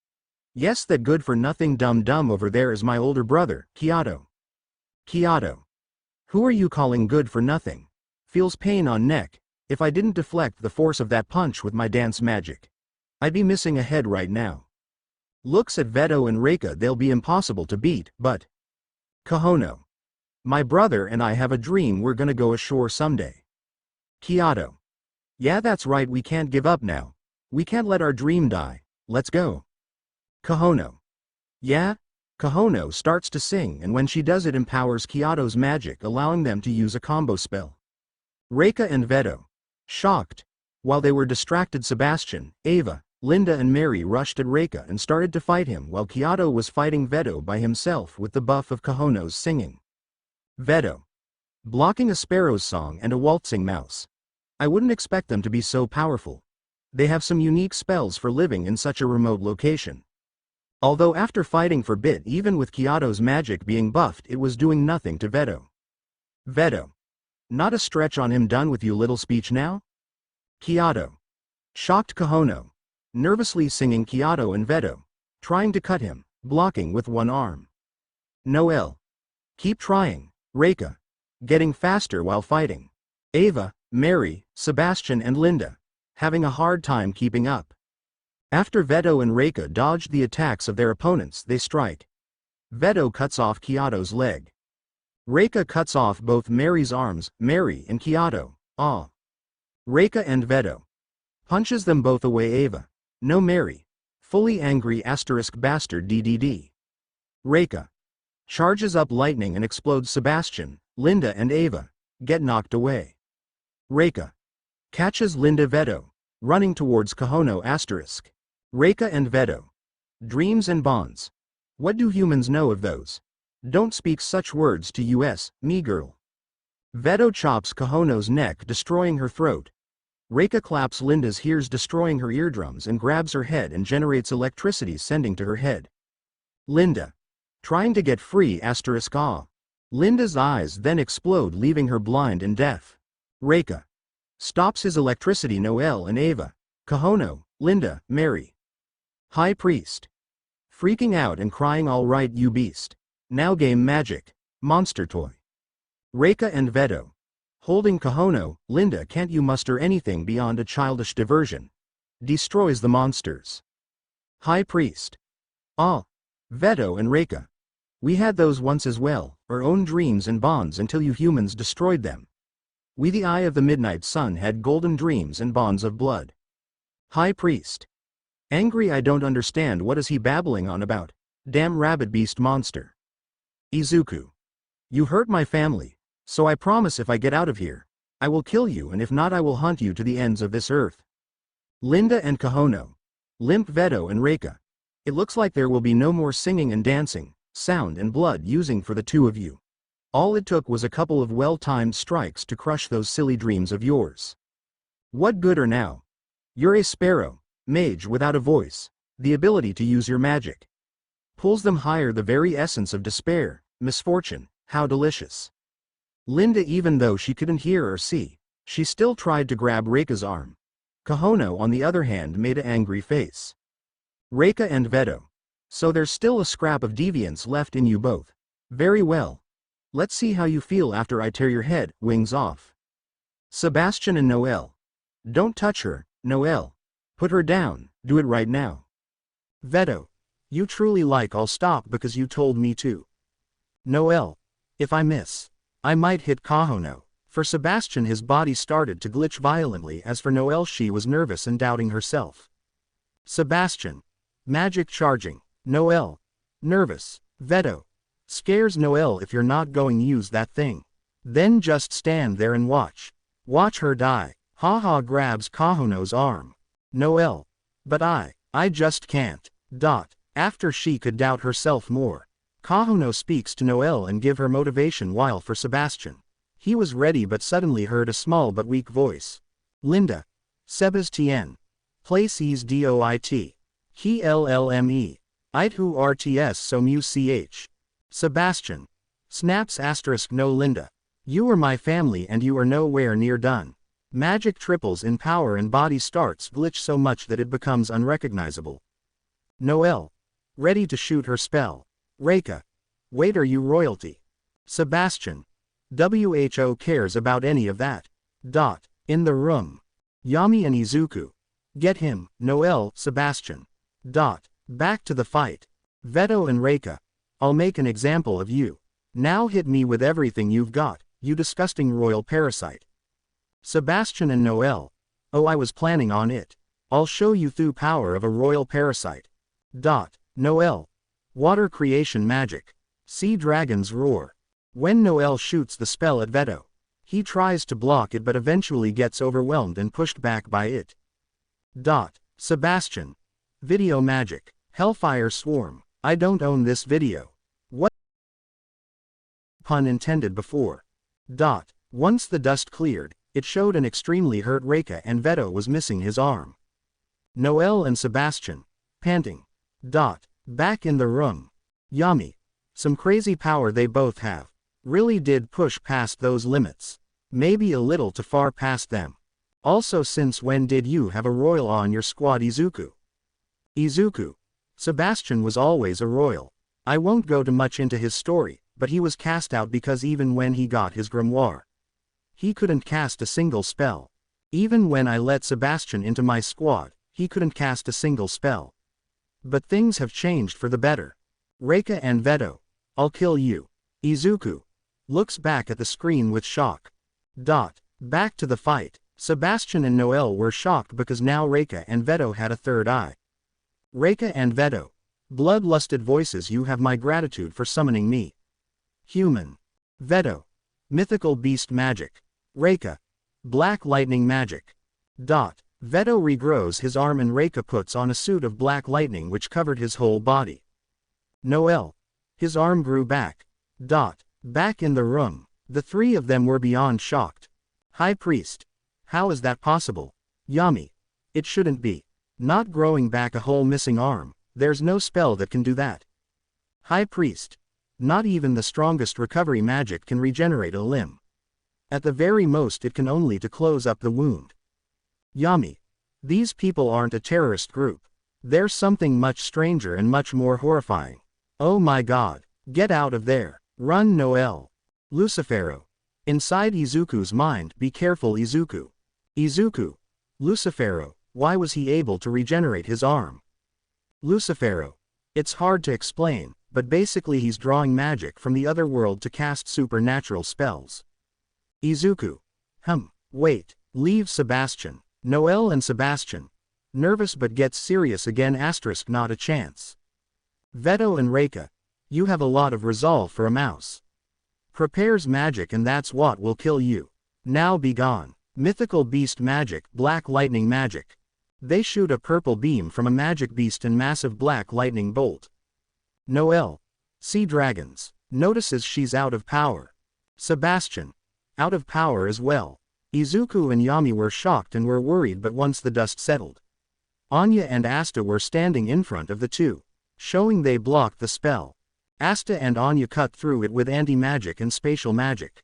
[SPEAKER 1] yes, that good for nothing dumb over there is my older brother, Kyoto. Kyoto, who are you calling good for nothing? Feels pain on neck. If I didn't deflect the force of that punch with my dance magic, I'd be missing a head right now. Looks at Veto and Reika. They'll be impossible to beat, but Kohono. My brother and I have a dream we're gonna go ashore someday. Kyoto. Yeah, that's right, we can't give up now. We can't let our dream die, let's go. Kohono. Yeah? Kohono starts to sing, and when she does it empowers Kyoto's magic, allowing them to use a combo spell. Reika and Veto. Shocked. While they were distracted, Sebastian, Ava, Linda and Mary rushed at Reika and started to fight him while Kyoto was fighting Veto by himself with the buff of Kohono's singing. Veto. Blocking a sparrow's song and a waltzing mouse. I wouldn't expect them to be so powerful. They have some unique spells for living in such a remote location. Although after fighting for a bit, even with Kyoto's magic being buffed, it was doing nothing to Veto. Veto. Not a stretch on him, done with you little speech now? Kyoto. Shocked Kohono. Nervously singing Kyoto and Veto. Trying to cut him, blocking with one arm. Noel. Keep trying, Reika. Getting faster while fighting. Ava, Mary, Sebastian and Linda. Having a hard time keeping up. After Veto and Reika dodged the attacks of their opponents, they strike. Veto cuts off Kyoto's leg. Reika cuts off both Mary's arms, Mary and Kyoto. Ah. Reika and Veto. Punches them both away. Ava. No Mary. Fully angry bastard DDD. Reika. Charges up lightning and explodes. Sebastian, Linda and Ava. Get knocked away. Reika. Catches Linda. Veto. Running towards Kohono *. Reika and Veto. Dreams and bonds. What do humans know of those? Don't speak such words to us, me girl. Veto chops Kohono's neck, destroying her throat. Reika claps Linda's ears, destroying her eardrums, and grabs her head and generates electricity sending to her head. Linda. Trying to get free *. Linda's eyes then explode, leaving her blind and deaf. Reika. Stops his electricity. Noel and Ava. Kohono, Linda, Mary. High Priest. Freaking out and crying, all right you beast. Now game magic. Monster toy. Reika and Veto. Holding Kohono, Linda, can't you muster anything beyond a childish diversion? Destroys the monsters. High Priest. Ah. Veto and Reika. We had those once as well, our own dreams and bonds, until you humans destroyed them. We, the Eye of the Midnight Sun, had golden dreams and bonds of blood. High Priest. Angry, I don't understand, what is he babbling on about? Damn rabbit beast monster. Izuku. You hurt my family, so I promise if I get out of here, I will kill you, and if not I will hunt you to the ends of this earth. Linda and Kohono. Limp Veto and Reika. It looks like there will be no more singing and dancing, sound and blood using for the two of you. All it took was a couple of well-timed strikes to crush those silly dreams of yours. What good are now? You're a sparrow, mage without a voice, the ability to use your magic. Pulls them higher, the very essence of despair, misfortune, how delicious. Linda, even though she couldn't hear or see, she still tried to grab Reika's arm. Kohono, on the other hand, made an angry face. Reika and Veto. So there's still a scrap of deviance left in you both. Very well. Let's see how you feel after I tear your head, wings off. Sebastian and Noel. Don't touch her, Noel. Put her down, do it right now. Veto. You truly like, I'll stop because you told me to. Noel. If I miss, I might hit Kohono. For Sebastian, his body started to glitch violently. As for Noel, she was nervous and doubting herself. Sebastian. Magic charging. Noel. Nervous. Veto. Scares Noel. If you're not going to use that thing, then just stand there and watch. Watch her die. Haha. Grabs Kohono's arm. Noel. But I just can't. After she could doubt herself more, Kohono speaks to Noel and give her motivation, while for Sebastian, he was ready but suddenly heard a small but weak voice. Linda. Sebastian. Places doit. He llme. It who rts so mu ch. Sebastian. Snaps *. No Linda. You are my family and you are nowhere near done. Magic triples in power and body starts glitch so much that it becomes unrecognizable. Noel. Ready to shoot her spell. Reika. Wait, are you royalty? Sebastian. Who cares about any of that? In the room. Yami and Izuku. Get him, Noel. Sebastian. Back to the fight. Veto and Reika. I'll make an example of you. Now hit me with everything you've got, you disgusting royal parasite. Sebastian and Noel. Oh, I was planning on it. I'll show you through power of a royal parasite. Noel. Water creation magic. Sea dragons roar. When Noel shoots the spell at Veto, he tries to block it but eventually gets overwhelmed and pushed back by it. Sebastian. Video magic. Hellfire swarm. I don't own this video. What pun intended before. Once the dust cleared, it showed an extremely hurt Reika and Veto was missing his arm. Noel and Sebastian. Panting. Back in the room. Yummy. Some crazy power they both have. Really did push past those limits. Maybe a little too far past them. Also, since when did you have a royal on your squad, Izuku? Izuku. Sebastian was always a royal. I won't go too much into his story, but he was cast out because even when he got his grimoire, he couldn't cast a single spell. Even when I let Sebastian into my squad, he couldn't cast a single spell. But things have changed for the better. Reika and Veto. I'll kill you. Izuku. Looks back at the screen with shock. Back to the fight. Sebastian and Noel were shocked because now Reika and Veto had a third eye. Reika and Veto. Bloodlusted voices, you have my gratitude for summoning me. Human. Veto. Mythical beast magic. Reika. Black lightning magic. Veto regrows his arm and Reika puts on a suit of black lightning which covered his whole body. Noel. His arm grew back. Back in the room. The three of them were beyond shocked. High Priest. How is that possible? Yami. It shouldn't be. Not growing back a whole missing arm, there's no spell that can do that. High Priest. Not even the strongest recovery magic can regenerate a limb. At the very most it can only to close up the wound. Yami. These people aren't a terrorist group. There's something much stranger and much more horrifying. Oh my god. Get out of there. Run, Noel. Lucifero. Inside Izuku's mind, be careful, Izuku. Izuku. Lucifero. Why was he able to regenerate his arm? Lucifero. It's hard to explain, but basically he's drawing magic from the other world to cast supernatural spells. Izuku. Wait. Leave Sebastian. Noel and Sebastian. Nervous but gets serious again, *, not a chance. Veto and Reika. You have a lot of resolve for a mouse. Prepares magic and that's what will kill you. Now be gone. Mythical beast magic, black lightning magic. They shoot a purple beam from a magic beast and massive black lightning bolt. Noel. Sea dragons. Notices she's out of power. Sebastian. Out of power as well. Izuku and Yami were shocked and were worried, but once the dust settled, Anya and Asta were standing in front of the two, showing they blocked the spell. Asta and Anya cut through it with anti-magic and spatial magic.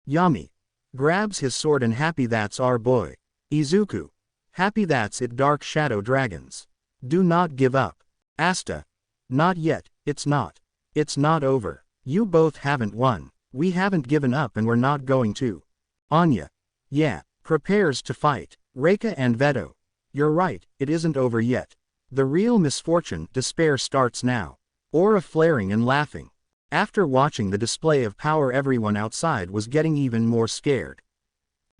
[SPEAKER 1] Yami. Grabs his sword and happy that's our boy. Izuku. Happy that's it, dark shadow dragons. Do not give up. Asta. Not yet, it's not. It's not over. You both haven't won. We haven't given up and we're not going to. Anya. Yeah. Prepares to fight. Reika and Veto. You're right, it isn't over yet. The real misfortune, despair, starts now. Aura flaring and laughing. After watching the display of power, everyone outside was getting even more scared.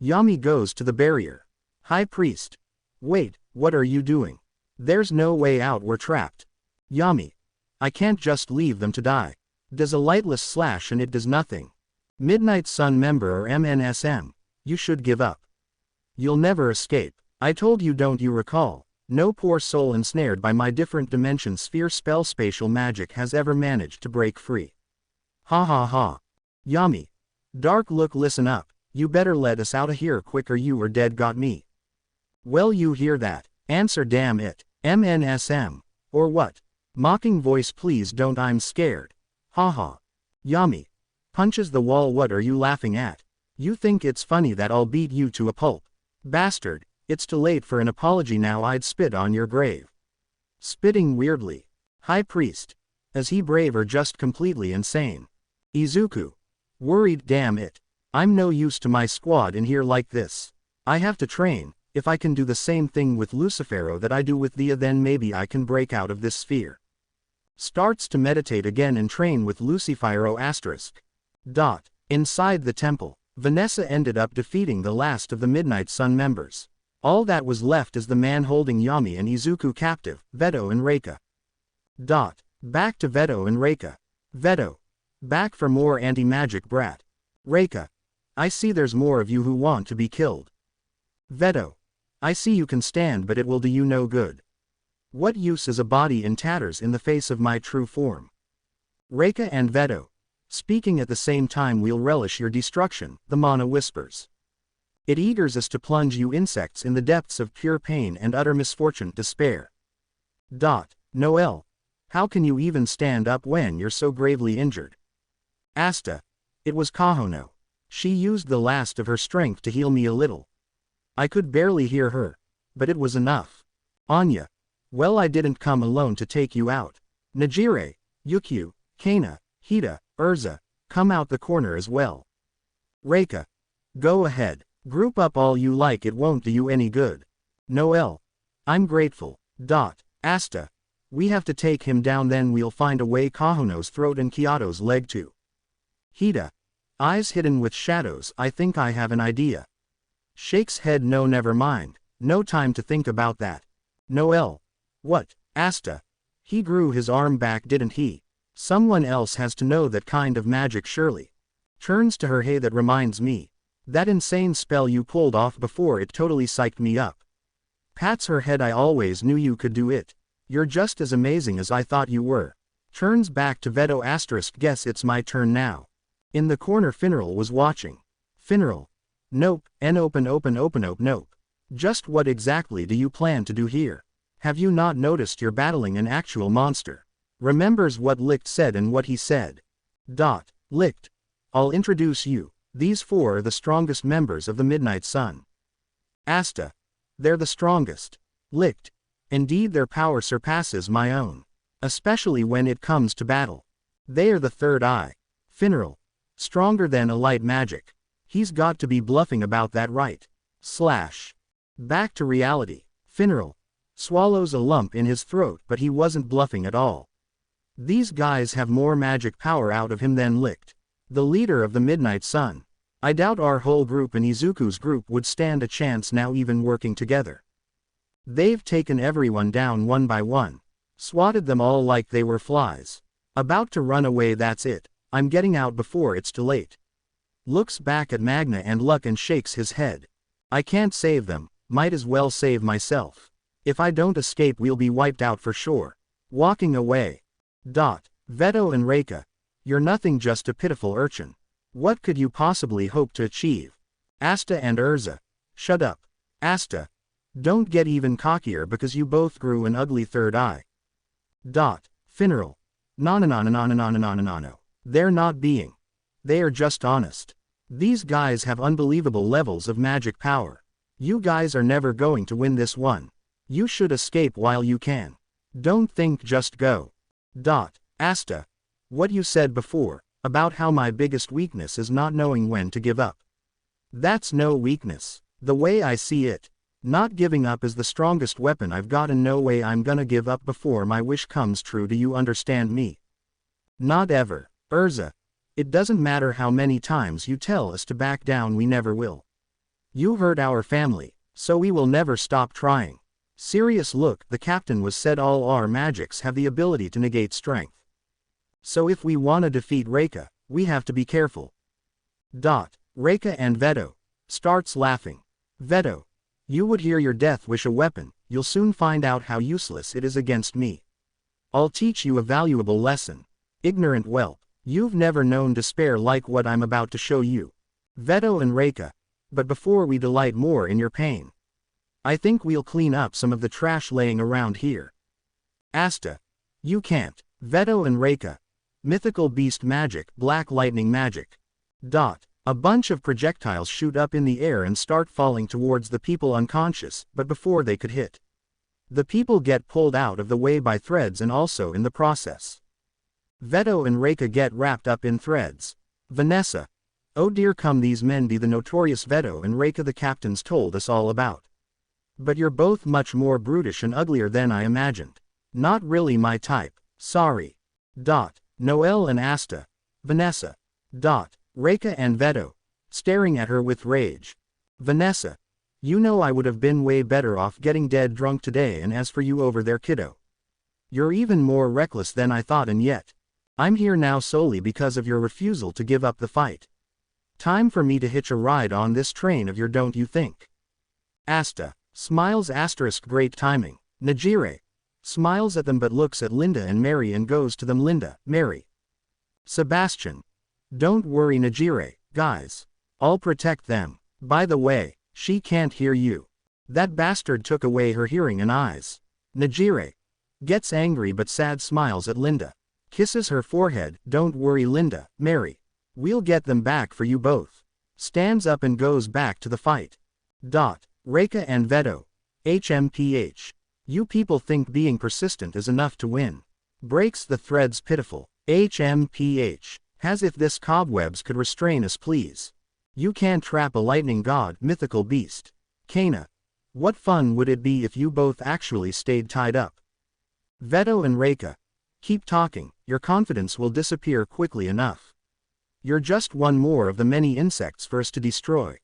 [SPEAKER 1] Yami goes to the barrier. High Priest. Wait, what are you doing? There's no way out, we're trapped. Yami. I can't just leave them to die. Does a lightless slash and it does nothing. Midnight Sun member or MNSM. You should give up. You'll never escape. I told you, don't you recall? No poor soul ensnared by my different dimension sphere spell spatial magic has ever managed to break free. Ha ha ha. Yami. Dark look, listen up. You better let us out of here quick or you are dead, got me. Well, you hear that? Answer, damn it. MNSM. Or what? Mocking voice, please don't, I'm scared. Ha ha. Yami. Punches the wall. What are you laughing at? You think it's funny that I'll beat you to a pulp? Bastard, it's too late for an apology now, I'd spit on your grave. Spitting weirdly. High Priest. Is he brave or just completely insane? Izuku. Worried, damn it. I'm no use to my squad in here like this. I have to train. If I can do the same thing with Lucifero that I do with Dia, then maybe I can break out of this sphere. Starts to meditate again and train with Lucifero asterisk. Inside the temple, Vanessa ended up defeating the last of the Midnight Sun members. All that was left is the man holding Yami and Izuku captive, Veto and Reika. Back to Veto and Reika. Veto. Back for more anti-magic brat. Reika. I see there's more of you who want to be killed. Veto. I see you can stand but it will do you no good. What use is a body in tatters in the face of my true form? Reika and Veto. Speaking at the same time we'll relish your destruction, the mana whispers. It eagers us to plunge you insects in the depths of pure pain and utter misfortune despair. Noel. How can you even stand up when you're so gravely injured? Asta. It was Kahono. She used the last of her strength to heal me a little. I could barely hear her. But it was enough. Anya. Well, I didn't come alone to take you out. Nejire, Yukyu, Kana, Hida, Urza, come out the corner as well. Reika. Go ahead. Group up all you like, it won't do you any good. Noel. I'm grateful. Asta. We have to take him down, then we'll find a way Kahono's throat and Kyoto's leg too. Hida. Eyes hidden with shadows, I think I have an idea. Shakes head, no, never mind. No time to think about that. Noel. What? Asta. He grew his arm back, didn't he? Someone else has to know that kind of magic surely. Turns to her. Hey, that reminds me. That insane spell you pulled off before, it totally psyched me up. Pats her head. I always knew you could do it. You're just as amazing as I thought you were. Turns back to Veto asterisk. Guess it's my turn now. In the corner Finral was watching. Finral. Nope, nope. Just what exactly do you plan to do here? Have you not noticed you're battling an actual monster? Remembers what Licht said and what he said. Licht. I'll introduce you. These four are the strongest members of the Midnight Sun. Asta. They're the strongest. Licht. Indeed, their power surpasses my own. Especially when it comes to battle. They are the third eye. Finral. Stronger than a light magic. He's got to be bluffing about that, right? Back to reality. Finral. Swallows a lump in his throat, but he wasn't bluffing at all. These guys have more magic power out of him than Licht, the leader of the Midnight Sun. I doubt our whole group and Izuku's group would stand a chance now, even working together. They've taken everyone down one by one. Swatted them all like they were flies. About to run away, that's it. I'm getting out before it's too late. Looks back at Magna and Luck and shakes his head. I can't save them, might as well save myself. If I don't escape we'll be wiped out for sure. Walking away. Veto and Reika. You're nothing, just a pitiful urchin. What could you possibly hope to achieve? Asta and Urza. Shut up. Asta. Don't get even cockier because you both grew an ugly third eye. Finral. No. They're not being. They are just honest. These guys have unbelievable levels of magic power. You guys are never going to win this one. You should escape while you can. Don't think, just go. Asta. What you said before, about how my biggest weakness is not knowing when to give up. That's no weakness. The way I see it, not giving up is the strongest weapon I've got, and no way I'm gonna give up before my wish comes true. Do you understand me? Not ever. Urza. It doesn't matter how many times you tell us to back down, we never will. You hurt our family, so we will never stop trying. Serious look, the captain was said all our magics have the ability to negate strength. So if we want to defeat Reika, we have to be careful. Reika and Veto. Starts laughing. Veto. You would hear your death wish a weapon, you'll soon find out how useless it is against me. I'll teach you a valuable lesson. Ignorant whelp. You've never known despair like what I'm about to show you. Veto and Reika. But before we delight more in your pain, I think we'll clean up some of the trash laying around here. Asta. You can't. Veto and Reika. Mythical beast magic, black lightning magic. A bunch of projectiles shoot up in the air and start falling towards the people unconscious, but before they could hit, the people get pulled out of the way by threads, and also in the process, Veto and Reika get wrapped up in threads. Vanessa. Oh dear, come these men be the notorious Veto and Reika the captains told us all about. But you're both much more brutish and uglier than I imagined. Not really my type. Sorry. Noelle and Asta. Vanessa. Reika and Veto. Staring at her with rage. Vanessa. You know I would have been way better off getting dead drunk today, and as for you over there, kiddo. You're even more reckless than I thought, and yet. I'm here now solely because of your refusal to give up the fight. Time for me to hitch a ride on this train of your, don't you think? Asta. Smiles *, great timing. Nejire. Smiles at them but looks at Linda and Mary and goes to them. Linda, Mary. Sebastian. Don't worry Nejire, guys. I'll protect them. By the way, she can't hear you. That bastard took away her hearing and eyes. Nejire. Gets angry but sad, smiles at Linda. Kisses her forehead. Don't worry Linda, Mary. We'll get them back for you both. Stands up and goes back to the fight. Reika and Veto. HMPH. You people think being persistent is enough to win. Breaks the threads pitiful. HMPH. As if this cobwebs could restrain us, please. You can't trap a lightning god, mythical beast. Kana. What fun would it be if you both actually stayed tied up? Veto and Reika. Keep talking, your confidence will disappear quickly enough. You're just one more of the many insects for us to destroy.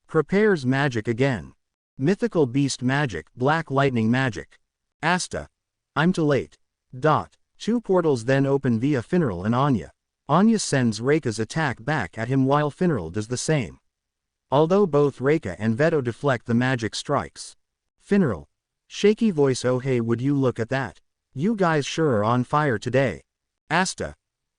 [SPEAKER 1] Prepares magic again. Mythical beast magic, black lightning magic. Asta. I'm too late. Two portals then open via Finral and Anya. Anya sends Reika's attack back at him while Finral does the same. Although both Reika and Veto deflect the magic strikes. Finral. Shaky voice, oh hey, would you look at that? You guys sure are on fire today. Asta.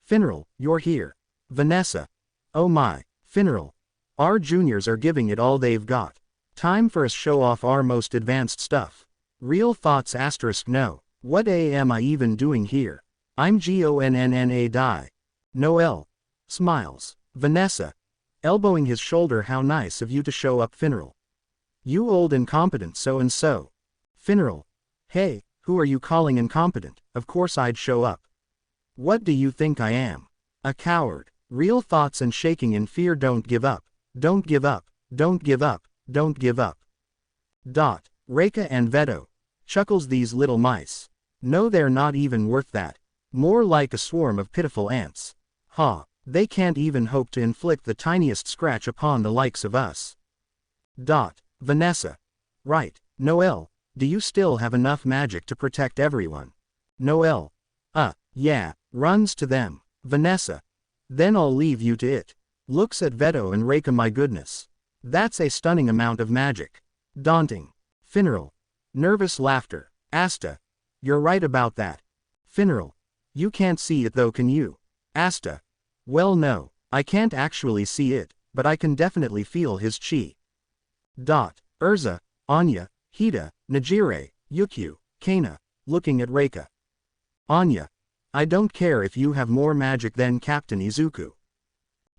[SPEAKER 1] Finral, you're here. Vanessa. Oh my, Finral. Our juniors are giving it all they've got. Time for us show off our most advanced stuff. Real thoughts * no. What am I even doing here? I'm Gonna die. Noelle. Smiles. Vanessa. Elbowing his shoulder, how nice of you to show up Finral. You old incompetent so and so. Finral. Hey, who are you calling incompetent? Of course I'd show up. What do you think I am? A coward. Real thoughts and shaking in fear. Don't give up. Don't give up. Don't give up. Don't give up. Reika and Veto. Chuckles, these little mice. No, they're not even worth that. More like a swarm of pitiful ants. They can't even hope to inflict the tiniest scratch upon the likes of us. Vanessa. Right, Noelle, do you still have enough magic to protect everyone? Noelle. Yeah, runs to them. Vanessa. Then I'll leave you to it. Looks at Veto and Reika, my goodness. That's a stunning amount of magic. Daunting. Finral. Nervous laughter. Asta. You're right about that. Finral. You can't see it though, can you? Asta. Well no, I can't actually see it, but I can definitely feel his chi. Urza, Anya, Hida, Nejire, Yukyu, Kana, looking at Reika. Anya. I don't care if you have more magic than Captain Izuku.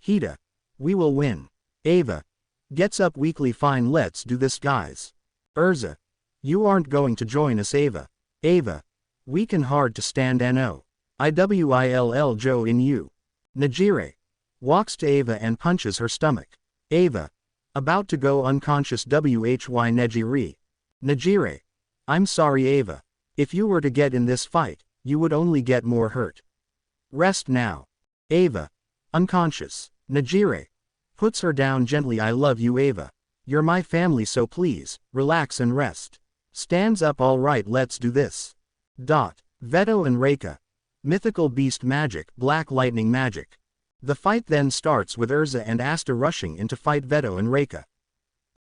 [SPEAKER 1] Hida. We will win. Ava. Gets up weakly, fine, let's do this guys. Urza. You aren't going to join us, Ava. Ava. Weak and hard to stand, no. IWILL Joe in you. Nejire. Walks to Ava and punches her stomach. Ava. About to go unconscious, WHY Nejire. Nejire. I'm sorry Ava. If you were to get in this fight, you would only get more hurt. Rest now. Ava. Unconscious. Nejire. Puts her down gently, I love you Ava. You're my family, so please, relax and rest. Stands up, alright, let's do this. Veto and Reika. Mythical beast magic, black lightning magic. The fight then starts with Urza and Asta rushing in to fight Veto and Reika.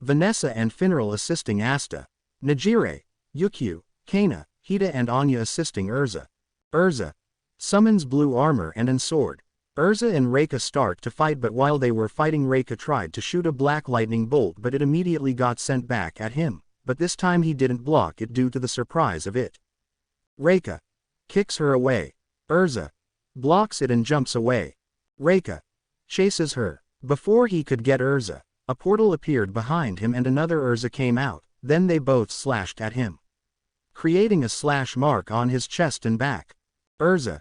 [SPEAKER 1] Vanessa and Finral assisting Asta. Nejire, Yukyu, Kana, Hida and Anya assisting Urza. Urza. Summons blue armor and an sword. Urza and Reika start to fight, but while they were fighting, Reika tried to shoot a black lightning bolt, but it immediately got sent back at him, but this time he didn't block it due to the surprise of it. Reika. Kicks her away. Urza. Blocks it and jumps away. Reika. Chases her. Before he could get Urza, a portal appeared behind him and another Urza came out, then they both slashed at him, creating a slash mark on his chest and back. Urza.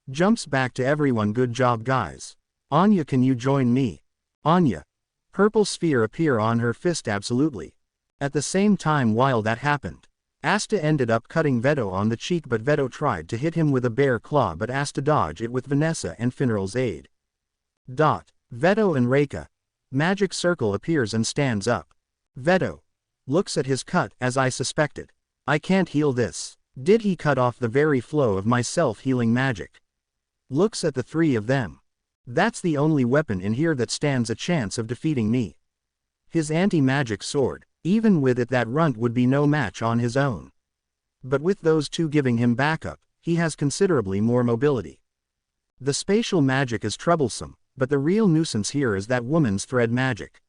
[SPEAKER 1] Jumps back to everyone, good job guys. Anya, can you join me? Anya. Purple sphere appear on her fist, absolutely. At the same time while that happened, Asta ended up cutting Veto on the cheek, but Veto tried to hit him with a bear claw, but Asta dodged it with Vanessa and Finral's aid. Veto and Reika. Magic circle appears and stands up. Veto looks at his cut, as I suspected. I can't heal this. Did he cut off the very flow of my self-healing magic? Looks at the three of them. That's the only weapon in here that stands a chance of defeating me. His anti-magic sword. Even with it, that runt would be no match on his own. But with those two giving him backup, he has considerably more mobility. The spatial magic is troublesome, but the real nuisance here is that woman's thread magic.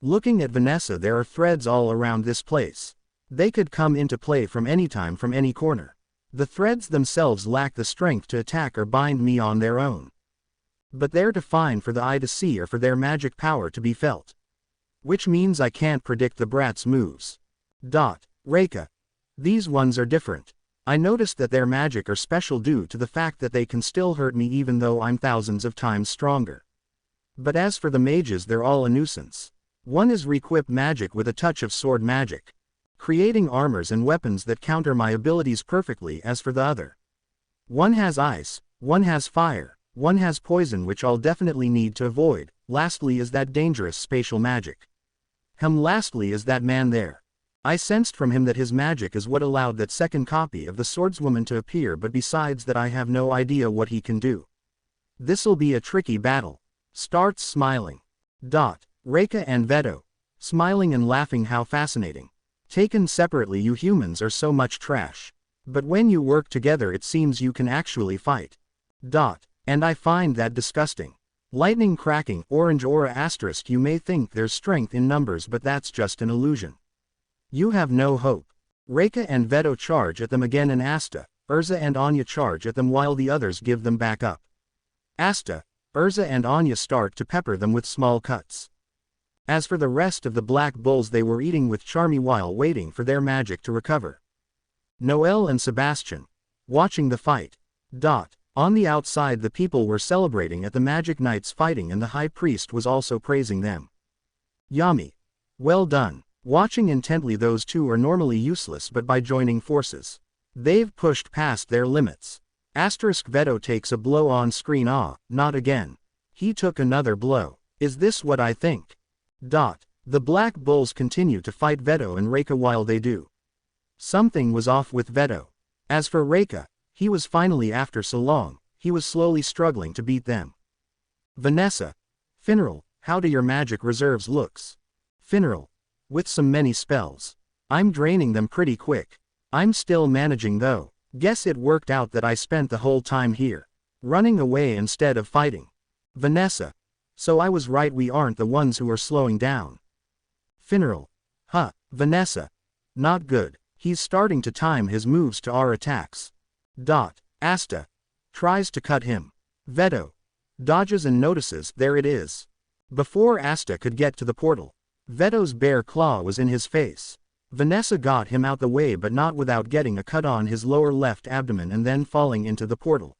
[SPEAKER 1] Looking at Vanessa, there are threads all around this place. They could come into play from any time, from any corner. The threads themselves lack the strength to attack or bind me on their own. But they're too fine for the eye to see or for their magic power to be felt. Which means I can't predict the brat's moves. Reika. These ones are different. I noticed that their magic are special due to the fact that they can still hurt me even though I'm thousands of times stronger. But as for the mages, they're all a nuisance. One is requip magic with a touch of sword magic, creating armors and weapons that counter my abilities perfectly. As for the other, one has ice, one has fire, one has poison, which I'll definitely need to avoid. Lastly is that dangerous spatial magic. Lastly is that man there. I sensed from him that his magic is what allowed that second copy of the swordswoman to appear, but besides that I have no idea what he can do. This'll be a tricky battle. Starts smiling. Reika and Veto. Smiling and laughing. How fascinating. Taken separately, you humans are so much trash. But when you work together, it seems you can actually fight. And I find that disgusting. Lightning cracking, orange aura asterisk. You may think there's strength in numbers, but that's just an illusion. You have no hope. Reika and Veto charge at them again, and Asta, Urza and Anya charge at them while the others give them back up. Asta, Urza and Anya start to pepper them with small cuts. As for the rest of the black bulls, they were eating with Charmy while waiting for their magic to recover. Noelle and Sebastian. Watching the fight. On the outside, the people were celebrating at the Magic Knights fighting, and the High Priest was also praising them. Yami. Well done. Watching intently, those two are normally useless, but by joining forces, they've pushed past their limits. Veto takes a blow on screen. Not again. He took another blow. Is this what I think? The black bulls continue to fight Veto and Reika while they do. Something was off with Veto. As for Reika, he was finally, after so long, he was slowly struggling to beat them. Vanessa. Finral, how do your magic reserves looks? Finral. With some many spells. I'm draining them pretty quick. I'm still managing though. Guess it worked out that I spent the whole time here, running away instead of fighting. Vanessa. So I was right, we aren't the ones who are slowing down. Finral. Vanessa. Not good. He's starting to time his moves to our attacks. Asta. Tries to cut him. Veto. Dodges and notices, there it is. Before Asta could get to the portal, Veto's bear claw was in his face. Vanessa got him out the way, but not without getting a cut on his lower left abdomen and then falling into the portal.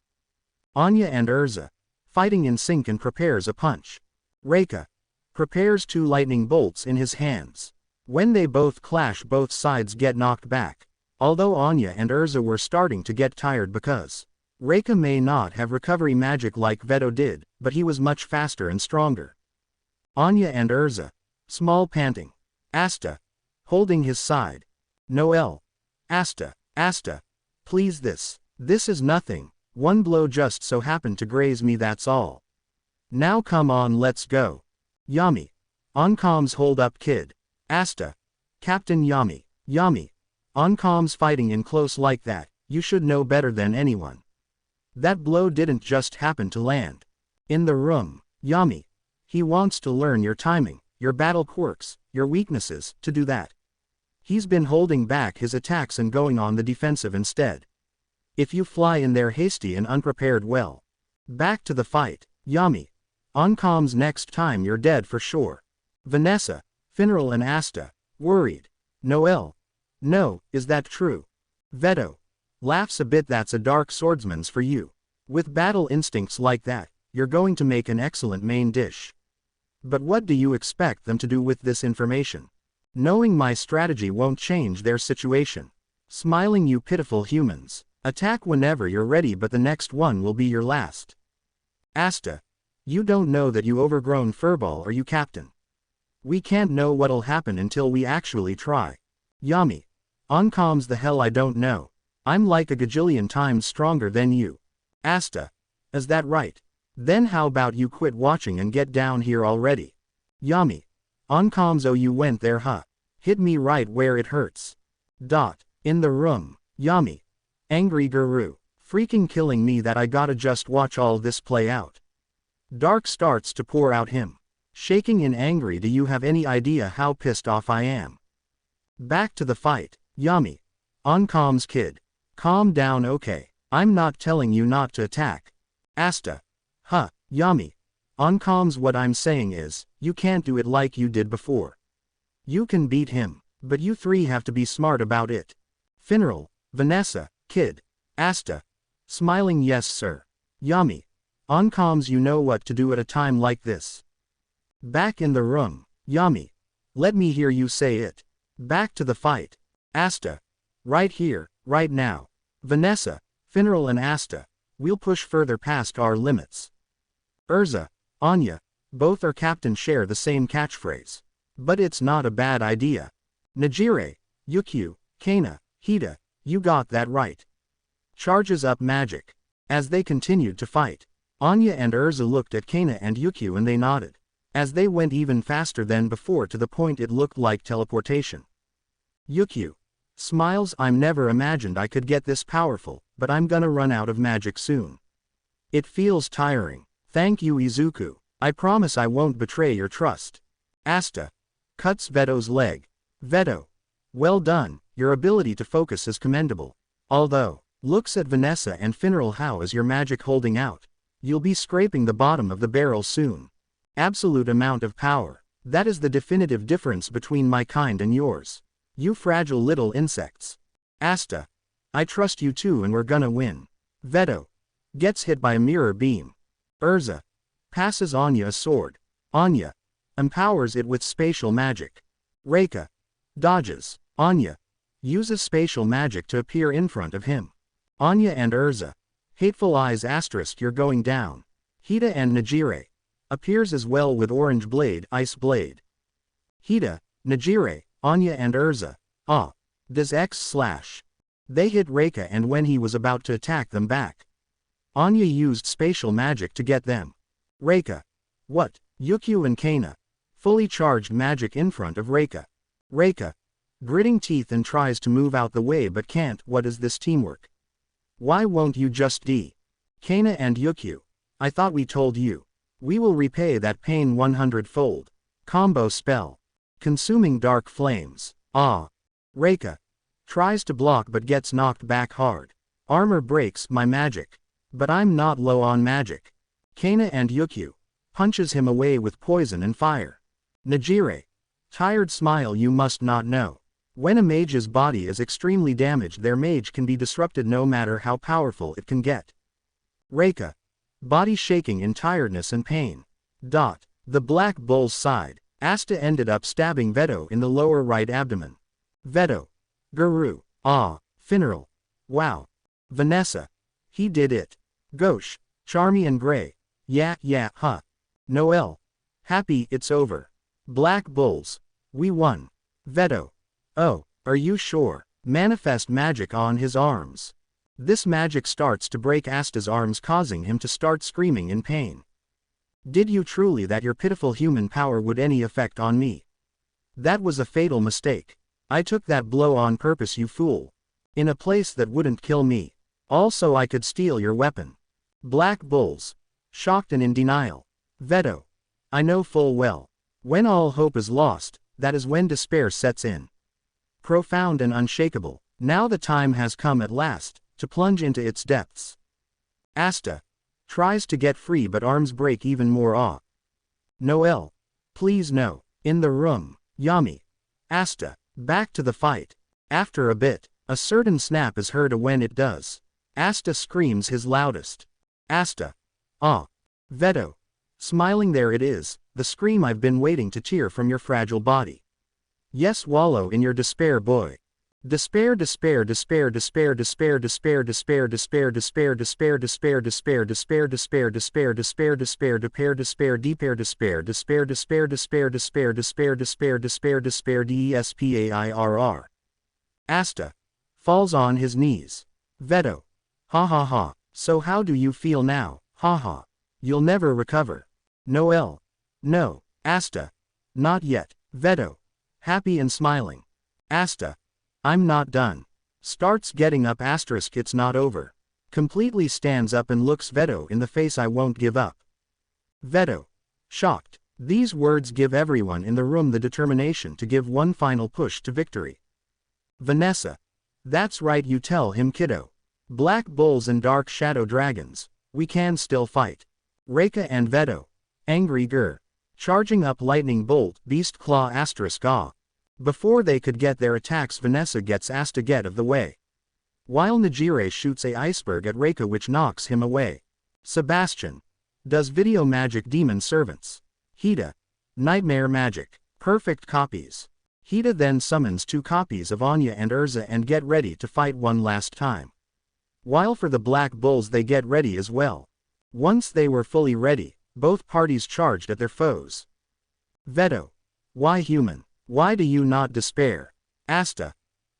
[SPEAKER 1] Anya and Urza. Fighting in sync and prepares a punch. Reika. Prepares two lightning bolts in his hands. When they both clash, both sides get knocked back. Although Anya and Urza were starting to get tired because Reika may not have recovery magic like Veto did, but he was much faster and stronger. Anya and Urza. Small panting. Asta. Holding his side. Noelle. Asta. Please, this is nothing. One blow just so happened to graze me, that's all. Now come on, let's go. Yami. On comms, hold up kid. Asta. Captain Yami. On comms, fighting in close like that, you should know better than anyone. That blow didn't just happen to land in the room. Yami. He wants to learn your timing, your battle quirks, your weaknesses. To do that, he's been holding back his attacks and going on the defensive instead. If you fly in there hasty and unprepared, well, back to the fight. Yami. On comms, next time you're dead for sure. Vanessa. Finral and Asta. Worried. Noelle. No, is that true? Veto. Laughs a bit. That's a dark swordsman's for you. With battle instincts like that, you're going to make an excellent main dish. But what do you expect them to do with this information? Knowing my strategy won't change their situation. Smiling you pitiful humans. Attack whenever you're ready but the next one will be your last. Asta. You don't know that you overgrown furball are you captain? We can't know what'll happen until we actually try. Yami. Oncoms the hell I don't know. I'm like a gajillion times stronger than you. Asta. Is that right? Then how about you quit watching and get down here already? Yami. Oncoms oh you went there huh? Hit me right where it hurts. In the room. Yami. Angry guru. Freaking killing me that I gotta just watch all this play out. Dark starts to pour out him. Shaking in angry do you have any idea how pissed off I am? Back to the fight. Yami. Oncoms kid. Calm down okay. I'm not telling you not to attack. Asta. Huh, Yami. Oncoms what I'm saying is, you can't do it like you did before. You can beat him, but you three have to be smart about it. Finral. Vanessa. Kid. Asta. Smiling yes sir. Yami. Oncoms you know what to do at a time like this. Back in the room. Yami. Let me hear you say it. Back to the fight. Asta. Right here, right now. Vanessa. Finral and Asta. We'll push further past our limits. Urza. Anya. Both our captains share the same catchphrase. But it's not a bad idea. Nejire. Yukyu. Kana. Hida. You got that right. Charges up magic. As they continued to fight, Anya and Urza looked at Kana and Yukyu and they nodded. As they went even faster than before to the point it looked like teleportation. Yukyu. Smiles I'm never imagined I could get this powerful, but I'm gonna run out of magic soon. It feels tiring. Thank you Izuku. I promise I won't betray your trust. Asta. Cuts Veto's leg. Veto. Well done, your ability to focus is commendable. Although, looks at Vanessa and Finral how is your magic holding out? You'll be scraping the bottom of the barrel soon. Absolute amount of power. That is the definitive difference between my kind and yours. You fragile little insects. Asta. I trust you too and we're gonna win. Veto. Gets hit by a mirror beam. Urza. Passes Anya a sword. Anya. Empowers it with spatial magic. Reika. Dodges. Anya. Uses spatial magic to appear in front of him. Anya and Urza. Hateful eyes asterisk you're going down. Hida and Nejire. Appears as well with orange blade, ice blade. Hida, Nejire, Anya and Urza. Does X/. They hit Reika and when he was about to attack them back. Anya used spatial magic to get them. Reika. What? Yukyu and Kana. Fully charged magic in front of Reika. Reika. Gritting teeth and tries to move out the way but can't. What is this teamwork? Why won't you just Kana and Yukyu. I thought we told you. We will repay that pain 100-fold. Combo spell. Consuming dark flames. Reika. Tries to block but gets knocked back hard. Armor breaks my magic. But I'm not low on magic. Kana and Yukyu. Punches him away with poison and fire. Nejire. Tired smile you must not know. When a mage's body is extremely damaged their mage can be disrupted no matter how powerful it can get. Reika. Body shaking in tiredness and pain. The Black Bull's side. Asta ended up stabbing Veto in the lower right abdomen. Veto. Guru. Finral. Wow. Vanessa. He did it. Gauche. Charmy and Gray. Yeah, huh. Noel. Happy it's over. Black Bulls. We won. Veto. Oh, are you sure? Manifest magic on his arms. This magic starts to break Asta's arms causing him to start screaming in pain. Did you truly that your pitiful human power would any effect on me? That was a fatal mistake. I took that blow on purpose you fool. In a place that wouldn't kill me. Also I could steal your weapon. Black Bulls. Shocked and in denial. Veto. I know full well. When all hope is lost, that is when despair sets in. Profound and unshakable. Now the time has come at last, to plunge into its depths. Asta. Tries to get free but arms break even more. Noel. Please no. In the room. Yami. Asta. Back to the fight. After a bit, a certain snap is heard when it does. Asta screams his loudest. Asta. Veto. Smiling there it is, the scream I've been waiting to tear from your fragile body. Yes wallow in your despair boy. Despair, despair, despair, despair, despair, despair, despair, despair, despair, despair, despair, despair, despair, despair, despair, despair, despair, despair, despair, depair, despair, despair, despair, despair, despair, despair, despair, despair, despair, despair. Asta falls on his knees. Veto. Ha ha ha. So how do you feel now? Ha ha. You'll never recover. Noel. No. Asta. Not yet. Veto. Happy and smiling. Asta. I'm not done. Starts getting up. It's not over. Completely stands up and looks Veto in the face. I won't give up. Veto. Shocked. These words give everyone in the room the determination to give one final push to victory. Vanessa. That's right, you tell him, kiddo. Black bulls and dark shadow dragons. We can still fight. Reika and Veto. Angry grr. Charging up lightning bolt, beast claw *ah. Before they could get their attacks, Vanessa gets Asta get of the way. While Nejire shoots a iceberg at Reika which knocks him away. Sebastian. Does video magic demon servants. Hida. Nightmare magic. Perfect copies. Hida then summons 2 copies of Anya and Urza and get ready to fight one last time. While for the Black Bulls they get ready as well. Once they were fully ready, both parties charged at their foes. Veto. Why human? Why do you not despair? Asta.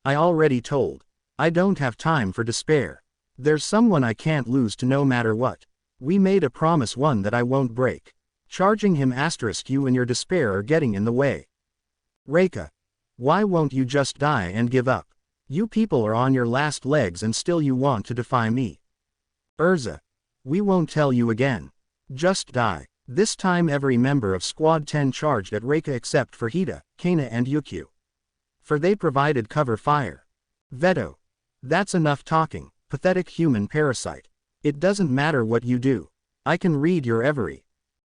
[SPEAKER 1] I already told. I don't have time for despair. There's someone I can't lose to no matter what. We made a promise, one that I won't break. Charging him *, you and your despair are getting in the way. Reika. Why won't you just die and give up? You people are on your last legs and still you want to defy me. Urza. We won't tell you again. Just die. This time every member of Squad 10 charged at Reika except for Hida, Kana and Yukio. For they provided cover fire. Veto. That's enough talking, pathetic human parasite. It doesn't matter what you do. I can read your every.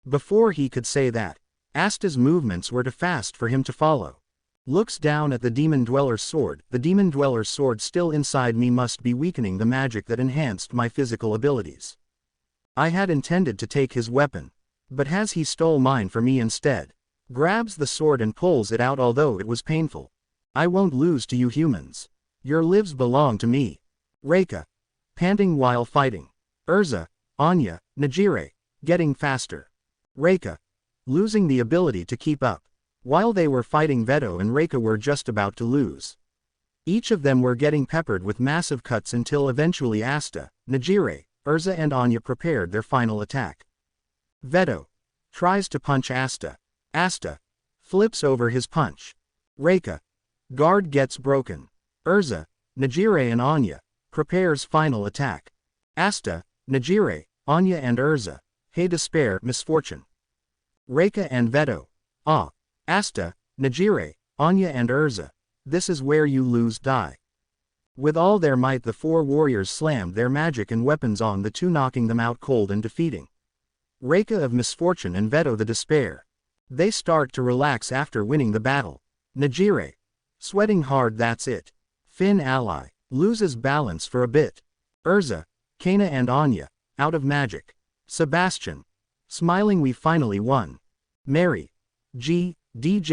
[SPEAKER 1] Before he could say that, Asta's movements were too fast for him to follow. Looks down at the Demon Dweller's sword. The Demon Dweller's sword still inside me must be weakening the magic that enhanced my physical abilities. I had intended to take his weapon. But has he stole mine for me instead? Grabs the sword and pulls it out although it was painful. I won't lose to you humans. Your lives belong to me. Reika. Panting while fighting. Urza, Anya, Nejire. Getting faster. Reika. Losing the ability to keep up. While they were fighting, Veto and Reika were just about to lose. Each of them were getting peppered with massive cuts until eventually Asta, Nejire, Urza and Anya prepared their final attack. Veto. Tries to punch Asta. Asta. Flips over his punch. Reika. Guard gets broken. Urza, Nejire and Anya. Prepares final attack. Asta, Nejire, Anya and Urza. Hey, despair, misfortune. Reika and Veto. Ah. Asta, Nejire, Anya and Urza. This is where you lose, die. With all their might the 4 warriors slammed their magic and weapons on the 2, knocking them out cold and defeating Reika of misfortune and Veto the despair. They start to relax after winning the battle. Nejire. Sweating hard, that's it. Finn ally. Loses balance for a bit. Urza. Kana and Anya. Out of magic. Sebastian. Smiling, we finally won. Mary. DJOGUYS.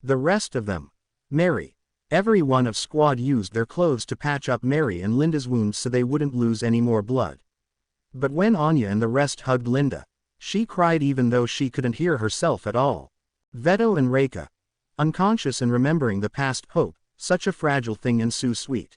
[SPEAKER 1] The rest of them. Mary. Every one of Squad used their clothes to patch up Mary and Linda's wounds so they wouldn't lose any more blood. But when Anya and the rest hugged Linda, she cried even though she couldn't hear herself at all. Veto and Reika. Unconscious and remembering the past. Hope, such a fragile thing and so sweet.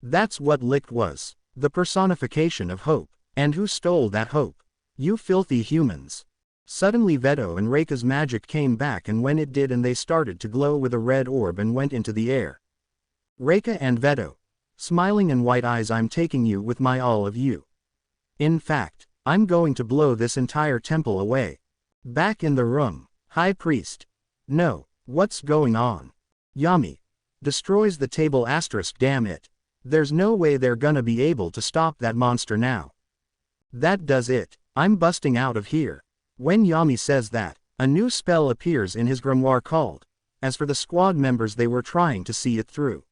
[SPEAKER 1] That's what Licht was. The personification of hope. And who stole that hope? You filthy humans. Suddenly Veto and Reika's magic came back, and when it did and they started to glow with a red orb and went into the air. Reika and Veto. Smiling and white eyes, I'm taking you with my all of you. In fact, I'm going to blow this entire temple away. Back in the room. High Priest. No, what's going on? Yami. Destroys the table *, damn it. There's no way they're gonna be able to stop that monster now. That does it. I'm busting out of here. When Yami says that, a new spell appears in his grimoire called. As for the Squad members, they were trying to see it through.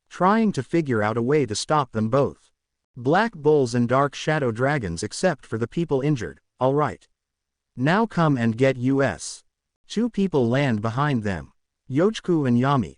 [SPEAKER 1] Trying to figure out a way to stop them both. Black bulls and dark shadow dragons except for the people injured, alright. Now come and get us. 2 people land behind them. Yojiku and Yami.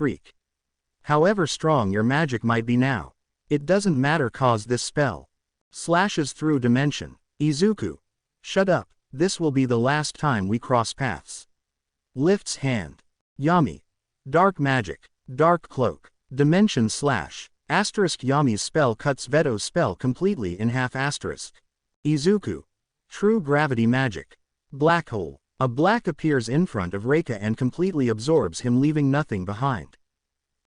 [SPEAKER 1] freak. However strong your magic might be now, it doesn't matter cause this spell slashes through dimension. Izuku. Shut up, this will be the last time we cross paths. Lifts hand. Yami. Dark magic. Dark cloak. Dimension slash. Asterisk Yami's spell cuts Veto's spell completely in half asterisk. Izuku. True gravity magic. Black hole. A black appears in front of Reika and completely absorbs him, leaving nothing behind.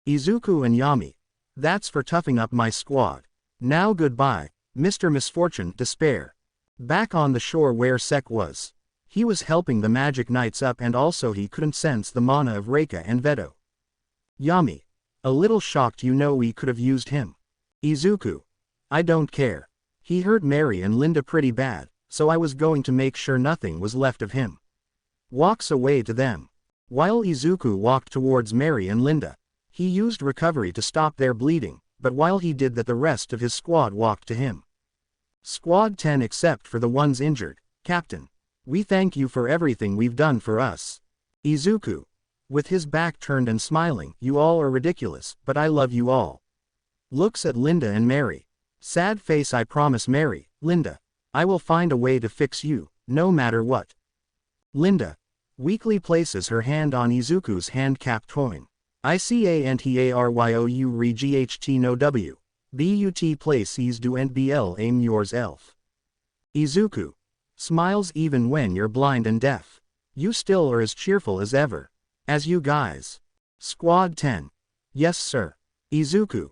[SPEAKER 1] Izuku and Yami. That's for toughing up my squad. Now goodbye, Mr. Misfortune, Despair. Back on the shore where Sek was. He was helping the Magic Knights up and also he couldn't sense the mana of Reika and Veto. Yami. A little shocked, you know we could have used him. Izuku. I don't care. He hurt Mary and Linda pretty bad, so I was going to make sure nothing was left of him. Walks away to them. While Izuku walked towards Mary and Linda, he used recovery to stop their bleeding, but while he did that the rest of his squad walked to him. Squad 10 except for the ones injured. Captain. We thank you for everything we've done for us. Izuku. With his back turned and smiling, you all are ridiculous, but I love you all. Looks at Linda and Mary. Sad face. I promise Mary, Linda. I will find a way to fix you, no matter what. Linda. Weakly places her hand on Izuku's hand-capped coin. ICANTARYOU re GHT no W. BUT place do and BL aim yours elf. Izuku. Smiles even when you're blind and deaf. You still are as cheerful as ever. As you guys. Squad 10. Yes sir. Izuku.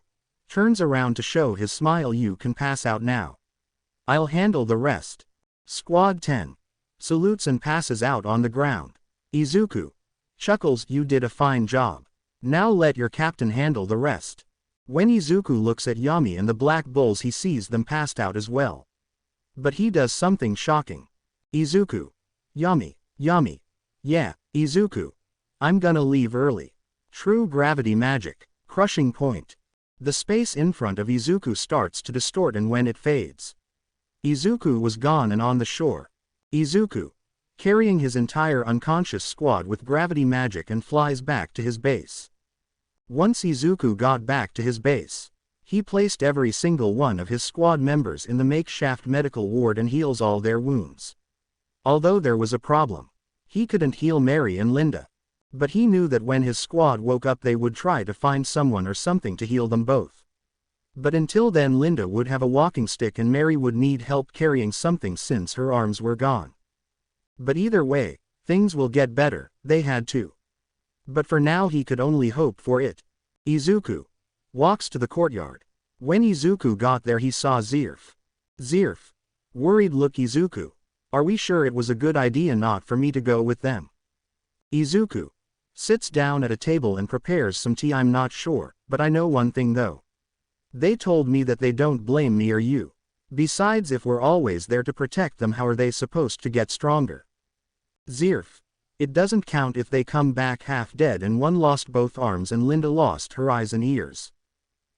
[SPEAKER 1] Turns around to show his smile. You can pass out now. I'll handle the rest. Squad 10. Salutes and passes out on the ground. Izuku. Chuckles. You did a fine job. Now let your captain handle the rest. When Izuku looks at Yami and the Black Bulls, he sees them passed out as well. But he does something shocking. Izuku. Yami. Yami. Yeah, Izuku. I'm gonna leave early. True gravity magic. Crushing point. The space in front of Izuku starts to distort and when it fades. Izuku was gone and on the shore. Izuku. Carrying his entire unconscious squad with gravity magic and flies back to his base. Once Izuku got back to his base, he placed every single one of his squad members in the makeshift medical ward and heals all their wounds. Although there was a problem. He couldn't heal Mary and Linda. But he knew that when his squad woke up they would try to find someone or something to heal them both. But until then Linda would have a walking stick and Mary would need help carrying something since her arms were gone. But either way, things will get better, they had to. But for now he could only hope for it. Izuku. Walks to the courtyard. When Izuku got there he saw Zirf. Zirf. Worried look. Izuku. Are we sure it was a good idea not for me to go with them? Izuku. Sits down at a table and prepares some tea. I'm not sure, but I know one thing though. They told me that they don't blame me or you. Besides, if we're always there to protect them, how are they supposed to get stronger? Zirf. It doesn't count if they come back half dead and one lost both arms and Linda lost her eyes and ears.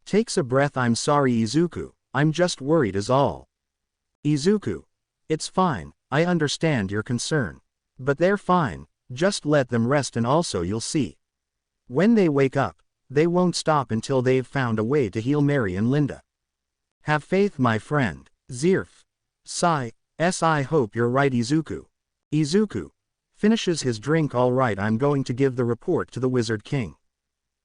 [SPEAKER 1] Takes a breath. I'm sorry Izuku, I'm just worried is all. Izuku. It's fine, I understand your concern. But they're fine, just let them rest and also you'll see. When they wake up, they won't stop until they've found a way to heal Mary and Linda. Have faith my friend. Zirf. Sigh, I hope you're right Izuku. Izuku finishes his drink. All right, I'm going to give the report to the Wizard King.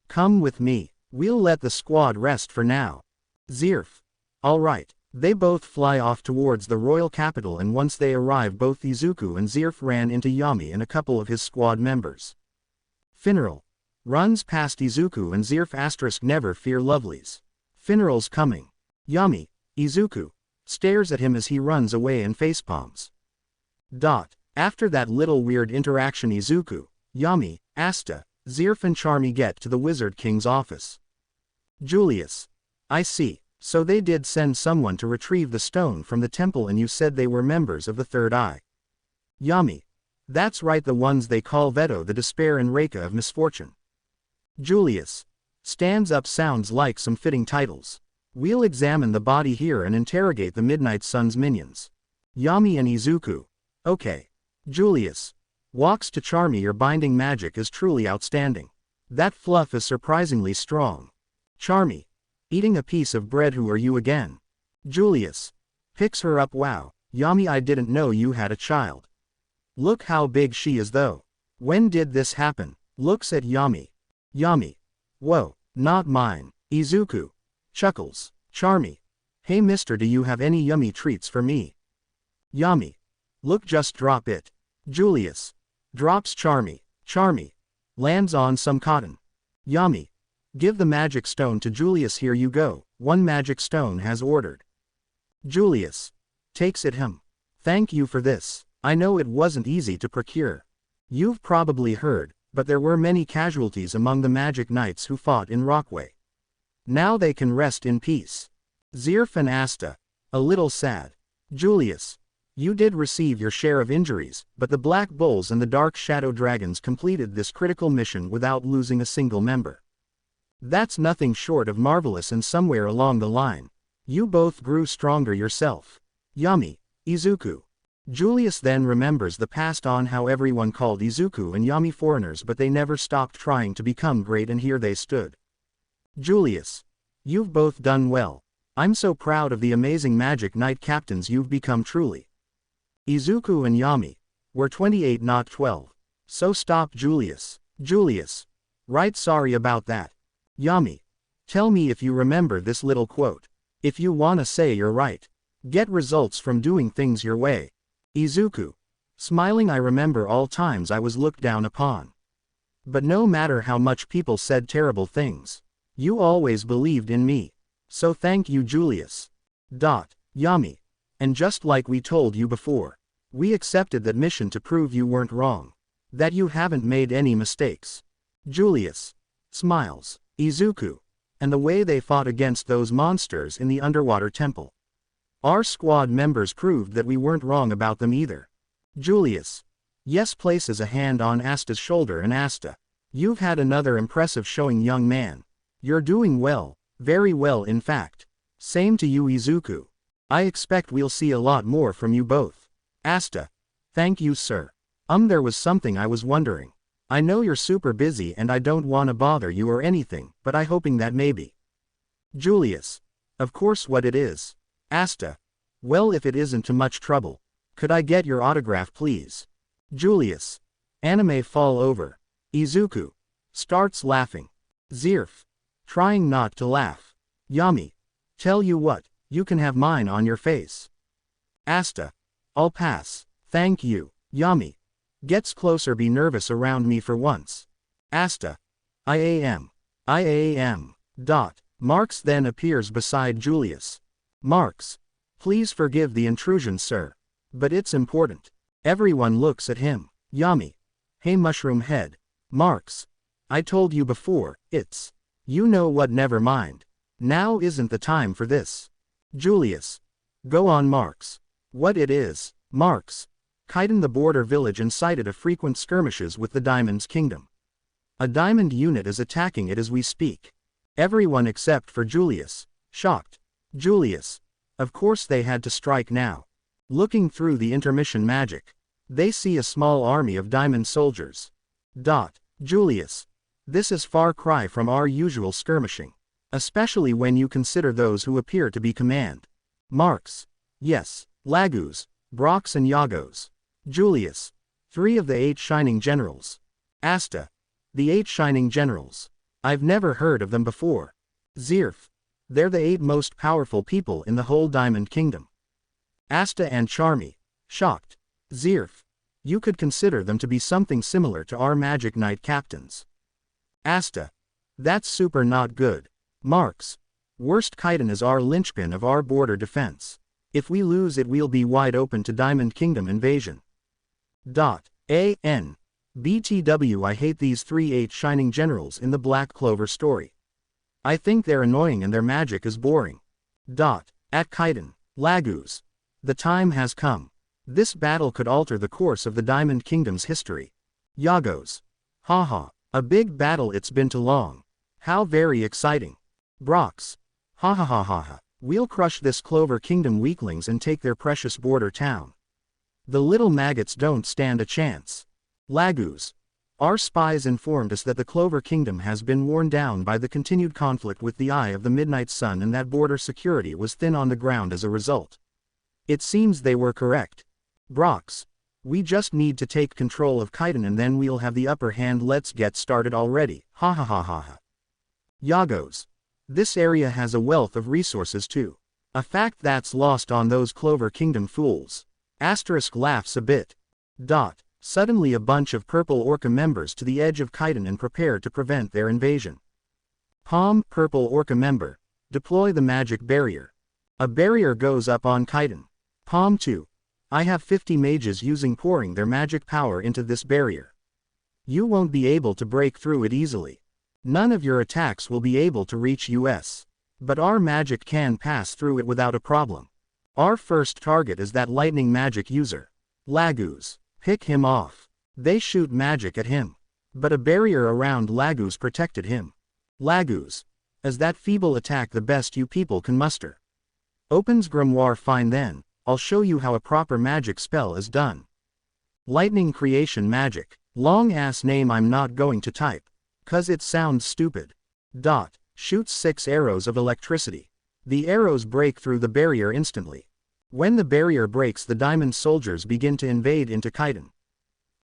[SPEAKER 1] Come with me, we'll let the squad rest for now. Zirf. All right. They both fly off towards the royal capital, and once they arrive both Izuku and Zirf ran into Yami and a couple of his squad members. Funeral runs past Izuku and Zirf *, never fear lovelies. Funeral's coming. Yami, Izuku, stares at him as he runs away and facepalms. After that little weird interaction Izuku, Yami, Asta, Zirf and Charmy get to the Wizard King's office. Julius. I see. So they did send someone to retrieve the stone from the temple, and you said they were members of the Third Eye. Yami. That's right, the ones they call Veto, the despair, and Reika of misfortune. Julius. Stands up sounds like some fitting titles. We'll examine the body here and interrogate the Midnight Sun's minions. Yami and Izuku. Okay. Julius. Walks to Charmy. Your binding magic is truly outstanding. That fluff is surprisingly strong. Charmy. Eating a piece of bread. Who are you again? Julius. Picks her up. Wow, Yami, I didn't know you had a child. Look how big she is though. When did this happen? Looks at Yami. Yami. Whoa, not mine. Izuku. Chuckles. Charmy. Hey mister, do you have any yummy treats for me? Yami. Look, just drop it. Julius. Drops Charmy. Charmy. Lands on some cotton. Yami. Give the magic stone to Julius. Here you go, 1 magic stone has ordered. Julius. Takes it. Thank you for this. I know it wasn't easy to procure. You've probably heard, but there were many casualties among the magic knights who fought in Rockway. Now they can rest in peace. Zirf and Asta. A little sad. Julius. You did receive your share of injuries, but the Black Bulls and the Dark Shadow Dragons completed this critical mission without losing a single member. That's nothing short of marvelous, and somewhere along the line, you both grew stronger yourself. Yami, Izuku. Julius then remembers the past on how everyone called Izuku and Yami foreigners, but they never stopped trying to become great, and here they stood. Julius. You've both done well. I'm so proud of the amazing magic knight captains you've become truly. Izuku and Yami. We're 28 not 12. So stop Julius. Julius. Right, sorry about that. Yami. Tell me if you remember this little quote. If you wanna say you're right, get results from doing things your way. Izuku. Smiling. I remember all times I was looked down upon. But no matter how much people said terrible things, you always believed in me. So thank you Julius. Yami. And just like we told you before, we accepted that mission to prove you weren't wrong. That you haven't made any mistakes. Julius. Smiles. Izuku. And the way they fought against those monsters in the underwater temple. Our squad members proved that we weren't wrong about them either. Julius. Yes, places a hand on Asta's shoulder, and Asta. You've had another impressive showing, young man. You're doing well, very well in fact. Same to you Izuku. I expect we'll see a lot more from you both. Asta. Thank you sir. There was something I was wondering. I know you're super busy and I don't wanna bother you or anything, but I hoping that maybe. Julius. Of course, what it is. Asta. Well, if it isn't too much trouble, could I get your autograph please? Julius. Anime fall over. Izuku. Starts laughing. Zirf. Trying not to laugh. Yami. Tell you what, you can have mine on your face. Asta. I'll pass, thank you. Yami. Gets closer. Be nervous around me for once. Asta. I am. Marks then appears beside Julius. Marks. Please forgive the intrusion sir. But it's important. Everyone looks at him. Yami. Hey mushroom head. Marks. I told you before, it's. You know what, never mind. Now isn't the time for this. Julius. Go on Marks. What it is, Marks. Kaidan, the border village, incited a frequent skirmishes with the Diamond's Kingdom. A diamond unit is attacking it as we speak. Everyone except for Julius. Shocked. Julius. Of course they had to strike now. Looking through the intermission magic, they see a small army of diamond soldiers. Julius. This is far cry from our usual skirmishing. Especially when you consider those who appear to be command. Marks. Yes, Lagus, Brox and Yagos. Julius. 3 of the 8 Shining Generals. Asta. The 8 Shining Generals. I've never heard of them before. Zirf. They're the 8 most powerful people in the whole Diamond Kingdom. Asta and Charmy. Shocked. Zirf. You could consider them to be something similar to our Magic Knight captains. Asta. That's super not good. Marks. Worst Kaiden is our linchpin of our border defense. If we lose it we'll be wide open to Diamond Kingdom invasion. A.N. BTW I hate these 3 8 Shining Generals in the Black Clover story. I think they're annoying and their magic is boring. At Kaiden. Lagus. The time has come. This battle could alter the course of the Diamond Kingdom's history. Yagos. Haha. A big battle, it's been too long. How very exciting. Brox. Ha ha ha ha ha. We'll crush this Clover Kingdom weaklings and take their precious border town. The little maggots don't stand a chance. Lagus. Our spies informed us that the Clover Kingdom has been worn down by the continued conflict with the Eye of the Midnight Sun and that border security was thin on the ground as a result. It seems they were correct. Brox. We just need to take control of Kaiden and then we'll have the upper hand. Let's get started already. Ha ha ha ha ha. Yagos. This area has a wealth of resources too. A fact that's lost on those Clover Kingdom fools. Asterisk laughs a bit. Suddenly a bunch of purple Orca members to the edge of Kaiden and prepare to prevent their invasion. Purple Orca member. Deploy the magic barrier. A barrier goes up on Kaiden. 2. I have 50 mages using pouring their magic power into this barrier. You won't be able to break through it easily. None of your attacks will be able to reach us. But our magic can pass through it without a problem. Our first target is that lightning magic user. Lagus. Pick him off. They shoot magic at him. But a barrier around Lagus protected him. Lagus. Is that feeble attack the best you people can muster? Opens grimoire. Fine then, I'll show you how a proper magic spell is done. Lightning creation magic. Long ass name I'm not going to type. 'Cause it sounds stupid. Shoots 6 arrows of electricity. The arrows break through the barrier instantly. When the barrier breaks the diamond soldiers begin to invade into Kaiden.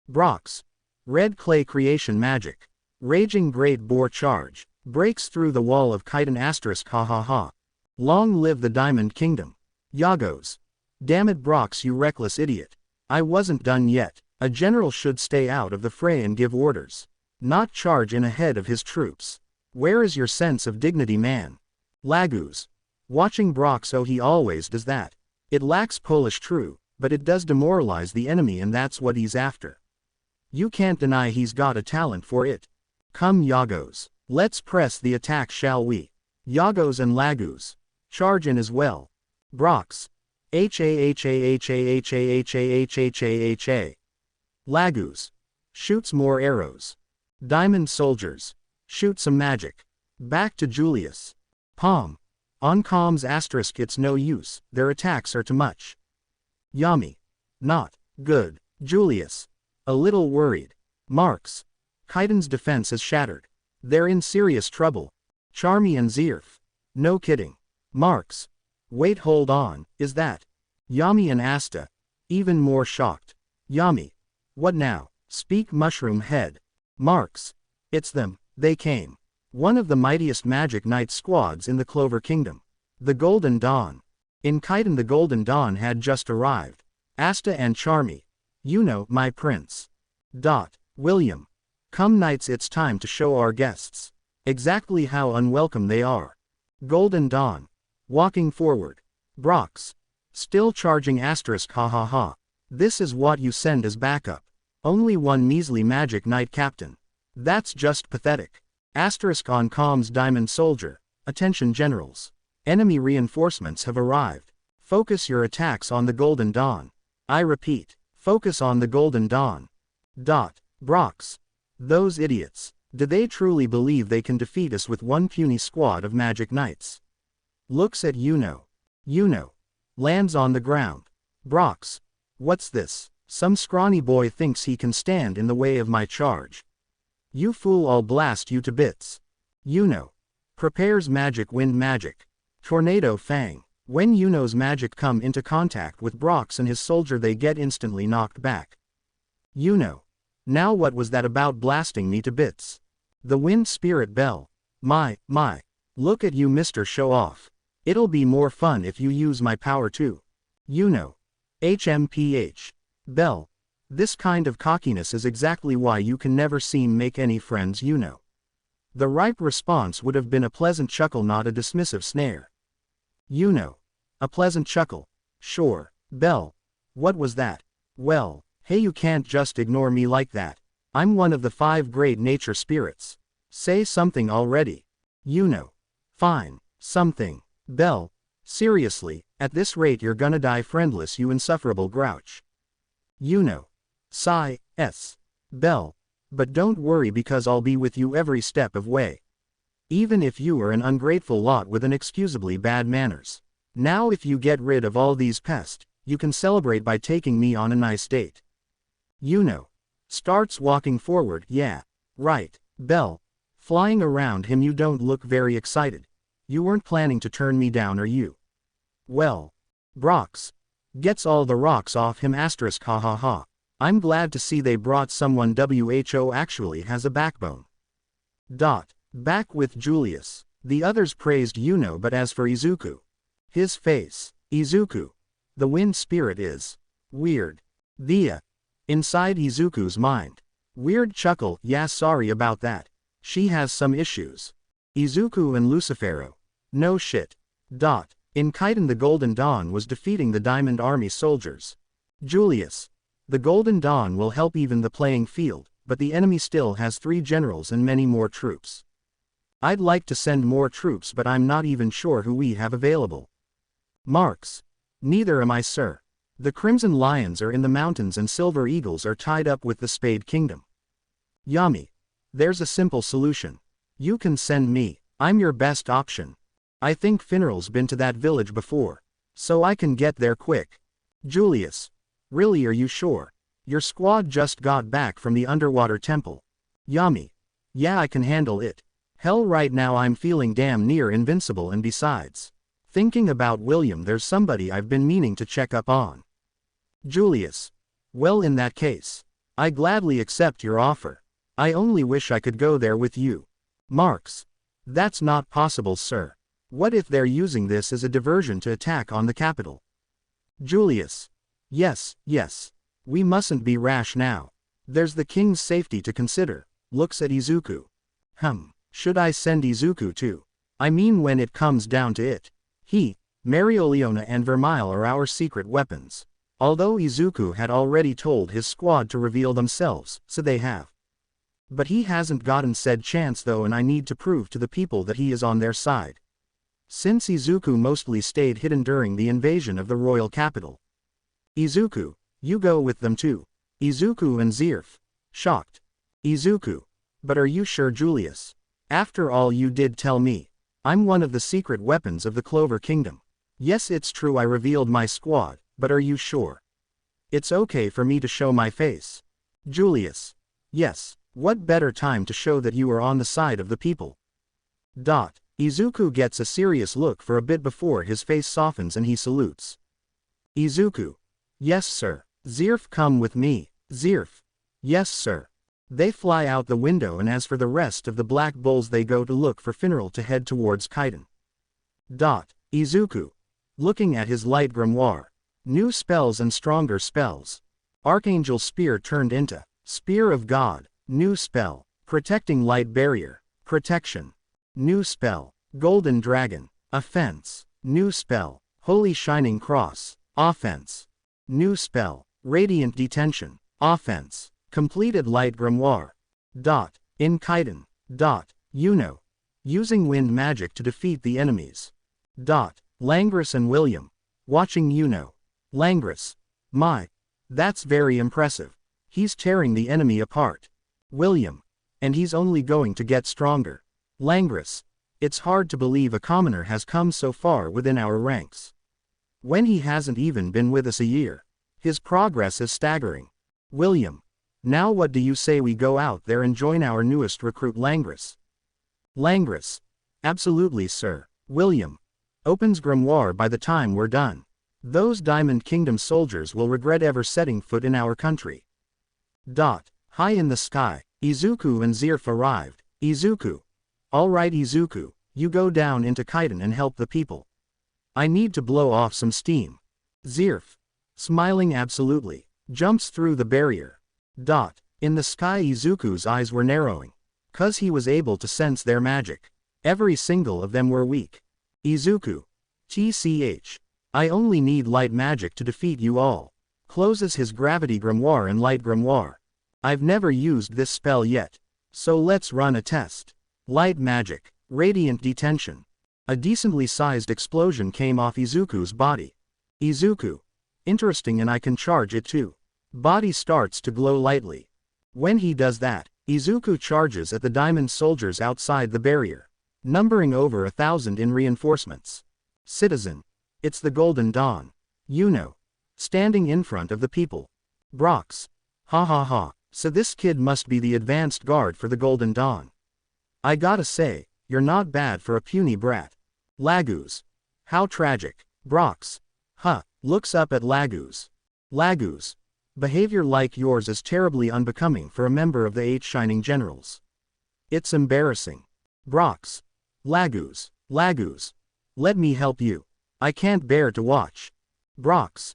[SPEAKER 1] Brox. Red clay creation magic. Raging great boar charge. Breaks through the wall of Kaiden. Asterisk ha ha ha. Long live the Diamond Kingdom. Yagos. Damn it Brox, you reckless idiot. I wasn't done yet. A general should stay out of the fray and give orders. Not charge in ahead of his troops. Where is your sense of dignity, man? Lagus. Watching Brox. Oh, he always does that. It lacks Polish true, but it does demoralize the enemy and that's what he's after. You can't deny he's got a talent for it. Come Yagos. Let's press the attack, shall we? Yagos and Lagus. Charge in as well. Brox. HAHAHAHAHAHAHAHA. Lagus. Shoots more arrows. Diamond soldiers. Shoot some magic. Back to Julius. On comms. Asterisk it's no use, their attacks are too much. Yami. Not good. Julius. A little worried. Marks. Kaiden's defense is shattered. They're in serious trouble. Charmy and Zirf. No kidding. Marks. Wait, hold on, is that? Yami and Asta. Even more shocked. Yami. What now? Speak, mushroom head. Marks. It's them, they came. One of the mightiest Magic Knight squads in the Clover Kingdom. The Golden Dawn. In Kaiden the Golden Dawn had just arrived. Asta and Charmy. You know, my prince. William. Come knights, it's time to show our guests exactly how unwelcome they are. Golden Dawn. Walking forward. Brox. Still charging. Asterisk ha ha ha. This is what you send as backup. Only one measly Magic Knight captain. That's just pathetic. Asterisk on comms. Diamond soldier. Attention generals. Enemy reinforcements have arrived. Focus your attacks on the Golden Dawn. I repeat, focus on the Golden Dawn. Brox. Those idiots. Do they truly believe they can defeat us with one puny squad of Magic Knights? Looks at Yuno. Lands on the ground. Brox. What's this? Some scrawny boy thinks he can stand in the way of my charge. You fool, I'll blast you to bits. Yuno. Prepares magic wind magic. Tornado Fang. When Yuno's magic come into contact with Brock's and his soldier, they get instantly knocked back. Yuno. Now what was that about blasting me to bits? The wind spirit bell. My. Look at you, Mr. Show Off. It'll be more fun if you use my power too. Yuno. HMPH. Bell. This kind of cockiness is exactly why you can never seem make any friends, Yuno. The ripe response would have been a pleasant chuckle, not a dismissive snare. Yuno. A pleasant chuckle. Sure. Bell. What was that? Well, hey, you can't just ignore me like that. I'm one of the 5 great nature spirits. Say something already. Yuno. Fine. Something. Bell. Seriously, at this rate you're gonna die friendless, you insufferable grouch. Yuno. Sigh. S. Bell. But don't worry, because I'll be with you every step of way. Even if you are an ungrateful lot with inexcusably bad manners. Now if you get rid of all these pests, you can celebrate by taking me on a nice date. Yuno. Starts walking forward. Yeah. Right. Bell. Flying around him, you don't look very excited. You weren't planning to turn me down, are you? Well. Brock's. Gets all the rocks off him ***. Ha ha ha. I'm glad to see they brought someone who actually has a backbone. Back with Julius. The others praised Yuno, but as for Izuku. His face. Izuku. The wind spirit is weird. Inside Izuku's mind. Weird chuckle. Yeah, sorry about that. She has some issues. Izuku and Lucifero. No shit. In Kaiden, the Golden Dawn was defeating the Diamond Army soldiers. Julius. The Golden Dawn will help even the playing field, but the enemy still has 3 generals and many more troops. I'd like to send more troops, but I'm not even sure who we have available. Marks. Neither am I, sir. The Crimson Lions are in the mountains and Silver Eagles are tied up with the Spade Kingdom. Yami. There's a simple solution. You can send me. I'm your best option. I think Finral's been to that village before, so I can get there quick. Julius. Really, are you sure? Your squad just got back from the underwater temple. Yami. Yeah, I can handle it. Hell, right now I'm feeling damn near invincible, and besides, thinking about William, there's somebody I've been meaning to check up on. Julius. Well, in that case, I gladly accept your offer. I only wish I could go there with you. Marks. That's not possible, sir. What if they're using this as a diversion to attack on the capital? Julius. Yes. We mustn't be rash now. There's the king's safety to consider. Looks at Izuku. Should I send Izuku too? I mean, when it comes down to it, Marioliona and Vermile are our secret weapons. Although Izuku had already told his squad to reveal themselves, so they have. But he hasn't gotten said chance though, and I need to prove to the people that he is on their side. Since Izuku mostly stayed hidden during the invasion of the royal capital. Izuku, you go with them too. Izuku and Zirf. Shocked. Izuku. But are you sure, Julius? After all you did tell me, I'm one of the secret weapons of the Clover Kingdom. Yes, it's true I revealed my squad, but are you sure? It's okay for me to show my face. Julius. What better time to show that you are on the side of the people? Izuku gets a serious look for a bit before his face softens and he salutes. Izuku. Yes, sir. Zirf, come with me. Zirf. Yes, sir. They fly out the window, and as for the rest of the Black Bulls, they go to look for Finral to head towards Kaiden. Izuku. Looking at his light grimoire. New spells and stronger spells. Archangel Spear turned into Spear of God. New spell. Protecting Light Barrier. Protection. New spell. Golden Dragon. Offense. New spell. Holy Shining Cross. Offense. New spell. Radiant Detention. Offense. Completed Light Grimoire. In Kaiden. Yuno. Using wind magic to defeat the enemies. Langris and William. Watching Yuno. Langris. My. That's very impressive. He's tearing the enemy apart. William. And he's only going to get stronger. Langris. It's hard to believe a commoner has come so far within our ranks. When he hasn't even been with us a year. His progress is staggering. William. Now what do you say we go out there and join our newest recruit Langris? Langris. Absolutely, sir. William. Opens grimoire by the time we're done. Those Diamond Kingdom soldiers will regret ever setting foot in our country. High in the sky, Izuku and Zirf arrived. Izuku. Alright Izuku, you go down into Kaidan and help the people. I need to blow off some steam. Zirf. Smiling absolutely. Jumps through the barrier. In the sky Izuku's eyes were narrowing. 'Cause he was able to sense their magic. Every single of them were weak. Izuku. TCH. I only need light magic to defeat you all. Closes his gravity grimoire and light grimoire. I've never used this spell yet. So let's run a test. Light magic. Radiant detention. A decently sized explosion came off Izuku's body. Izuku. Interesting, and I can charge it too. Body starts to glow lightly. When he does that, Izuku charges at the diamond soldiers outside the barrier. Numbering over 1,000 in reinforcements. Citizen. It's the Golden Dawn. Standing in front of the people. Brox. Ha ha ha, so this kid must be the advanced guard for the Golden Dawn. I gotta say, you're not bad for a puny brat. Lagoos. How tragic. Brox. Looks up at Lagoos. Lagoos. Behavior like yours is terribly unbecoming for a member of the 8 Shining Generals. It's embarrassing. Brox. Lagoos. Let me help you. I can't bear to watch. Brox.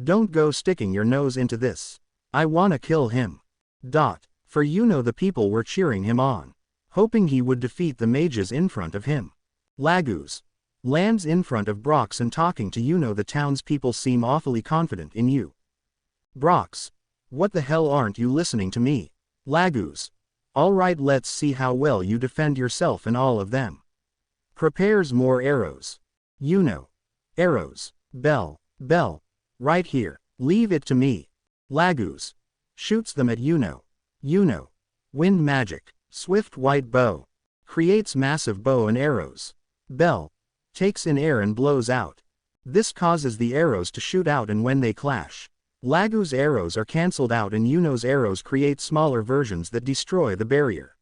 [SPEAKER 1] Don't go sticking your nose into this. I wanna kill him. For the people were cheering him on. Hoping he would defeat the mages in front of him. Lagoos. Lands in front of Brox and talking to the townspeople seem awfully confident in you. Brox. What the hell, aren't you listening to me? Lagoos. Alright, let's see how well you defend yourself and all of them. Prepares more arrows. Arrows. Bell. Right here. Leave it to me. Lagoos. Shoots them at Wind magic. Swift white bow. Creates massive bow and arrows. Bell. Takes in air and blows out. This causes the arrows to shoot out, and when they clash, Lagoos' arrows are cancelled out and arrows create smaller versions that destroy the barrier.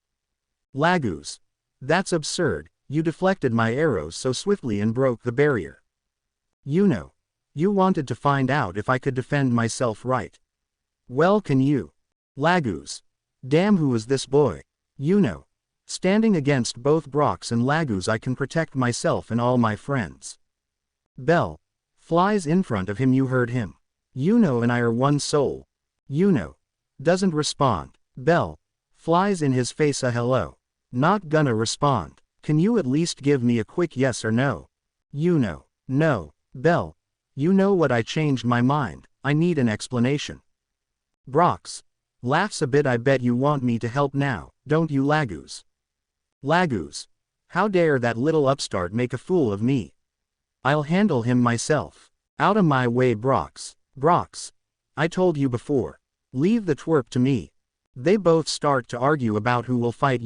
[SPEAKER 1] Lagoos. That's absurd, you deflected my arrows so swiftly and broke the barrier. You wanted to find out if I could defend myself, right? Well, can you? Lagoos. Damn, who is this boy? Standing against both Brox and Lagoos, I can protect myself and all my friends. Bell. Flies in front of him, you heard him. And I are one soul. Doesn't respond. Bell. Flies in his face a hello. Not gonna respond. Can you at least give me a quick yes or no? No. Bell. You know what, I changed my mind, I need an explanation. Brox. Laughs a bit. I bet you want me to help now, don't you, Lagoos? Lagoos. How dare that little upstart make a fool of me? I'll handle him myself. Out of my way, Brox. Brox. I told you before. Leave the twerp to me. They both start to argue about who will fight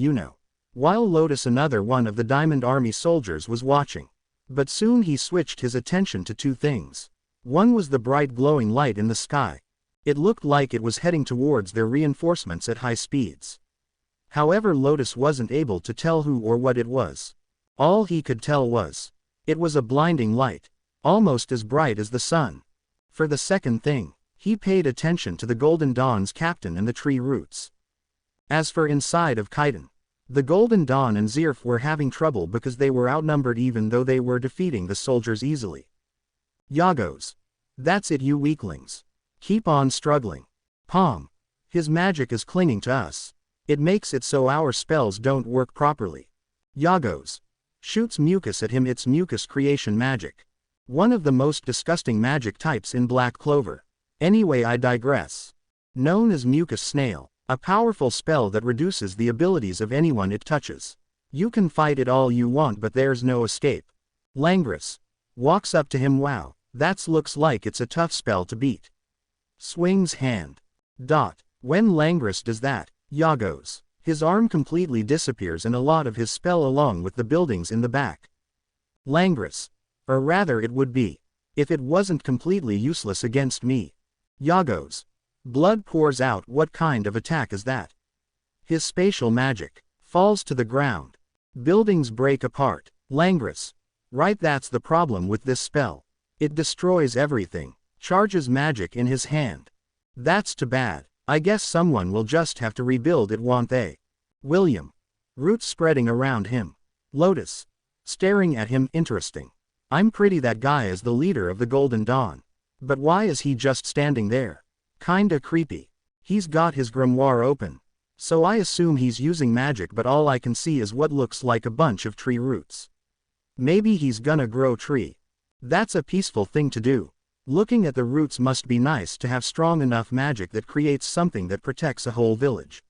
[SPEAKER 1] while Lotus, another one of the Diamond Army soldiers, was watching. But soon he switched his attention to 2 things. One was the bright glowing light in the sky. It looked like it was heading towards their reinforcements at high speeds. However, Lotus wasn't able to tell who or what it was. All he could tell was, it was a blinding light, almost as bright as the sun. For the second thing, he paid attention to the Golden Dawn's captain and the tree roots. As for inside of Kaidan, the Golden Dawn and Zirf were having trouble because they were outnumbered, even though they were defeating the soldiers easily. Yagos. That's it, you weaklings. Keep on struggling. Palm. His magic is clinging to us. It makes it so our spells don't work properly. Yagos. Shoots mucus at him. It's mucus creation magic. One of the most disgusting magic types in Black Clover. Anyway, I digress. Known as Mucus Snail, a powerful spell that reduces the abilities of anyone it touches. You can fight it all you want, but there's no escape. Langris. Walks up to him. Wow, that looks like it's a tough spell to beat. Swings hand. When Langris does that, Yagos. His arm completely disappears and a lot of his spell along with the buildings in the back. Langris. Or rather it would be, if it wasn't completely useless against me. Yagos. Blood pours out. What kind of attack is that? His spatial magic. Falls to the ground. Buildings break apart. Langris. Right, that's the problem with this spell. It destroys everything. Charges magic in his hand. That's too bad. I guess someone will just have to rebuild it, won't they? William. Roots spreading around him. Lotus. Staring at him, interesting. I'm pretty that guy is the leader of the Golden Dawn. But why is he just standing there? Kinda creepy. He's got his grimoire open. So I assume he's using magic, but all I can see is what looks like a bunch of tree roots. Maybe he's gonna grow tree. That's a peaceful thing to do. Looking at the roots must be nice to have strong enough magic that creates something that protects a whole village.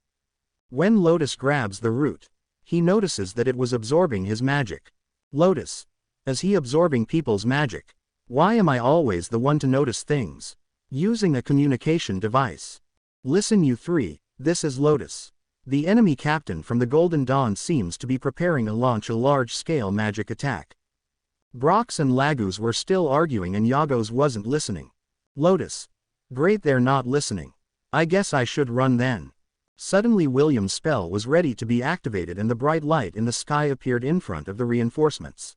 [SPEAKER 1] When Lotus grabs the root, he notices that it was absorbing his magic. Lotus. Is he absorbing people's magic? Why am I always the one to notice things? Using a communication device. Listen, you three, this is Lotus. The enemy captain from the Golden Dawn seems to be preparing to launch a large-scale magic attack. Brox and Laguz were still arguing and Yagos wasn't listening. Lotus. Great, they're not listening. I guess I should run then. Suddenly William's spell was ready to be activated and the bright light in the sky appeared in front of the reinforcements.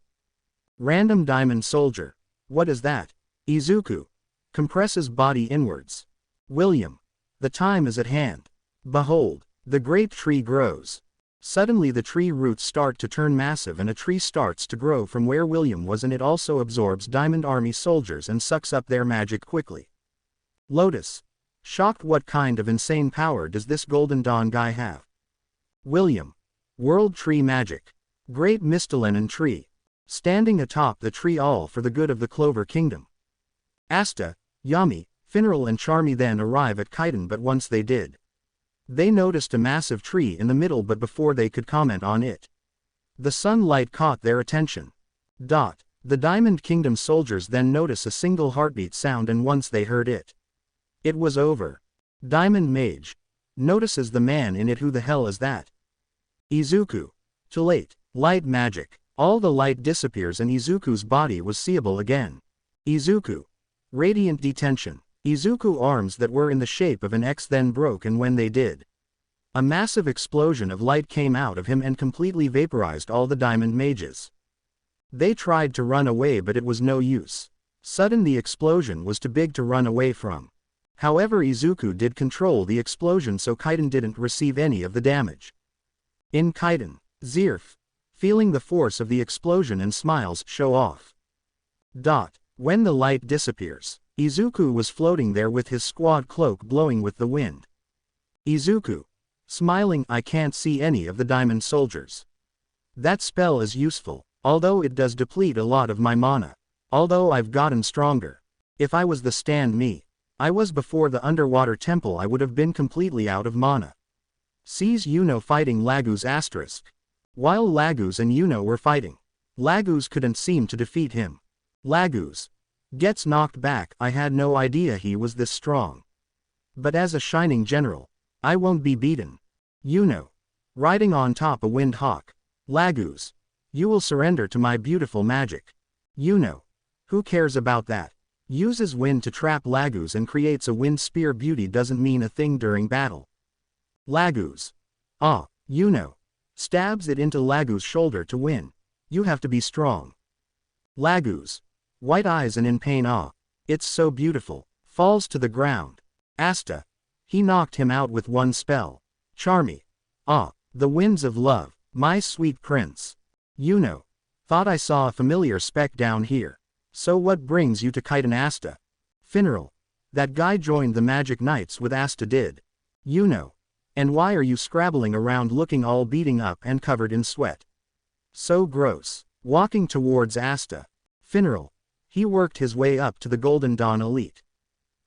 [SPEAKER 1] Random diamond soldier. What is that? Izuku. Compresses body inwards. William. The time is at hand. Behold, the great tree grows. Suddenly the tree roots start to turn massive and a tree starts to grow from where William was, and it also absorbs Diamond Army soldiers and sucks up their magic quickly. Lotus. Shocked, what kind of insane power does this Golden Dawn guy have? William. World tree magic. Great Mistalanan tree. Standing atop the tree, all for the good of the Clover Kingdom. Asta, Yami, Finral and Charmy then arrive at Kaidan, but once they did, they noticed a massive tree in the middle, but before they could comment on it, the sunlight caught their attention. The Diamond Kingdom soldiers then notice a single heartbeat sound, and once they heard it, it was over. Diamond Mage notices the man in it. Who the hell is that? Izuku. Too late. Light magic. All the light disappears and Izuku's body was seeable again. Izuku. Radiant detention. Izuku arms that were in the shape of an X then broke, and when they did, a massive explosion of light came out of him and completely vaporized all the diamond mages. They tried to run away, but it was no use. Sudden the explosion was too big to run away from. However, Izuku did control the explosion, so Kaidan didn't receive any of the damage. In Kaidan, Zirf, feeling the force of the explosion and smiles, show off. When the light disappears, Izuku was floating there with his squad cloak blowing with the wind. Izuku. Smiling, I can't see any of the diamond soldiers. That spell is useful, although it does deplete a lot of my mana. Although I've gotten stronger. If I was the stand me I was before the underwater temple, I would have been completely out of mana. Sees Yuno fighting Laguz asterisk. While Laguz and Yuno were fighting, Laguz couldn't seem to defeat him. Laguz gets knocked back. I had no idea he was this strong. But as a shining general, I won't be beaten. Yuno. Riding on top a wind hawk. Laguz. You will surrender to my beautiful magic. Yuno. Who cares about that? Uses wind to trap Laguz and creates a wind spear. Beauty doesn't mean a thing during battle. Laguz. Yuno. Stabs it into Laguz's shoulder to win. You have to be strong. Laguz. White eyes and in pain. It's so beautiful. Falls to the ground. Asta. He knocked him out with one spell. Charmy. The winds of love. My sweet prince. Yuno. Thought I saw a familiar speck down here. So what brings you to Kaidan? Asta. Finral. That guy joined the Magic Knights with Asta did. Yuno. And why are you scrabbling around looking all beating up and covered in sweat? So gross. Walking towards Asta. Finral. He worked his way up to the Golden Dawn elite.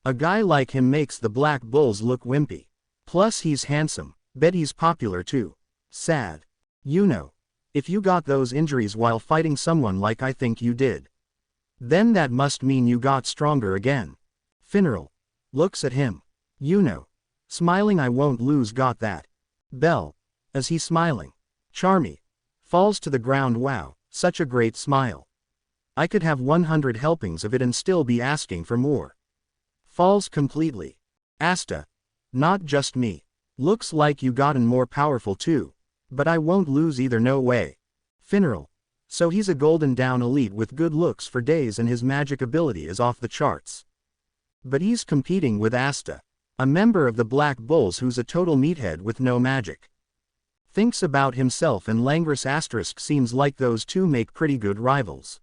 [SPEAKER 1] A guy like him makes the Black Bulls look wimpy. Plus he's handsome. Bet he's popular too. Sad. Yuno. If you got those injuries while fighting someone like I think you did, then that must mean you got stronger again. Finral. Looks at him. Yuno. Smiling, I won't lose. Got that? Bell. Is he smiling? Charmy. Falls to the ground. Wow, such a great smile. I could have 100 helpings of it and still be asking for more. Falls completely. Asta. Not just me. Looks like you gotten more powerful too. But I won't lose either, no way. Finral. So he's a Golden Dawn elite with good looks for days and his magic ability is off the charts. But he's competing with Asta, a member of the Black Bulls who's a total meathead with no magic. Thinks about himself and Langris * seems like those two make pretty good rivals.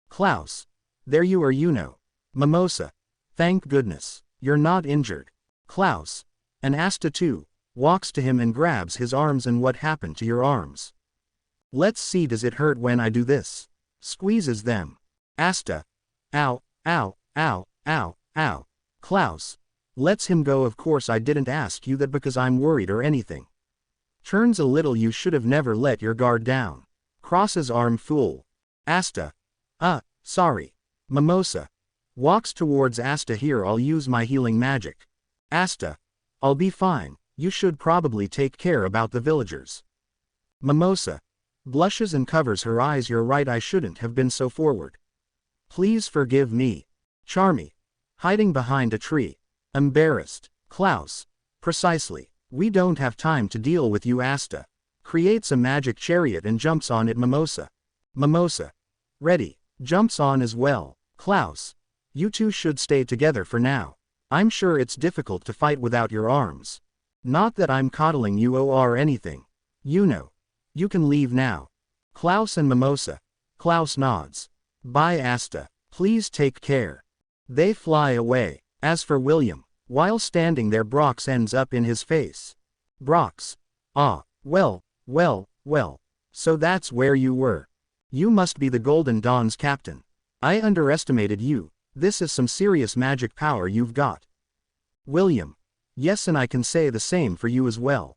[SPEAKER 1] Klaus. There you are, you know. Mimosa. Thank goodness. You're not injured. Klaus. And Asta too. Walks to him and grabs his arms. And what happened to your arms? Let's see, does it hurt when I do this? Squeezes them. Asta. Ow, ow, ow, ow, ow. Klaus. Lets him go. Of course I didn't ask you that because I'm worried or anything. Turns a little. You should have never let your guard down. Crosses arm. Fool. Asta. Sorry. Mimosa. Walks towards Asta. Here, I'll use my healing magic. Asta. I'll be fine. You should probably take care about the villagers. Mimosa. Blushes and covers her eyes. You're right, I shouldn't have been so forward. Please forgive me. Charmy. Hiding behind a tree. Embarrassed. Klaus. Precisely. We don't have time to deal with you. Asta. Creates a magic chariot and jumps on it. Mimosa. Mimosa. Ready. Jumps on as well. Klaus. You two should stay together for now. I'm sure it's difficult to fight without your arms. Not that I'm coddling you or anything. You know. You can leave now. Klaus and Mimosa. Klaus nods. Bye Asta. Please take care. They fly away. As for William, while standing there, Brox ends up in his face. Brox. Well. So that's where you were. You must be the Golden Dawn's captain. I underestimated you. This is some serious magic power you've got. William. Yes, and I can say the same for you as well.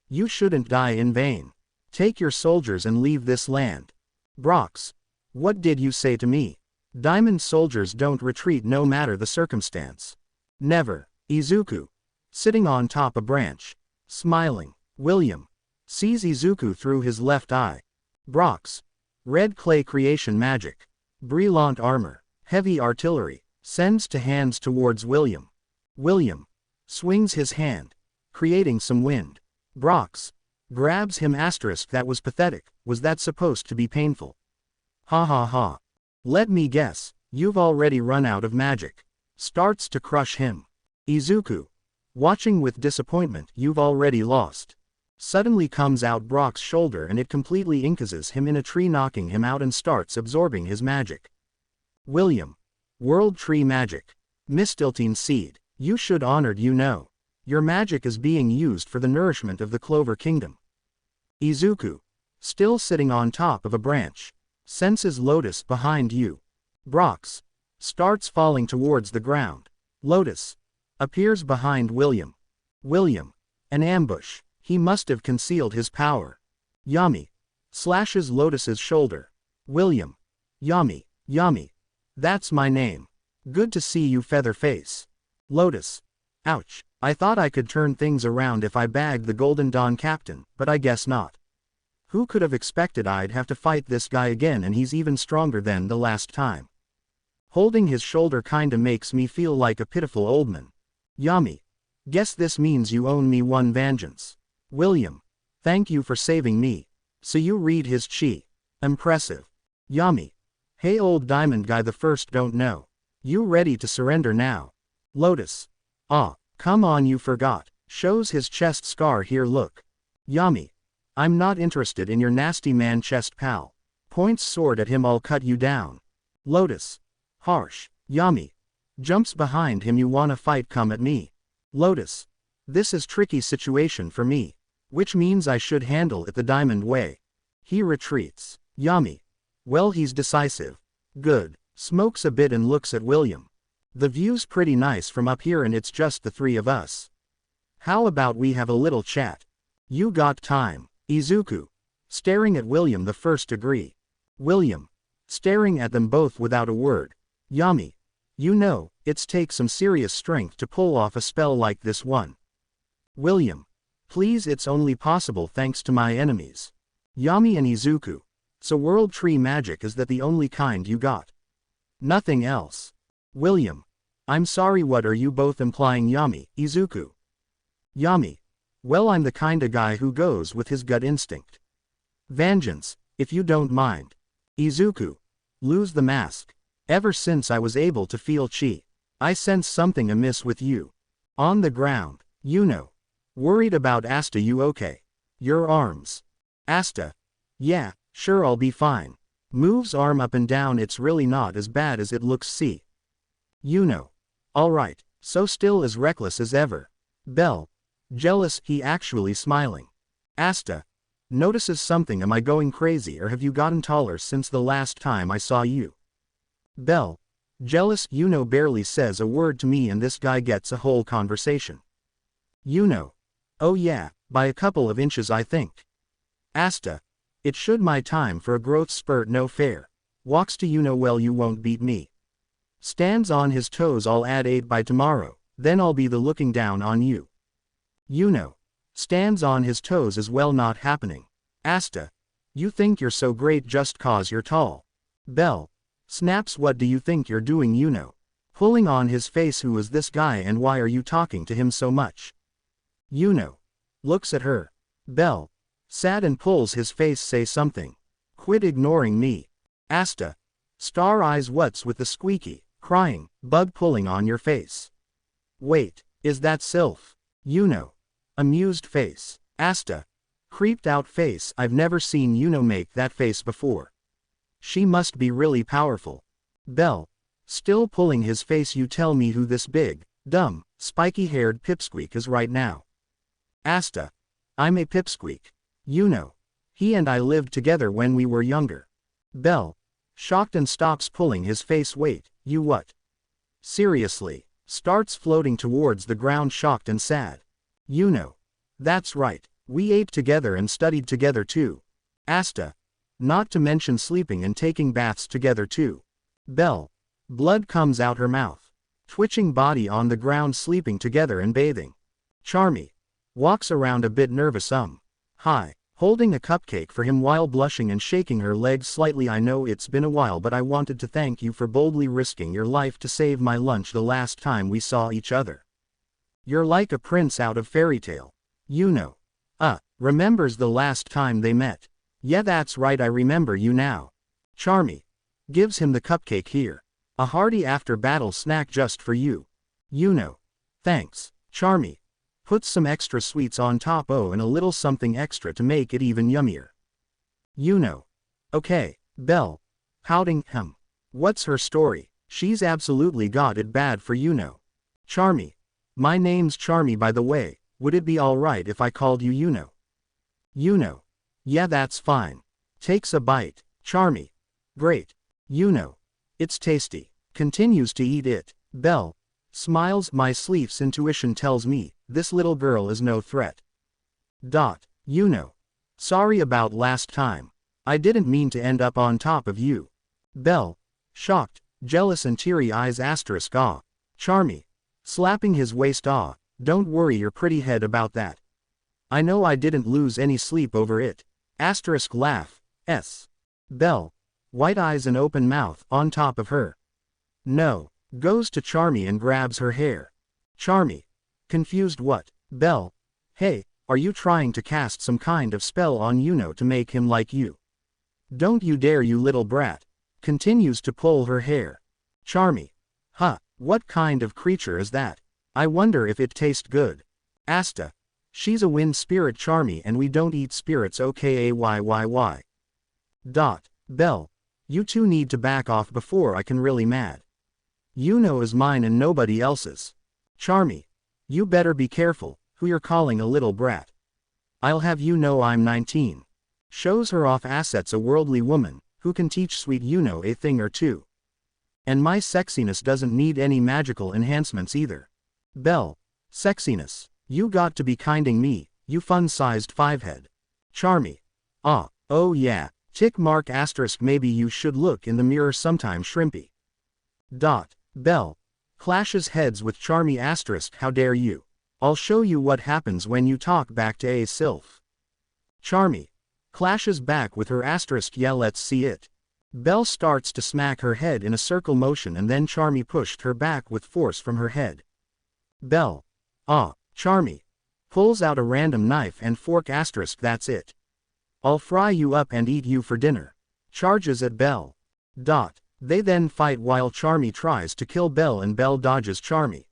[SPEAKER 1] You shouldn't die in vain. Take your soldiers and leave this land. Brox. What did you say to me? Diamond soldiers don't retreat no matter the circumstance. Never. Izuku. Sitting on top a branch. Smiling. William. Sees Izuku through his left eye. Brox. Red clay creation magic. Brilliant armor. Heavy artillery. Sends to hands towards William. William. Swings his hand. Creating some wind. Brox. Grabs him. That was pathetic. Was that supposed to be painful? Ha ha ha. Let me guess, you've already run out of magic. Starts to crush him. Izuku. Watching with disappointment. You've already lost. Suddenly comes out Brock's shoulder and it completely incases him in a tree, knocking him out and starts absorbing his magic. William. World tree magic. Mistiltine seed. You should honored, you know. Your magic is being used for the nourishment of the Clover Kingdom. Izuku. Still sitting on top of a branch. Senses Lotus behind you. Brox. Starts falling towards the ground. Lotus. Appears behind William. William. An ambush. He must have concealed his power. Yami. Slashes Lotus's shoulder. William. Yami. That's my name. Good to see you, Featherface. Lotus. Ouch. I thought I could turn things around if I bagged the Golden Dawn captain, but I guess not. Who could have expected I'd have to fight this guy again, and he's even stronger than the last time. Holding his shoulder kinda makes me feel like a pitiful old man. Yami. Guess this means you owe me one vengeance. William. Thank you for saving me. So you read his chi. Impressive. Yami. Hey old diamond guy, the first don't know. You ready to surrender now? Lotus. Come on, you forgot. Shows his chest scar. Here, look. Yami. I'm not interested in your nasty man chest, pal. Points sword at him. I'll cut you down. Lotus. Harsh. Yami. Jumps behind him. You wanna fight? Come at me. Lotus. This is tricky situation for me. Which means I should handle it the diamond way. He retreats. Yami. Well, he's decisive. Good. Smokes a bit and looks at William. The view's pretty nice from up here and it's just the three of us. How about we have a little chat? You got time? Izuku. Staring at William. The first agree. William. Staring at them both without a word. Yami. You know, it's take some serious strength to pull off a spell like this one. William. Please, it's only possible thanks to my enemies. Yami and Izuku. So world tree magic, is that the only kind you got? Nothing else. William. I'm sorry, what are you both implying? Yami. Izuku. Yami. Well, I'm the kinda guy who goes with his gut instinct. Vengeance. If you don't mind. Izuku. Lose the mask. Ever since I was able to feel chi, I sense something amiss with you. On the ground. Worried about Asta. You okay? Your arms. Asta. Yeah, sure, I'll be fine. Moves arm up and down. It's really not as bad as it looks. See. Alright, so still as reckless as ever. Bell. Jealous. He actually smiling. Asta. Notices something. Am I going crazy or have you gotten taller since the last time I saw you? Bell. Jealous. Barely says a word to me and this guy gets a whole conversation. Oh yeah, by a couple of inches I think. Asta. It should my time for a growth spurt. No fair. Walks to well you won't beat me. Stands on his toes. I'll add 8 by tomorrow, then I'll be the looking down on you. Stands on his toes as well. Not happening. Asta. You think you're so great just cause you're tall. Bell. Snaps. What do you think you're doing? Pulling on his face. Who is this guy and why are you talking to him so much? Looks at her. Bell. Sad and pulls his face. Say something. Quit ignoring me. Asta. Star eyes. What's with the squeaky, crying, bug pulling on your face? Wait, is that Sylph? Amused face. Asta. Creeped out face. I've never seen make that face before. She must be really powerful. Bell. Still pulling his face. You tell me who this big, dumb, spiky-haired pipsqueak is right now. Asta. I'm a pipsqueak. He and I lived together when we were younger. Bell. Shocked and stops pulling his face. Wait, you what? Seriously. Starts floating towards the ground shocked and sad. That's right. We ate together and studied together too. Asta. Not to mention sleeping and taking baths together too. Bell. Blood comes out her mouth. Twitching body on the ground. Sleeping together and bathing. Charmy. Walks around a bit nervous. Hi. Holding a cupcake for him while blushing and shaking her legs slightly. I know it's been a while but I wanted to thank you for boldly risking your life to save my lunch the last time we saw each other. You're like a prince out of fairy tale. Remembers the last time they met. Yeah, that's right, I remember you now. Charmy. Gives him the cupcake. Here. A hearty after battle snack just for you. Thanks. Charmy. Puts some extra sweets on top. Oh, and a little something extra to make it even yummier. Okay. Bell. Pouting. What's her story? She's absolutely got it bad for Charmy. My name's Charmy by the way, would it be alright if I called you Yeah, that's fine. Takes a bite. Charmy. Great. It's tasty. Continues to eat it. Bell. Smiles. My sleeves intuition tells me this little girl is no threat. Sorry about last time. I didn't mean to end up on top of you. Bell. Shocked, jealous and teary eyes. Ah. Charmy. Slapping his waist. Don't worry your pretty head about that. I know I didn't lose any sleep over it. Laugh. Bell. White eyes and open mouth. On top of her. No. Goes to Charmy and grabs her hair. Charmy. Confused. What? Bell. Hey, are you trying to cast some kind of spell on to make him like you? Don't you dare, you little brat. Continues to pull her hair. Charmy. What kind of creature is that? I wonder if it tastes good. Asta. She's a wind spirit. Charmy, and we don't eat spirits. Okay. Bell. You two need to back off before I can really mad. Is mine and nobody else's. Charmy. You better be careful who you're calling a little brat. I'll have I'm 19. Shows her off assets. A worldly woman who can teach sweet a thing or two. And my sexiness doesn't need any magical enhancements either. Bell. Sexiness. You got to be kinding me, you fun-sized five-head. Charmy. Oh yeah. Tick mark. Maybe you should look in the mirror sometime. Shrimpy. Bell. Clashes heads with Charmy. How dare you? I'll show you what happens when you talk back to a sylph. Charmy. Clashes back with her. Yeah, let's see it. Bell starts to smack her head in a circle motion and then Charmy pushed her back with force from her head. Bell. Charmy. Pulls out a random knife and fork. That's it. I'll fry you up and eat you for dinner. Charges at Bell. They then fight while Charmy tries to kill Bell and Bell dodges Charmy.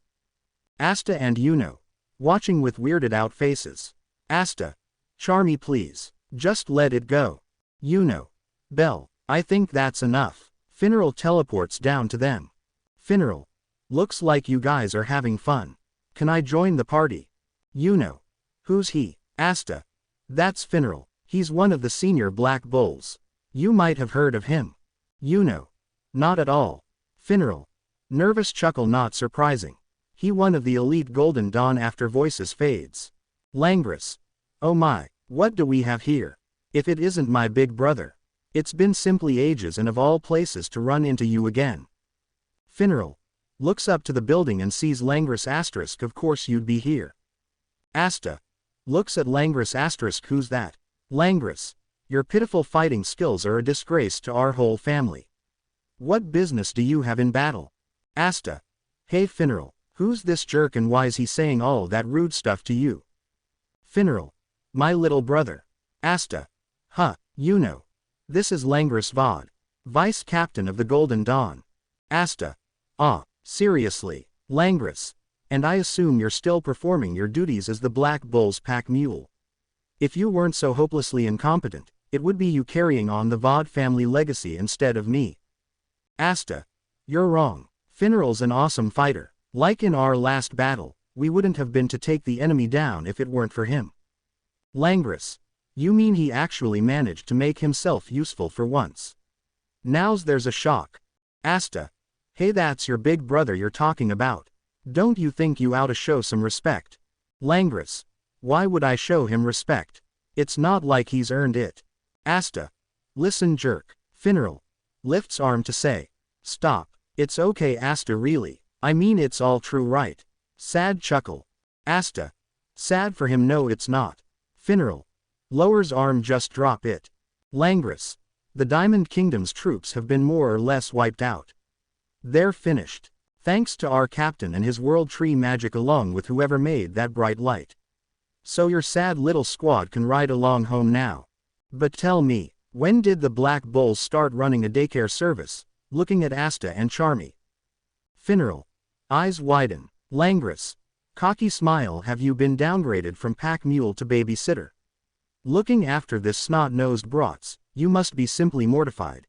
[SPEAKER 1] Asta and Yuno. Watching with weirded out faces. Asta. Charmy, please. Just let it go. Yuno. Bell. I think that's enough. Finral teleports down to them. Finral. Looks like you guys are having fun. Can I join the party? Yuno. Who's he? Asta. That's Finral. He's one of the senior Black Bulls. You might have heard of him. Yuno. Not at all. Finral. Nervous chuckle, not surprising. He one of the elite Golden Dawn after voices fades. Langris. Oh my, what do we have here? If it isn't my big brother. It's been simply ages and of all places to run into you again. Finral. Looks up to the building and sees Langris asterisk, of course you'd be here. Asta. Looks at Langris asterisk, who's that? Langris. Your pitiful fighting skills are a disgrace to our whole family. What business do you have in battle? Asta. Hey Finral, who's this jerk and why's he saying all that rude stuff to you? Finral. My little brother. Asta. Huh, you know. This is Langris Vod, Vice Captain of the Golden Dawn. Asta. Ah, seriously, Langris. And I assume you're still performing your duties as the Black Bull's pack mule. If you weren't so hopelessly incompetent, it would be you carrying on the Vod family legacy instead of me. Asta. You're wrong. Finral's an awesome fighter. Like in our last battle, we wouldn't have been to take the enemy down if it weren't for him. Langris. You mean he actually managed to make himself useful for once? Now's there's a shock. Asta. Hey, that's your big brother you're talking about. Don't you think you ought to show some respect? Langris. Why would I show him respect? It's not like he's earned it. Asta. Listen, jerk. Finral. Lifts arm to say. Stop. It's okay, Asta, really. I mean, it's all true, right? Sad chuckle. Asta. Sad for him, no it's not. Finral. Lowers arm, just drop it. Langris. The Diamond Kingdom's troops have been more or less wiped out. They're finished. Thanks to our captain and his world tree magic along with whoever made that bright light. So your sad little squad can ride along home now. But tell me, when did the Black Bulls start running a daycare service? Looking at Asta and Charmy. Finral. Eyes widen. Langris. Cocky smile, have you been downgraded from pack mule to babysitter? Looking after this snot-nosed brats, you must be simply mortified.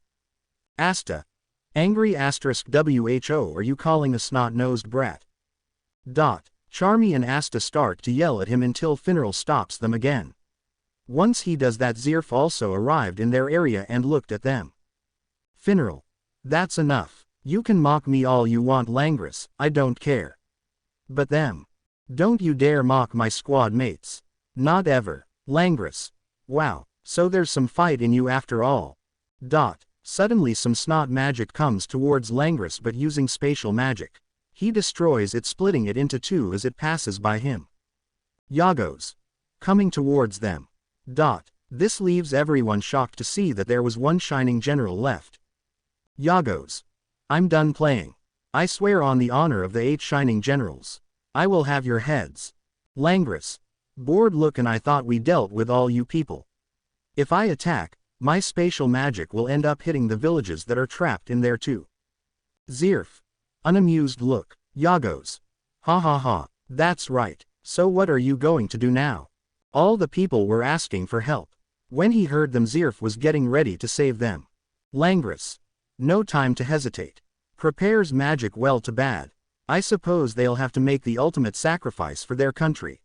[SPEAKER 1] Asta. Angry asterisk who are you calling a snot-nosed brat? Charmy and Asta start to yell at him until Finral stops them again. Once he does that, Zirf also arrived in their area and looked at them. Finral. That's enough. You can mock me all you want, Langris, I don't care. But them. Don't you dare mock my squad mates. Not ever. Langris. Wow, so there's some fight in you after all. Suddenly some snot magic comes towards Langris, but using spatial magic. He destroys it, splitting it into two as it passes by him. Yagos. Coming towards them. This leaves everyone shocked to see that there was one shining general left. Yagos. I'm done playing. I swear on the honor of the 8 shining generals. I will have your heads. Langris. Bored look, and I thought we dealt with all you people. If I attack, my spatial magic will end up hitting the villages that are trapped in there too. Zirf. Unamused look. Yagos. Ha ha ha, that's right. So what are you going to do now? All the people were asking for help. When he heard them, Zirf was getting ready to save them. Langris. No time to hesitate. Prepares magic well to bad. I suppose they'll have to make the ultimate sacrifice for their country.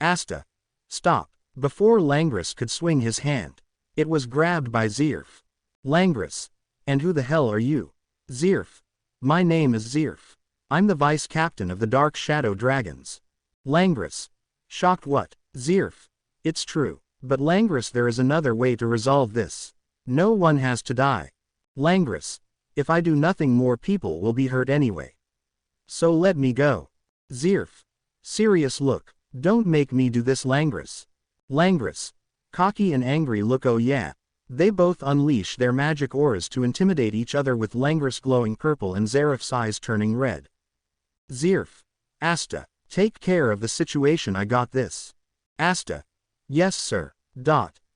[SPEAKER 1] Asta. Stop. Before Langris could swing his hand, it was grabbed by Zirf. Langris. And who the hell are you? Zirf. My name is Zirf. I'm the vice captain of the Dark Shadow Dragons. Langris. Shocked. What? Zirf. It's true. But Langris, there is another way to resolve this. No one has to die. Langris. If I do nothing, more people will be hurt anyway. So let me go. Zirf. Serious look. Don't make me do this, Langris. Langris. Cocky and angry look. Oh yeah. They both unleash their magic auras to intimidate each other, with Langris glowing purple and Zerif's eyes turning red. Zirf. Asta. Take care of the situation, I got this. Asta. Yes sir.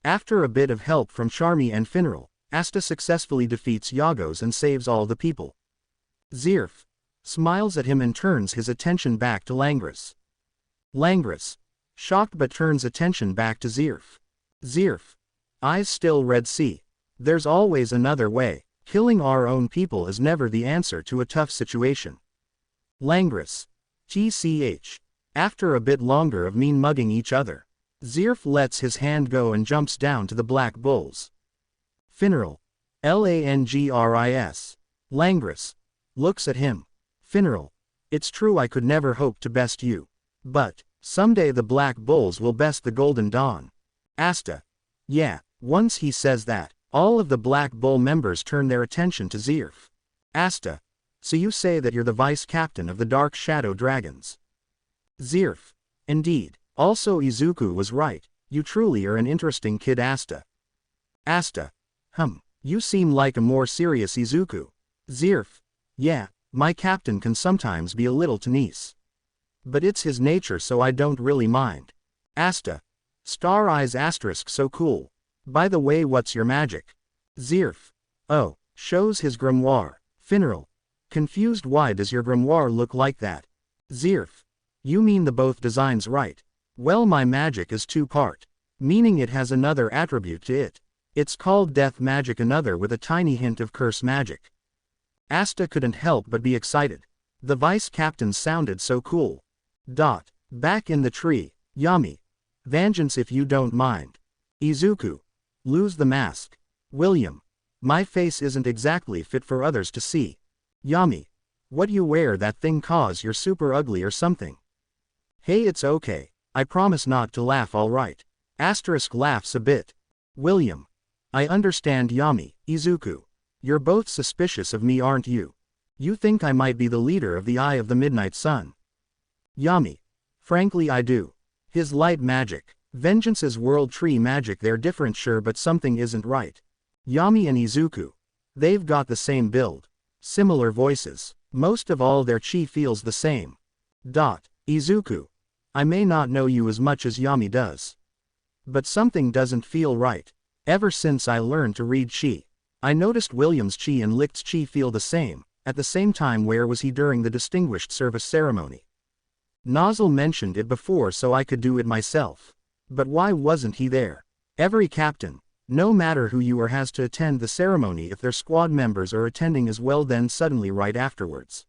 [SPEAKER 1] After a bit of help from Charmy and Finral, Asta successfully defeats Yagos and saves all the people. Zirf smiles at him and turns his attention back to Langris. Langris, shocked but turns attention back to Zirf. Zirf, eyes still red. See, there's always another way. Killing our own people is never the answer to a tough situation. Langris, TCH. After a bit longer of mean mugging each other, Zirf lets his hand go and jumps down to the black bulls. Finral, Langris. Langris looks at him. Finral, it's true I could never hope to best you. But, someday the black bulls will best the Golden Dawn. Asta, yeah, once he says that, all of the Black Bull members turn their attention to Zirf. Asta, so you say that you're the vice captain of the Dark Shadow Dragons. Zirf, indeed, also Izuku was right, you truly are an interesting kid. Asta, you seem like a more serious Izuku. Zirf, yeah, my captain can sometimes be a little tenacious. But it's his nature, so I don't really mind. Asta, star eyes asterisk, so cool. By the way, what's your magic? Zirf, oh, shows his grimoire. Finral, confused, why does your grimoire look like that? Zirf, you mean the both designs, right? Well, my magic is two-part, meaning it has another attribute to it. It's called death magic, another with a tiny hint of curse magic. Asta couldn't help but be excited. The vice captain sounded so cool. Back in the tree, Yami. Vengeance if you don't mind. Izuku. Lose the mask. William. My face isn't exactly fit for others to see. Yami. What you wear that thing cause you're super ugly or something. Hey, it's okay. I promise not to laugh, alright. Asterisk laughs a bit. William. I understand, Yami. Izuku. You're both suspicious of me, aren't you? You think I might be the leader of the Eye of the Midnight Sun. Yami. Frankly, I do. His light magic. Vengeance's world tree magic, they're different, sure, but something isn't right. Yami and Izuku. They've got the same build. Similar voices. Most of all, their chi feels the same. Izuku. I may not know you as much as Yami does. But something doesn't feel right. Ever since I learned to read chi, I noticed William's chi and Licht's chi feel the same. At the same time, where was he during the Distinguished Service ceremony? Nozzle mentioned it before, so I could do it myself. But why wasn't he there? Every captain, no matter who you are, has to attend the ceremony if their squad members are attending as well. Then suddenly right afterwards,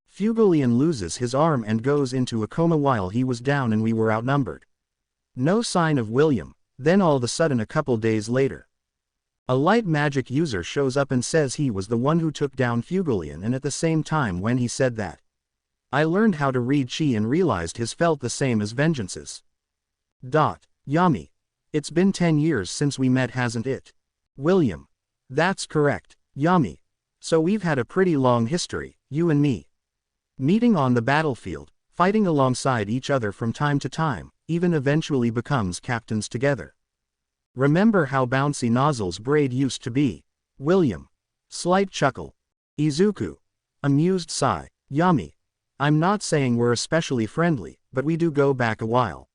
[SPEAKER 1] Fugolian loses his arm and goes into a coma while he was down and we were outnumbered. No sign of William. Then all of a sudden, a couple days later, a light magic user shows up and says he was the one who took down Fugolian, and at the same time when he said that, I learned how to read chi and realized his felt the same as Vengeance's. Yami. It's been 10 years since we met, hasn't it? William. That's correct, Yami. So we've had a pretty long history, you and me. Meeting on the battlefield, fighting alongside each other from time to time, even eventually becomes captains together. Remember how bouncy Nozzle's braid used to be? William. Slight chuckle. Izuku. Amused sigh. Yami. I'm not saying we're especially friendly, but we do go back a while.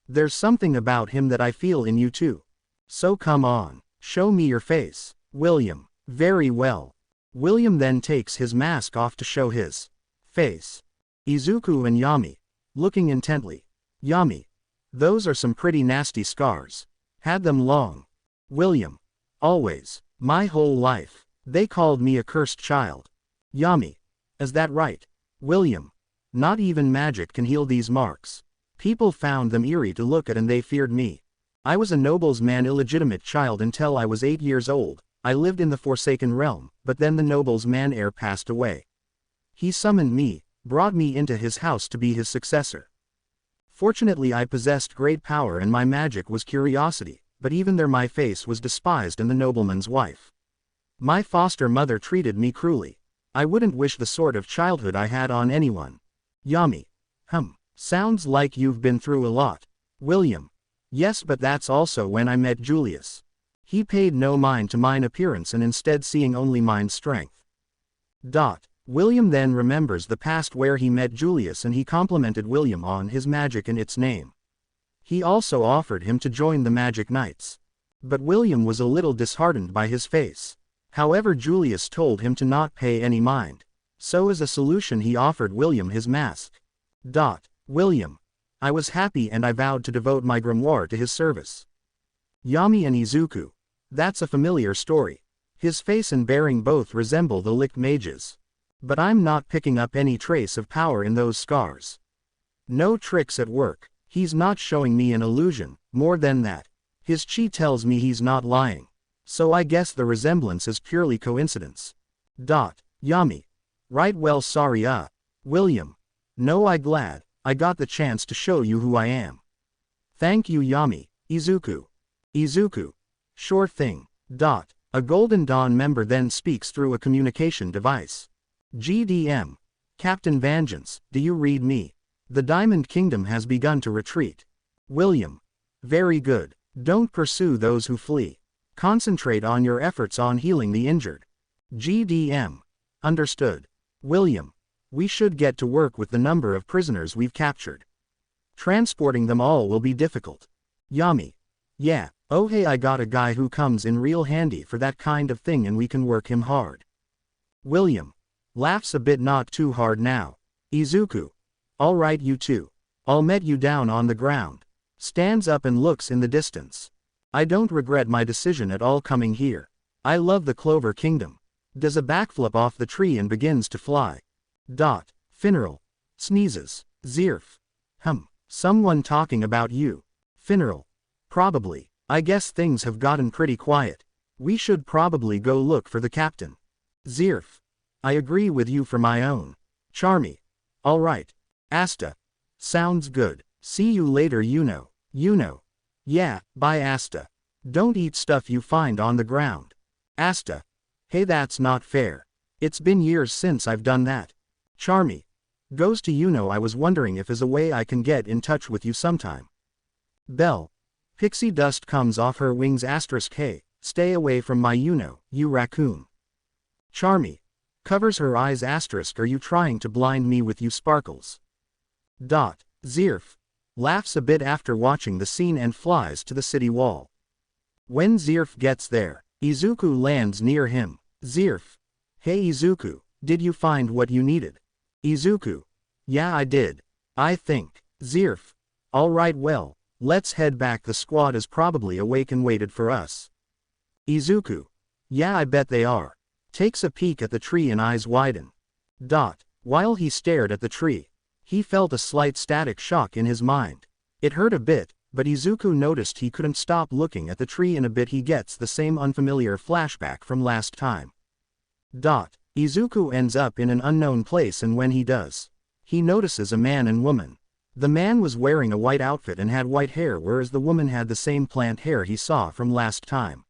[SPEAKER 1] There's something about him that I feel in you too. So come on, show me your face. William. Very well. William then takes his mask off to show his face. Izuku and Yami. Looking intently. Yami. Those are some pretty nasty scars. Had them long. William. Always. My whole life. They called me a cursed child. Yami. Is that right? William. Not even magic can heal these marks. People found them eerie to look at and they feared me. I was a nobleman illegitimate child until I was 8 years old. I lived in the Forsaken Realm, but then the nobleman heir passed away. He summoned me, brought me into his house to be his successor. Fortunately I possessed great power and my magic was curiosity, but even there my face was despised and the nobleman's wife. My foster mother treated me cruelly. I wouldn't wish the sort of childhood I had on anyone. Yami. Sounds like you've been through a lot. William. Yes, but that's also when I met Julius. He paid no mind to mine appearance and instead seeing only mine strength. William then remembers the past where he met Julius and he complimented William on his magic and its name. He also offered him to join the Magic Knights. But William was a little disheartened by his face. However, Julius told him to not pay any mind. So as a solution he offered William his mask. William. I was happy and I vowed to devote my grimoire to his service. Yami and Izuku. That's a familiar story. His face and bearing both resemble the licked mages. But I'm not picking up any trace of power in those scars. No tricks at work. He's not showing me an illusion, more than that. His chi tells me he's not lying. So I guess the resemblance is purely coincidence. Yami. Right, well, sorry, William. No, I glad I got the chance to show you who I am. Thank you, Yami. Izuku. Sure thing. A Golden Dawn member then speaks through a communication device. GDM. Captain Vengeance, do you read me? The Diamond Kingdom has begun to retreat. William. Very good. Don't pursue those who flee. Concentrate on your efforts on healing the injured. GDM. Understood. William. We should get to work with the number of prisoners we've captured. Transporting them all will be difficult. Yami. Yeah, oh hey, I got a guy who comes in real handy for that kind of thing and we can work him hard. William. Laughs a bit, not too hard now. Izuku. Alright, you two. I'll met you down on the ground. Stands up and looks in the distance. I don't regret my decision at all coming here. I love the Clover Kingdom. Does a backflip off the tree and begins to fly. Finneral. Sneezes. Zirf. Someone talking about you. Finneral. Probably. I guess things have gotten pretty quiet. We should probably go look for the captain. Zirf. I agree with you for my own. Charmy. Alright. Asta. Sounds good. See you later, Yuno. Yeah, bye Asta. Don't eat stuff you find on the ground. Asta. Hey, that's not fair. It's been years since I've done that. Charmy. Goes to Yuno. I was wondering if there's a way I can get in touch with you sometime. Belle. Pixie dust comes off her wings. Hey, stay away from my Yuno, you raccoon. Charmy. Covers her eyes. Are you trying to blind me with you sparkles? Zirf. Laughs a bit after watching the scene and flies to the city wall. When Zirf gets there, Izuku lands near him. Zirf. Hey Izuku, did you find what you needed? Izuku. Yeah, I did. I think. Zirf. Alright, well, let's head back. The squad is probably awake and waited for us. Izuku. Yeah, I bet they are. Takes a peek at the tree and eyes widen. While he stared at the tree, he felt a slight static shock in his mind. It hurt a bit, but Izuku noticed he couldn't stop looking at the tree. In a bit he gets the same unfamiliar flashback from last time. Izuku ends up in an unknown place, and when he does, he notices a man and woman. The man was wearing a white outfit and had white hair, whereas the woman had the same plant hair he saw from last time.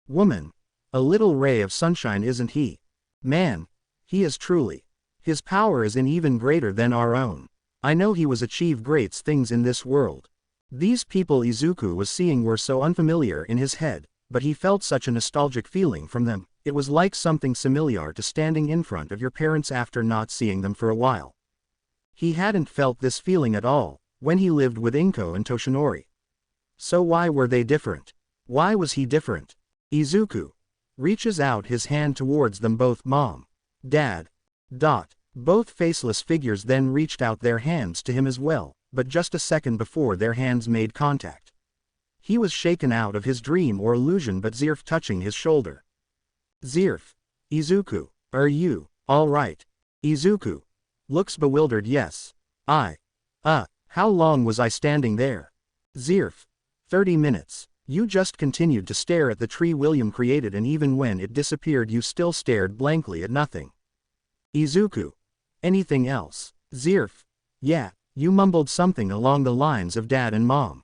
[SPEAKER 1] Woman. A little ray of sunshine, isn't he? Man. He is truly. His power is even greater than our own. I know he was achieved great things in this world. These people Izuku was seeing were so unfamiliar in his head, but he felt such a nostalgic feeling from them. It was like something similar to standing in front of your parents after not seeing them for a while. He hadn't felt this feeling at all when he lived with Inko and Toshinori. So why were they different? Why was he different? Izuku reaches out his hand towards them both. Mom. Dad. Both faceless figures then reached out their hands to him as well, but just a second before their hands made contact, he was shaken out of his dream or illusion. But Zirf touching his shoulder. Zirf. Izuku, are you alright? Izuku looks bewildered. Yes. How long was I standing there? Zirf. 30 minutes. You just continued to stare at the tree William created, and even when it disappeared you still stared blankly at nothing. Izuku. Anything else? Zirf. Yeah, you mumbled something along the lines of Dad and Mom.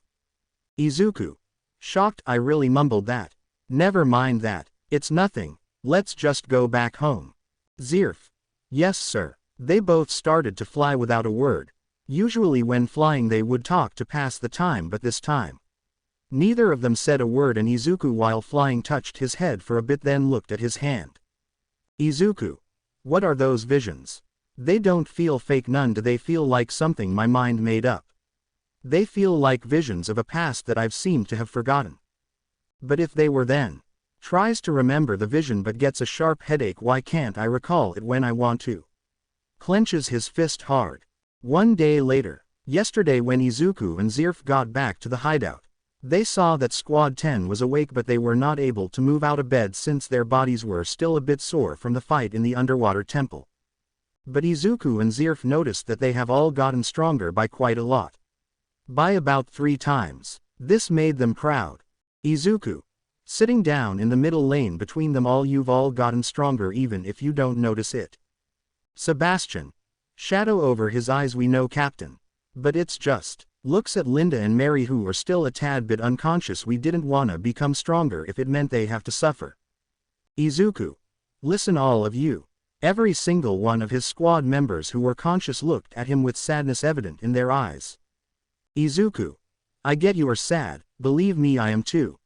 [SPEAKER 1] Izuku. Shocked. I really mumbled that. Never mind that. It's nothing. Let's just go back home. Zirf. Yes, sir. They both started to fly without a word. Usually when flying they would talk to pass the time, but this time neither of them said a word, and Izuku while flying touched his head for a bit, then looked at his hand. Izuku. What are those visions? They don't feel fake. None do they feel like something my mind made up. They feel like visions of a past that I've seemed to have forgotten. But if they were then. Tries to remember the vision but gets a sharp headache. Why can't I recall it when I want to? Clenches his fist hard. One day later. Yesterday when Izuku and Zirf got back to the hideout. They saw that Squad 10 was awake but they were not able to move out of bed since their bodies were still a bit sore from the fight in the underwater temple. But Izuku and Zirf noticed that they have all gotten stronger by quite a lot. By about 3 times. This made them proud. Izuku. Sitting down in the middle lane between them all. You've all gotten stronger even if you don't notice it. Sebastian. Shadow over his eyes. We know, Captain. But it's just. Looks at Linda and Mary who are still a tad bit unconscious. We didn't wanna become stronger if it meant they have to suffer. Izuku. Listen, all of you. Every single one of his squad members who were conscious looked at him with sadness evident in their eyes. Izuku. I get you are sad, believe me I am too.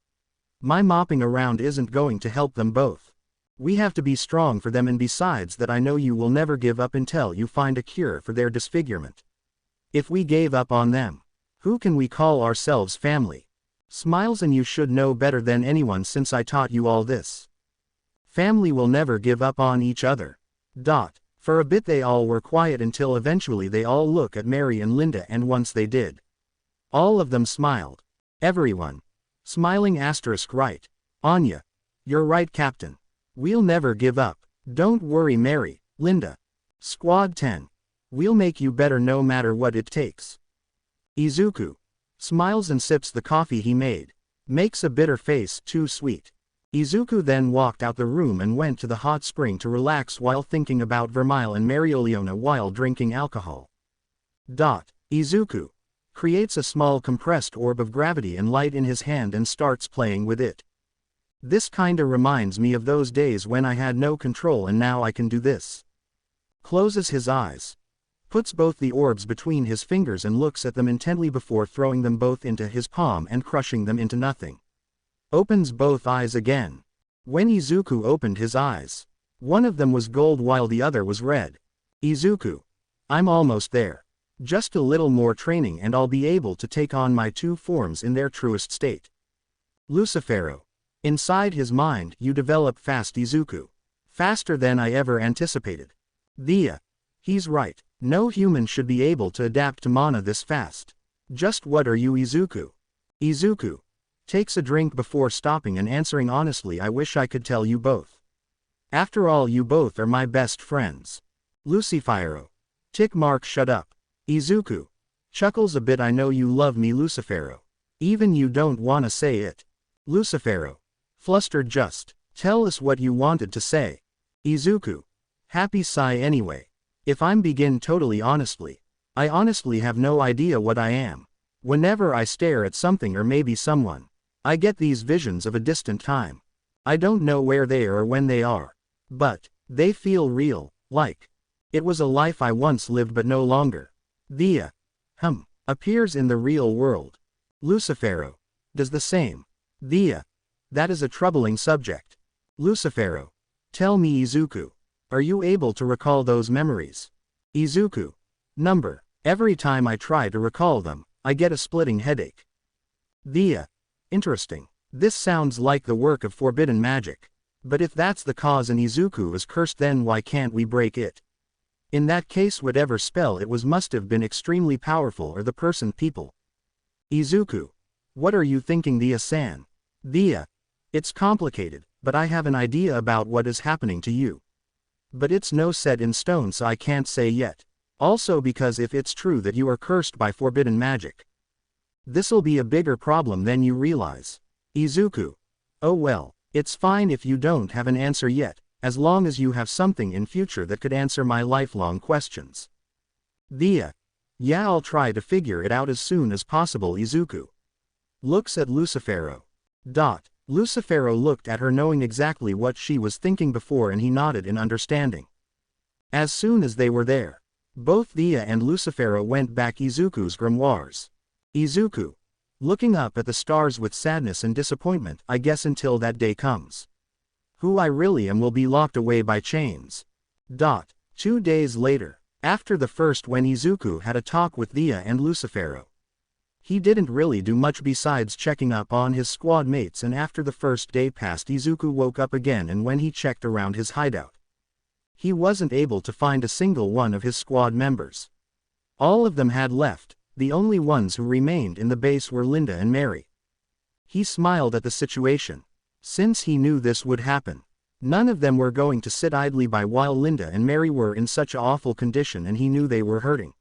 [SPEAKER 1] My mopping around isn't going to help them both. We have to be strong for them, and besides that I know you will never give up until you find a cure for their disfigurement. If we gave up on them, who can we call ourselves family? Smiles, and you should know better than anyone since I taught you all this. Family will never give up on each other. For a bit they all were quiet until eventually they all look at Mary and Linda, and once they did, all of them smiled. Everyone. Smiling. Right. Anya. You're right, Captain. We'll never give up. Don't worry, Mary, Linda. Squad 10. We'll make you better no matter what it takes. Izuku. Smiles and sips the coffee he made. Makes a bitter face. Too sweet. Izuku then walked out the room and went to the hot spring to relax while thinking about Vermeil and Marioliona while drinking alcohol. Izuku. Creates a small compressed orb of gravity and light in his hand and starts playing with it. This kinda reminds me of those days when I had no control and now I can do this. Closes his eyes. Puts both the orbs between his fingers and looks at them intently before throwing them both into his palm and crushing them into nothing. Opens both eyes again. When Izuku opened his eyes, one of them was gold while the other was red. Izuku. I'm almost there. Just a little more training and I'll be able to take on my 2 forms in their truest state. Lucifero. Inside his mind, you develop fast, Izuku. Faster than I ever anticipated. He's right. No human should be able to adapt to mana this fast. Just what are you, Izuku? Izuku. Takes a drink before stopping and answering, honestly I wish I could tell you both. After all, you both are my best friends. Lucifero. Shut up. Izuku. Chuckles a bit. I know you love me, Lucifero. Even you don't wanna say it. Lucifero. Flustered. Just tell us what you wanted to say. Izuku. Happy sigh anyway. If I'm begin totally honestly, I honestly have no idea what I am. Whenever I stare at something or maybe someone, I get these visions of a distant time. I don't know where they are or when they are. But they feel real, like it was a life I once lived but no longer. Appears in the real world. Lucifero. Does the same. That is a troubling subject. Lucifero. Tell me, Izuku. Are you able to recall those memories? Izuku. Number. Every time I try to recall them, I get a splitting headache. Interesting. This sounds like the work of forbidden magic. But if that's the cause and Izuku is cursed, then why can't we break it? In that case, whatever spell it was must have been extremely powerful, or the person people. Izuku. What are you thinking, san? It's complicated, but I have an idea about what is happening to you. But it's no set in stone, so I can't say yet. Also because if it's true that you are cursed by forbidden magic, this'll be a bigger problem than you realize. Izuku. Oh well, it's fine if you don't have an answer yet, as long as you have something in future that could answer my lifelong questions. Yeah, I'll try to figure it out as soon as possible. Izuku. Looks at Lucifero. Lucifero looked at her, knowing exactly what she was thinking before, and he nodded in understanding. As soon as they were there, both Thea and Lucifero went back Izuku's grimoires. Izuku. Looking up at the stars with sadness and disappointment. I guess until that day comes, who I really am will be locked away by chains. 2 days later, after the first, when Izuku had a talk with Thea and Lucifero. He didn't really do much besides checking up on his squad mates, and after the first day passed, Izuku woke up again, and when he checked around his hideout, he wasn't able to find a single one of his squad members. All of them had left. The only ones who remained in the base were Linda and Mary. He smiled at the situation. Since he knew this would happen, none of them were going to sit idly by while Linda and Mary were in such awful condition, and he knew they were hurting.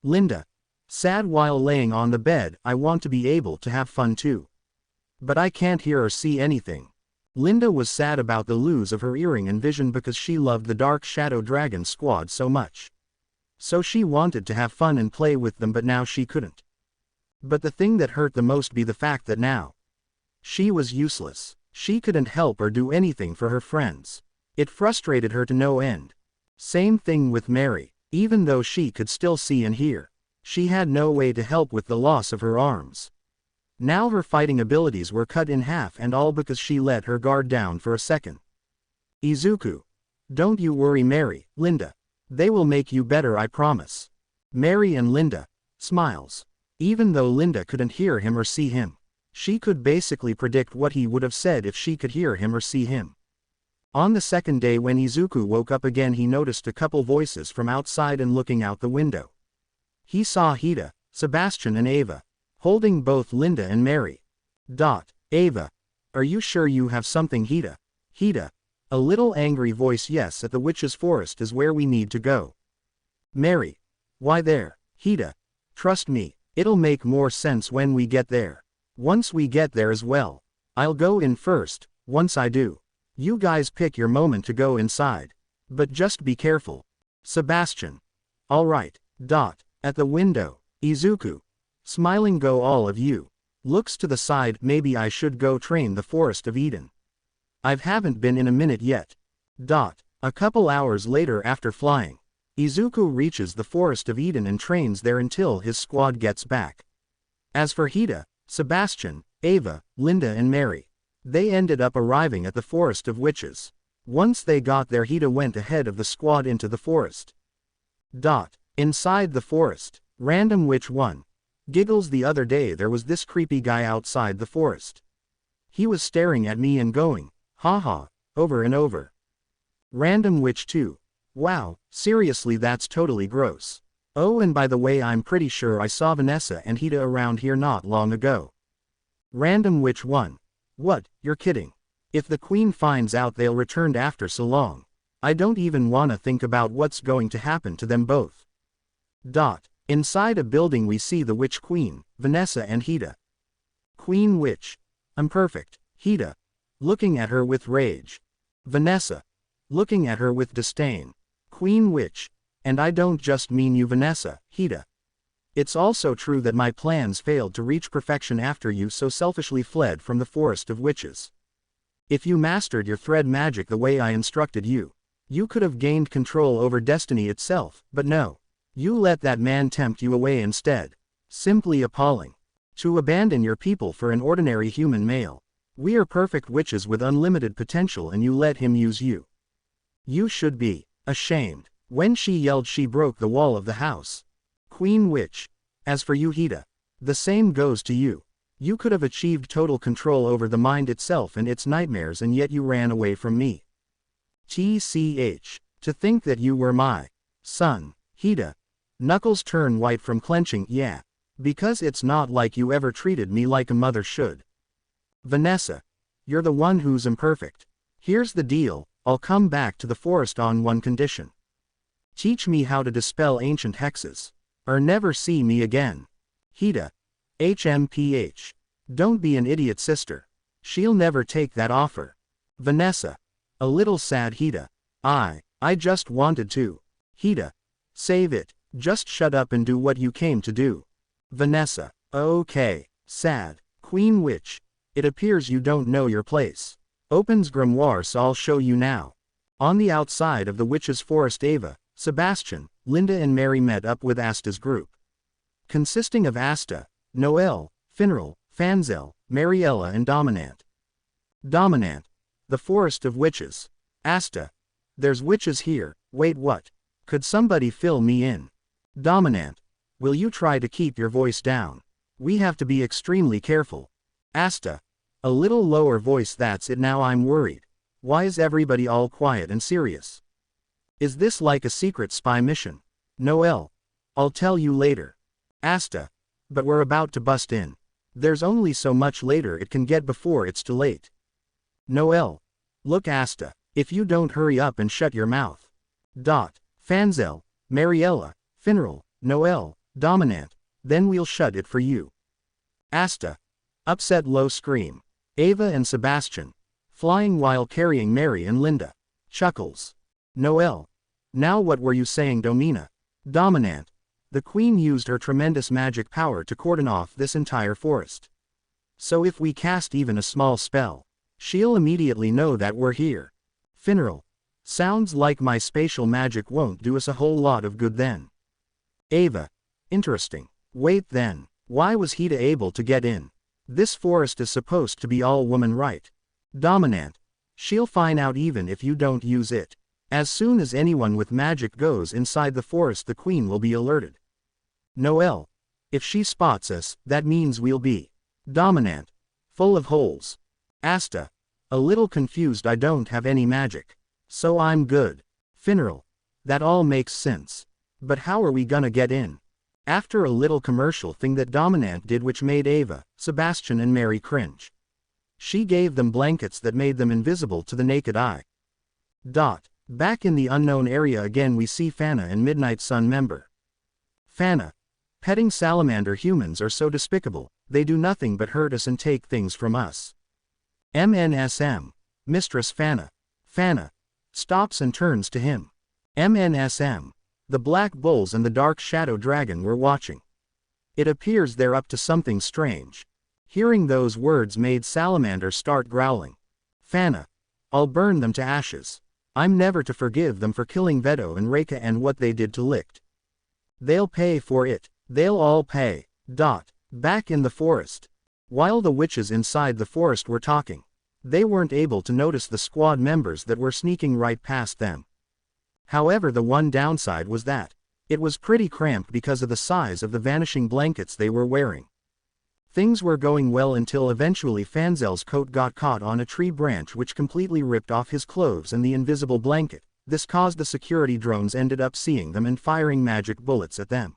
[SPEAKER 1] Linda, sad while laying on the bed, I want to be able to have fun too. But I can't hear or see anything. Linda was sad about the lose of her earring and vision because she loved the Dark Shadow Dragon squad so much. So she wanted to have fun and play with them, but now she couldn't. But the thing that hurt the most be the fact that now she was useless. She couldn't help or do anything for her friends. It frustrated her to no end. Same thing with Mary. Even though she could still see and hear, she had no way to help with the loss of her arms. Now her fighting abilities were cut in half, and all because she let her guard down for a second. Izuku. Don't you worry, Mary, Linda. They will make you better, I promise. Mary and Linda. Smiles. Even though Linda couldn't hear him or see him, she could basically predict what he would have said if she could hear him or see him. On the second day, when Izuku woke up again, he noticed a couple voices from outside, and looking out the window, he saw Hida, Sebastian and Ava, holding both Linda and Mary. Ava. Are you sure you have something, Hida? Hida. A little angry voice. Yes, at the witch's forest is where we need to go. Mary. Why there? Hida. Trust me, it'll make more sense when we get there. Once we get there as well. I'll go in first. Once I do, you guys pick your moment to go inside. But just be careful. Sebastian. All right. At the window, Izuku. Smiling. Go all of you. Looks to the side. Maybe I should go train the Forest of Eden. I haven't been in a minute yet. A couple hours later, after flying, Izuku reaches the Forest of Eden and trains there until his squad gets back. As for Hida, Sebastian, Ava, Linda and Mary, they ended up arriving at the Forest of Witches. Once they got there, Hida went ahead of the squad into the forest. Inside the forest, random witch 1. Giggles. The other day there was this creepy guy outside the forest. He was staring at me and going, haha, over and over. Random witch 2. Wow, seriously, that's totally gross. Oh, and by the way, I'm pretty sure I saw Vanessa and Hida around here not long ago. Random witch 1. What, you're kidding? If the queen finds out, they'll return after so long. I don't even wanna think about what's going to happen to them both. Inside a building we see the witch queen, Vanessa and Hida. Queen witch. I'm perfect. Hida. Looking at her with rage. Vanessa. Looking at her with disdain. Queen witch. And I don't just mean you, Vanessa, Hida. It's also true that my plans failed to reach perfection after you so selfishly fled from the Forest of Witches. If you mastered your thread magic the way I instructed you, you could have gained control over destiny itself, but no. You let that man tempt you away instead. Simply appalling. To abandon your people for an ordinary human male. We are perfect witches with unlimited potential, and you let him use you. You should be ashamed. When she yelled, she broke the wall of the house. Queen witch. As for you, Hida, the same goes to you. You could have achieved total control over the mind itself and its nightmares, and yet you ran away from me. TCH. To think that you were my son, Hida. Knuckles turn white from clenching. Yeah. Because it's not like you ever treated me like a mother should. Vanessa. You're the one who's imperfect. Here's the deal, I'll come back to the forest on one condition. Teach me how to dispel ancient hexes. Or never see me again. Hida. HMPH. Don't be an idiot, sister. She'll never take that offer. Vanessa. A little sad. Hida. I just wanted to. Hida. Save it. Just shut up and do what you came to do. Vanessa. Okay. Sad. Queen witch. It appears you don't know your place. Opens grimoire, so I'll show you now. On the outside of the witch's forest, Ava, Sebastian, Linda and Mary met up with Asta's group. Consisting of Asta, Noelle, Finral, Fanzel, Mariella and Dominant. Dominant. The Forest of Witches. Asta. There's witches here. Wait, what? Could somebody fill me in? Dominant. Will you try to keep your voice down? We have to be extremely careful. Asta. A little lower voice. That's it, now I'm worried. Why is everybody all quiet and serious? Is this like a secret spy mission? Noel. I'll tell you later. Asta. But we're about to bust in. There's only so much later it can get before it's too late. Noel. Look, Asta, if you don't hurry up and shut your mouth. Fanzel, Mariella, Finral, Noel, Dominant, then we'll shut it for you. Asta. Upset low scream. Ava and Sebastian. Flying while carrying Mary and Linda. Chuckles. Noel. Now what were you saying, Domina? Dominant. The queen used her tremendous magic power to cordon off this entire forest. So if we cast even a small spell, she'll immediately know that we're here. Finral. Sounds like my spatial magic won't do us a whole lot of good then. Ava. Interesting. Wait then, why was Hida able to get in? This forest is supposed to be all woman, right? Dominant. She'll find out even if you don't use it. As soon as anyone with magic goes inside the forest, the queen will be alerted. Noel. If she spots us, that means we'll be Dominant. Full of holes. Asta. A little confused. I don't have any magic. So I'm good. Finral. That all makes sense. But how are we gonna get in? After a little commercial thing that Dominant did which made Ava, Sebastian and Mary cringe. She gave them blankets that made them invisible to the naked eye. Back in the unknown area again we see Fana and Midnight Sun member. Fana. Petting salamander humans are so despicable, they do nothing but hurt us and take things from us. MNSM. Mistress Fana. Fana. Stops and turns to him. MNSM. The Black Bulls and the Dark Shadow Dragon were watching. It appears they're up to something strange. Hearing those words made Salamander start growling. Fana. I'll burn them to ashes. I'm never to forgive them for killing Veto and Reika and what they did to Licht. They'll pay for it. They'll all pay. Back in the forest. While the witches inside the forest were talking, they weren't able to notice the squad members that were sneaking right past them. However, the one downside was that it was pretty cramped because of the size of the vanishing blankets they were wearing. Things were going well until eventually Fanzel's coat got caught on a tree branch which completely ripped off his clothes and the invisible blanket. This caused the security drones ended up seeing them and firing magic bullets at them.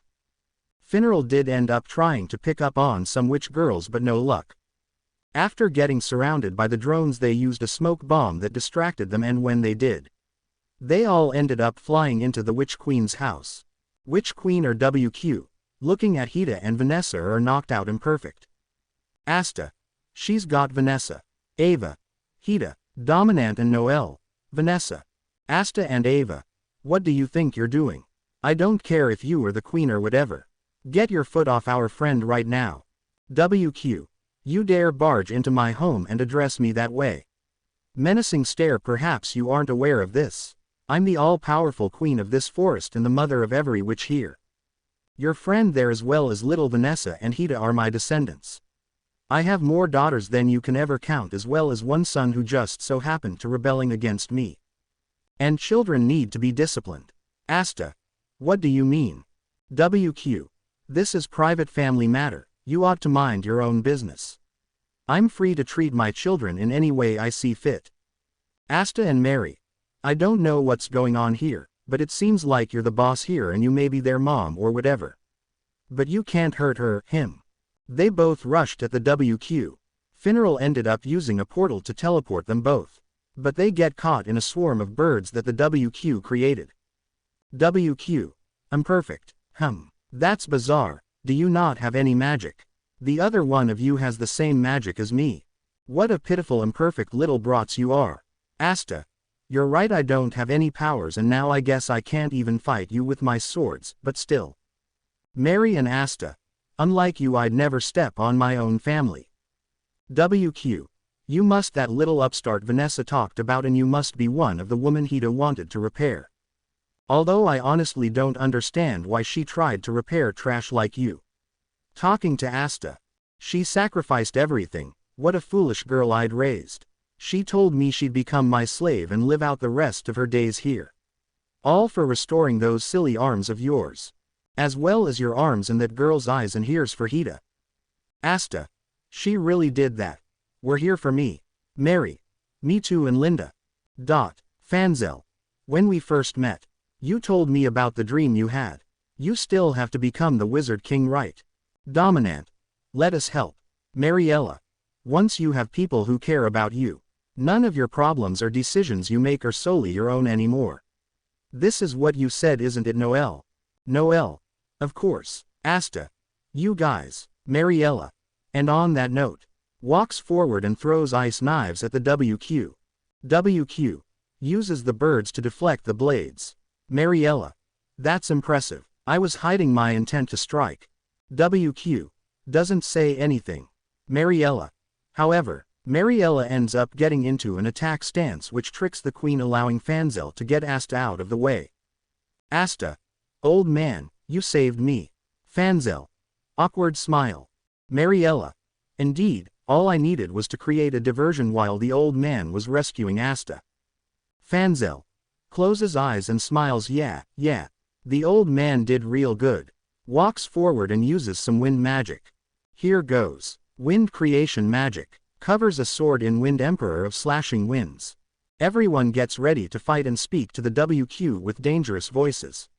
[SPEAKER 1] Finral did end up trying to pick up on some witch girls but no luck. After getting surrounded by the drones they used a smoke bomb that distracted them, and when they did, they all ended up flying into the Witch Queen's house. Witch Queen or WQ, looking at Hida and Vanessa, are knocked out imperfect. Asta. She's got Vanessa. Ava. Hida. Dominant and Noel. Vanessa. Asta and Ava. What do you think you're doing? I don't care if you are the queen or whatever. Get your foot off our friend right now. WQ. You dare barge into my home and address me that way? Menacing stare. Perhaps you aren't aware of this. I'm the all-powerful queen of this forest and the mother of every witch here. Your friend there as well as little Vanessa and Hida are my descendants. I have more daughters than you can ever count, as well as one son who just so happened to rebelling against me. And children need to be disciplined. Asta. What do you mean? WQ. This is private family matter, you ought to mind your own business. I'm free to treat my children in any way I see fit. Asta and Mary. I don't know what's going on here, but it seems like you're the boss here and you may be their mom or whatever. But you can't hurt her, him. They both rushed at the WQ. Finral ended up using a portal to teleport them both. But they get caught in a swarm of birds that the WQ created. WQ. I'm perfect. That's bizarre. Do you not have any magic? The other one of you has the same magic as me. What a pitiful imperfect little brats you are. Asta. You're right, I don't have any powers and now I guess I can't even fight you with my swords, but still. Mary and Asta. Unlike you, I'd never step on my own family. WQ. You must that little upstart Vanessa talked about, and you must be one of the women Hida wanted to repair. Although I honestly don't understand why she tried to repair trash like you. Talking to Asta. She sacrificed everything. What a foolish girl I'd raised. She told me she'd become my slave and live out the rest of her days here. All for restoring those silly arms of yours. As well as your arms and that girl's eyes and ears for Hida. Asta. She really did that. We're here for me. Mary. Me too and Linda. Fanzel. When we first met, you told me about the dream you had. You still have to become the Wizard King, right? Dominant. Let us help. Mariella. Once you have people who care about you, none of your problems or decisions you make are solely your own anymore. This is what you said, isn't it, Noelle? Noelle. Of course. Asta. You guys. Mariella. And on that note, walks forward and throws ice knives at the WQ. WQ. Uses the birds to deflect the blades. Mariella. That's impressive. I was hiding my intent to strike. WQ. Doesn't say anything. Mariella. However, Mariella ends up getting into an attack stance which tricks the queen, allowing Fanzel to get Asta out of the way. Asta. Old man, you saved me. Fanzel. Awkward smile. Mariella. Indeed, all I needed was to create a diversion while the old man was rescuing Asta. Fanzel. Closes eyes and smiles. Yeah. The old man did real good. Walks forward and uses some wind magic. Here goes. Wind creation magic. Covers a sword in Wind Emperor of Slashing Winds. Everyone gets ready to fight and speak to the WQ with dangerous voices.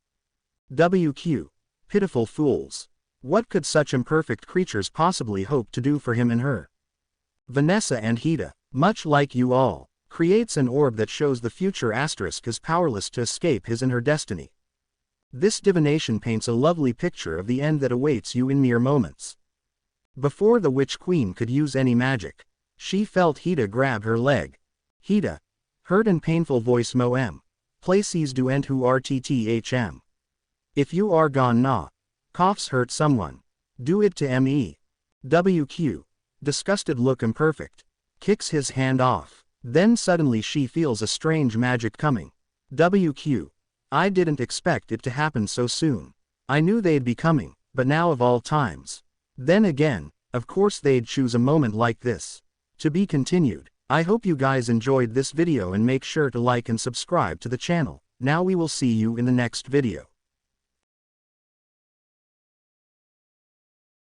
[SPEAKER 1] WQ. Pitiful fools. What could such imperfect creatures possibly hope to do for him and her? Vanessa and Hida, much like you all, creates an orb that shows the future. Is powerless to escape his and her destiny. This divination paints a lovely picture of the end that awaits you in mere moments. Before the Witch Queen could use any magic, she felt Hida grab her leg. Hida. Hurt and painful voice. Moem. Places du ent who rtthm. If you are gone na. Coughs hurt someone. Do it to me. WQ. Disgusted look. Imperfect. Kicks his hand off. Then suddenly she feels a strange magic coming. WQ. I didn't expect it to happen so soon. I knew they'd be coming, but now of all times. Then again, of course they'd choose a moment like this. To be continued. I hope you guys enjoyed this video and make sure to like and subscribe to the channel. Now we will see you in the next video.